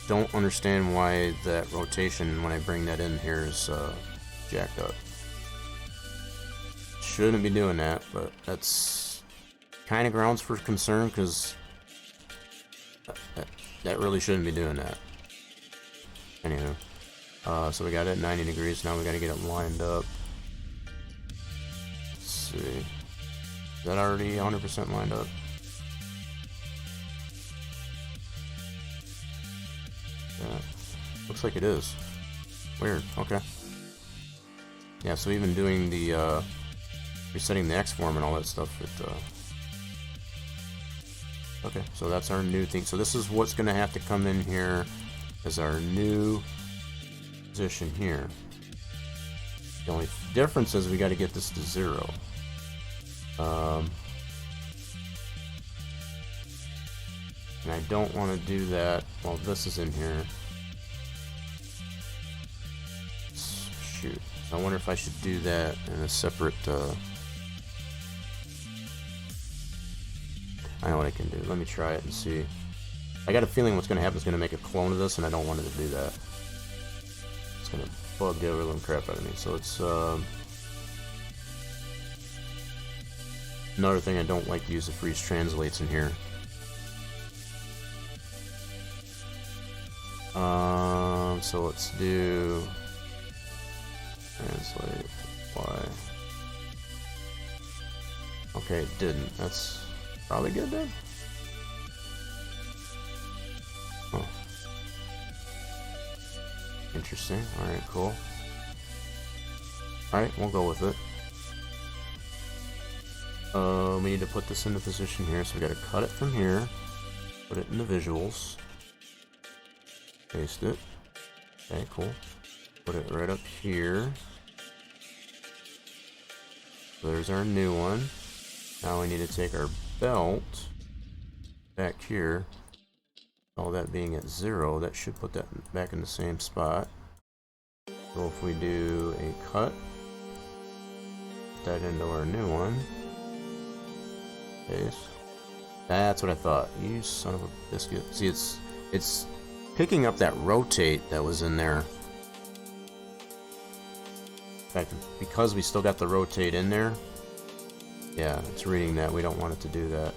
don't understand why that rotation, when I bring that in here, is jacked up. Shouldn't be doing that, but that's kind of grounds for concern, because that really shouldn't be doing that. Anywho, so we got it at 90 degrees. Now we got to get it lined up. Let's see. Is that already 100% lined up? Yeah. Looks like it is. Weird. Okay. Yeah, so even doing the resetting the X form and all that stuff, okay, so that's our new thing. So this is what's going to have to come in here as our new position here. The only difference is we got to get this to 0. And I don't want to do that while this is in here. Shoot. I wonder if I should do that in a separate I know what I can do. Let me try it and see. I got a feeling what's going to happen is going to make a clone of this, and I don't want it to do that. It's going to bug the living crap out of me. So it's another thing I don't like to use the freeze translates in here. So let's do translate apply. Okay, it didn't. That's probably good then. Oh. Interesting. Alright, cool. Alright, we'll go with it. We need to put this into position here, so we gotta cut it from here, put it in the visuals, paste it. Okay, cool. Put it right up here. So there's our new one. Now we need to take our belt back here. All that being at 0, that should put that back in the same spot. So if we do a cut, put that into our new one. Paste. That's what I thought. You son of a biscuit. See, it's picking up that rotate that was in there. In fact, because we still got the rotate in there, yeah, it's reading that. We don't want it to do that.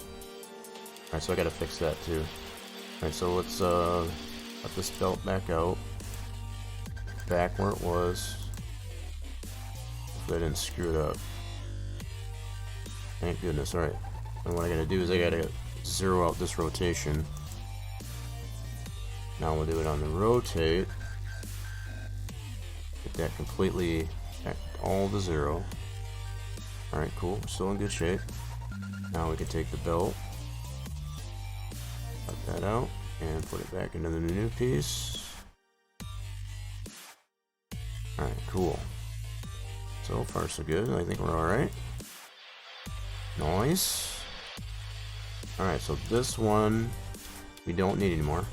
Alright, so I gotta fix that too. Alright, so let's let this belt back out. Back where it was. Hopefully I didn't screw it up. Thank goodness. Alright. And what I gotta do is I gotta zero out this rotation. Now we'll do it on the rotate. Get that completely back all to 0. Alright, cool. We're still in good shape. Now we can take the belt, cut that out, and put it back into the new piece. Alright, cool. So far so good. I think we're alright. Nice. Alright, so this one we don't need anymore.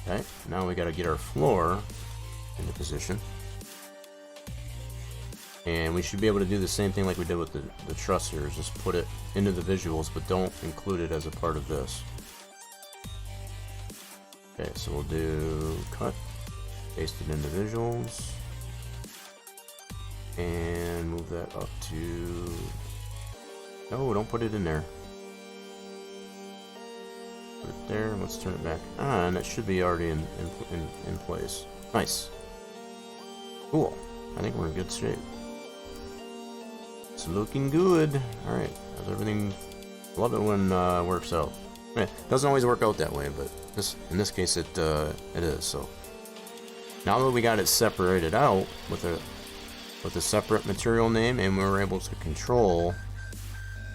Okay, now we gotta get our floor into position. And we should be able to do the same thing like we did with the truss here, is just put it into the visuals, but don't include it as a part of this. Okay, so we'll do cut, paste it into visuals, and move that up to... No, don't put it in there. Put it there. Let's turn it back on. That should be already in place. Nice. Cool. I think we're in good shape. It's looking good. All right. How's everything? Love it when it works out. It doesn't always work out that way, but in this case it is. So now that we got it separated out with a separate material name, and we were able to control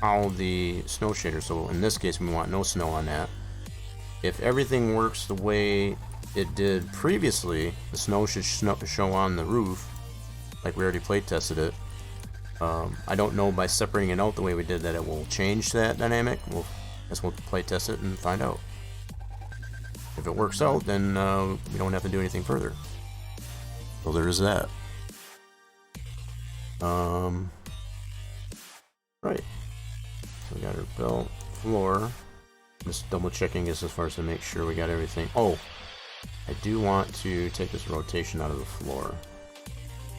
all the snow shaders. So in this case, we want no snow on that. If everything works the way it did previously, the snow should show on the roof, like we already play tested it. I don't know by separating it out the way we did that it will change that dynamic. We'll play test it and find out. If it works out, then we don't have to do anything further. So there's that. Right. So we got our belt, floor. Just double checking this as far as to make sure we got everything. Oh, I do want to take this rotation out of the floor,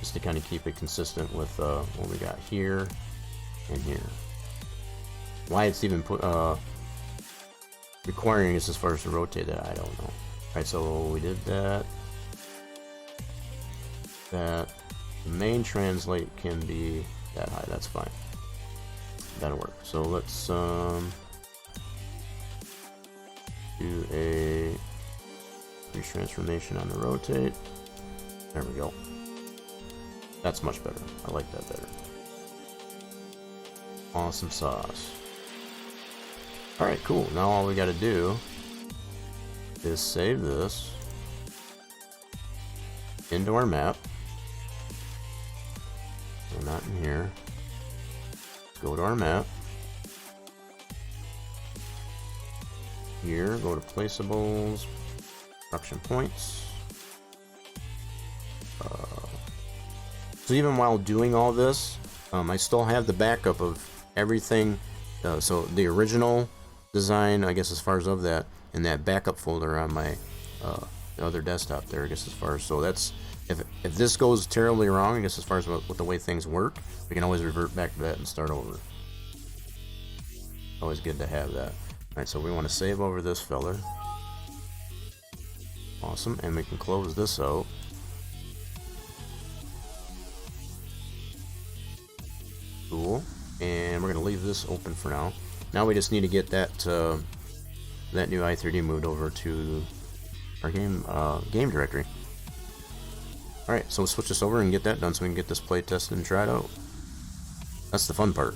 just to kind of keep it consistent with what we got here and here. Why it's even requiring us as far as to rotate that, I don't know. Alright, so we did that. The main translate can be that high, that's fine. That'll work. So let's do a freeze transformation on the rotate. There we go. That's much better. I like that better. Awesome sauce. Alright, cool. Now all we gotta do is save this into our map. So not in here. Go to our map. Here, go to placeables, construction points. So even while doing all this, I still have the backup of everything So the original design, I guess, as far as of that, in that backup folder on my other desktop there, I guess, as far as, so that's, if this goes terribly wrong, I guess, as far as what the way things work, we can always revert back to that and start over. Always good to have that. Alright, so we want to save over this fella. Awesome, and we can close this out. Cool. And we're going to leave this open for now. Now we just need to get that that new i3D moved over to our game directory. Alright, so we'll switch this over and get that done so we can get this play tested and tried out. That's the fun part.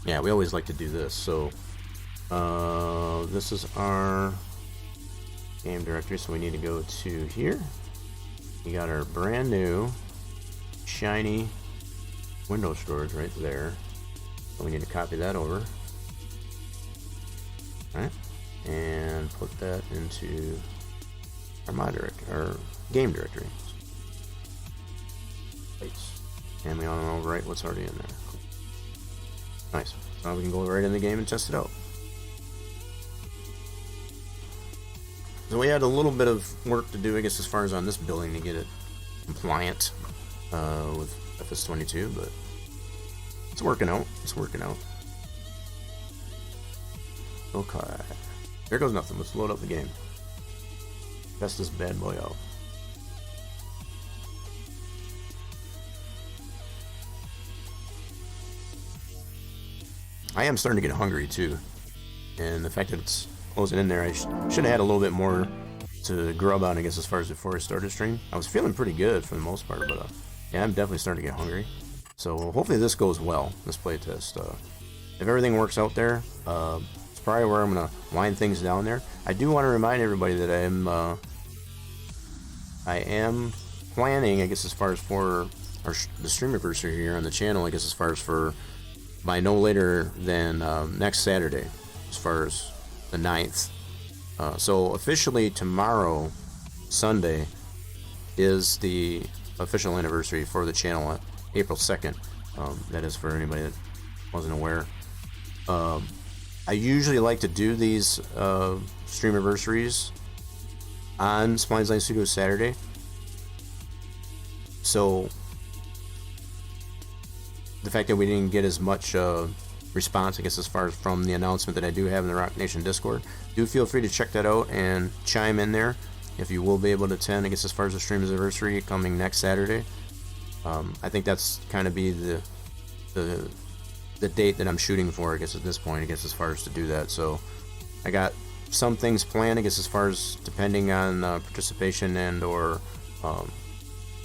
Yeah, we always like to do this. So this is our game directory, so we need to go to here. We got our brand new shiny Windows storage right there. So we need to copy that over. Alright, and put that into our our game directory. And we want to overwrite what's already in there. Cool. Nice. So now we can go right in the game and test it out. So we had a little bit of work to do, I guess, as far as on this building to get it compliant with FS22, but it's working out. It's working out. Okay. There goes nothing. Let's load up the game. Test this bad boy out. I am starting to get hungry too, and the fact that it's closing in there, I should have had a little bit more to grub on, I guess, as far as before I started stream. I was feeling pretty good for the most part, but yeah, I'm definitely starting to get hungry. So hopefully this goes well, this playtest. If everything works out there, it's probably where I'm gonna wind things down there. I do want to remind everybody that I am planning, I guess, as far as for the stream anniversary here on the channel, I guess, as far as for by no later than next Saturday, as far as the 9th. So officially tomorrow, Sunday, is the official anniversary for the channel, April 2nd. That is for anybody that wasn't aware. I usually like to do these stream anniversaries on Spline Design Studios Saturday. So the fact that we didn't get as much response, I guess, as far as from the announcement that I do have in the Rock Nation Discord, do feel free to check that out and chime in there if you will be able to attend, I guess, as far as the stream's anniversary coming next Saturday. I think that's kind of be the date that I'm shooting for, I guess, at this point, I guess, as far as to do that. So I got some things planned, I guess, as far as depending on participation and or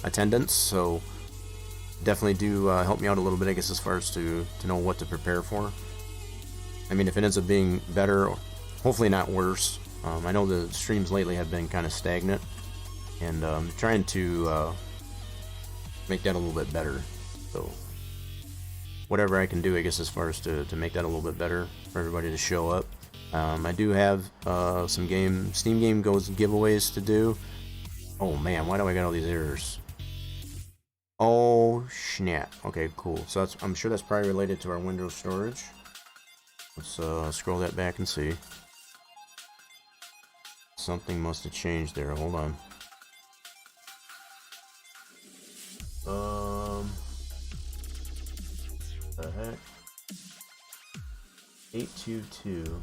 attendance. So definitely do help me out a little bit, I guess, as far as to know what to prepare for. I mean, if it ends up being better, hopefully not worse. I know the streams lately have been kind of stagnant, and trying to make that a little bit better. So whatever I can do, I guess, as far as to make that a little bit better for everybody to show up. I do have some Steam game giveaways to do. Oh man, why do I got all these errors? Oh snap. Okay, cool. So I'm sure that's probably related to our Windows storage. Let's scroll that back and see. Something must have changed there. Hold on. The heck? 822.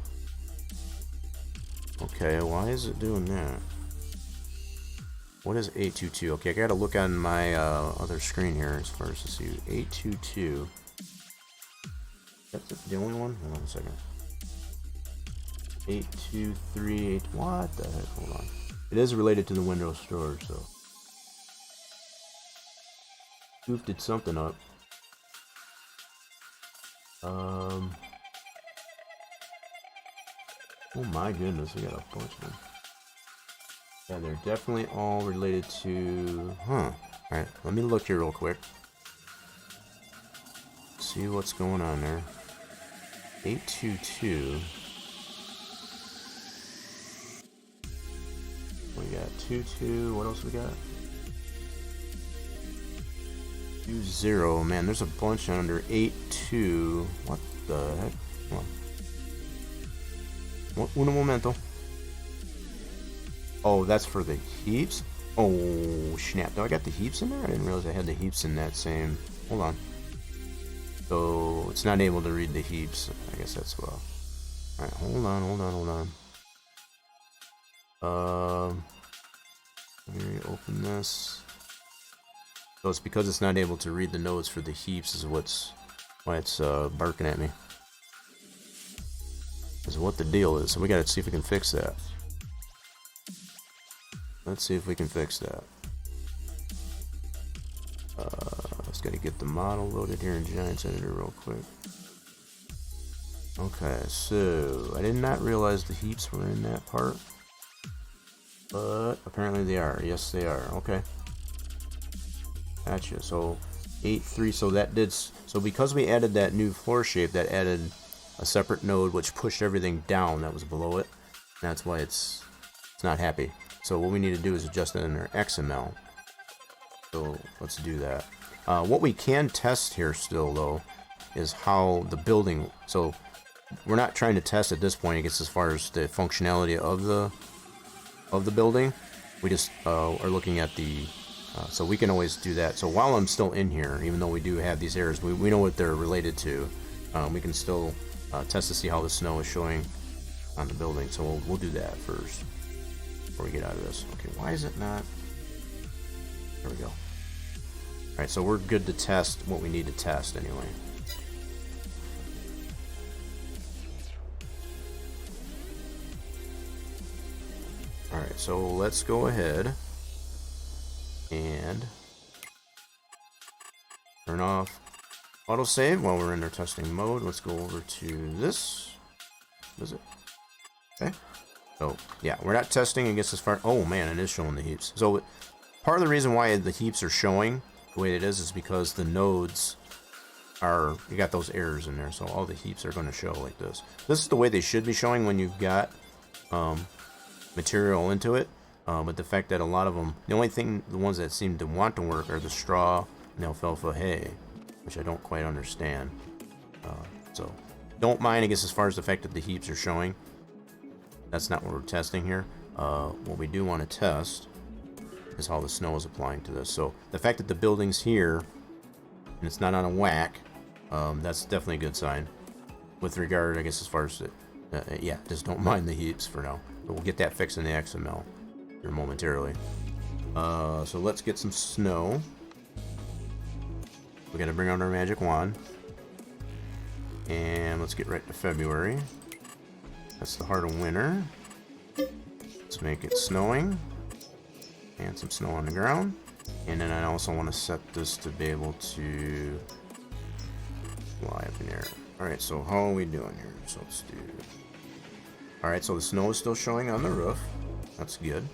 Okay, why is it doing that? What is 822? Okay, I gotta look on my other screen here as far as to see. 822. That's the only one? Hold on a second. 8238. What the heck? Hold on. It is related to the Windows storage, so. Goof did something up. Oh my goodness, we got a bunch of them. Yeah, they're definitely all related to... Huh. Alright, let me look here real quick. See what's going on there. 822. We got 22. What else we got? 820. Man, there's a bunch under 82. What the heck? Come on. Un momento. Oh, that's for the heaps? Oh, snap. Do I got the heaps in there? I didn't realize I had the heaps in that same... Hold on. So, it's not able to read the heaps. I guess that's well. Alright, hold on. Let me open this. So it's because it's not able to read the nodes for the heaps is why it's barking at me. Is what the deal is. So we gotta see if we can fix that. Let's see if we can fix that. Just gotta get the model loaded here in Giants Editor real quick. Okay, so I did not realize the heaps were in that part. But apparently they are. Yes, they are. Okay. Gotcha. So 8.3. So that did. So because we added that new floor shape, that added a separate node which pushed everything down that was below it. That's why it's not happy. So what we need to do is adjust it in our XML. So let's do that. What we can test here still though is how the building. So we're not trying to test at this point. I guess as far as the functionality of the building, we just are looking at the. So we can always do that. So while I'm still in here, even though we do have these errors, we know what they're related to. We can still test to see how the snow is showing on the building. So we'll do that first before we get out of this. Okay, why is it not? There we go. All right, so we're good to test what we need to test anyway. Alright, so let's go ahead and turn off autosave while we're in our testing mode. Let's go over to this. What is it? Okay. So, yeah, we're not testing, I guess, as far... Oh, man, it is showing the heaps. So, part of the reason why the heaps are showing the way it is because the nodes are... You got those errors in there, so all the heaps are going to show like this. This is the way they should be showing when you've got... material into it, but the fact that a lot of them, the ones that seem to want to work are the straw and the alfalfa hay, which I don't quite understand. So don't mind, I guess, as far as the fact that the heaps are showing. That's not what we're testing here. What we do want to test is how the snow is applying to this. So the fact that the building's here and it's not on a whack, that's definitely a good sign. With regard, I guess, as far as the yeah, just don't mind the heaps for now. But we'll get that fixed in the XML here momentarily. So let's get some snow. We gotta bring out our magic wand. And let's get right to February. That's the heart of winter. Let's make it snowing. And some snow on the ground. And then I also want to set this to be able to fly up in the air. Alright, so how are we doing here? So let's do... Alright, so the snow is still showing on the roof. That's good.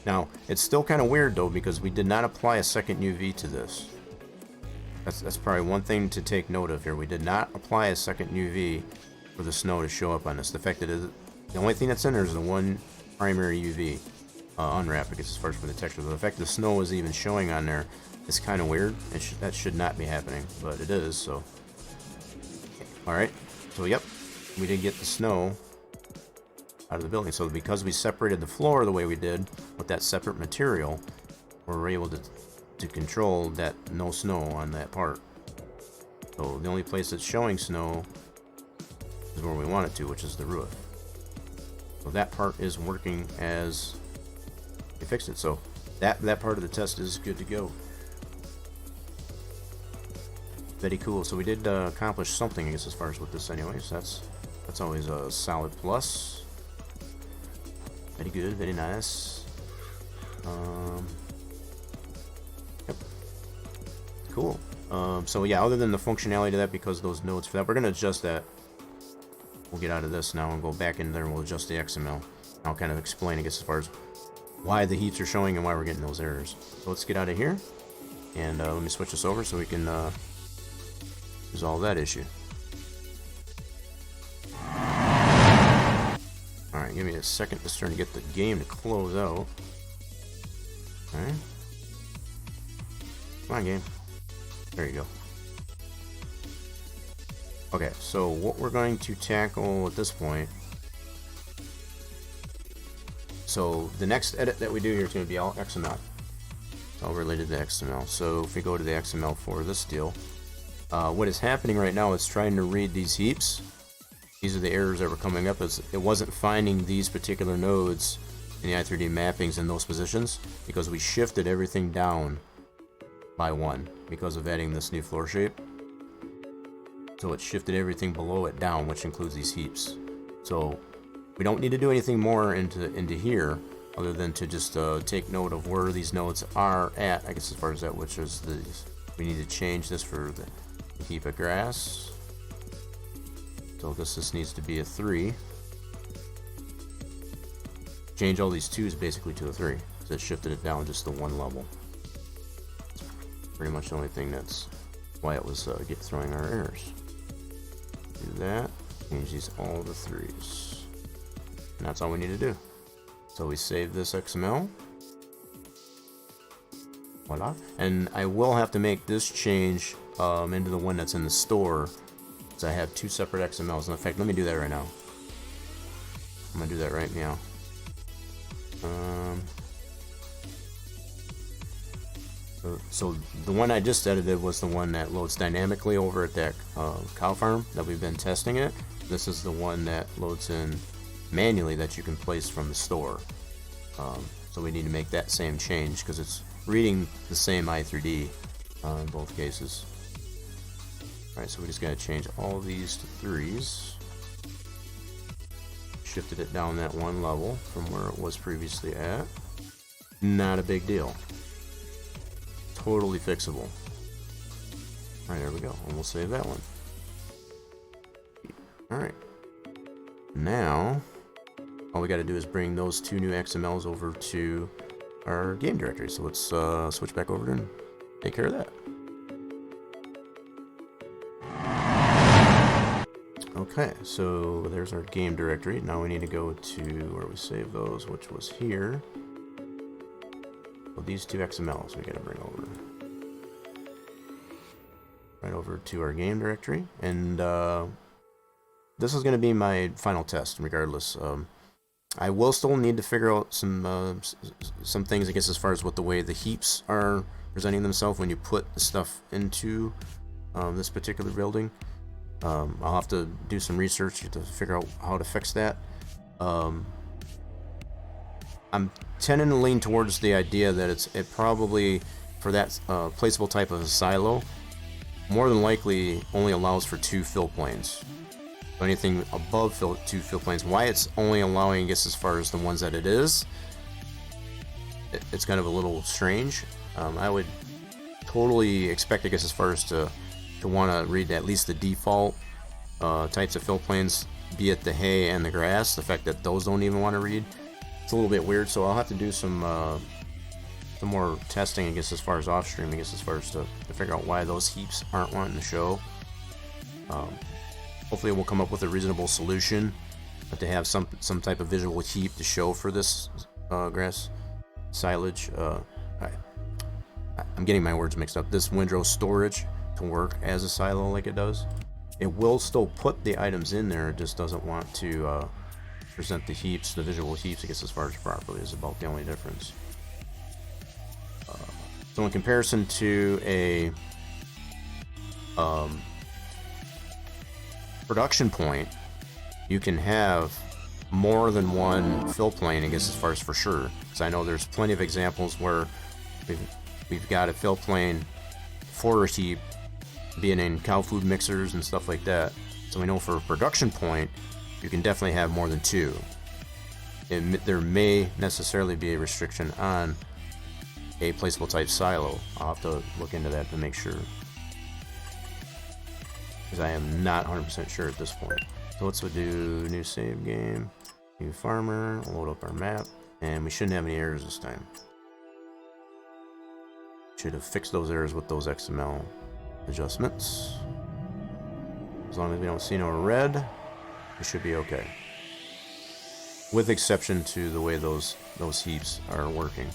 Now, it's still kind of weird though because we did not apply a second UV to this. That's probably one thing to take note of here. We did not apply a second UV for the snow to show up on this. The fact that the only thing that's in there is the one primary UV unwrap, because as far as for the texture. The fact that the snow is even showing on there is kind of weird. That should not be happening, but it is, so. Alright, so yep, we did get the snow out of the building. So because we separated the floor the way we did with that separate material, we're able to control that no snow on that part. So the only place that's showing snow is where we want it to, which is the roof. So that part is working as we fixed it. So that part of the test is good to go. Very cool. So we did accomplish something, I guess, as far as with this anyways. That's always a solid plus. Very good, very nice. Yep. Cool. So yeah, other than the functionality to that, because those nodes for that, we're gonna adjust that. We'll get out of this now and go back in there and we'll adjust the XML. I'll kind of explain, I guess, as far as why the heaps are showing and why we're getting those errors. So let's get out of here and let me switch this over so we can resolve that issue. Alright, give me a second just trying to get the game to close out. Alright. Come on, game. There you go. Okay, so what we're going to tackle at this point. So the next edit that we do here is going to be all XML. It's all related to XML. So if we go to the XML for this deal, what is happening right now is trying to read these heaps. These are the errors that were coming up. It wasn't finding these particular nodes in the i3D mappings in those positions because we shifted everything down by 1 because of adding this new floor shape. So it shifted everything below it down, which includes these heaps. So we don't need to do anything more into here other than to just take note of where these nodes are at, I guess as far as that, which is these. We need to change this for the heap of grass. So this needs to be a 3. Change all these 2s basically to a 3. So it shifted it down just to 1 level. That's pretty much the only thing that's why it was throwing our errors. Do that. Change these all to 3s. And that's all we need to do. So we save this XML. Voila. And I will have to make this change into the one that's in the store. So I have 2 separate XMLs. In fact, let me do that right now. I'm gonna do that right now. So the one I just edited was the one that loads dynamically over at that cow farm that we've been testing it. This is the one that loads in manually that you can place from the store. So we need to make that same change because it's reading the same i3D in both cases. Alright, so we just gotta change all of these to 3s. Shifted it down that 1 level from where it was previously at. Not a big deal. Totally fixable. Alright, there we go. And we'll save that one. Alright. Now, all we gotta do is bring those 2 new XMLs over to our game directory. So let's switch back over and take care of that. Okay, so there's our game directory. Now we need to go to where we saved those, which was here. Well, these 2 XMLs we gotta bring over. Right over to our game directory. And this is gonna be my final test regardless. I will still need to figure out some things, I guess, as far as what the way the heaps are presenting themselves when you put the stuff into this particular building. I'll have to do some research to figure out how to fix that. I'm tending to lean towards the idea that it probably, for that placeable type of a silo, more than likely only allows for 2 fill planes. So anything above 2 fill planes, why it's only allowing, I guess, as far as the ones that it is, it's kind of a little strange. I would totally expect, I guess, as far as to want to read at least the default types of fill planes, be it the hay and the grass. The fact that those don't even want to read, it's a little bit weird. So I'll have to do some more testing, I guess, as far as off stream, I guess, as far as to figure out why those heaps aren't wanting to show. Hopefully we'll come up with a reasonable solution, but to have some type of visual heap to show for this grass silage. I'm getting my words mixed up. This windrow storage to work as a silo like it does. It will still put the items in there, it just doesn't want to present the heaps, the visual heaps, I guess, as far as properly is about the only difference. So in comparison to a production point, you can have more than 1 fill plane, I guess, as far as for sure. Because I know there's plenty of examples where we've got a fill plane for a heap, being in cow food mixers and stuff like that. So we know for a production point, you can definitely have more than 2. There may necessarily be a restriction on a placeable type silo. I'll have to look into that to make sure, because I am not 100% sure at this point. So let's do new save game, new farmer, load up our map, and we shouldn't have any errors this time. Should have fixed those errors with those XML adjustments. As long as we don't see no red, we should be okay. With exception to the way those heaps are working.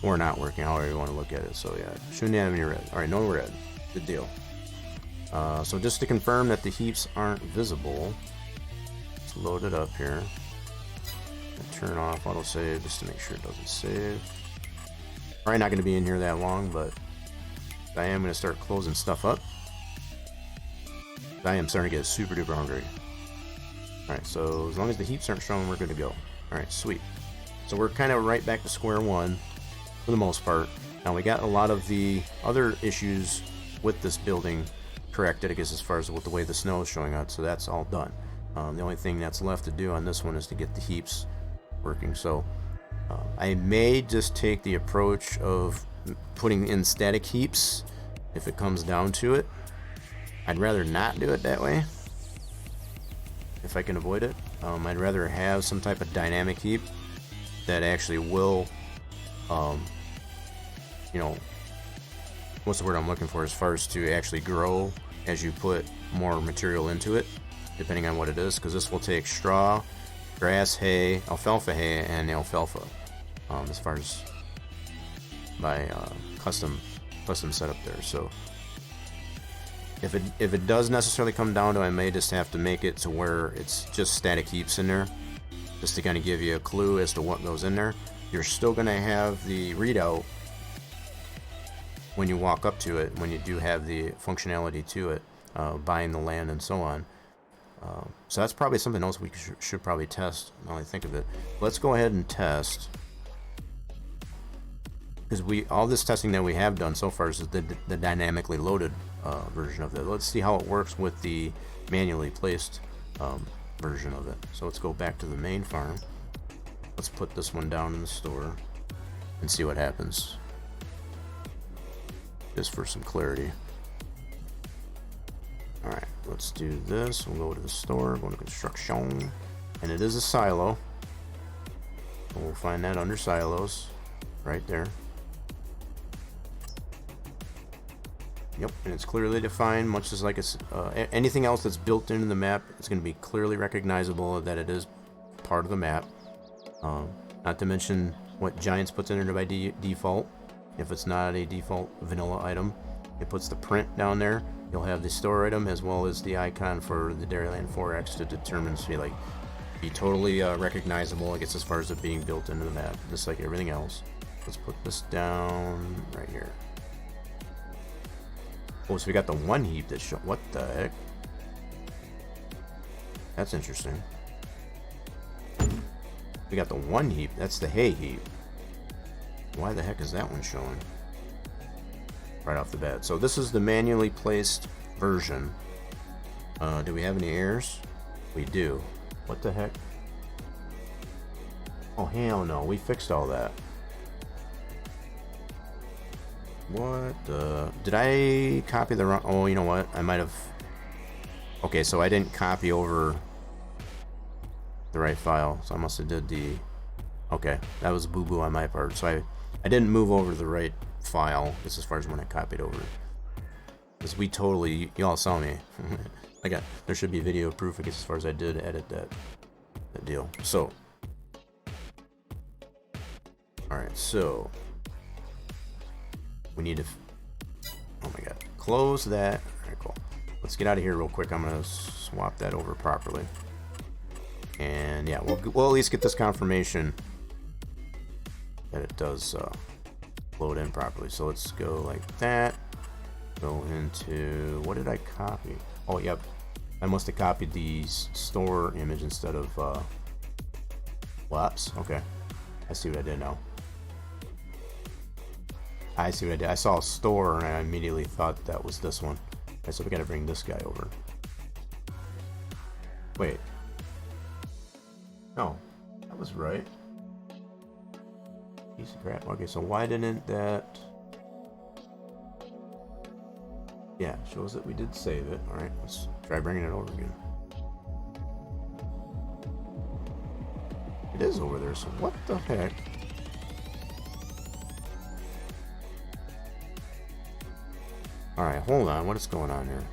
or not working, however you want to look at it. So yeah, shouldn't have any red. All right, no red. Good deal. So just to confirm that the heaps aren't visible, let's load it up here. And turn off autosave just to make sure it doesn't save. Probably not going to be in here that long, but I am going to start closing stuff up. I am starting to get super duper hungry. Alright, so as long as the heaps aren't showing, we're good to go. Alright, sweet. So we're kind of right back to square one for the most part. Now we got a lot of the other issues with this building corrected, I guess, as far as with the way the snow is showing up, so that's all done. The only thing that's left to do on this one is to get the heaps working. So I may just take the approach of putting in static heaps if it comes down to it. I'd rather not do it that way if I can avoid it. I'd rather have some type of dynamic heap that actually will, you know, what's the word I'm looking for, as far as to actually grow as you put more material into it, depending on what it is, because this will take straw, grass, hay, alfalfa hay, and alfalfa, as far as my custom setup there. So if it does necessarily come down to, I may just have to make it to where it's just static heaps in there, just to kind of give you a clue as to what goes in there. You're still going to have the readout when you walk up to it, when you do have the functionality to it, buying the land and so on. So that's probably something else we should probably test, now that I think of it. Let's go ahead and test, because all this testing that we have done so far is the dynamically loaded version of it. Let's see how it works with the manually placed version of it. So let's go back to the main farm. Let's put this one down in the store and see what happens, just for some clarity. Alright, let's do this. We'll go to the store, go to construction, and it is a silo. We'll find that under silos, right there. Yep, and it's clearly defined, much as like it's anything else that's built into the map. It's going to be clearly recognizable that it is part of the map. Not to mention what Giants puts in there by default. If it's not a default vanilla item, it puts the print down there. You'll have the store item as well as the icon for the Dairyland 4X to determine to be totally recognizable, I guess, as far as it being built into the map, just like everything else. Let's put this down right here. Oh, so we got the one heap that show. What the heck? That's interesting. We got the one heap. That's the hay heap. Why the heck is that one showing? Right off the bat. So this is the manually placed version. Do we have any errors? We do. What the heck? Oh, hell no. We fixed all that. What the... Did I copy the wrong... Oh, you know what? I might have... Okay, so I didn't copy over the right file. So I must have did the... Okay, that was boo-boo on my part. So I didn't move over the right file, just as far as when I copied over it. Because we totally... You all saw me. There should be video proof, I guess, as far as I did edit that deal. So... Alright, so... We need to... Oh my god. Close that. Alright, cool. Let's get out of here real quick. I'm going to swap that over properly. And yeah, we'll at least get this confirmation that it does load in properly. So let's go like that. Go into... What did I copy? Oh, yep. I must have copied the store image instead of... Whoops. Okay. I see what I did now. I see what I did. I saw a store and I immediately thought that was this one. Okay, so we gotta bring this guy over. Wait. No, that was right. Piece of crap. Okay, so why didn't that... Yeah, shows that we did save it. Alright, let's try bringing it over again. It is over there, so what the heck? Alright, hold on. What is going on here?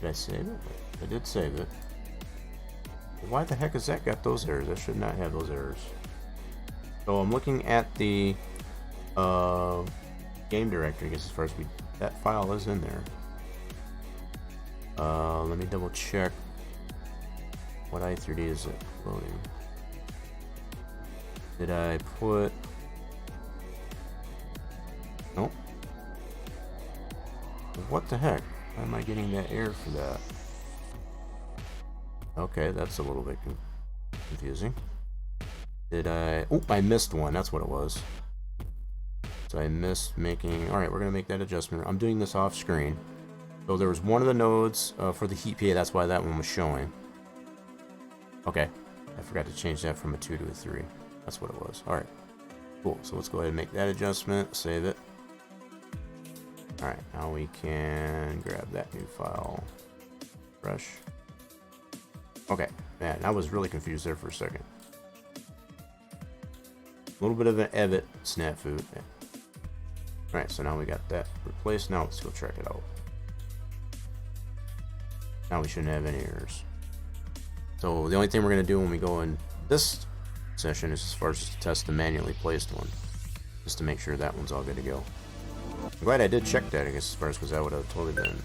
Did I save it? I did save it. Why the heck has that got those errors? That should not have those errors. So I'm looking at the game directory, I guess, as far as that file is in there. Let me double check. What i3D is it loading? Did I put... Nope. What the heck? Why am I getting that error for that? Okay, that's a little bit confusing. Did I... Oh, I missed one. That's what it was. So I missed making... Alright, we're going to make that adjustment. I'm doing this off screen. So there was one of the nodes for the heat PA. That's why that one was showing. Okay. I forgot to change that from a 2 to a 3. That's what it was. Alright. Cool. So let's go ahead and make that adjustment. Save it. Alright. Now we can grab that new file. Fresh. Okay. Man, I was really confused there for a second. A little bit of an Ebbet snafu. Yeah. Alright, so now we got that replaced. Now let's go check it out. Now we shouldn't have any errors. So the only thing we're going to do when we go in this session is as far as to test the manually placed one. Just to make sure that one's all good to go. I'm glad I did check that, I guess, as far as because that would have totally been...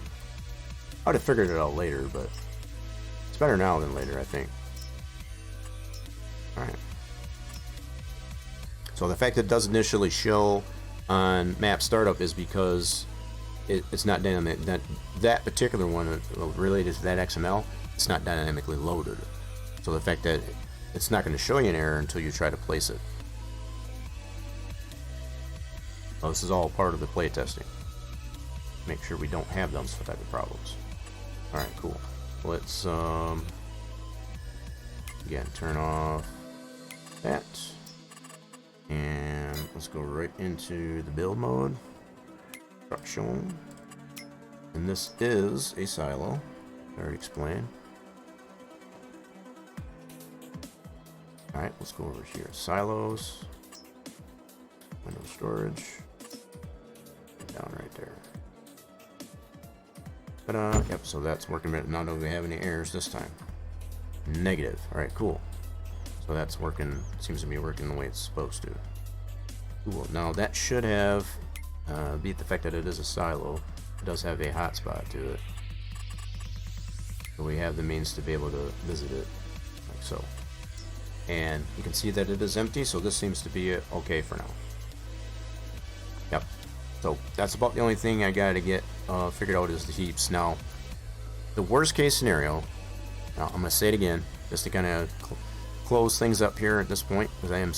I would have figured it out later, but it's better now than later, I think. Alright. So the fact that it does initially show on map startup is because it's not dynamic. That particular one related to that XML, it's not dynamically loaded. So the fact that it's not going to show you an error until you try to place it. So this is all part of the playtesting. Make sure we don't have those type of problems. Alright, cool. Let's again turn off that. And let's go right into the build mode. Construction. And this is a silo. I already explained. Alright, let's go over here. Silos. Window storage. Down right there. But yep, so that's working. Now do we have any errors this time? Negative. Alright, cool. So that's working, seems to be working the way it's supposed to. Cool. Now that should have, beat the fact that it is a silo, it does have a hotspot to it. So we have the means to be able to visit it, like so. And you can see that it is empty, so this seems to be okay for now. Yep. So that's about the only thing I gotta get figured out is the heaps. Now, the worst case scenario, now I'm gonna say it again, just to kind of close things up here at this point, because I am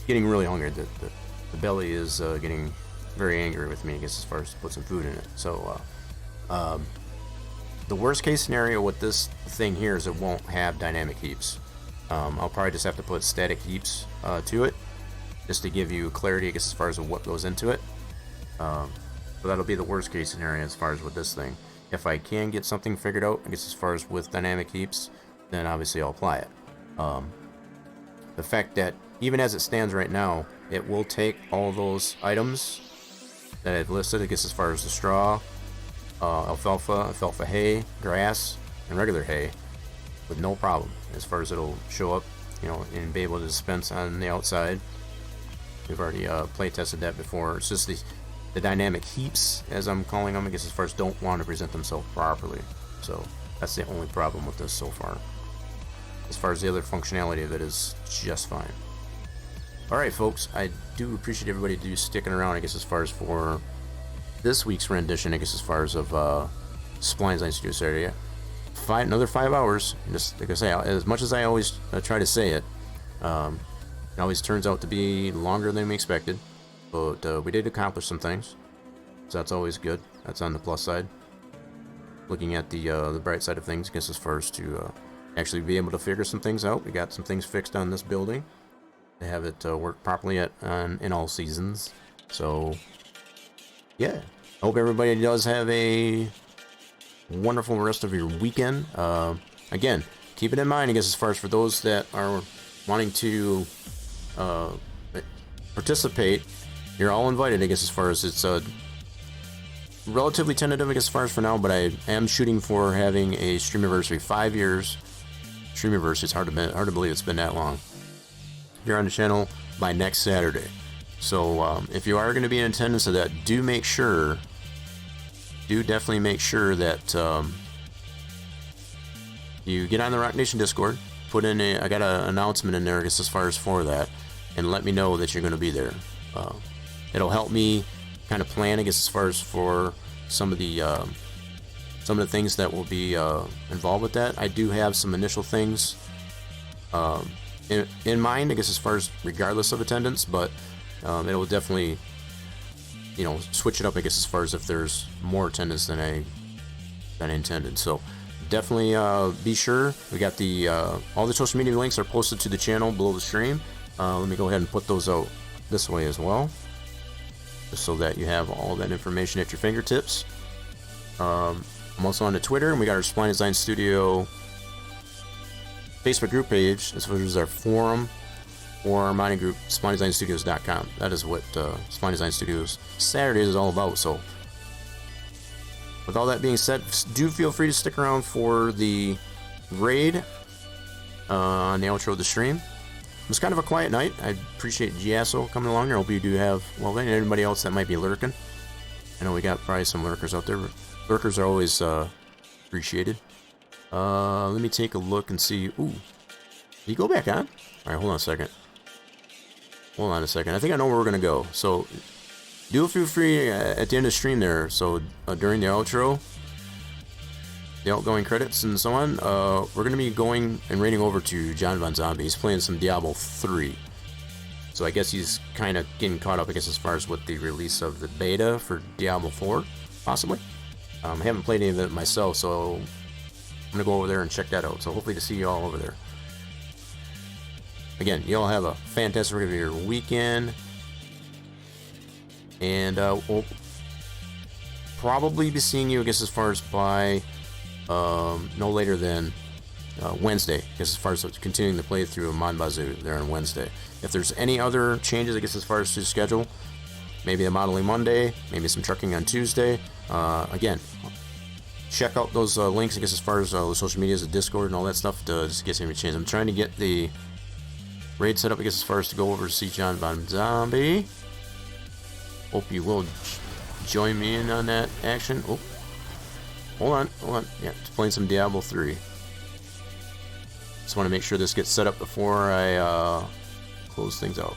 getting really hungry. The belly is getting very angry with me, I guess, as far as to put some food in it. So the worst case scenario with this thing here is it won't have dynamic heaps. I'll probably just have to put static heaps to it, just to give you clarity, I guess, as far as what goes into it. So that'll be the worst case scenario as far as with this thing. If I can get something figured out, I guess, as far as with dynamic heaps, then obviously I'll apply it. The fact that even as it stands right now, it will take all those items that I've listed, I guess, as far as the straw, alfalfa hay, grass, and regular hay, with no problem, as far as it'll show up, you know, and be able to dispense on the outside. We've already play tested that before. It's just the dynamic heaps, as I'm calling them, I guess, as far as don't want to present themselves properly. So that's the only problem with this so far. As far as the other functionality of it is just fine. Alright folks, I do appreciate everybody sticking around, I guess, as far as for this week's rendition, I guess, as far as of Spline Design Studios Saturday. Another 5 hours, just like I say, as much as I always try to say it, it always turns out to be longer than we expected, but we did accomplish some things, so that's always good. That's on the plus side. Looking at the bright side of things, I guess, as far as to actually be able to figure some things out. We got some things fixed on this building to have it work properly in all seasons. So yeah, hope everybody does have a wonderful rest of your weekend. Again, keep it in mind, I guess, as far as for those that are wanting to participate, you're all invited, I guess, as far as it's relatively tentative, I guess, as far as for now, but I am shooting for having a stream anniversary 5 years Streamiverse. It's hard to believe it's been that long. You're on the channel by next Saturday. So if you are going to be in attendance of that, do definitely make sure that you get on the Rock Nation Discord. Put in I got an announcement in there, I guess, as far as for that, and let me know that you're going to be there. It'll help me kind of plan, I guess, as far as for some of the things that will be involved with that. I do have some initial things in mind, I guess, as far as regardless of attendance, but it will definitely, switch it up, I guess, as far as if there's more attendance than I intended. So definitely be sure. We got the all the social media links are posted to the channel below the stream. Let me go ahead and put those out this way as well, just so that you have all that information at your fingertips. I'm also on the Twitter, and we got our Spline Design Studio Facebook group page. This is our forum or our mining group, SplineDesignStudios.com. That is what Spline Design Studios Saturday is all about. So with all that being said, do feel free to stick around for the raid on the outro of the stream. It was kind of a quiet night. I appreciate Giasso coming along here. I hope you do have, well, and anybody else that might be lurking. I know we got probably some lurkers out there. Lurkers are always appreciated. Let me take a look and see. Ooh, did he go back on? All right, hold on a second. I think I know where we're gonna go. So do feel free at the end of the stream there. So during the outro, the outgoing credits and so on, we're gonna be going and raiding over to John Von Zombie. He's playing some Diablo 3. So I guess he's kind of getting caught up, I guess, as far as with the release of the beta for Diablo 4, possibly. I haven't played any of it myself, so I'm gonna go over there and check that out. So hopefully to see you all over there. Again, you all have a fantastic rest of your weekend, and we'll probably be seeing you, I guess, as far as by no later than Wednesday, I guess, as far as continuing the playthrough of Mon Bazoo there on Wednesday. If there's any other changes, I guess, as far as to schedule, maybe a modeling Monday, maybe some trucking on Tuesday. Again, check out those links, I guess, as far as the social medias, the Discord, and all that stuff to just get some change. I'm trying to get the raid set up, I guess, as far as to go over to see John Von Zombie. Hope you will join me in on that action. Oh, hold on. Yeah, just playing some Diablo 3. Just want to make sure this gets set up before I close things out.